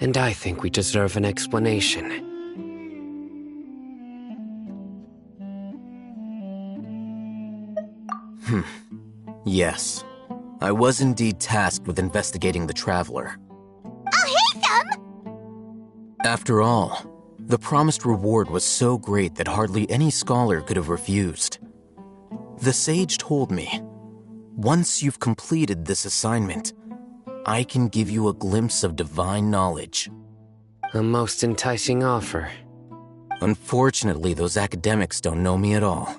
and I think we deserve an explanation. Yes. I was indeed tasked with investigating the Traveler. Alhaitham! After all, the promised reward was so great that hardly any scholar could have refused. The sage told me, once you've completed this assignment, I can give you a glimpse of divine knowledge. A most enticing offer. Unfortunately, those academics don't know me at all.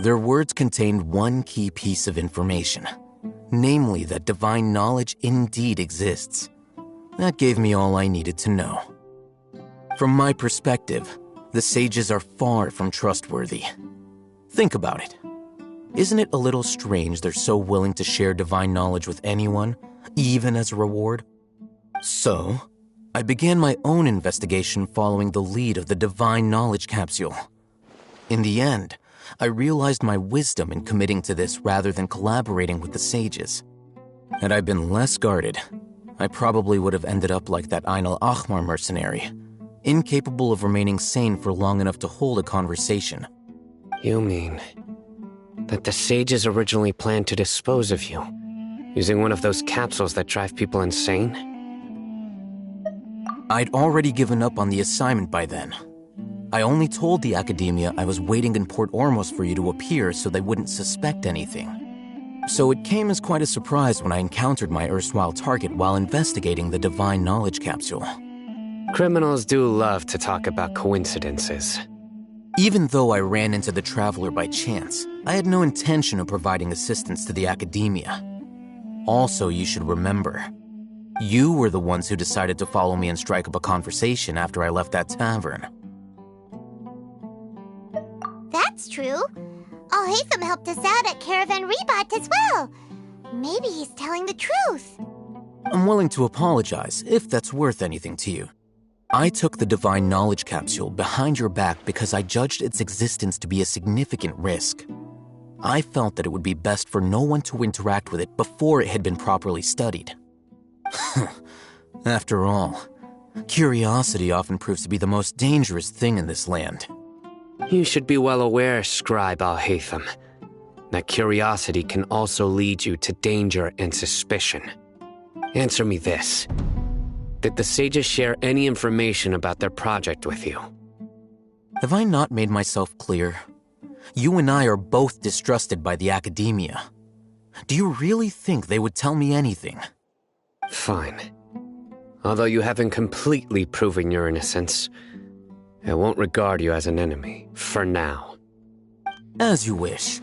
Their words contained one key piece of information, namely that divine knowledge indeed exists. That gave me all I needed to know. From my perspective, the sages are far from trustworthy. Think about it. Isn't it a little strange they're so willing to share divine knowledge with anyone, even as a reward? So, I began my own investigation following the lead of the Divine Knowledge Capsule. In the end, I realized my wisdom in committing to this rather than collaborating with the sages. Had I been less guarded, I probably would have ended up like that Ain al-Ahmar mercenary, incapable of remaining sane for long enough to hold a conversation. You mean that the sages originally planned to dispose of you, using one of those capsules that drive people insane? I'd already given up on the assignment by then. I only told the academia I was waiting in Port Ormos for you to appear so they wouldn't suspect anything. So it came as quite a surprise when I encountered my erstwhile target while investigating the Divine Knowledge Capsule. Criminals do love to talk about coincidences. Even though I ran into the Traveler by chance, I had no intention of providing assistance to the academia. Also, you should remember, you were the ones who decided to follow me and strike up a conversation after I left that tavern. That's true. Alhaitham helped us out at Caravan Rebat as well. Maybe he's telling the truth. I'm willing to apologize if that's worth anything to you. I took the Divine Knowledge Capsule behind your back because I judged its existence to be a significant risk. I felt that it would be best for no one to interact with it before it had been properly studied. After all, curiosity often proves to be the most dangerous thing in this land. You should be well aware, Scribe Alhaitham, that curiosity can also lead you to danger and suspicion. Answer me this. Did the sages share any information about their project with you? Have I not made myself clear? You and I are both distrusted by the academia. Do you really think they would tell me anything? Fine. Although you haven't completely proven your innocence, I won't regard you as an enemy, for now. As you wish.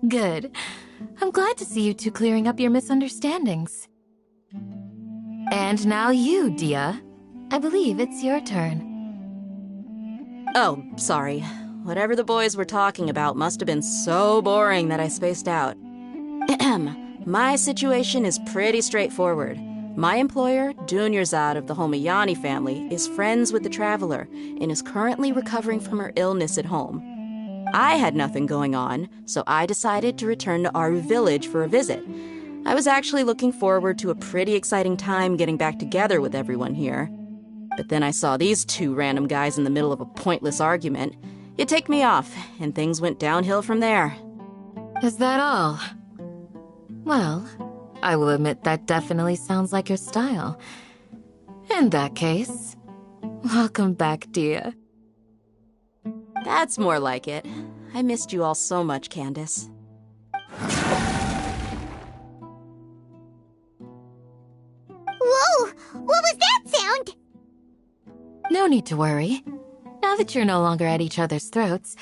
Good. I'm glad to see you two clearing up your misunderstandings. And now you, Dia. I believe it's your turn. Oh, sorry. Whatever the boys were talking about must have been so boring that I spaced out. My situation is pretty straightforward. My employer, Dunyarzad of the Homayani family, is friends with the Traveler and is currently recovering from her illness at home. I had nothing going on, so I decided to return to Aru village for a visit. I was actually looking forward to a pretty exciting time getting back together with everyone here. But then I saw these two random guys in the middle of a pointless argument. It ticked me off, and things went downhill from there. Is that all? Well, I will admit that definitely sounds like your style. In that case, welcome back, Dia. That's more like it. I missed you all so much, Candace. no need to worry. Now that you're no longer at each other's throats,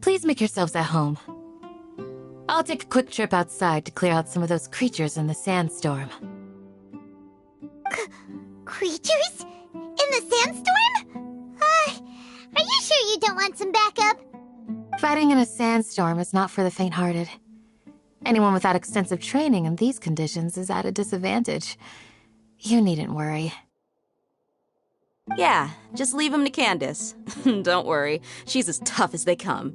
please make yourselves at home. I'll take a quick trip outside to clear out some of those creatures in the sandstorm. Creatures? In the sandstorm? Are you sure you don't want some backup? Fighting in a sandstorm is not for the faint-hearted. Anyone without extensive training in these conditions is at a disadvantage. You needn't worry. Yeah, just leave him to Candace. Don't worry, she's as tough as they come.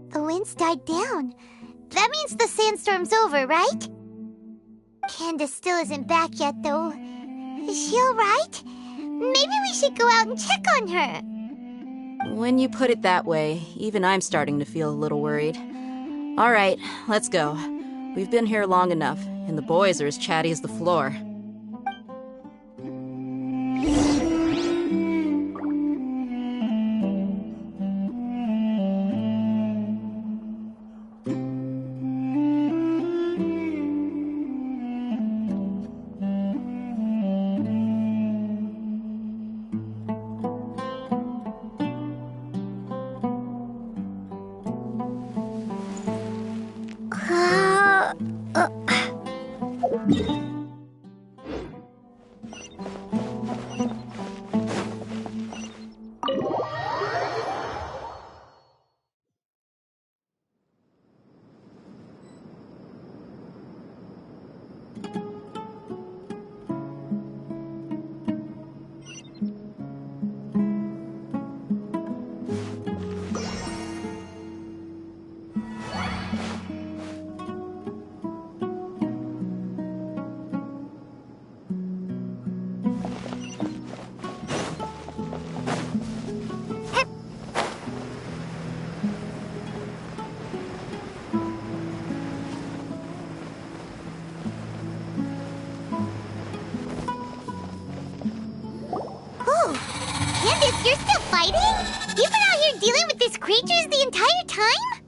The wind's died down. That means the sandstorm's over, right? Candace still isn't back yet, though. Is she alright? Maybe we should go out and check on her. When you put it that way, even I'm starting to feel a little worried. All right, let's go. We've been here long enough, and the boys are as chatty as the floor. Candace, you're still fighting? You've been out here dealing with these creatures the entire time?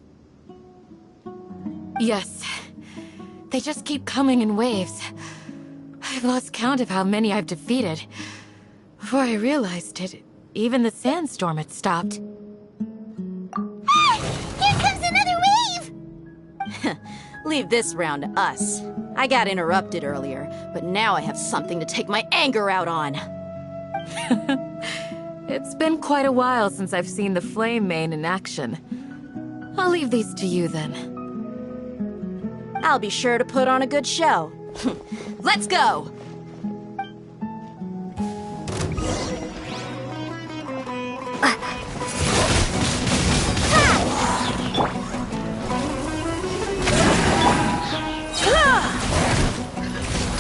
Yes. They just keep coming in waves. I've lost count of how many I've defeated. Before I realized it, even the sandstorm had stopped. Ah! Here comes another wave! Leave this round to us. I got interrupted earlier, but now I have something to take my anger out on. It's been quite a while since I've seen the Flame Mane in action. I'll leave these to you then. I'll be sure to put on a good show. Let's go!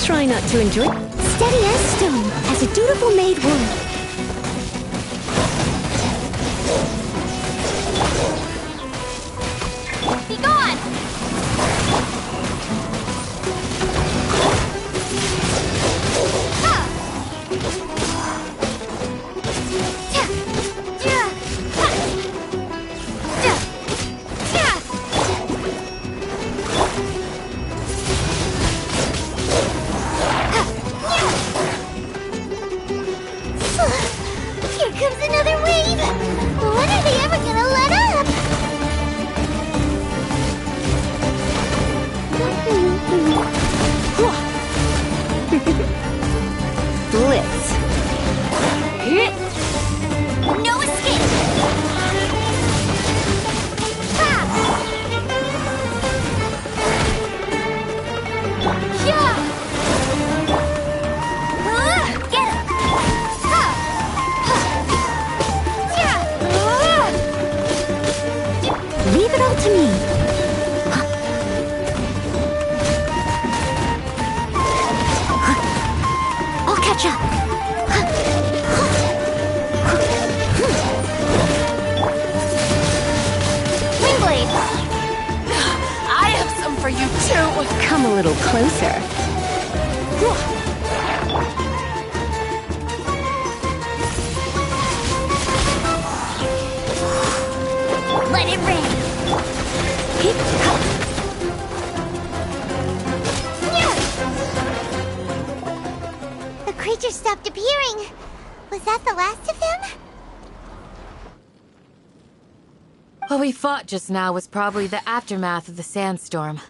Try not to enjoy. Steady as stone, as a dutiful maid would. Be gone! Here comes another wave! When are they ever gonna let up? Blitz. No escape! Leave it all to me. I'll catch up. Windblade! I have some for you too. Come a little closer. Let it rain! villagers stopped appearing. Was that the last of them? What we fought just now was probably the aftermath of the sandstorm.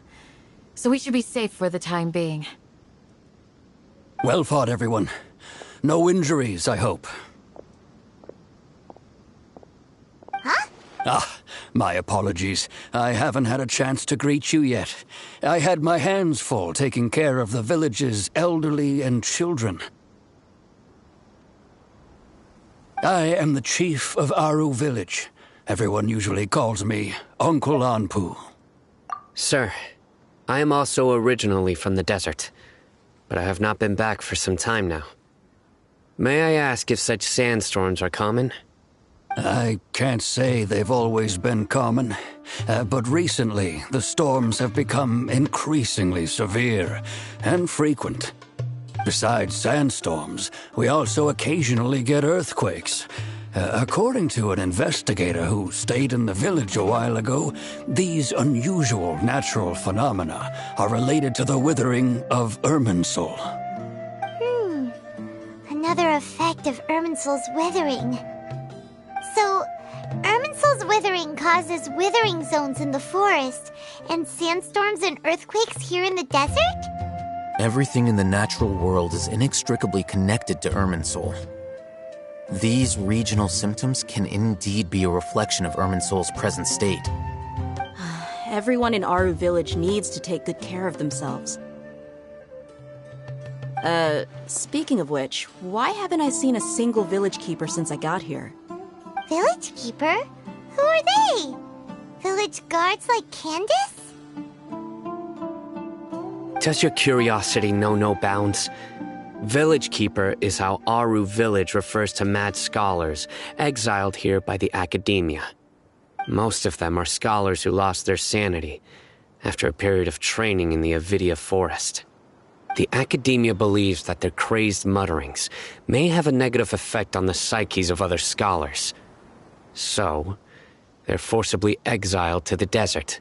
So we should be safe for the time being. Well fought, everyone. No injuries, I hope. Huh? Ah, my apologies. I haven't had a chance to greet you yet. I had my hands full taking care of the village's elderly and children. I am the chief of Aru Village. Everyone usually calls me Uncle Anpu. Sir, I am also originally from the desert, but I have not been back for some time now. May I ask if such sandstorms are common? I can't say they've always been common, but recently the storms have become increasingly severe and frequent. Besides sandstorms, we also occasionally get earthquakes. According to an investigator who stayed in the village a while ago, these unusual natural phenomena are related to the withering of Irminsul. Another effect of Irminsul's withering. So, Irminsul's withering causes withering zones in the forest, and sandstorms and earthquakes here in the desert? Everything in the natural world is inextricably connected to Irminsul. These regional symptoms can indeed be a reflection of Irminsul's present state. Everyone in Aru Village needs to take good care of themselves. Speaking of which, why haven't I seen a single village keeper since I got here? Village keeper? Who are they? Village guards like Candace? Does your curiosity know no bounds? Village Keeper is how Aru Village refers to mad scholars exiled here by the academia. Most of them are scholars who lost their sanity after a period of training in the Avidia forest. The academia believes that their crazed mutterings may have a negative effect on the psyches of other scholars. So, they're forcibly exiled to the desert.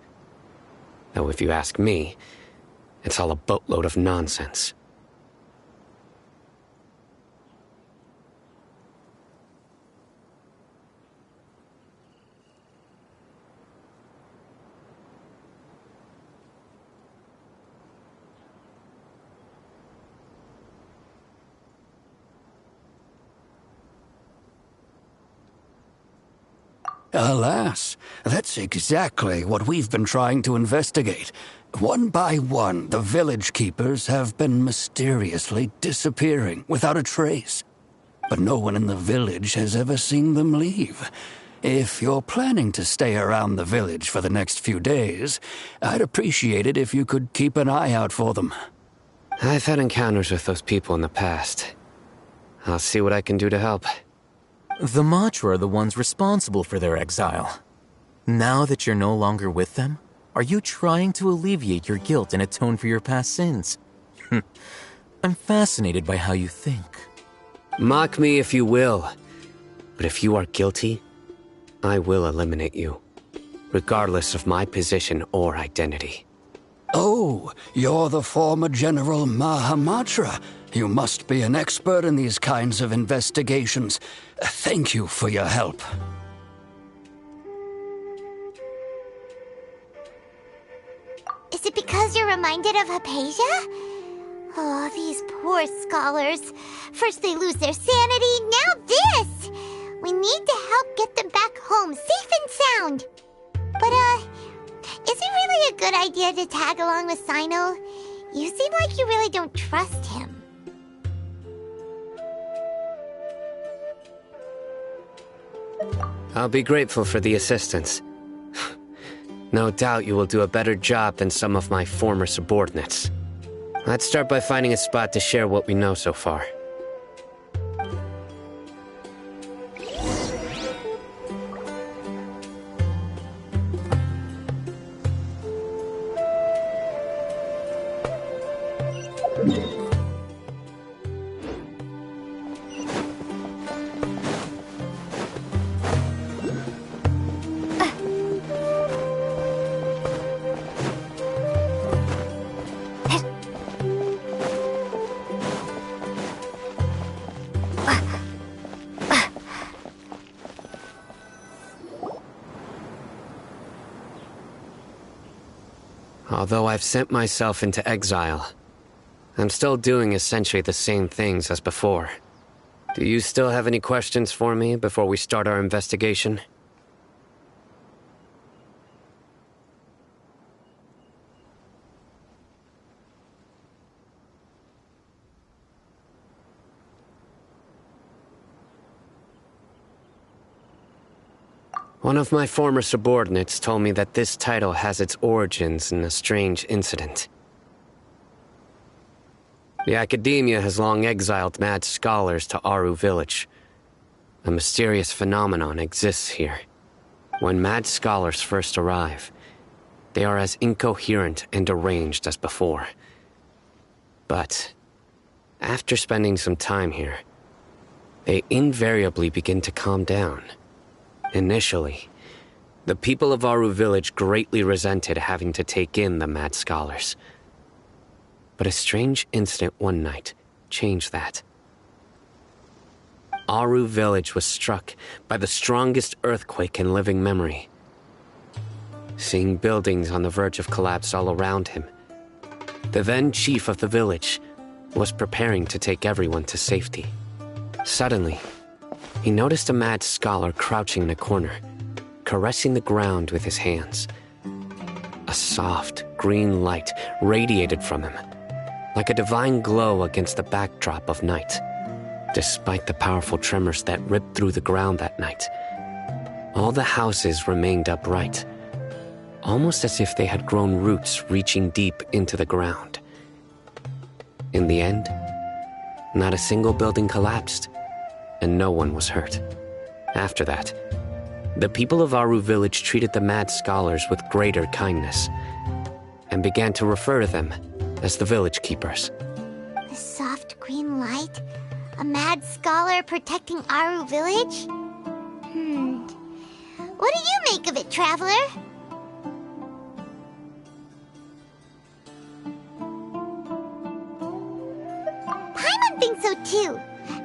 Though if you ask me, it's all a boatload of nonsense. Alas, that's exactly what we've been trying to investigate. One by one, the village keepers have been mysteriously disappearing without a trace. But no one in the village has ever seen them leave. If you're planning to stay around the village for the next few days, I'd appreciate it if you could keep an eye out for them. I've had encounters with those people in the past. I'll see what I can do to help. The Matra are the ones responsible for their exile. Now that you're no longer with them, are you trying to alleviate your guilt and atone for your past sins? I'm fascinated by how you think. Mock me if you will, but if you are guilty, I will eliminate you, regardless of my position or identity. Oh, you're the former General Mahamatra. You must be an expert in these kinds of investigations. Thank you for your help. Is it because you're reminded of Hypatia? Oh, these poor scholars. First they lose their sanity, now this! We need to help get them back home, safe and sound. But, is it really a good idea to tag along with Sino? You seem like you really don't trust him. I'll be grateful for the assistance. No doubt you will do a better job than some of my former subordinates. Let's start by finding a spot to share what we know so far. Although I've sent myself into exile, I'm still doing essentially the same things as before. Do you still have any questions for me before we start our investigation? One of my former subordinates told me that this title has its origins in a strange incident. The Academia has long exiled mad scholars to Aru Village. A mysterious phenomenon exists here. When mad scholars first arrive, they are as incoherent and deranged as before. But after spending some time here, they invariably begin to calm down. Initially, the people of Aru Village greatly resented having to take in the mad scholars. But a strange incident one night changed that. Aru Village was struck by the strongest earthquake in living memory. Seeing buildings on the verge of collapse all around him, the then chief of the village was preparing to take everyone to safety. Suddenly, he noticed a mad scholar crouching in a corner, caressing the ground with his hands. A soft, green light radiated from him, like a divine glow against the backdrop of night. Despite the powerful tremors that ripped through the ground that night, all the houses remained upright, almost as if they had grown roots reaching deep into the ground. In the end, not a single building collapsed, and no one was hurt. After that, the people of Aru Village treated the mad scholars with greater kindness, and began to refer to them as the village keepers. The soft green light? A mad scholar protecting Aru Village? What do you make of it, Traveler? Paimon thinks so too.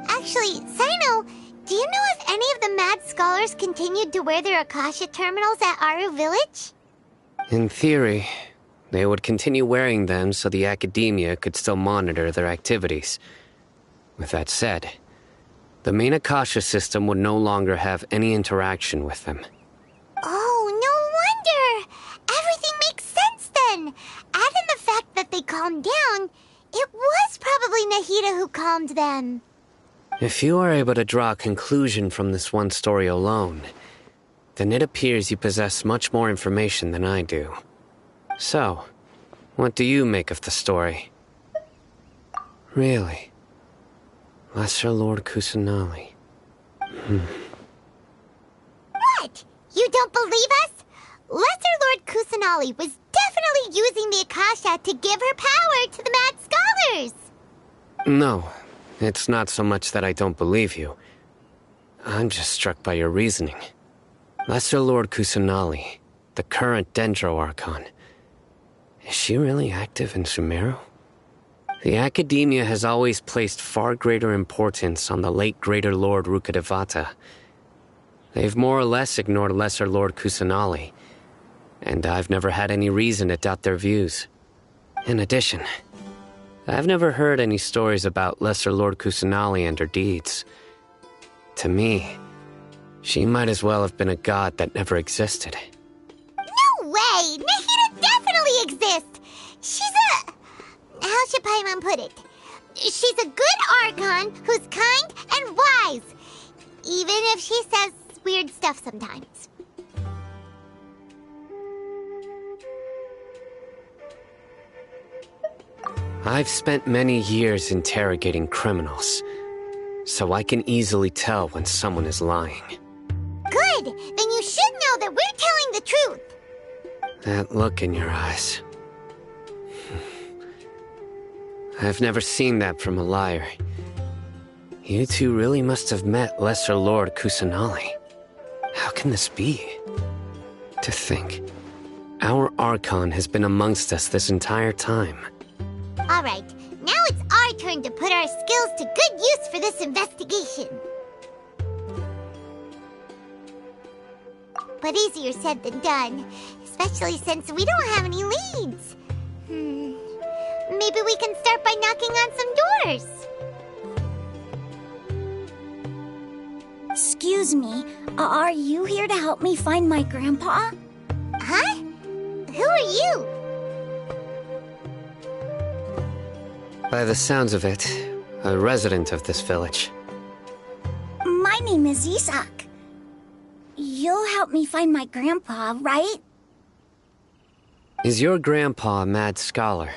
Actually, Sino, do you know if any of the mad scholars continued to wear their Akasha terminals at Aru Village? In theory, they would continue wearing them so the Academia could still monitor their activities. With that said, the main Akasha system would no longer have any interaction with them. Oh, no wonder! Everything makes sense then! Add in the fact that they calmed down, it was probably Nahida who calmed them. If you are able to draw a conclusion from this one story alone, then it appears you possess much more information than I do. So, what do you make of the story? Really? Lesser Lord Kusanali. What? You don't believe us? Lesser Lord Kusanali was definitely using the Akasha to give her power to the mad scholars! No, it's not so much that I don't believe you. I'm just struck by your reasoning. Lesser Lord Kusanali, the current Dendro Archon, is she really active in Sumeru? The Academia has always placed far greater importance on the late Greater Lord Rukkhadevata. They've more or less ignored Lesser Lord Kusanali, and I've never had any reason to doubt their views. In addition, I've never heard any stories about Lesser Lord Kusanali and her deeds. To me, she might as well have been a god that never existed. No way! Nahida definitely exists! She's a... How should Paimon put it? She's a good Archon who's kind and wise, even if she says weird stuff sometimes. I've spent many years interrogating criminals, so I can easily tell when someone is lying. Good! Then you should know that we're telling the truth! That look in your eyes. I've never seen that from a liar. You two really must have met Lesser Lord Kusanali. How can this be? To think, our Archon has been amongst us this entire time. Alright, now it's our turn to put our skills to good use for this investigation. But easier said than done, especially since we don't have any leads. Maybe we can start by knocking on some doors. Excuse me, are you here to help me find my grandpa? Huh? Who are you? By the sounds of it, a resident of this village. My name is Isak. You'll help me find my grandpa, right? Is your grandpa a mad scholar?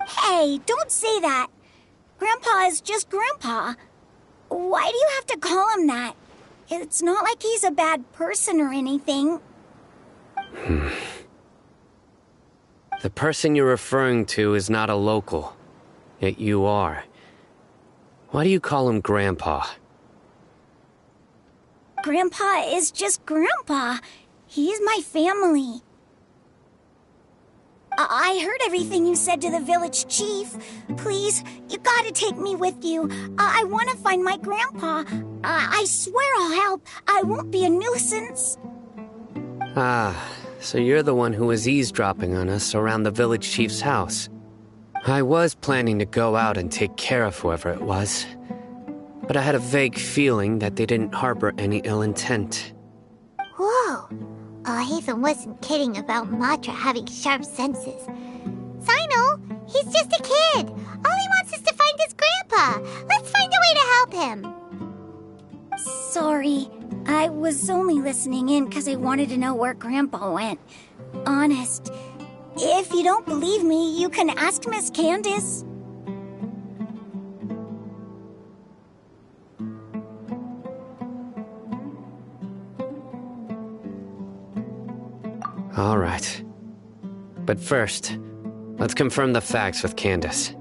Hey, don't say that. Grandpa is just Grandpa. Why do you have to call him that? It's not like he's a bad person or anything. The person you're referring to is not a local, yet you are. Why do you call him Grandpa? Grandpa is just Grandpa. He's my family. I heard everything you said to the village chief. Please, you gotta take me with you. I want to find my grandpa. I swear I'll help. I won't be a nuisance. Ah, so you're the one who was eavesdropping on us around the village chief's house. I was planning to go out and take care of whoever it was, but I had a vague feeling that they didn't harbor any ill intent. Whoa. Hatham wasn't kidding about Matra having sharp senses. Sino, he's just a kid. All he wants is to find his grandpa. Let's find a way to help him. Sorry, I was only listening in because I wanted to know where Grandpa went. Honest. If you don't believe me, you can ask Miss Candace. All right. But first, let's confirm the facts with Candace.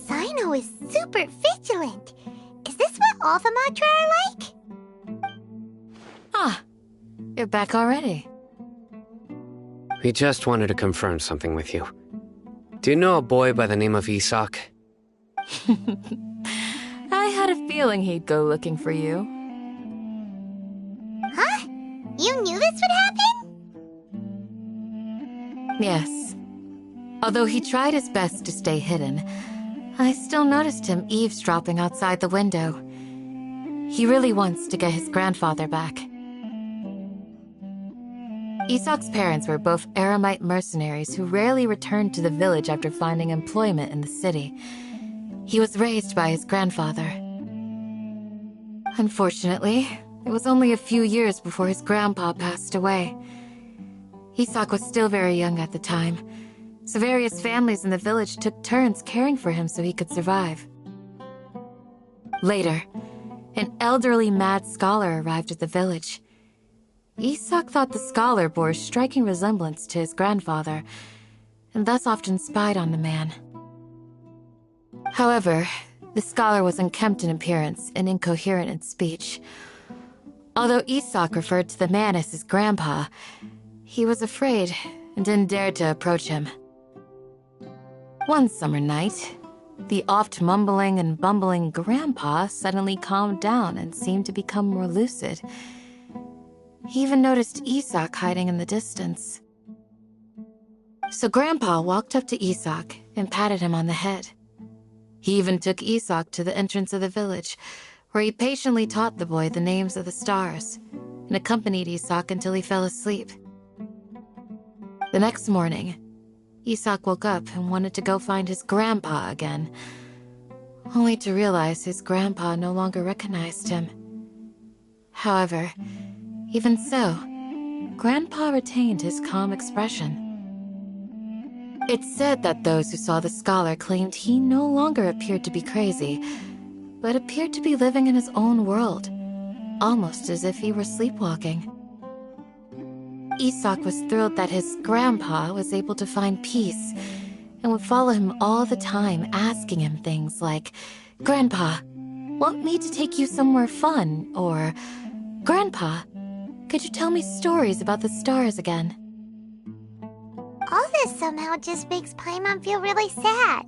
Sino is super vigilant. Is this what all the Matra are like? Ah, you're back already. We just wanted to confirm something with you. Do you know a boy by the name of Isak? I had a feeling he'd go looking for you. Huh? You knew this would happen? Yes. Although he tried his best to stay hidden, I still noticed him eavesdropping outside the window. He really wants to get his grandfather back. Isak's parents were both Aramite mercenaries who rarely returned to the village after finding employment in the city. He was raised by his grandfather. Unfortunately, it was only a few years before his grandpa passed away. Isak was still very young at the time, so various families in the village took turns caring for him so he could survive. Later, an elderly mad scholar arrived at the village. Isak thought the scholar bore a striking resemblance to his grandfather, and thus often spied on the man. However, the scholar was unkempt in appearance and incoherent in speech. Although Isak referred to the man as his grandpa, he was afraid and didn't dare to approach him. One summer night, the oft mumbling and bumbling grandpa suddenly calmed down and seemed to become more lucid. He even noticed Isak hiding in the distance. So Grandpa walked up to Isak and patted him on the head. He even took Isak to the entrance of the village, where he patiently taught the boy the names of the stars and accompanied Isak until he fell asleep. The next morning, Isak woke up and wanted to go find his grandpa again, only to realize his grandpa no longer recognized him. However, even so, Grandpa retained his calm expression. It's said that those who saw the scholar claimed he no longer appeared to be crazy, but appeared to be living in his own world, almost as if he were sleepwalking. Isak was thrilled that his grandpa was able to find peace and would follow him all the time, asking him things like, "Grandpa, want me to take you somewhere fun?" Or, "Grandpa, could you tell me stories about the stars again?" All this somehow just makes Paimon feel really sad.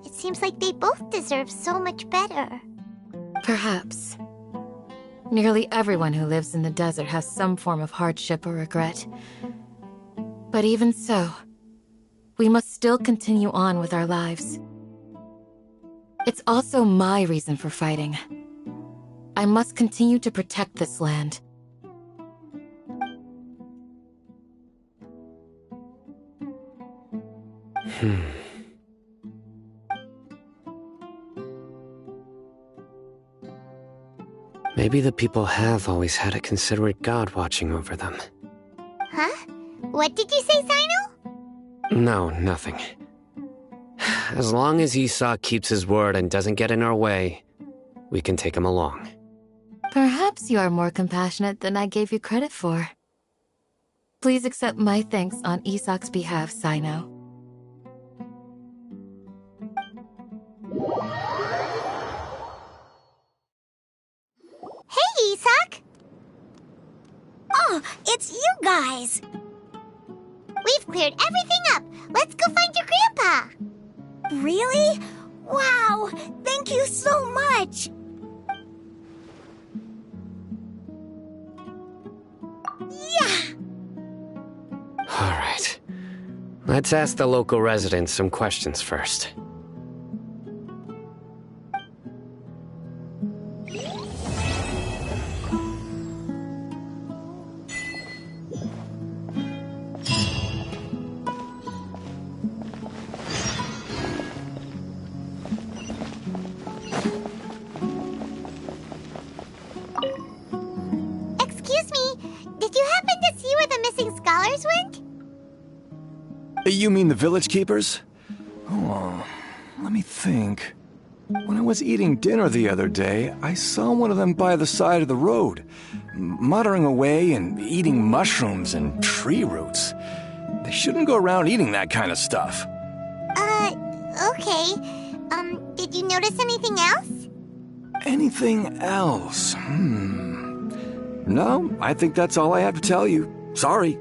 It seems like they both deserve so much better. Perhaps. Nearly everyone who lives in the desert has some form of hardship or regret. But even so, we must still continue on with our lives. It's also my reason for fighting. I must continue to protect this land. Maybe the people have always had a considerate god watching over them. Huh? What did you say, Sino? No, nothing. As long as Isak keeps his word and doesn't get in our way, we can take him along. Perhaps you are more compassionate than I gave you credit for. Please accept my thanks on Isak's behalf, Sino. Hey, Isak! Oh, it's you guys! We've cleared everything up. Let's go find your grandpa. Really? Wow! Thank you so much! Yeah! Alright. Let's ask the local residents some questions first. Excuse me, did you happen to see where the missing scholars went? You mean the village keepers? Oh, let me think. When I was eating dinner the other day, I saw one of them by the side of the road, muttering away and eating mushrooms and tree roots. They shouldn't go around eating that kind of stuff. Okay. Did you notice anything else? Anything else? No, I think that's all I have to tell you. Sorry.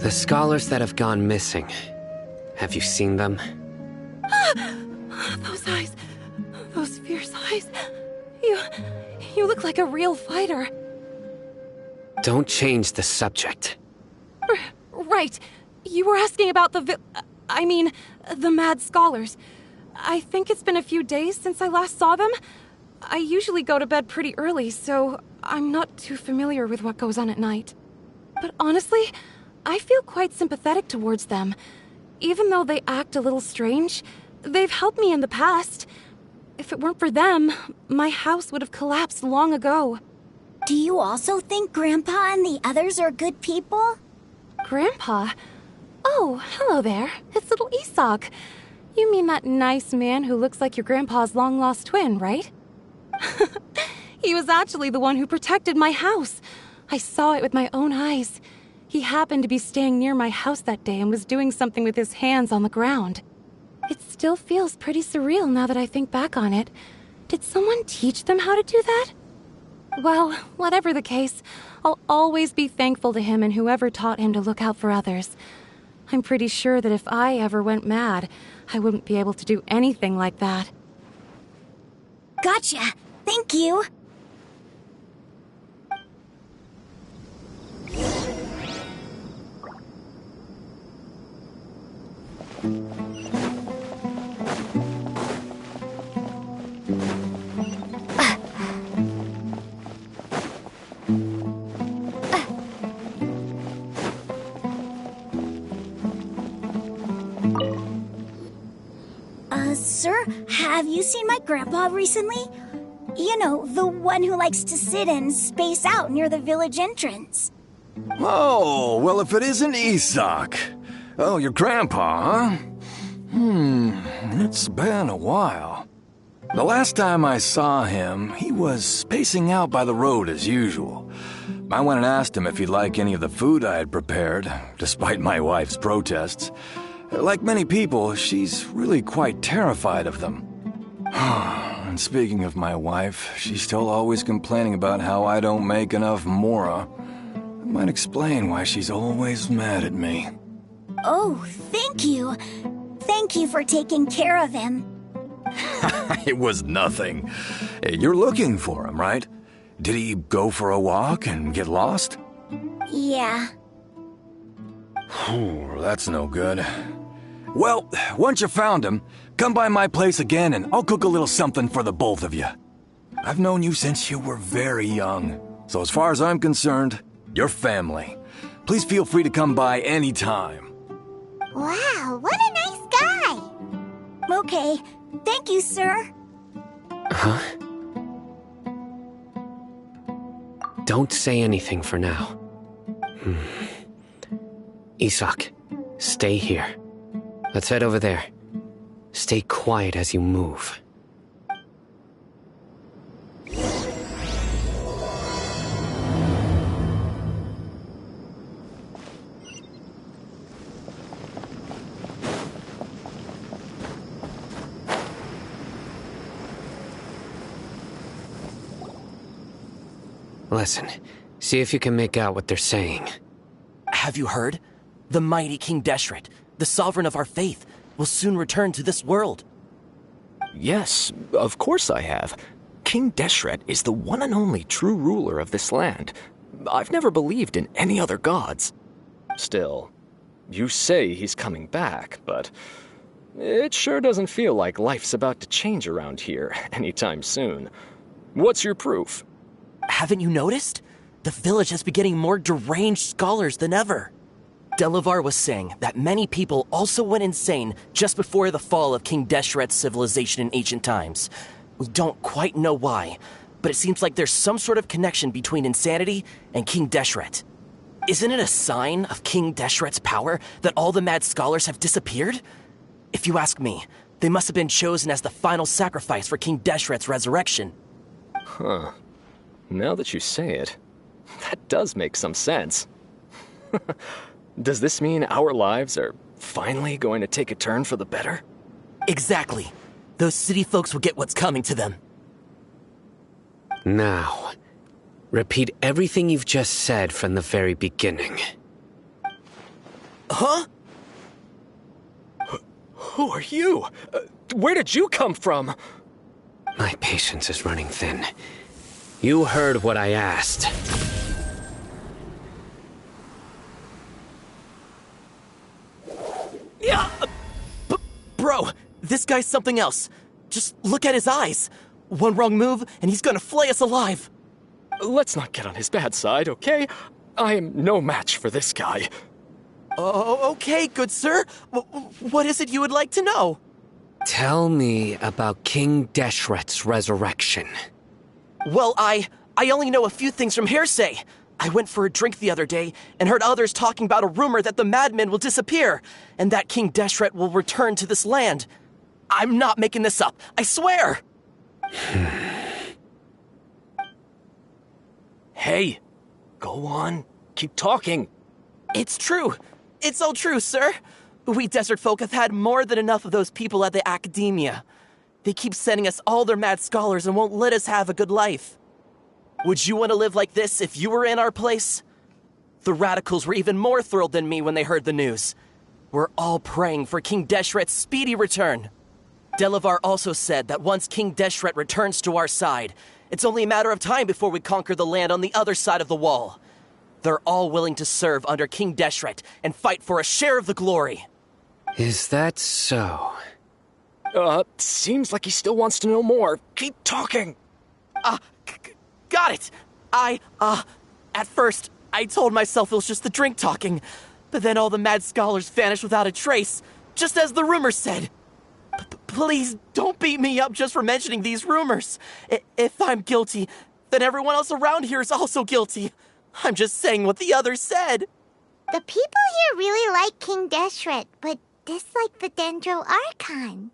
The scholars that have gone missing. Have you seen them? Those eyes. Those fierce eyes. You look like a real fighter. Don't change the subject. Right. You were asking about the the mad scholars. I think it's been a few days since I last saw them. I usually go to bed pretty early, so I'm not too familiar with what goes on at night. But honestly, I feel quite sympathetic towards them. Even though they act a little strange, they've helped me in the past. If it weren't for them, my house would have collapsed long ago. Do you also think Grandpa and the others are good people? Grandpa? Oh, hello there. It's little Isak. You mean that nice man who looks like your grandpa's long-lost twin, right? He was actually the one who protected my house. I saw it with my own eyes. He happened to be staying near my house that day and was doing something with his hands on the ground. It still feels pretty surreal now that I think back on it. Did someone teach them how to do that? Well, whatever the case, I'll always be thankful to him and whoever taught him to look out for others. I'm pretty sure that if I ever went mad, I wouldn't be able to do anything like that. Gotcha! Thank you! Sir, have you seen my grandpa recently? You know, the one who likes to sit and space out near the village entrance. Oh, well, if it isn't Isak. Oh, your grandpa, huh? It's been a while. The last time I saw him, he was spacing out by the road as usual. I went and asked him if he'd like any of the food I had prepared, despite my wife's protests. Like many people, she's really quite terrified of them. And speaking of my wife, she's still always complaining about how I don't make enough mora. That might explain why she's always mad at me. Oh, thank you. Thank you for taking care of him. It was nothing. You're looking for him, right? Did he go for a walk and get lost? Yeah. That's no good. Well, once you found him, come by my place again and I'll cook a little something for the both of you. I've known you since you were very young, so as far as I'm concerned, you're family. Please feel free to come by anytime. Wow, what a nice guy! Okay, thank you, sir. Huh? Don't say anything for now. Isak, stay here. Let's head over there. Stay quiet as you move. Listen, see if you can make out what they're saying. Have you heard? The mighty King Deshret, the sovereign of our faith, will soon return to this world. Yes, of course I have. King Deshret is the one and only true ruler of this land. I've never believed in any other gods. Still, you say he's coming back, but it sure doesn't feel like life's about to change around here anytime soon. What's your proof? Haven't you noticed? The village has been getting more deranged scholars than ever. Delavar was saying that many people also went insane just before the fall of King Deshret's civilization in ancient times. We don't quite know why, but it seems like there's some sort of connection between insanity and King Deshret. Isn't it a sign of King Deshret's power that all the mad scholars have disappeared? If you ask me, they must have been chosen as the final sacrifice for King Deshret's resurrection. Huh. Now that you say it, that does make some sense. Does this mean our lives are finally going to take a turn for the better? Exactly. Those city folks will get what's coming to them. Now, repeat everything you've just said from the very beginning. Huh? Who are you? Where did you come from? My patience is running thin. You heard what I asked. Yeah! Bro, this guy's something else. Just look at his eyes. One wrong move, and he's gonna flay us alive. Let's not get on his bad side, okay? I am no match for this guy. Oh, okay, good sir. What is it you would like to know? Tell me about King Deshret's resurrection. Well, I only know a few things from hearsay. I went for a drink the other day and heard others talking about a rumor that the madmen will disappear and that King Deshret will return to this land. I'm not making this up, I swear! Hey, go on. Keep talking. It's true. It's all true, sir. We desert folk have had more than enough of those people at the academia. They keep sending us all their mad scholars and won't let us have a good life. Would you want to live like this if you were in our place? The radicals were even more thrilled than me when they heard the news. We're all praying for King Deshret's speedy return. Delavar also said that once King Deshret returns to our side, it's only a matter of time before we conquer the land on the other side of the wall. They're all willing to serve under King Deshret and fight for a share of the glory. Is that so? Seems like he still wants to know more. Keep talking. Got it. At first, I told myself it was just the drink talking, but then all the mad scholars vanished without a trace, just as the rumors said. Please don't beat me up just for mentioning these rumors. If I'm guilty, then everyone else around here is also guilty. I'm just saying what the others said. The people here really like King Deshret, but dislike the Dendro Archon.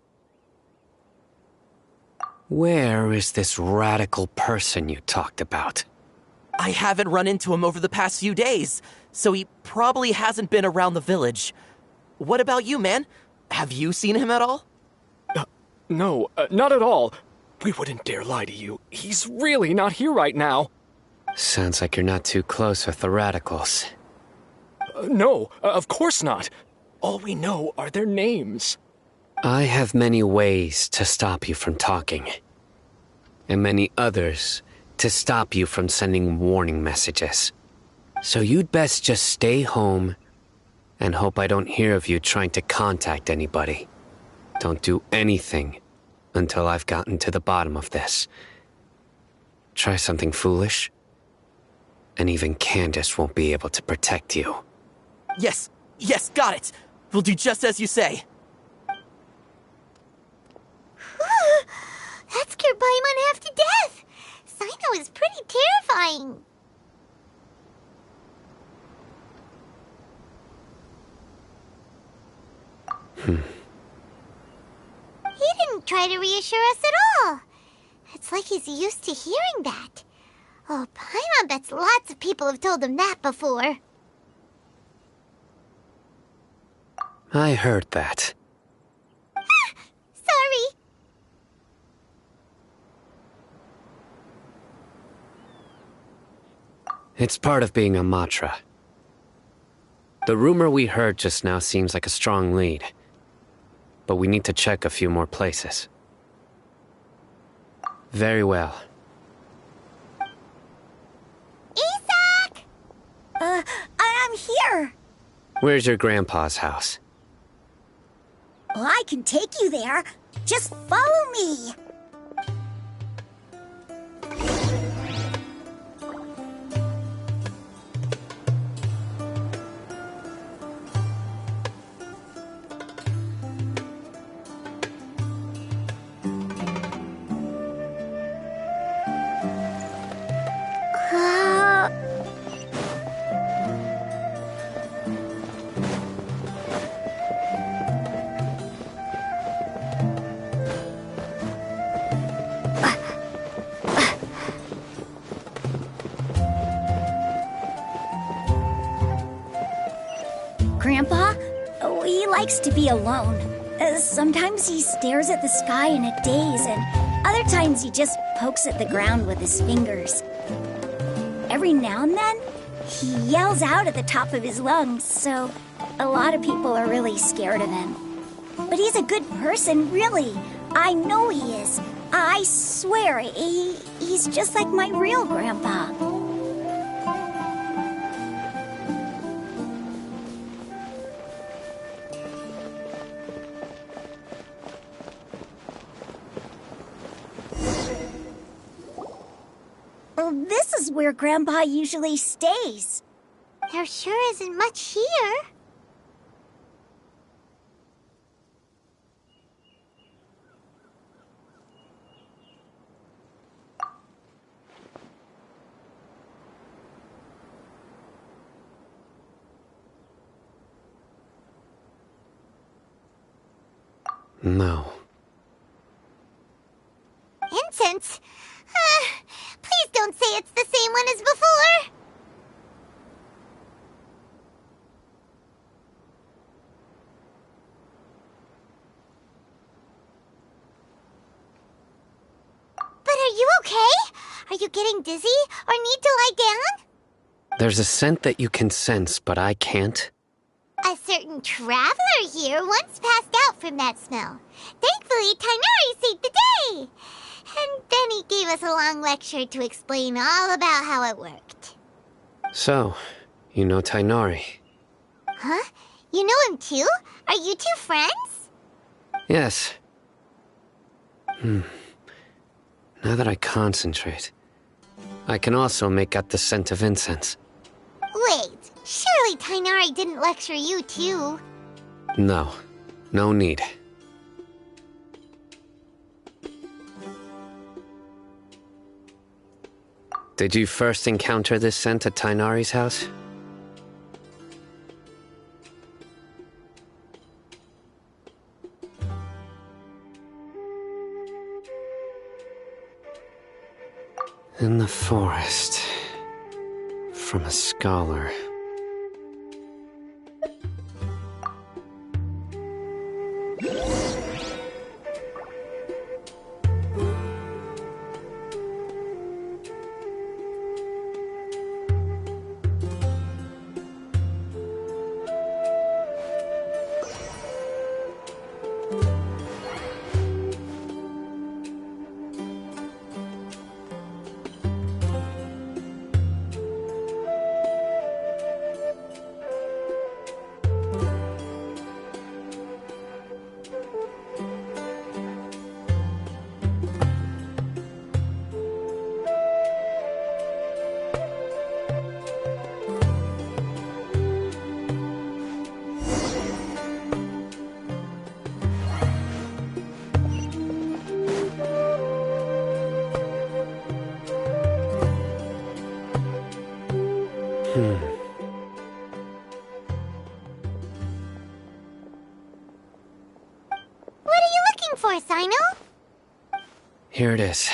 Where is this radical person you talked about? I haven't run into him over the past few days, so he probably hasn't been around the village. What about you, man? Have you seen him at all? No, not at all. We wouldn't dare lie to you. He's really not here right now. Sounds like you're not too close with the radicals. No, of course not. All we know are their names. I have many ways to stop you from talking. And many others to stop you from sending warning messages. So you'd best just stay home and hope I don't hear of you trying to contact anybody. Don't do anything until I've gotten to the bottom of this. Try something foolish, and even Candace won't be able to protect you. Yes, got it. We'll do just as you say. That scared Paimon half to death. Sino is pretty terrifying. He didn't try to reassure us at all. It's like he's used to hearing that. Oh, Paimon bets lots of people have told him that before. I heard that. Sorry. It's part of being a Matra. The rumor we heard just now seems like a strong lead. But we need to check a few more places. Very well. Isak! I'm here. Where's your grandpa's house? Well, I can take you there. Just follow me. Grandpa? Oh, he likes to be alone. Sometimes he stares at the sky in a daze, and other times he just pokes at the ground with his fingers. Every now and then, he yells out at the top of his lungs, so a lot of people are really scared of him. But he's a good person, really. I know he is. I swear, he's just like my real grandpa. Well, this is where Grandpa usually stays. There sure isn't much here. No. Incense? Please don't say it's the same one as before. But are you okay? Are you getting dizzy or need to lie down? There's a scent that you can sense, but I can't. A certain traveler here once passed out from that smell. Thankfully, Tighnari saved the day. And then he gave us a long lecture to explain all about how it worked. So, you know Tighnari? Huh? You know him too? Are you two friends? Yes. Now that I concentrate, I can also make out the scent of incense. Wait, surely Tighnari didn't lecture you too? No, no need. Did you first encounter this scent at Tainari's house? In the forest. From a scholar. What are you looking for, Sino? Here it is.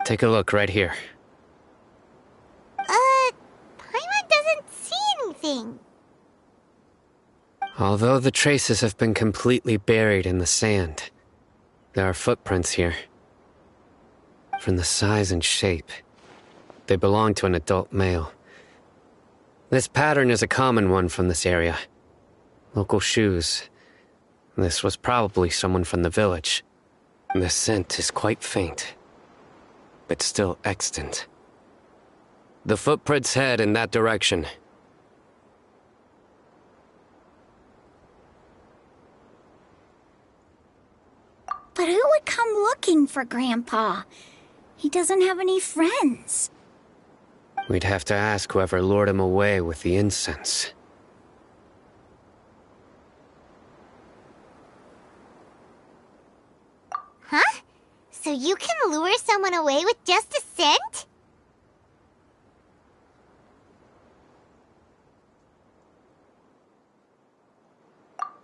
Take a look right here. Paimon doesn't see anything. Although the traces have been completely buried in the sand, there are footprints here. From the size and shape, they belong to an adult male. This pattern is a common one from this area. Local shoes. This was probably someone from the village. The scent is quite faint, but still extant. The footprints head in that direction. But who would come looking for Grandpa? He doesn't have any friends. We'd have to ask whoever lured him away with the incense. Huh? So you can lure someone away with just a scent?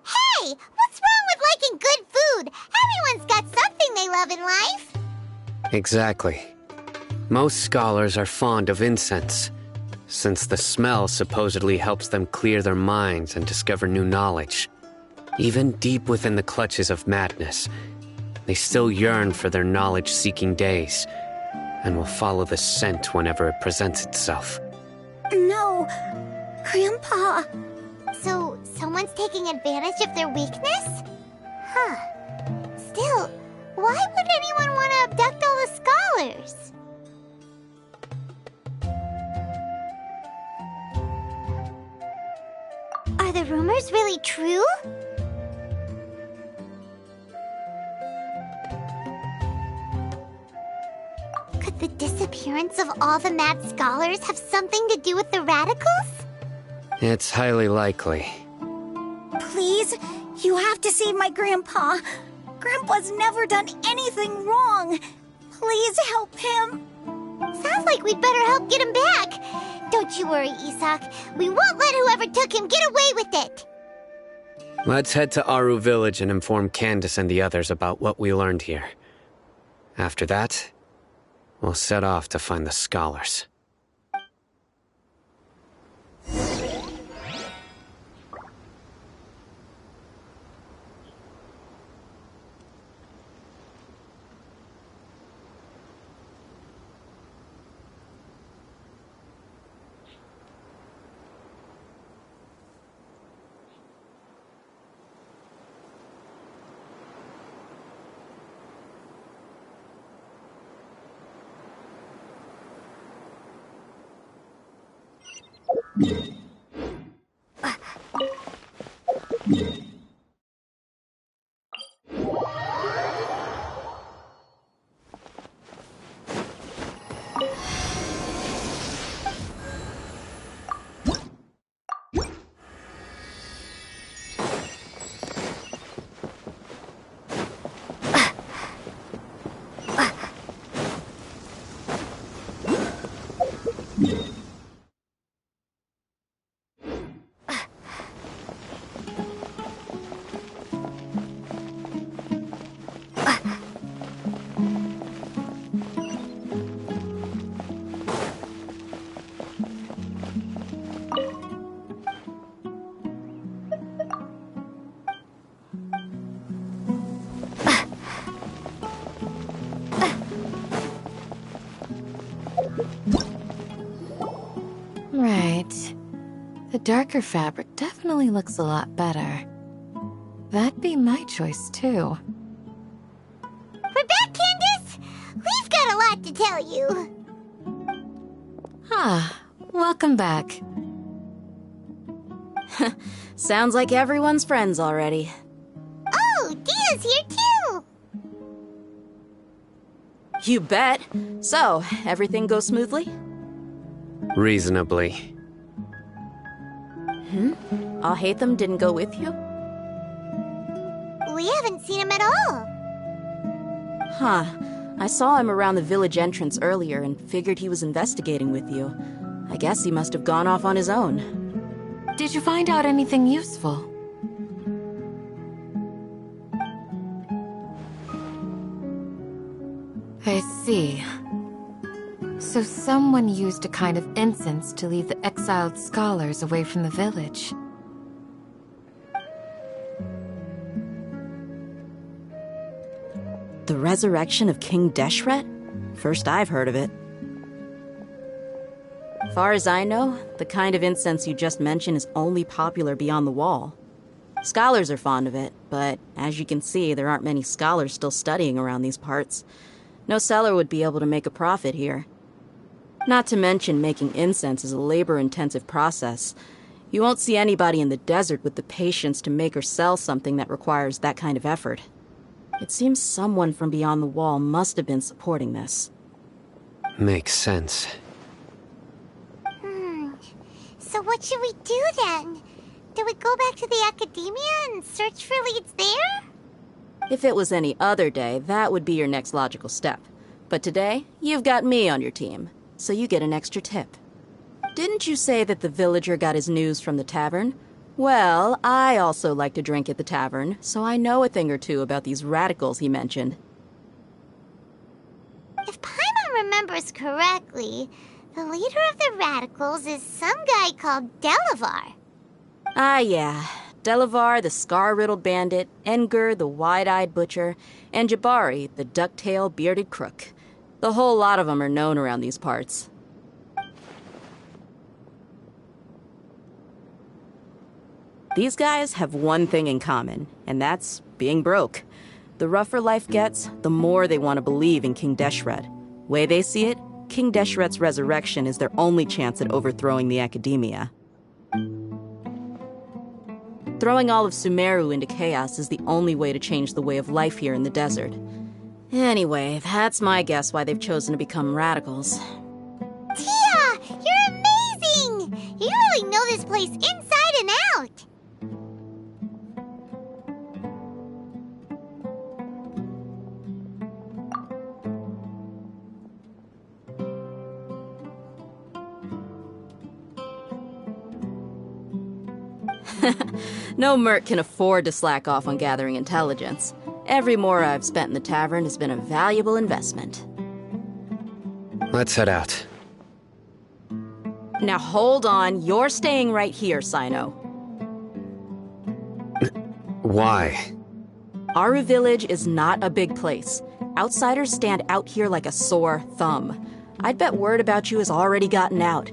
Hey! What's wrong with liking good food? Everyone's got something they love in life. Exactly. Most scholars are fond of incense, since the smell supposedly helps them clear their minds and discover new knowledge. Even deep within the clutches of madness, they still yearn for their knowledge-seeking days, and will follow the scent whenever it presents itself. No, Grandpa. So, someone's taking advantage of their weakness? Huh. Still, why would anyone want to abduct all the scholars? Are the rumors really true? Could the disappearance of all the mad scholars have something to do with the radicals? It's highly likely. Please, you have to save my Grandpa. Grandpa's never done anything wrong. Please help him. Sounds like we'd better help get him back. Don't you worry, Isak. We won't let whoever took him get away with it. Let's head to Aru Village and inform Candace and the others about what we learned here. After that, we'll set off to find the scholars. Right. The darker fabric definitely looks a lot better. That'd be my choice, too. We're back, Candace! We've got a lot to tell you. Ah, welcome back. Sounds like everyone's friends already. Oh, Dia's here too! You bet. So, everything goes smoothly? Reasonably. Alhaitham didn't go with you? We haven't seen him at all. Huh. I saw him around the village entrance earlier and figured he was investigating with you. I guess he must have gone off on his own. Did you find out anything useful? I see. So someone used a kind of incense to lead the exiled scholars away from the village. The resurrection of King Deshret? First I've heard of it. Far as I know, the kind of incense you just mentioned is only popular beyond the wall. Scholars are fond of it, but as you can see, there aren't many scholars still studying around these parts. No seller would be able to make a profit here. Not to mention making incense is a labor-intensive process. You won't see anybody in the desert with the patience to make or sell something that requires that kind of effort. It seems someone from beyond the wall must have been supporting this. Makes sense. So what should we do then? Do we go back to the academia and search for leads there? If it was any other day, that would be your next logical step. But today, you've got me on your team, so you get an extra tip. Didn't you say that the villager got his news from the tavern? Well, I also like to drink at the tavern, so I know a thing or two about these radicals he mentioned. If Paimon remembers correctly, the leader of the radicals is some guy called Delavar. Ah, yeah. Delavar, the scar-riddled bandit, Engur, the wide-eyed butcher, and Jabari, the duck-tailed bearded crook. The whole lot of them are known around these parts. These guys have one thing in common, and that's being broke. The rougher life gets, the more they want to believe in King Deshret. Way they see it, King Deshret's resurrection is their only chance at overthrowing the academia. Throwing all of Sumeru into chaos is the only way to change the way of life here in the desert. Anyway, that's my guess why they've chosen to become radicals. Tia! You're amazing! You really know this place inside and out! No merc can afford to slack off on gathering intelligence. Every mora I've spent in the tavern has been a valuable investment. Let's head out. Now hold on, you're staying right here, Sino. Why? Aru Village is not a big place. Outsiders stand out here like a sore thumb. I'd bet word about you has already gotten out.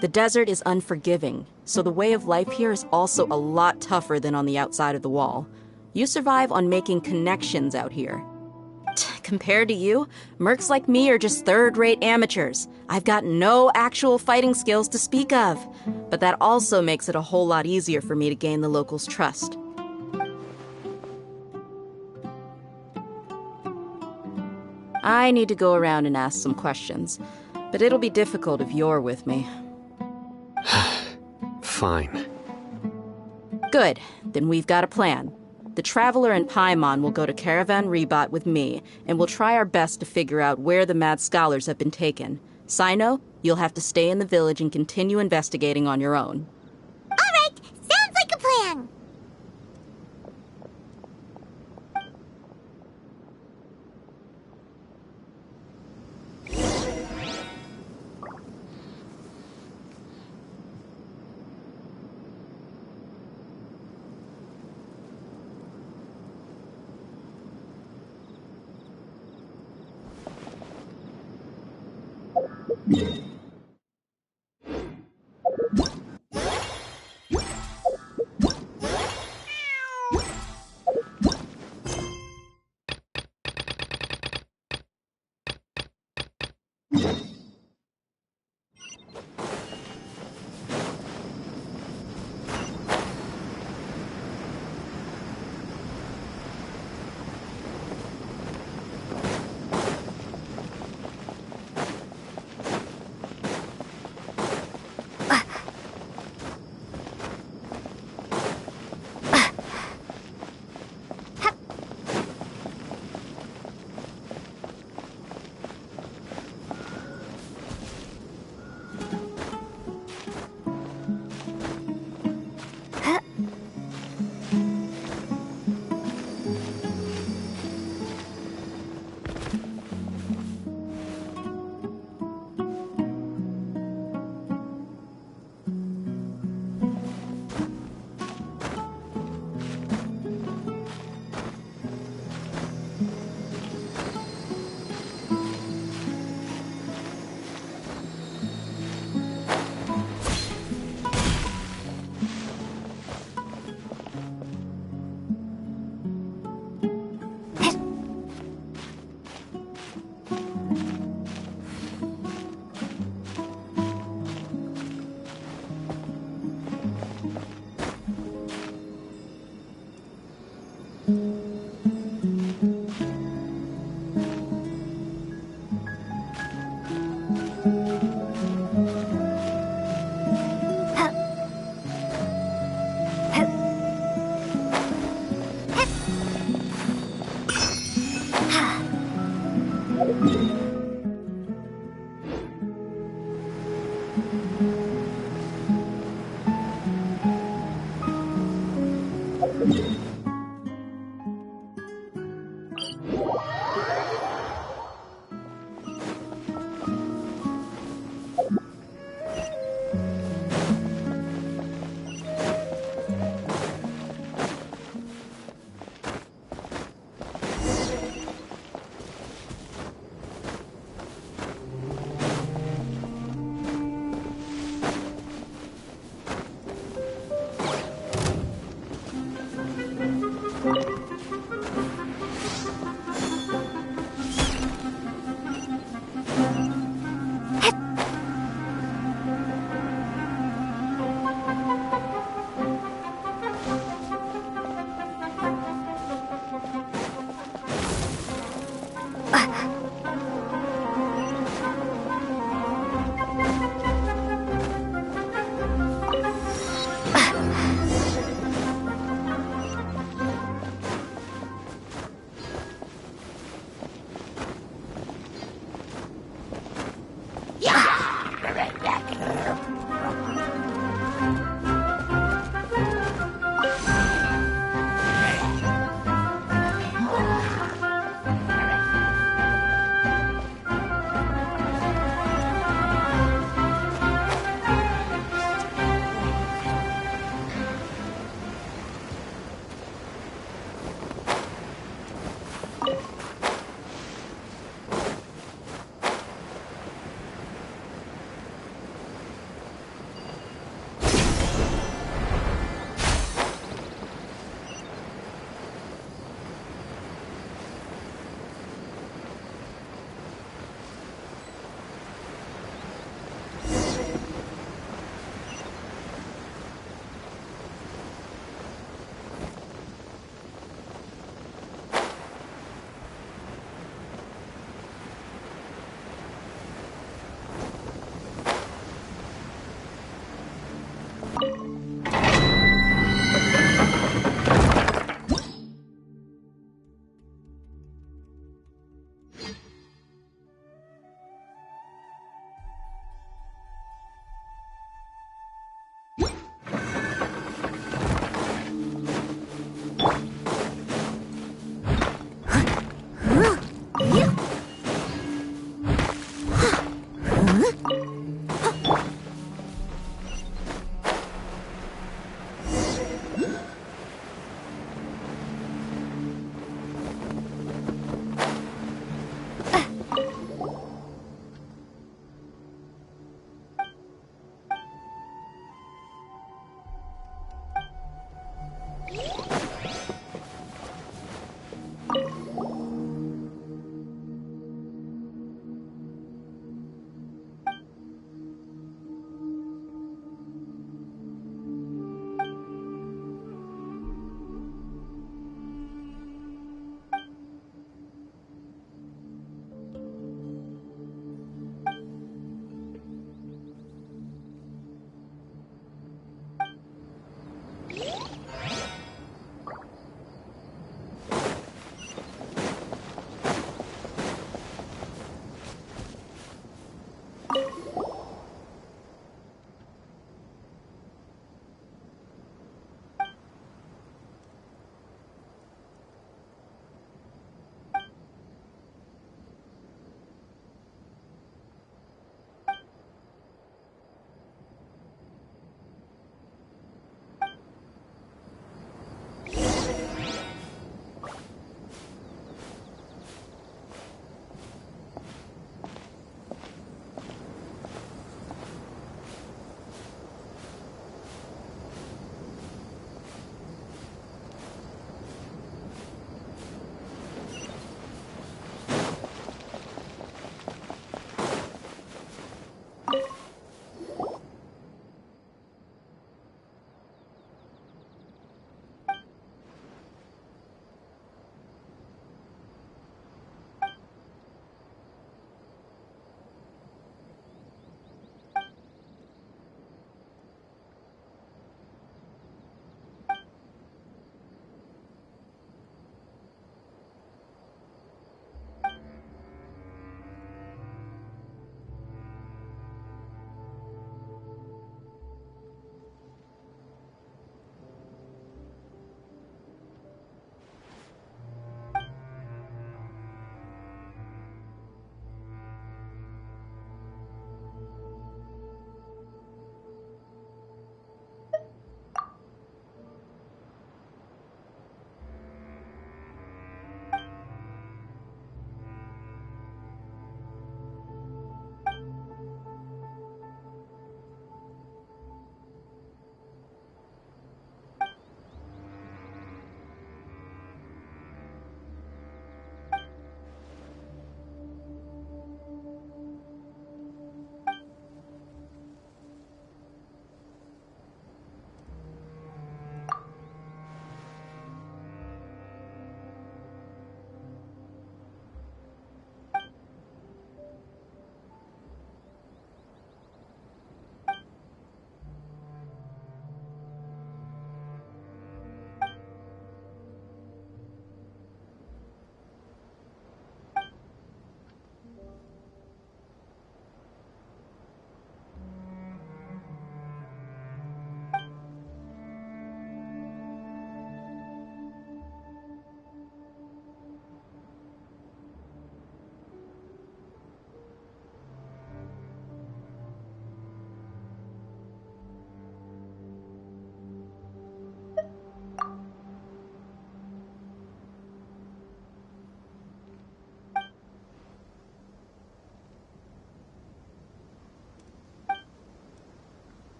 The desert is unforgiving, so the way of life here is also a lot tougher than on the outside of the wall. You survive on making connections out here. Compared to you, mercs like me are just third-rate amateurs. I've got no actual fighting skills to speak of. But that also makes it a whole lot easier for me to gain the locals' trust. I need to go around and ask some questions, but it'll be difficult if you're with me. Fine. Good. Then we've got a plan. The Traveler and Paimon will go to Caravan Rebat with me, and we'll try our best to figure out where the mad scholars have been taken. Sino, you'll have to stay in the village and continue investigating on your own. All right, sounds like a plan.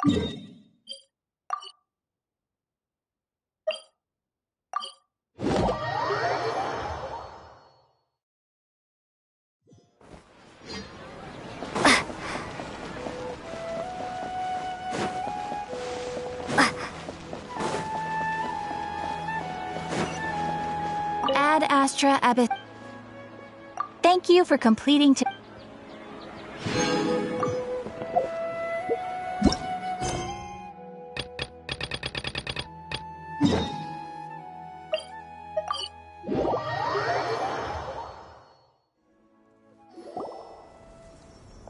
Ad Astra Abyss. Thank you for completing to.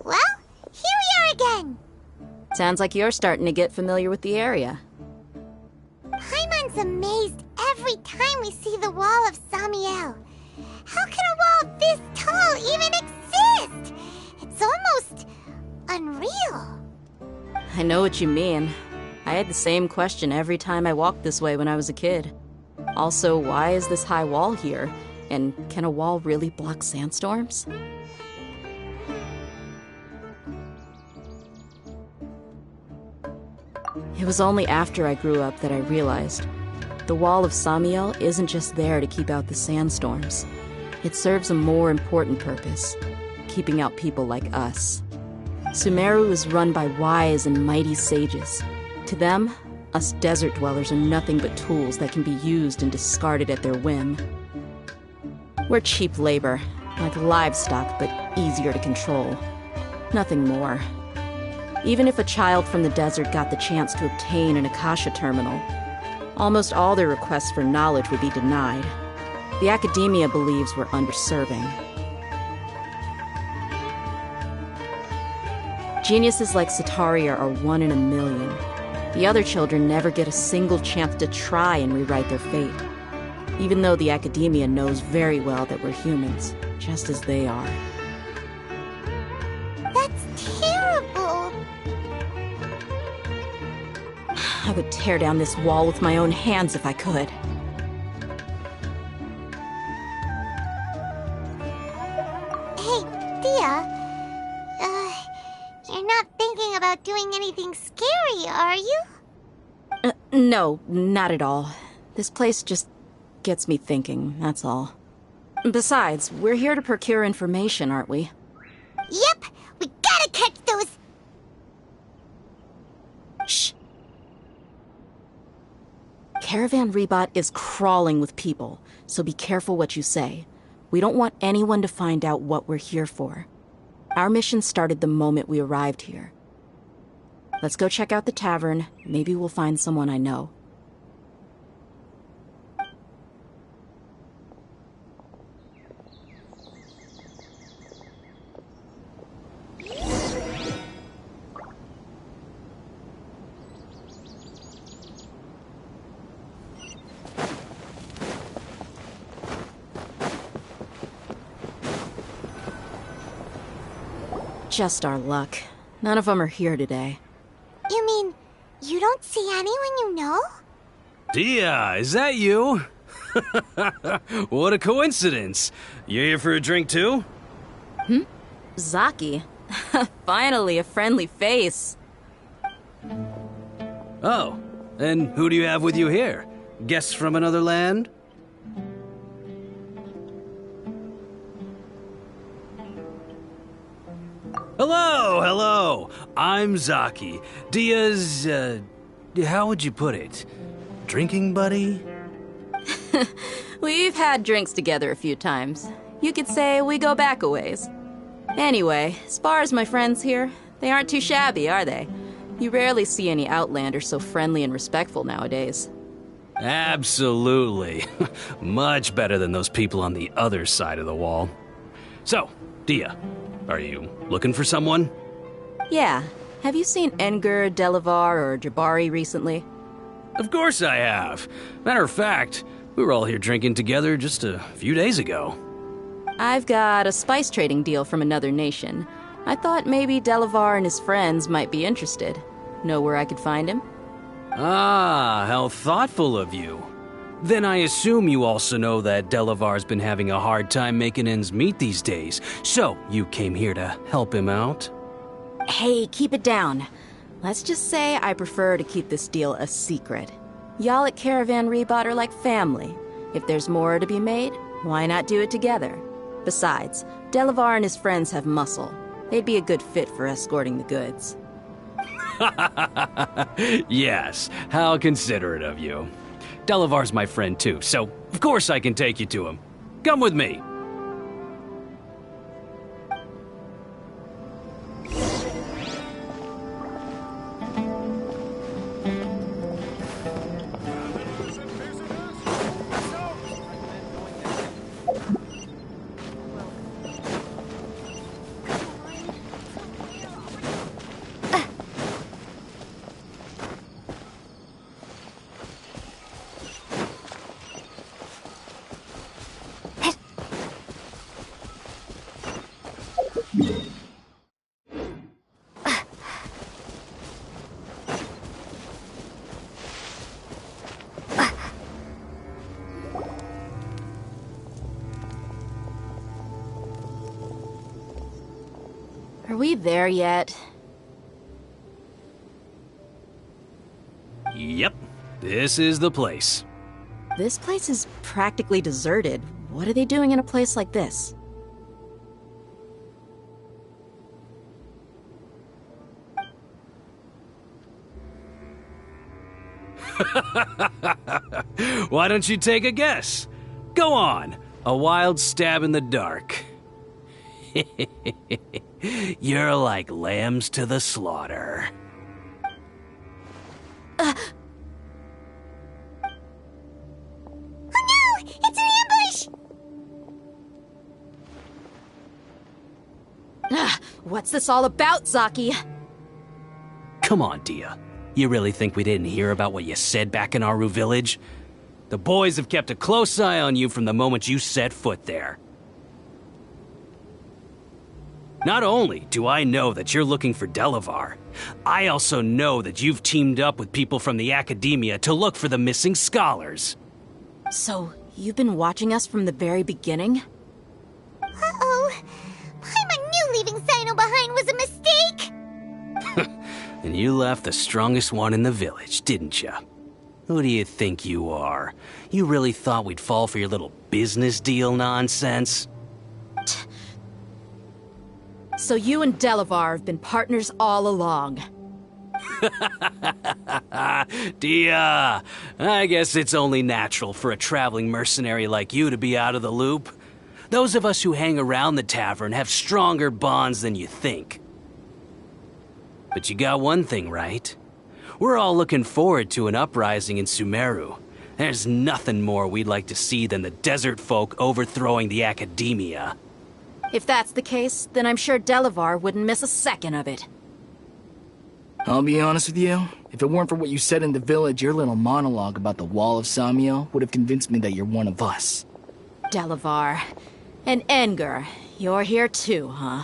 Well, here we are again. Sounds like you're starting to get familiar with the area. Paimon's amazed every time we see the wall of Samiel. How can a wall this tall even exist? It's almost unreal. I know what you mean. I had the same question every time I walked this way when I was a kid. Also, why is this high wall here? And can a wall really block sandstorms? It was only after I grew up that I realized the wall of Samiel isn't just there to keep out the sandstorms. It serves a more important purpose, keeping out people like us. Sumeru is run by wise and mighty sages. To them, us desert dwellers are nothing but tools that can be used and discarded at their whim. We're cheap labor, like livestock, but easier to control. Nothing more. Even if a child from the desert got the chance to obtain an Akasha terminal, almost all their requests for knowledge would be denied. The academia believes we're underserving. Geniuses like Sataria are 1 in a million. The other children never get a single chance to try and rewrite their fate, even though the academia knows very well that we're humans, just as they are. That's terrible. I would tear down this wall with my own hands if I could. Hey, Dia. You're not thinking about doing anything scary, are you? No, not at all. This place just gets me thinking, that's all. Besides, we're here to procure information, aren't we? Yep, we gotta catch those... Shh. Caravan Rebot is crawling with people, so be careful what you say. We don't want anyone to find out what we're here for. Our mission started the moment we arrived here. Let's go check out the tavern. Maybe we'll find someone I know. Just our luck. None of them are here today. You mean, you don't see anyone you know? Dia, is that you? What a coincidence. You here for a drink too? Zaki. Finally, a friendly face. Oh, and who do you have with you here? Guests from another land? Hello. I'm Zaki. Dia's, how would you put it? Drinking buddy? We've had drinks together a few times. You could say we go back a ways. Anyway, as far as my friends here, they aren't too shabby, are they? You rarely see any Outlanders so friendly and respectful nowadays. Absolutely. Much better than those people on the other side of the wall. So, Dia, are you looking for someone? Yeah. Have you seen Enger, Delavar, or Jabari recently? Of course I have. Matter of fact, we were all here drinking together just a few days ago. I've got a spice trading deal from another nation. I thought maybe Delavar and his friends might be interested. Know where I could find him? Ah, how thoughtful of you. Then I assume you also know that Delavar's been having a hard time making ends meet these days, so you came here to help him out? Hey, keep it down. Let's just say I prefer to keep this deal a secret. Y'all at Caravan Rebot are like family. If there's more to be made, why not do it together? Besides, Delavar and his friends have muscle. They'd be a good fit for escorting the goods. Yes, how considerate of you. Delavar's my friend too, so of course I can take you to him. Come with me. Are we there yet? Yep, this is the place. This place is practically deserted. What are they doing in a place like this? Why don't you take a guess? Go on, a wild stab in the dark. You're like lambs to the slaughter. Oh no! It's an ambush! What's this all about, Zaki? Come on, Dia. You really think we didn't hear about what you said back in Aru village? The boys have kept a close eye on you from the moment you set foot there. Not only do I know that you're looking for Delavar, I also know that you've teamed up with people from the Academia to look for the missing scholars. So, you've been watching us from the very beginning? Uh-oh. Paimon knew leaving Sino behind was a mistake! And you left the strongest one in the village, didn't you? Who do you think you are? You really thought we'd fall for your little business deal nonsense? So you and Delavar have been partners all along. Dia, I guess it's only natural for a traveling mercenary like you to be out of the loop. Those of us who hang around the tavern have stronger bonds than you think. But you got one thing right. We're all looking forward to an uprising in Sumeru. There's nothing more we'd like to see than the desert folk overthrowing the Academia. If that's the case, then I'm sure Delavar wouldn't miss a second of it. I'll be honest with you. If it weren't for what you said in the village, your little monologue about the Wall of Samiel would have convinced me that you're one of us. Delavar. And Engar, you're here too, huh?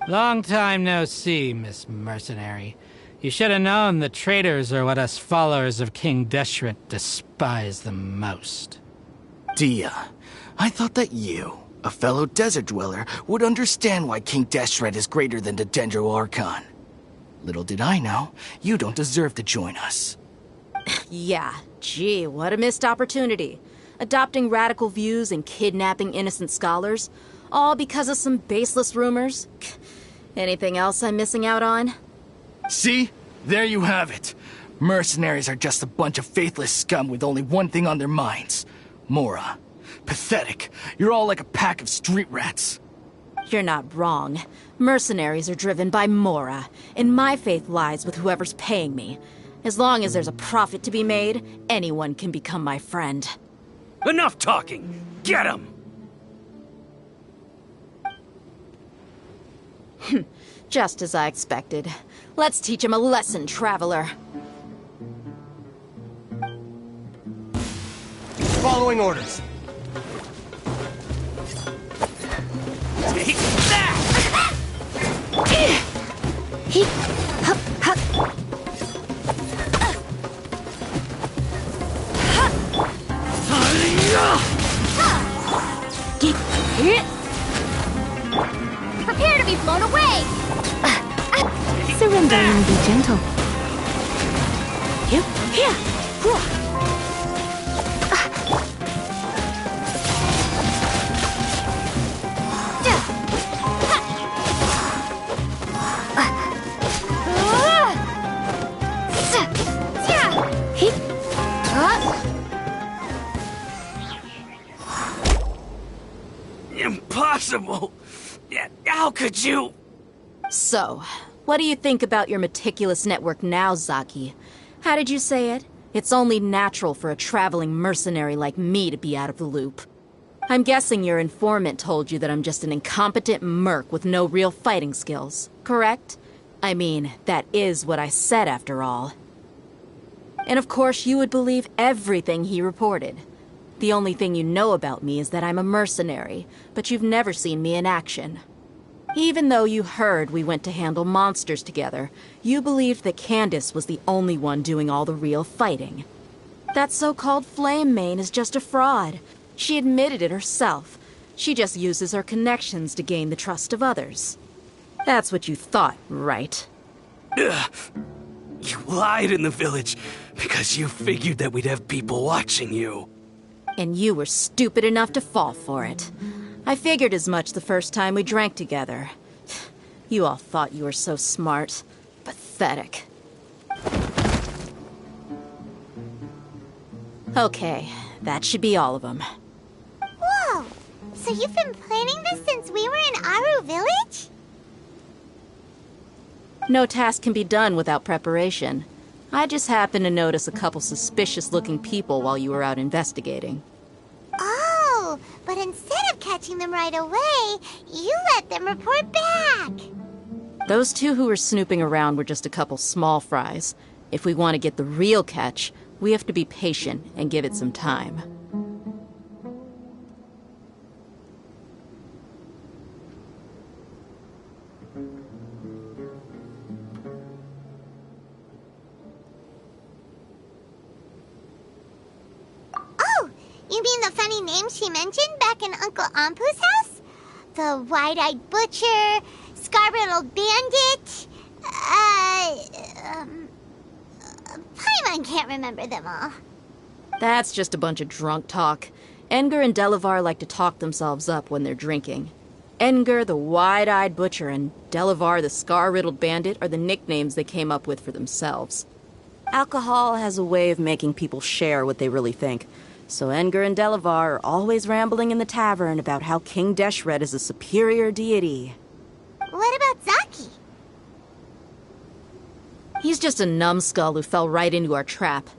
Long time no see, Miss Mercenary. You should have known the traitors are what us followers of King Deshret despise the most. Dia, I thought that you, a fellow desert dweller, would understand why King Deshret is greater than the Dendro Archon. Little did I know, you don't deserve to join us. Yeah, gee, what a missed opportunity. Adopting radical views and kidnapping innocent scholars, all because of some baseless rumors. Anything else I'm missing out on? See? There you have it. Mercenaries are just a bunch of faithless scum with only one thing on their minds. Mora. Pathetic. You're all like a pack of street rats. You're not wrong. Mercenaries are driven by Mora, and my faith lies with whoever's paying me. As long as there's a profit to be made, anyone can become my friend. Enough talking! Get him! Just as I expected. Let's teach him a lesson, traveler. Following orders. Take that! prepare to be blown away! Surrender and be gentle. Impossible! How could you? So, what do you think about your meticulous network now, Zaki? How did you say it? It's only natural for a traveling mercenary like me to be out of the loop. I'm guessing your informant told you that I'm just an incompetent merc with no real fighting skills, correct? I mean, that is what I said after all. And of course you would believe everything he reported. The only thing you know about me is that I'm a mercenary, but you've never seen me in action. Even though you heard we went to handle monsters together, you believed that Candace was the only one doing all the real fighting. That so-called Flame Mane is just a fraud. She admitted it herself. She just uses her connections to gain the trust of others. That's what you thought, right? Ugh. You lied in the village because you figured that we'd have people watching you. And you were stupid enough to fall for it. I figured as much the first time we drank together. You all thought you were so smart. Pathetic. Okay, that should be all of them. Whoa! So you've been planning this since we were in Aru Village? No task can be done without preparation. I just happened to notice a couple suspicious-looking people while you were out investigating. Oh, but instead of catching them right away, you let them report back. Those two who were snooping around were just a couple small fries. If we want to get the real catch, we have to be patient and give it some time. You mean the funny name she mentioned back in Uncle Ampu's house? The wide-eyed butcher, scar-riddled bandit, Paimon can't remember them all. That's just a bunch of drunk talk. Edgar and Delavar like to talk themselves up when they're drinking. Edgar, the wide-eyed butcher, and Delavar, the scar-riddled bandit, are the nicknames they came up with for themselves. Alcohol has a way of making people share what they really think. So Edgar and Delavar are always rambling in the tavern about how King Deshret is a superior deity. What about Zaki? He's just a numbskull who fell right into our trap.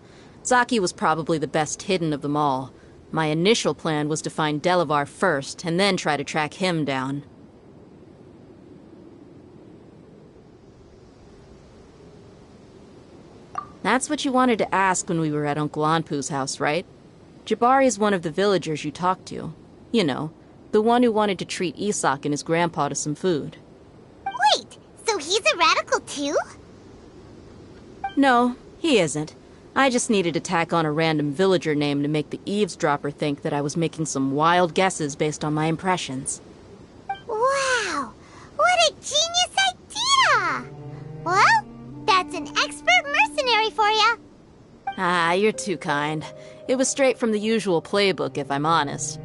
Zaki was probably the best hidden of them all. My initial plan was to find Delavar first, and then try to track him down. That's what you wanted to ask when we were at Uncle Anpu's house, right? Jabari is one of the villagers you talked to. You know, the one who wanted to treat Isak and his grandpa to some food. Wait, so he's a radical too? No, he isn't. I just needed to tack on a random villager name to make the eavesdropper think that I was making some wild guesses based on my impressions. Wow, what a genius idea! Well, that's an expert mercenary for you. Ah, you're too kind. It was straight from the usual playbook, if I'm honest.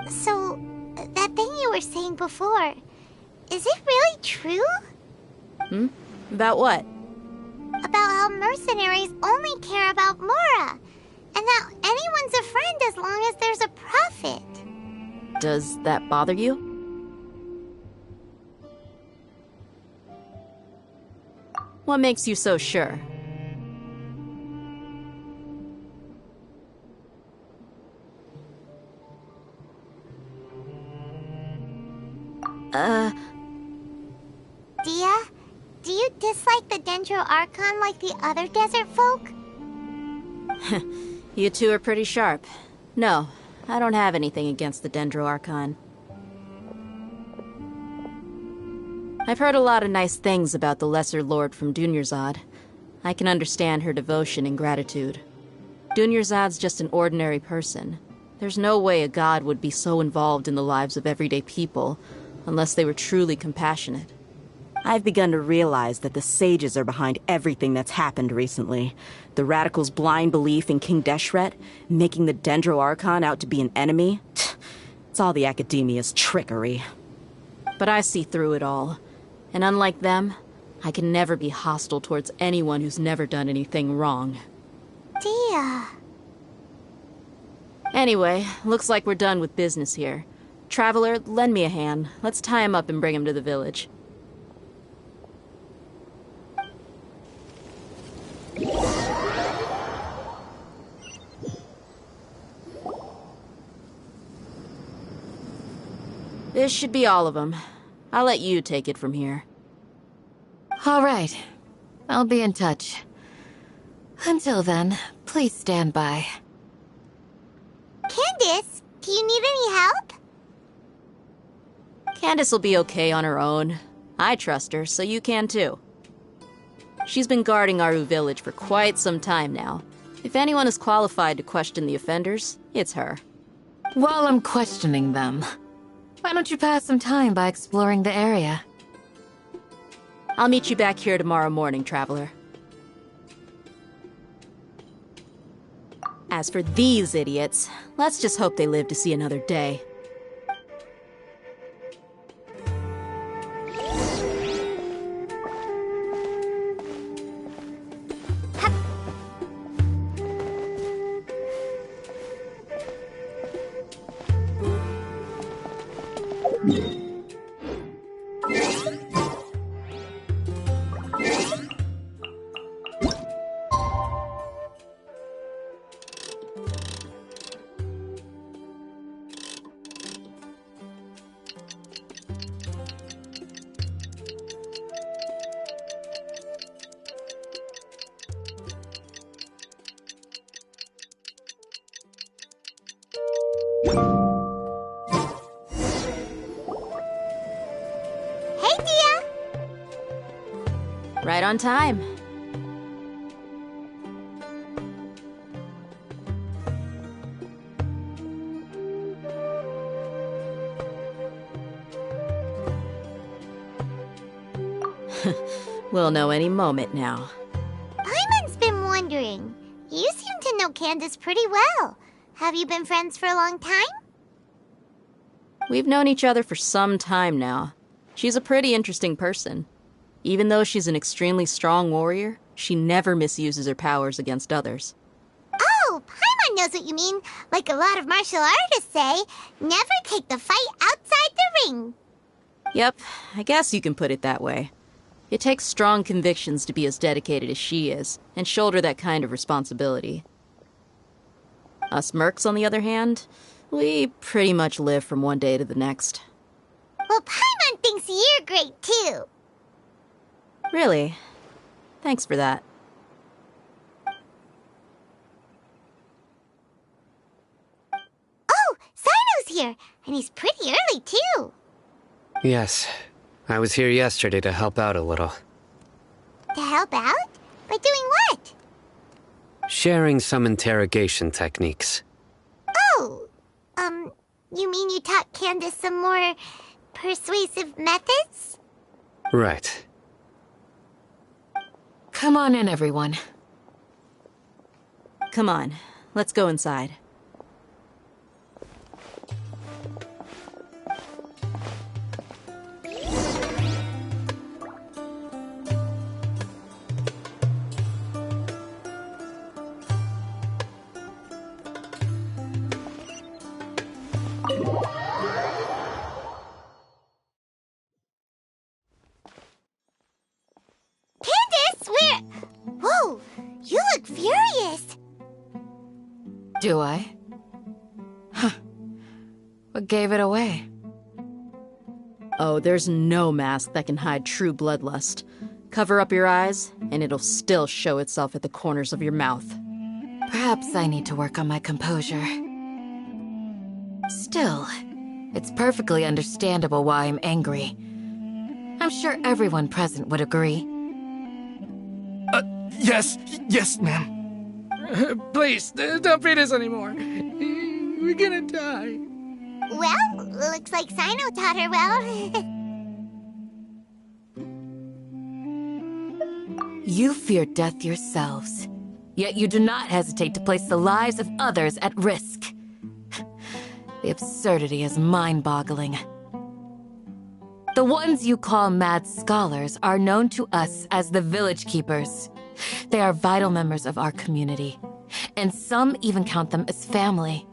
So, that thing you were saying before, is it really true? About what? About how mercenaries only care about Mora, and that anyone's a friend as long as there's a profit. Does that bother you? What makes you so sure? Dia, do you dislike the Dendro Archon like the other desert folk? You two are pretty sharp. No, I don't have anything against the Dendro Archon. I've heard a lot of nice things about the Lesser Lord from Dunyarzad. I can understand her devotion and gratitude. Dunyarzad's just an ordinary person. There's no way a god would be so involved in the lives of everyday people, unless they were truly compassionate. I've begun to realize that the sages are behind everything that's happened recently. The radicals' blind belief in King Deshret, making the Dendro Archon out to be an enemy. It's all the Academia's trickery. But I see through it all. And unlike them, I can never be hostile towards anyone who's never done anything wrong. Dia. Anyway, looks like we're done with business here. Traveler, lend me a hand. Let's tie him up and bring him to the village. This should be all of them. I'll let you take it from here. All right. I'll be in touch. Until then, please stand by. Candace, do you need any help? Candace will be okay on her own. I trust her, so you can too. She's been guarding Aru village for quite some time now. If anyone is qualified to question the offenders, it's her. While I'm questioning them, why don't you pass some time by exploring the area? I'll meet you back here tomorrow morning, Traveler. As for these idiots, let's just hope they live to see another day. Hey, Dia! Right on time. We'll know any moment now. Paimon's been wondering. You seem to know Candace pretty well. Have you been friends for a long time? We've known each other for some time now. She's a pretty interesting person. Even though she's an extremely strong warrior, she never misuses her powers against others. Oh, Paimon knows what you mean. Like a lot of martial artists say, never take the fight outside the ring. Yep, I guess you can put it that way. It takes strong convictions to be as dedicated as she is, and shoulder that kind of responsibility. Us mercs, on the other hand, we pretty much live from one day to the next. Well, Paimon thinks you're great, too. Really? Thanks for that. Oh, Sino's here, and he's pretty early, too. Yes. I was here yesterday to help out a little. To help out? By doing what? Sharing some interrogation techniques. Oh, you mean you taught Candace some more persuasive methods? Right. Come on in, everyone. Come on, let's go inside. Candace, where... Whoa, you look furious. Do I? Huh. What gave it away? Oh, there's no mask that can hide true bloodlust. Cover up your eyes, and it'll still show itself at the corners of your mouth. Perhaps I need to work on my composure. Still, it's perfectly understandable why I'm angry. I'm sure everyone present would agree. Yes, ma'am. Please, don't beat us anymore. We're gonna die. Well, looks like Sino taught her well. You fear death yourselves, yet you do not hesitate to place the lives of others at risk. The absurdity is mind-boggling. The ones you call mad scholars are known to us as the Village Keepers. They are vital members of our community, and some even count them as family.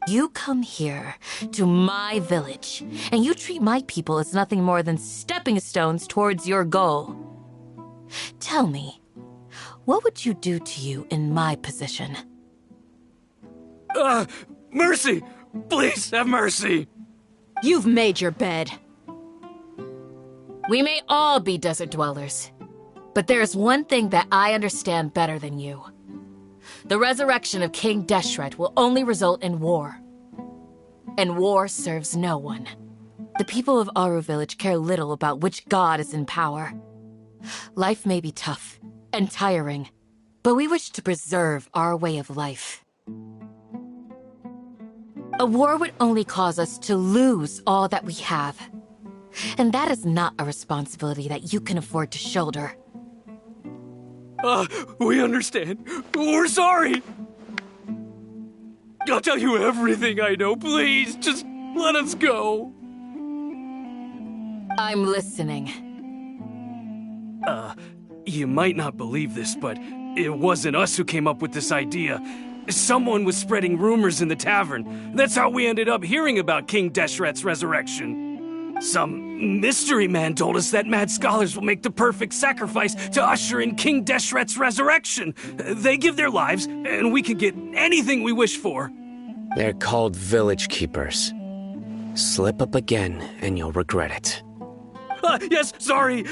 You come here, to my village, and you treat my people as nothing more than stepping stones towards your goal. Tell me, what would you do to you in my position? Mercy! Please have mercy! You've made your bed. We may all be desert dwellers, but there's one thing that I understand better than you. The resurrection of King Deshret will only result in war. And war serves no one. The people of Aru Village care little about which god is in power. Life may be tough and tiring, but we wish to preserve our way of life. A war would only cause us to lose all that we have. And that is not a responsibility that you can afford to shoulder. We understand. We're sorry. I'll tell you everything I know. Please, just let us go. I'm listening. You might not believe this, but it wasn't us who came up with this idea. Someone was spreading rumors in the tavern. That's how we ended up hearing about King Deshret's resurrection. Some mystery man told us that mad scholars will make the perfect sacrifice to usher in King Deshret's resurrection. They give their lives, and we can get anything we wish for. They're called Village Keepers. Slip up again, and you'll regret it. Yes, sorry.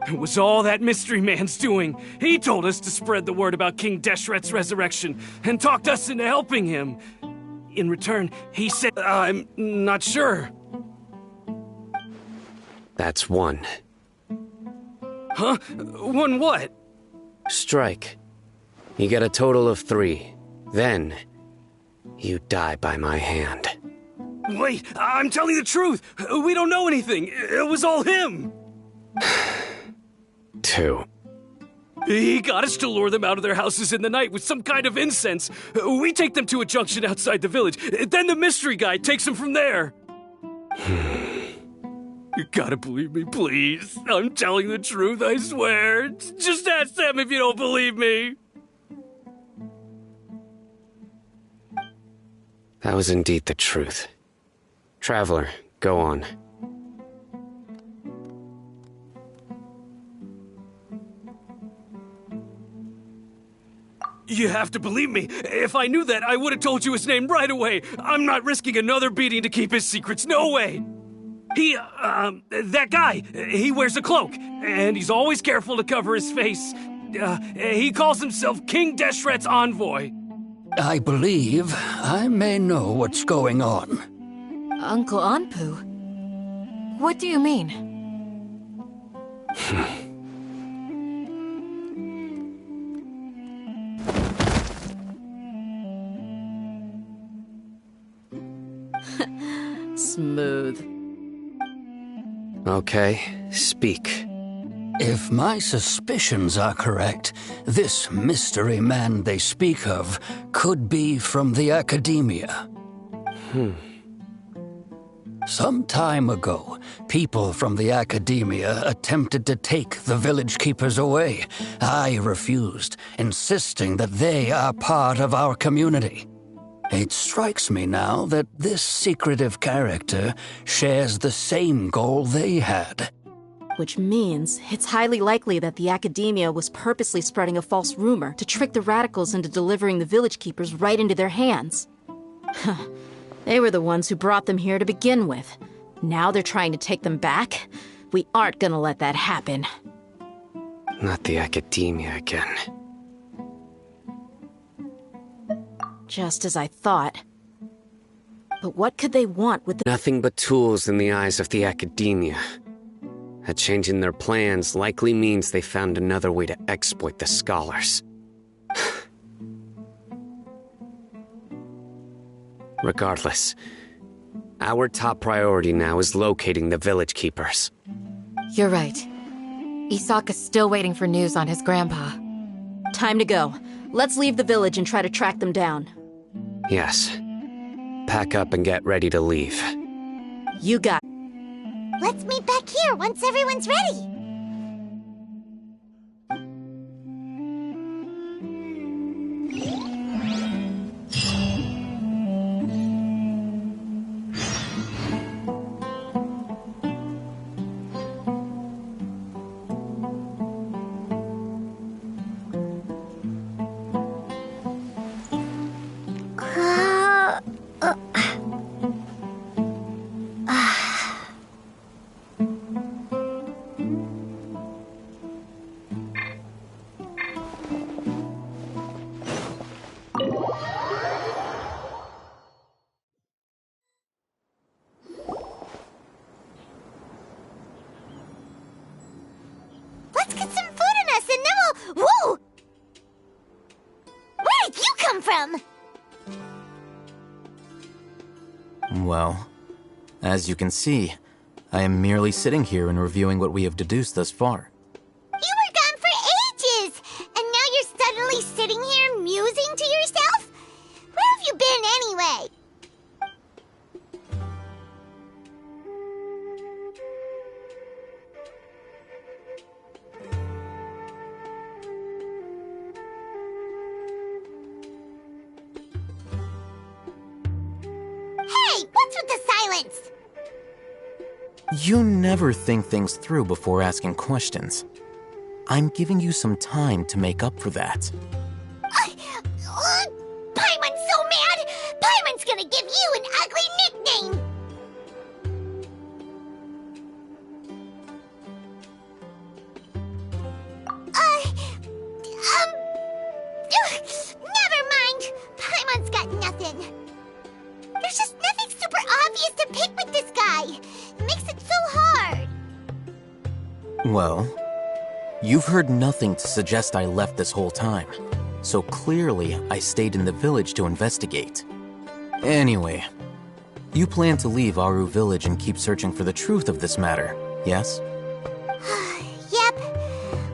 It was all that mystery man's doing. He told us to spread the word about King Deshret's resurrection and talked us into helping him. In return, he said, I'm not sure. That's one. Huh? One what? Strike. You get a total of 3. Then, you die by my hand. Wait, I'm telling the truth. We don't know anything. It was all him. 2. He got us to lure them out of their houses in the night with some kind of incense. We take them to a junction outside the village. Then the mystery guy takes them from there. You gotta believe me, please. I'm telling the truth, I swear. Just ask them if you don't believe me. That was indeed the truth. Traveler, go on. You have to believe me. If I knew that, I would have told you his name right away. I'm not risking another beating to keep his secrets. No way. That guy, he wears a cloak, and he's always careful to cover his face. He calls himself King Deshret's envoy. I believe I may know what's going on. Uncle Anpu? What do you mean? Smooth. Okay, speak. If my suspicions are correct, this mystery man they speak of could be from the Academia. Some time ago, people from the Academia attempted to take the Village Keepers away. I refused, insisting that they are part of our community. It strikes me now that this secretive character shares the same goal they had. Which means it's highly likely that the Academia was purposely spreading a false rumor to trick the radicals into delivering the Village Keepers right into their hands. They were the ones who brought them here to begin with. Now they're trying to take them back? We aren't gonna let that happen. Not the Academia again. Just as I thought. But what could they want with the— Nothing but tools in the eyes of the Academia. A change in their plans likely means they found another way to exploit the scholars. Regardless, our top priority now is locating the village keepers. You're right. Isak is still waiting for news on his grandpa. Time to go. Let's leave the village and try to track them down. Yes. Pack up and get ready to leave. You got. Let's meet back here once everyone's ready. Let's get some food in us and then we'll... Whoa! Where did you come from? Well, as you can see, I am merely sitting here and reviewing what we have deduced thus far. You were gone for ages! And now you're suddenly sitting here musing to yourself? Where have you been anyway? Hey, what's with the silence? You never think things through before asking questions. I'm giving you some time to make up for that. Paimon's so mad! Paimon's gonna give you an ugly nickname! Never mind! Paimon's got nothing. There's just nothing super obvious to pick with this guy. It makes it so hard. Well, you've heard nothing to suggest I left this whole time. So clearly, I stayed in the village to investigate. Anyway, you plan to leave Aru village and keep searching for the truth of this matter, yes? Yep.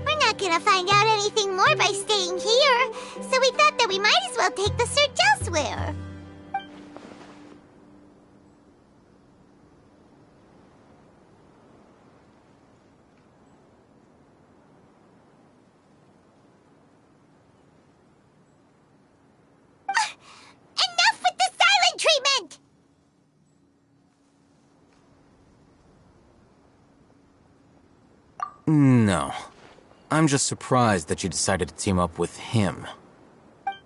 We're not gonna find out anything more by staying here, so we thought that we might as well take the search elsewhere. Enough with the silent treatment! No. I'm just surprised that you decided to team up with him.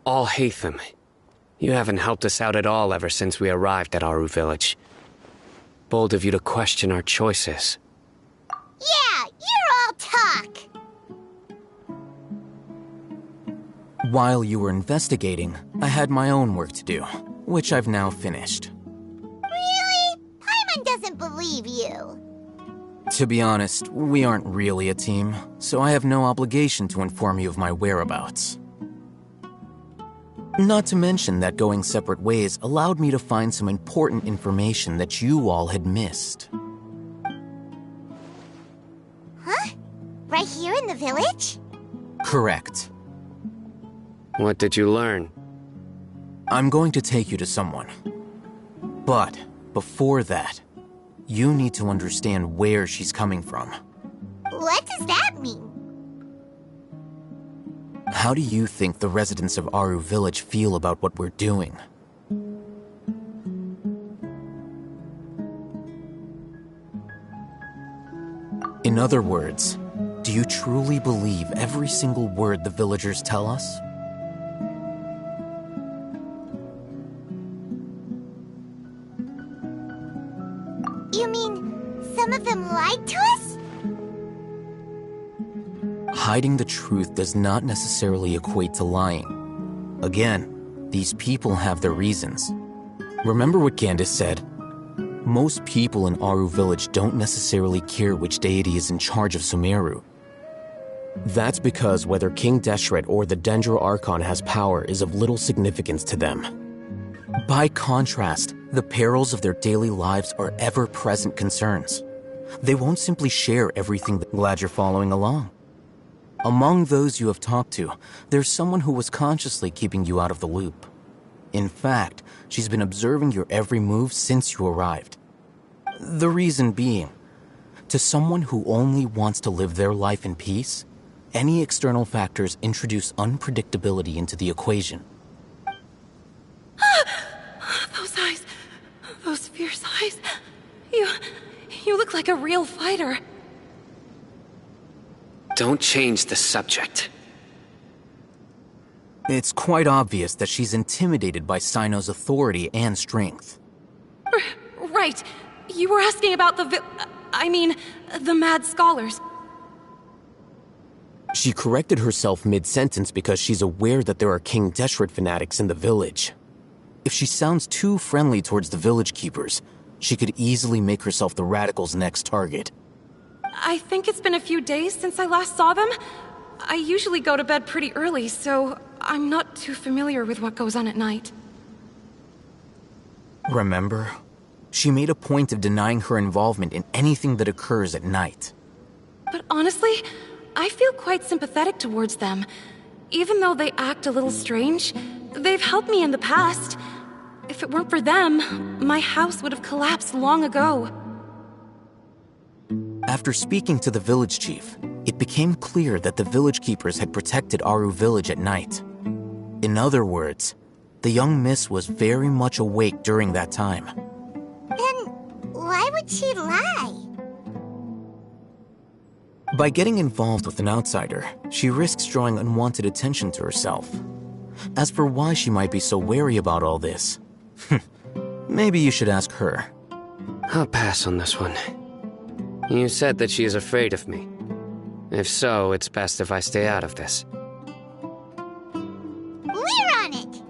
Alhaitham, you haven't helped us out at all ever since we arrived at Aru village. Bold of you to question our choices. Yeah, you're all talk. While you were investigating, I had my own work to do, which I've now finished. Really? Paimon doesn't believe you. To be honest, we aren't really a team, so I have no obligation to inform you of my whereabouts. Not to mention that going separate ways allowed me to find some important information that you all had missed. Huh? Right here in the village? Correct. What did you learn? I'm going to take you to someone. But before that, you need to understand where she's coming from. What does that mean? How do you think the residents of Aru village feel about what we're doing? In other words, do you truly believe every single word the villagers tell us? You mean some of them lied to us? Hiding the truth does not necessarily equate to lying. Again, these people have their reasons. Remember what Candace said? Most people in Aru village don't necessarily care which deity is in charge of Sumeru. That's because whether King Deshret or the Dendro Archon has power is of little significance to them. By contrast, the perils of their daily lives are ever-present concerns. They won't simply share everything. Glad you're following along. Among those you have talked to, there's someone who was consciously keeping you out of the loop. In fact, she's been observing your every move since you arrived. The reason being, to someone who only wants to live their life in peace, any external factors introduce unpredictability into the equation. Those eyes. Those fierce eyes. You look like a real fighter. Don't change the subject. It's quite obvious that she's intimidated by Sino's authority and strength. Right. You were asking about the mad scholars. She corrected herself mid-sentence because she's aware that there are King Deshret fanatics in the village. If she sounds too friendly towards the village keepers, she could easily make herself the radicals' next target. I think it's been a few days since I last saw them. I usually go to bed pretty early, so I'm not too familiar with what goes on at night. Remember? She made a point of denying her involvement in anything that occurs at night. But honestly, I feel quite sympathetic towards them. Even though they act a little strange, they've helped me in the past. If it weren't for them, my house would have collapsed long ago. After speaking to the village chief, it became clear that the village keepers had protected Aru village at night. In other words, the young miss was very much awake during that time. Then why would she lie? By getting involved with an outsider, she risks drawing unwanted attention to herself. As for why she might be so wary about all this, maybe you should ask her. I'll pass on this one. You said that she is afraid of me. If so, it's best if I stay out of this. We're on it!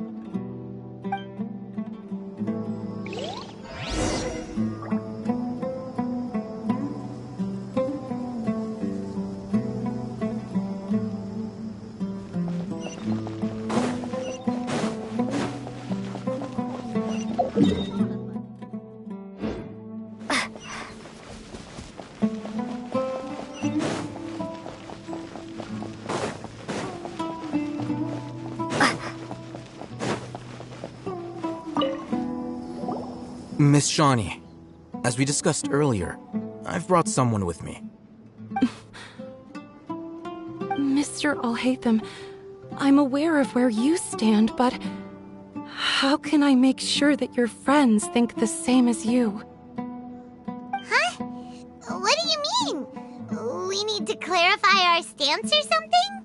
Miss Shawnee, as we discussed earlier, I've brought someone with me. Mr. Alhaitham, I'm aware of where you stand, but how can I make sure that your friends think the same as you? Huh? What do you mean? We need to clarify our stance or something?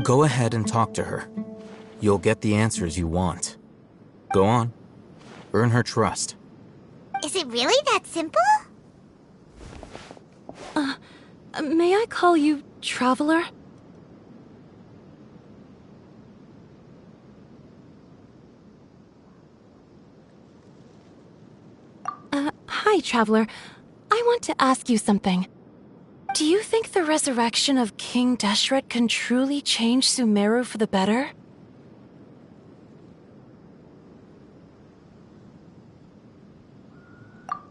Go ahead and talk to her. You'll get the answers you want. Go on. Earn her trust. Is it really that simple? May I call you Traveler? Hi, Traveler. I want to ask you something. Do you think the resurrection of King Deshret can truly change Sumeru for the better?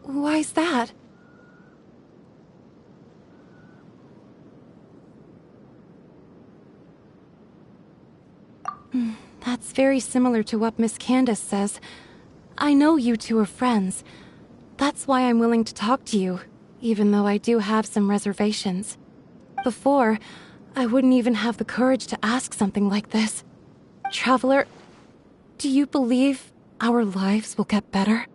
Why's that? That's very similar to what Miss Candace says. I know you two are friends. That's why I'm willing to talk to you, even though I do have some reservations. Before, I wouldn't even have the courage to ask something like this. Traveler, do you believe our lives will get better?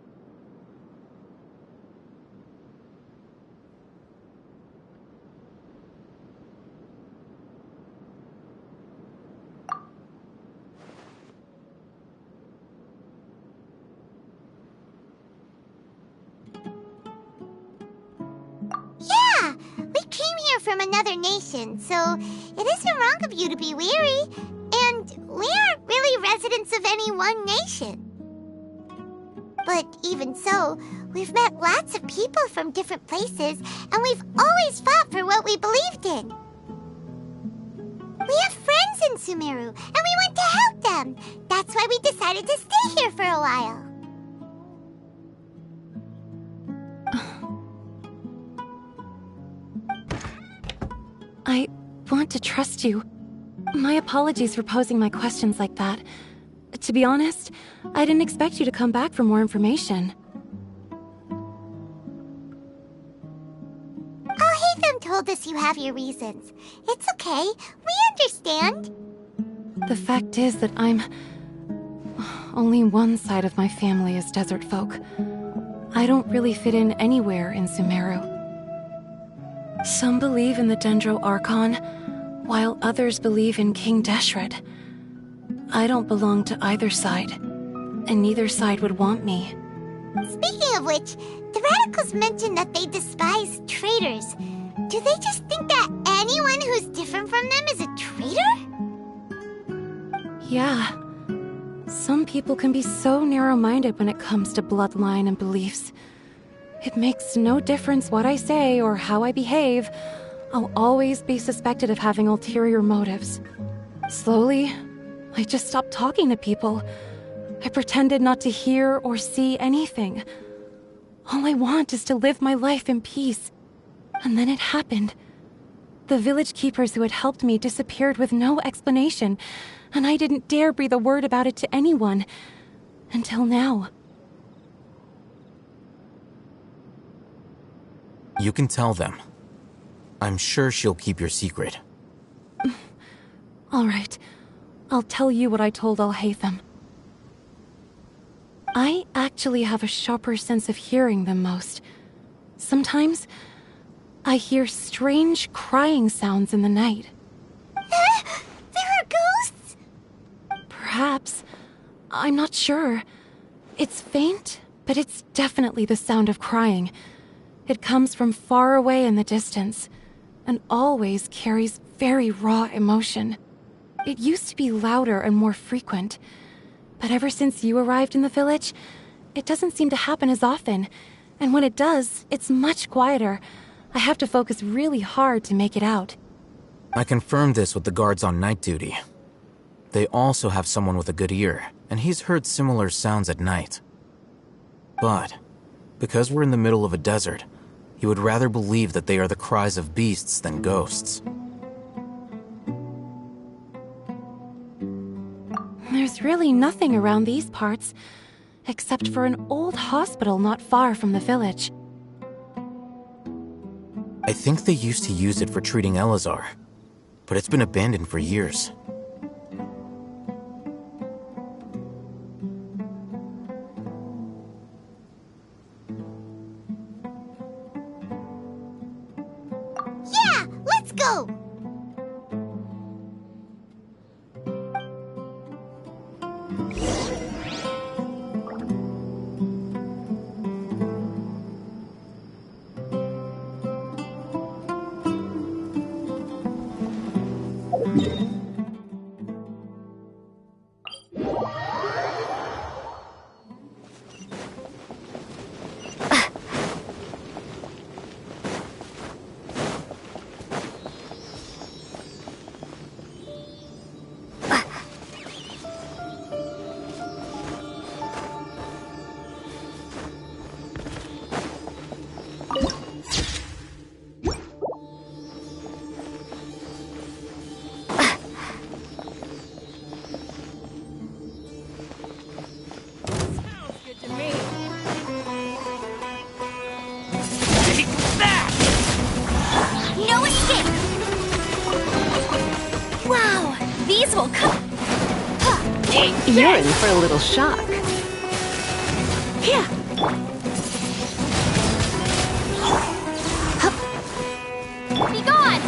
Yeah! We came here from another nation, so it isn't wrong of you to be weary. And we aren't really residents of any one nation. But even so, we've met lots of people from different places, and we've always fought for what we believed in. We have friends in Sumeru, and we want to help them. That's why we decided to stay here for a while. I want to trust you. My apologies for posing my questions like that. To be honest, I didn't expect you to come back for more information. Hatham told us you have your reasons. It's okay. We understand. The fact is that only one side of my family is desert folk. I don't really fit in anywhere in Sumeru. Some believe in the Dendro Archon, while others believe in King Deshret. I don't belong to either side, and neither side would want me. Speaking of which, the Radicals mentioned that they despise traitors. Do they just think that anyone who's different from them is a traitor? Yeah. Some people can be so narrow-minded when it comes to bloodline and beliefs. It makes no difference what I say or how I behave. I'll always be suspected of having ulterior motives. Slowly, I just stopped talking to people. I pretended not to hear or see anything. All I want is to live my life in peace. And then it happened. The village keepers who had helped me disappeared with no explanation, and I didn't dare breathe a word about it to anyone. Until now. You can tell them. I'm sure she'll keep your secret. All right. I'll tell you what I told Alhaitham. I actually have a sharper sense of hearing than most. Sometimes, I hear strange crying sounds in the night. There are ghosts? Perhaps. I'm not sure. It's faint, but it's definitely the sound of crying. It comes from far away in the distance, and always carries very raw emotion. It used to be louder and more frequent, but ever since you arrived in the village, it doesn't seem to happen as often, and when it does, it's much quieter. I have to focus really hard to make it out. I confirmed this with the guards on night duty. They also have someone with a good ear, and he's heard similar sounds at night. But, because we're in the middle of a desert, he would rather believe that they are the cries of beasts than ghosts. There's really nothing around these parts, except for an old hospital not far from the village. I think they used to use it for treating Elazar, but it's been abandoned for years. Yeah, let's go! No escape! Wow, these will come. You're in for a little shock. Yeah. Be gone!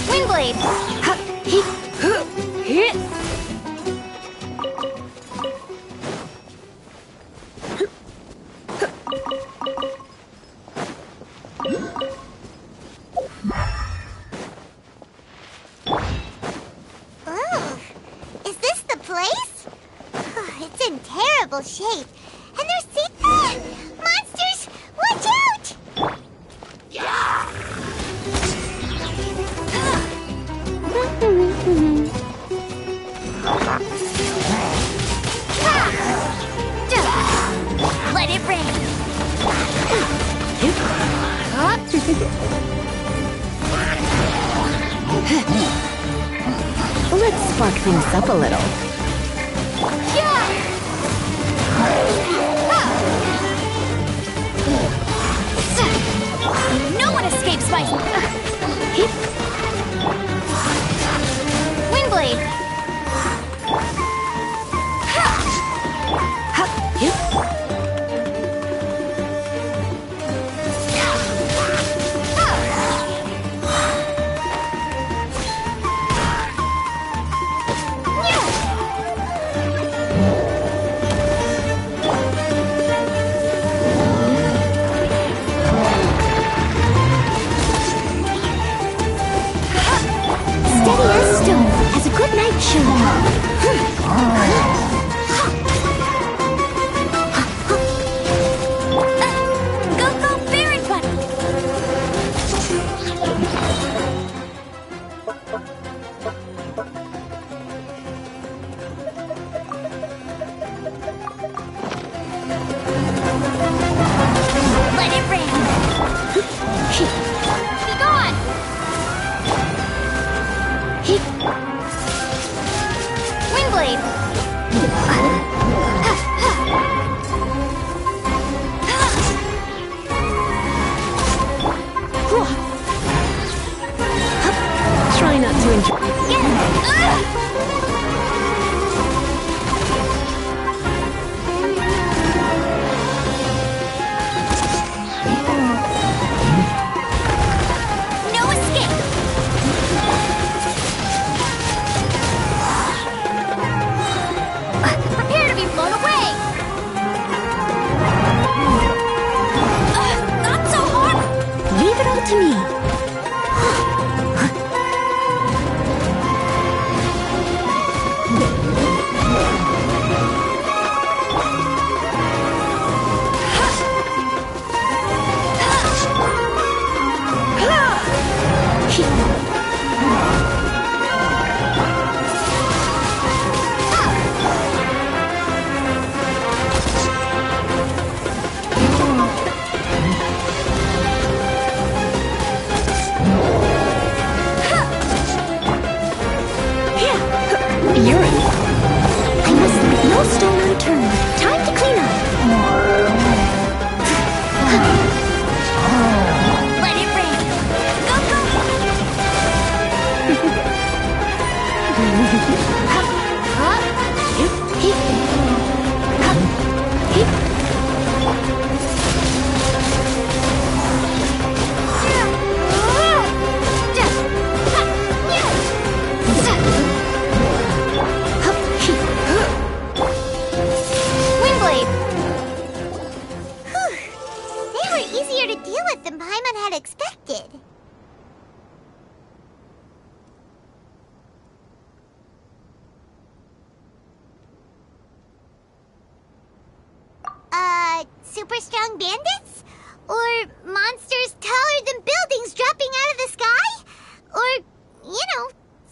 Windblade! Ooh, is this the place? It's in terrible shape. And there's monsters! Watch out! Let's spark things up a little. No one escapes my... Windblade! Steady as stone, as a good night should. Go, Baron Button! Let it rain! Be gone! Windblade! Try not to enjoy. No escape! Prepare to be blown away! Not so hard! Leave it all to me. You're in. I must leave no stone unturned. Time to clean up. Let it rain! Go, Windblade! Whew. They were easier to deal with than Paimon had expected. Super strong bandits? Or monsters taller than buildings dropping out of the sky? Or,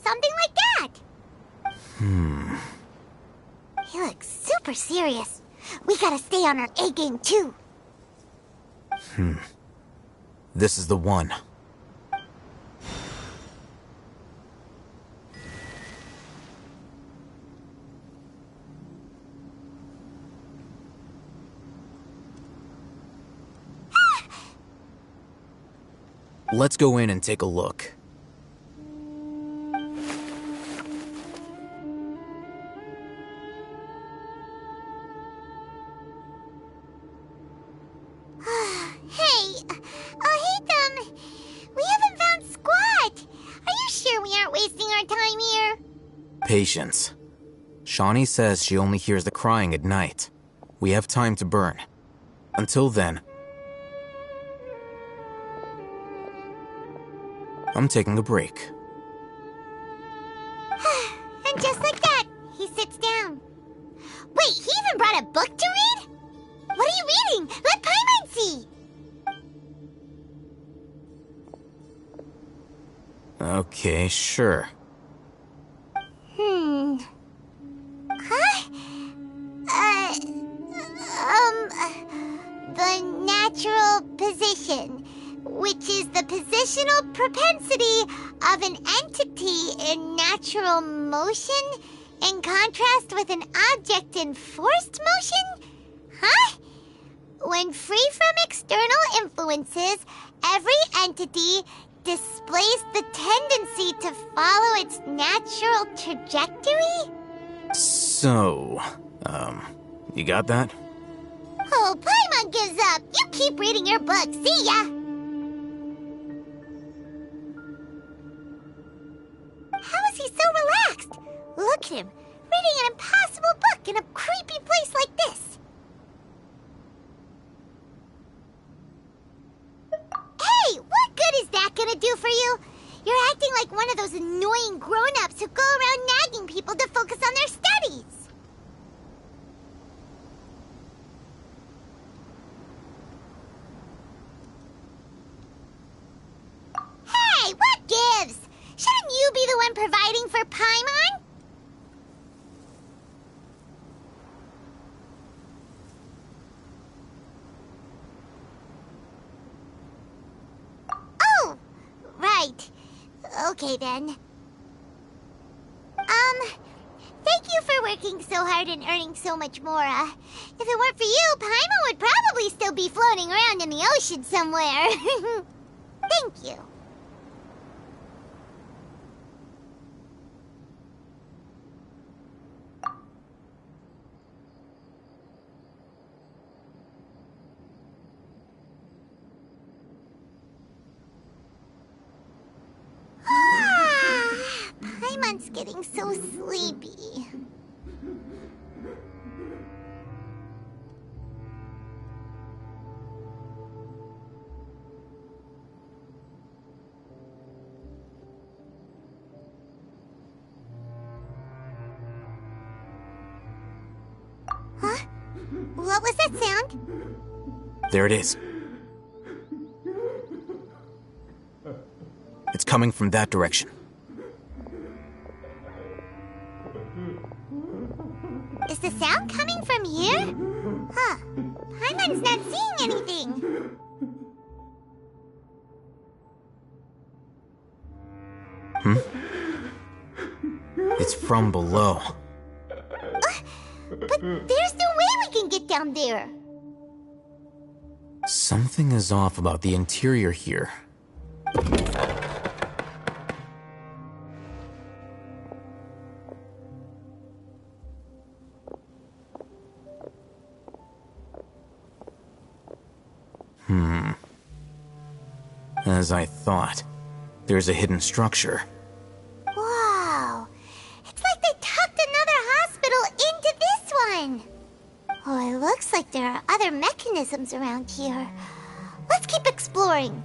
something like that. He looks super serious. We gotta stay on our A game too. This is the one. Let's go in and take a look. Hey, Hatham, we haven't found squat. Are you sure we aren't wasting our time here? Patience. Shawnee says she only hears the crying at night. We have time to burn. Until then, I'm taking a break. And just like that, he sits down. Wait, he even brought a book to read? What are you reading? Let Paimon see! Okay, sure. Huh? The natural position, which is the positional propensity of an entity in natural motion in contrast with an object in forced motion? Huh? When free from external influences, every entity displays the tendency to follow its natural trajectory? So, you got that? Oh, Paimon gives up. You keep reading your book. See ya! How is he so relaxed? Look at him, reading an impossible book in a creepy place like this. Hey, what good is that gonna do for you? You're acting like one of those annoying grown-ups who go around nagging people to focus on their studies. Hey, what gives? Shouldn't you be the one providing for Paimon? Oh, right. Okay then. Thank you for working so hard and earning so much more. If it weren't for you, Paimon would probably still be floating around in the ocean somewhere. Thank you. Paimon's getting so sleepy. Huh? What was that sound? There it is. It's coming from that direction. Is the sound coming from here? Huh. Paimon's not seeing anything. It's from below. But there's no way we can get down there. Something is off about the interior here. As I thought, there's a hidden structure. Wow. It's like they tucked another hospital into this one. Oh, it looks like there are other mechanisms around here. Let's keep exploring.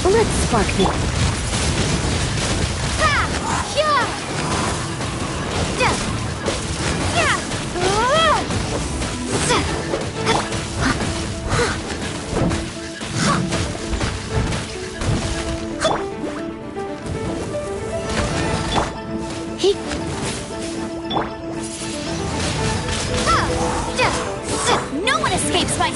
Let's spark this. No one escapes my...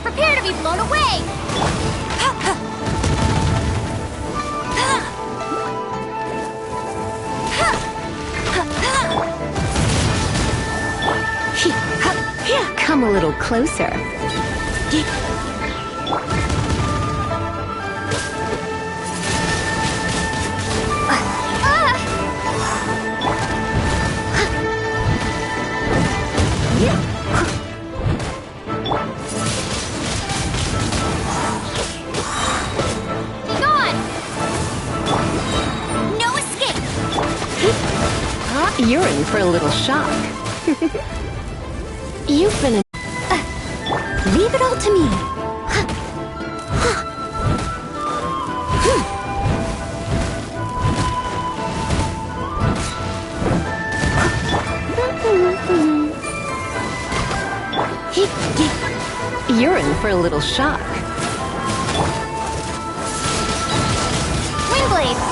Prepare to be blown away! Come a little closer. You're in for a little shock. You've been leave it all to me. You're in for a little shock. Windblade!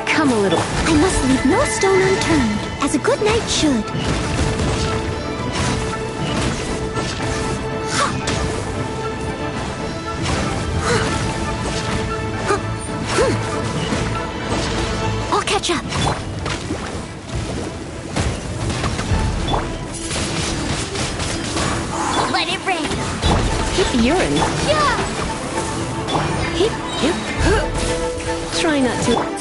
Come a little. I must leave no stone unturned, as a good knight should. I'll catch up. Let it rain! You're in. Try not to.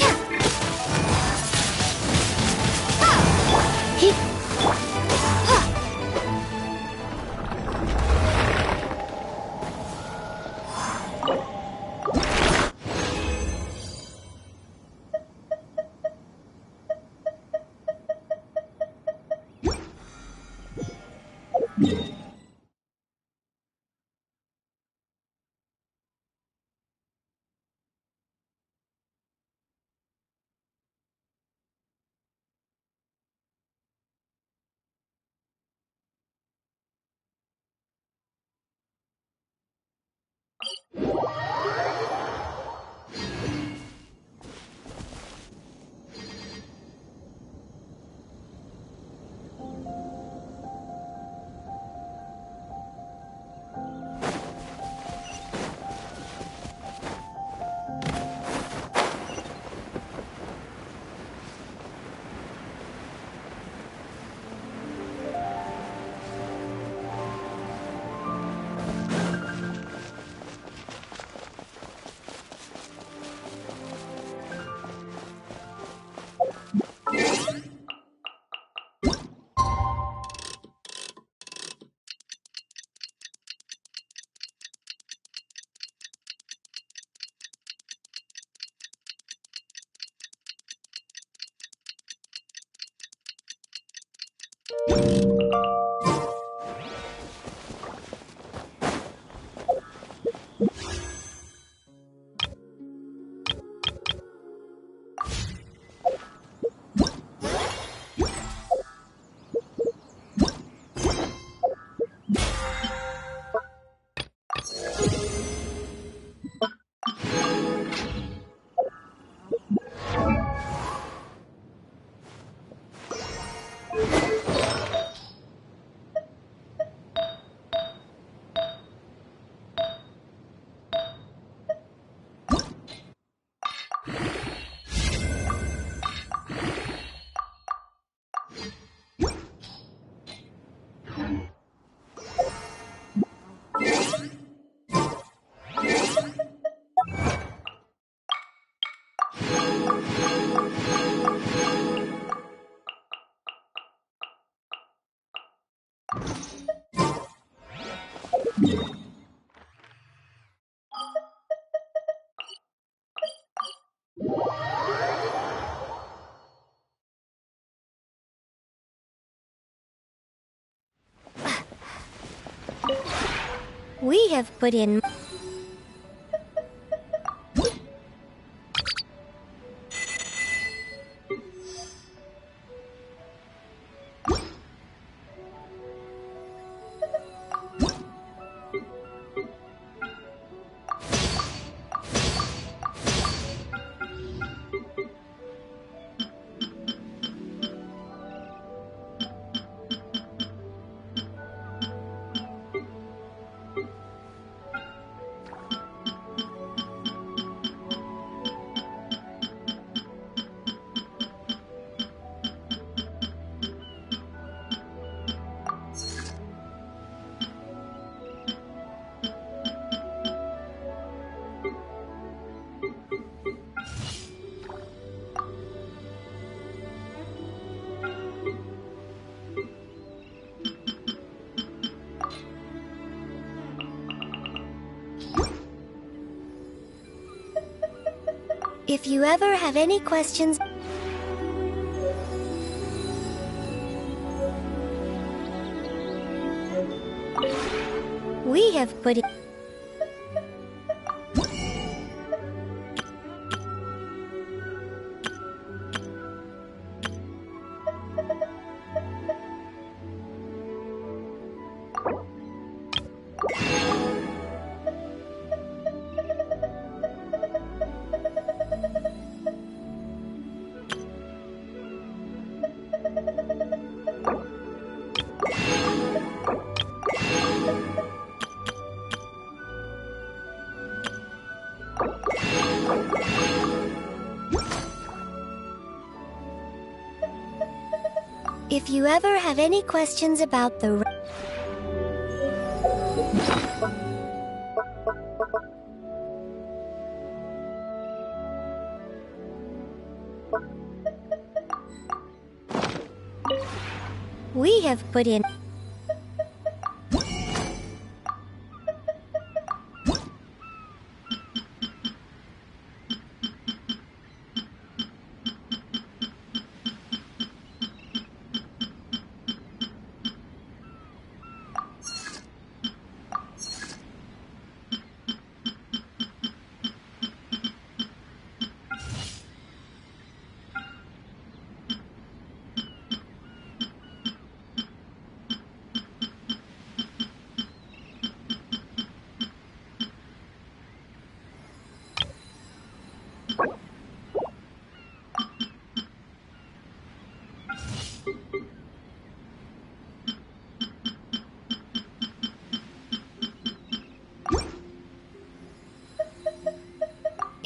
We have put in... If you ever have any questions... We have put in... If you ever have any questions about the... We have put in...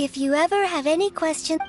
If you ever have any questions...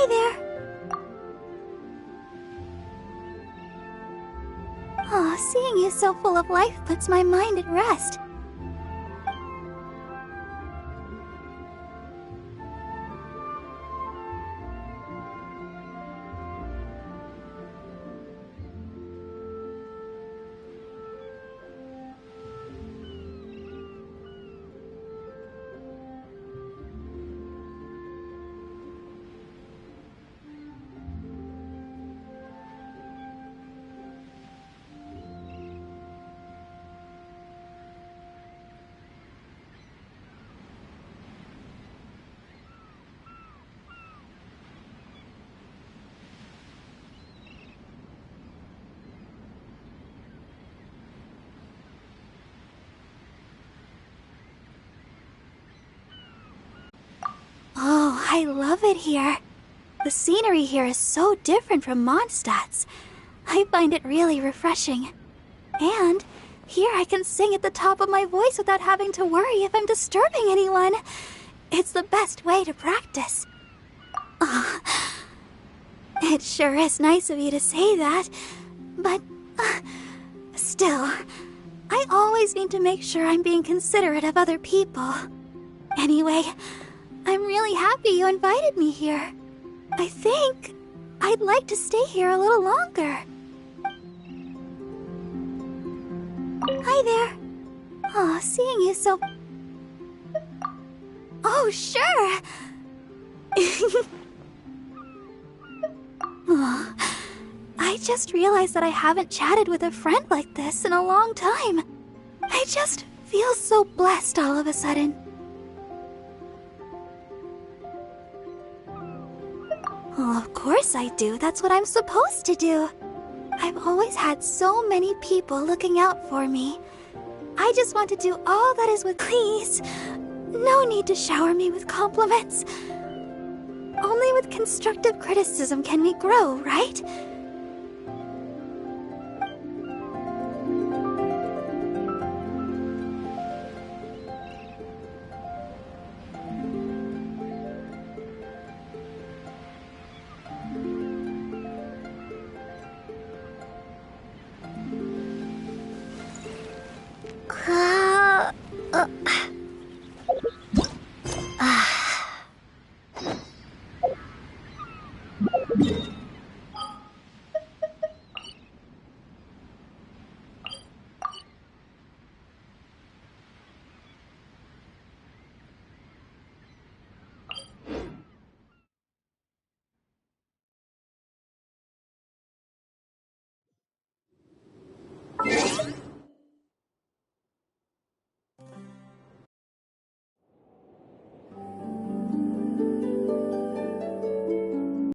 Hi there. Aw, seeing you so full of life puts my mind at rest. Oh, I love it here. The scenery here is so different from Mondstadt's. I find it really refreshing. And here I can sing at the top of my voice without having to worry if I'm disturbing anyone. It's the best way to practice. It sure is nice of you to say that, but still, I always need to make sure I'm being considerate of other people. Anyway, I'm really happy you invited me here. I think I'd like to stay here a little longer. Hi there. Aw, seeing you so... Oh, sure. Aw, I just realized that I haven't chatted with a friend like this in a long time. I just feel so blessed all of a sudden. Well, of course I do. That's what I'm supposed to do. I've always had so many people looking out for me. I just want to do all that is with... Please, no need to shower me with compliments. Only with constructive criticism can we grow, right?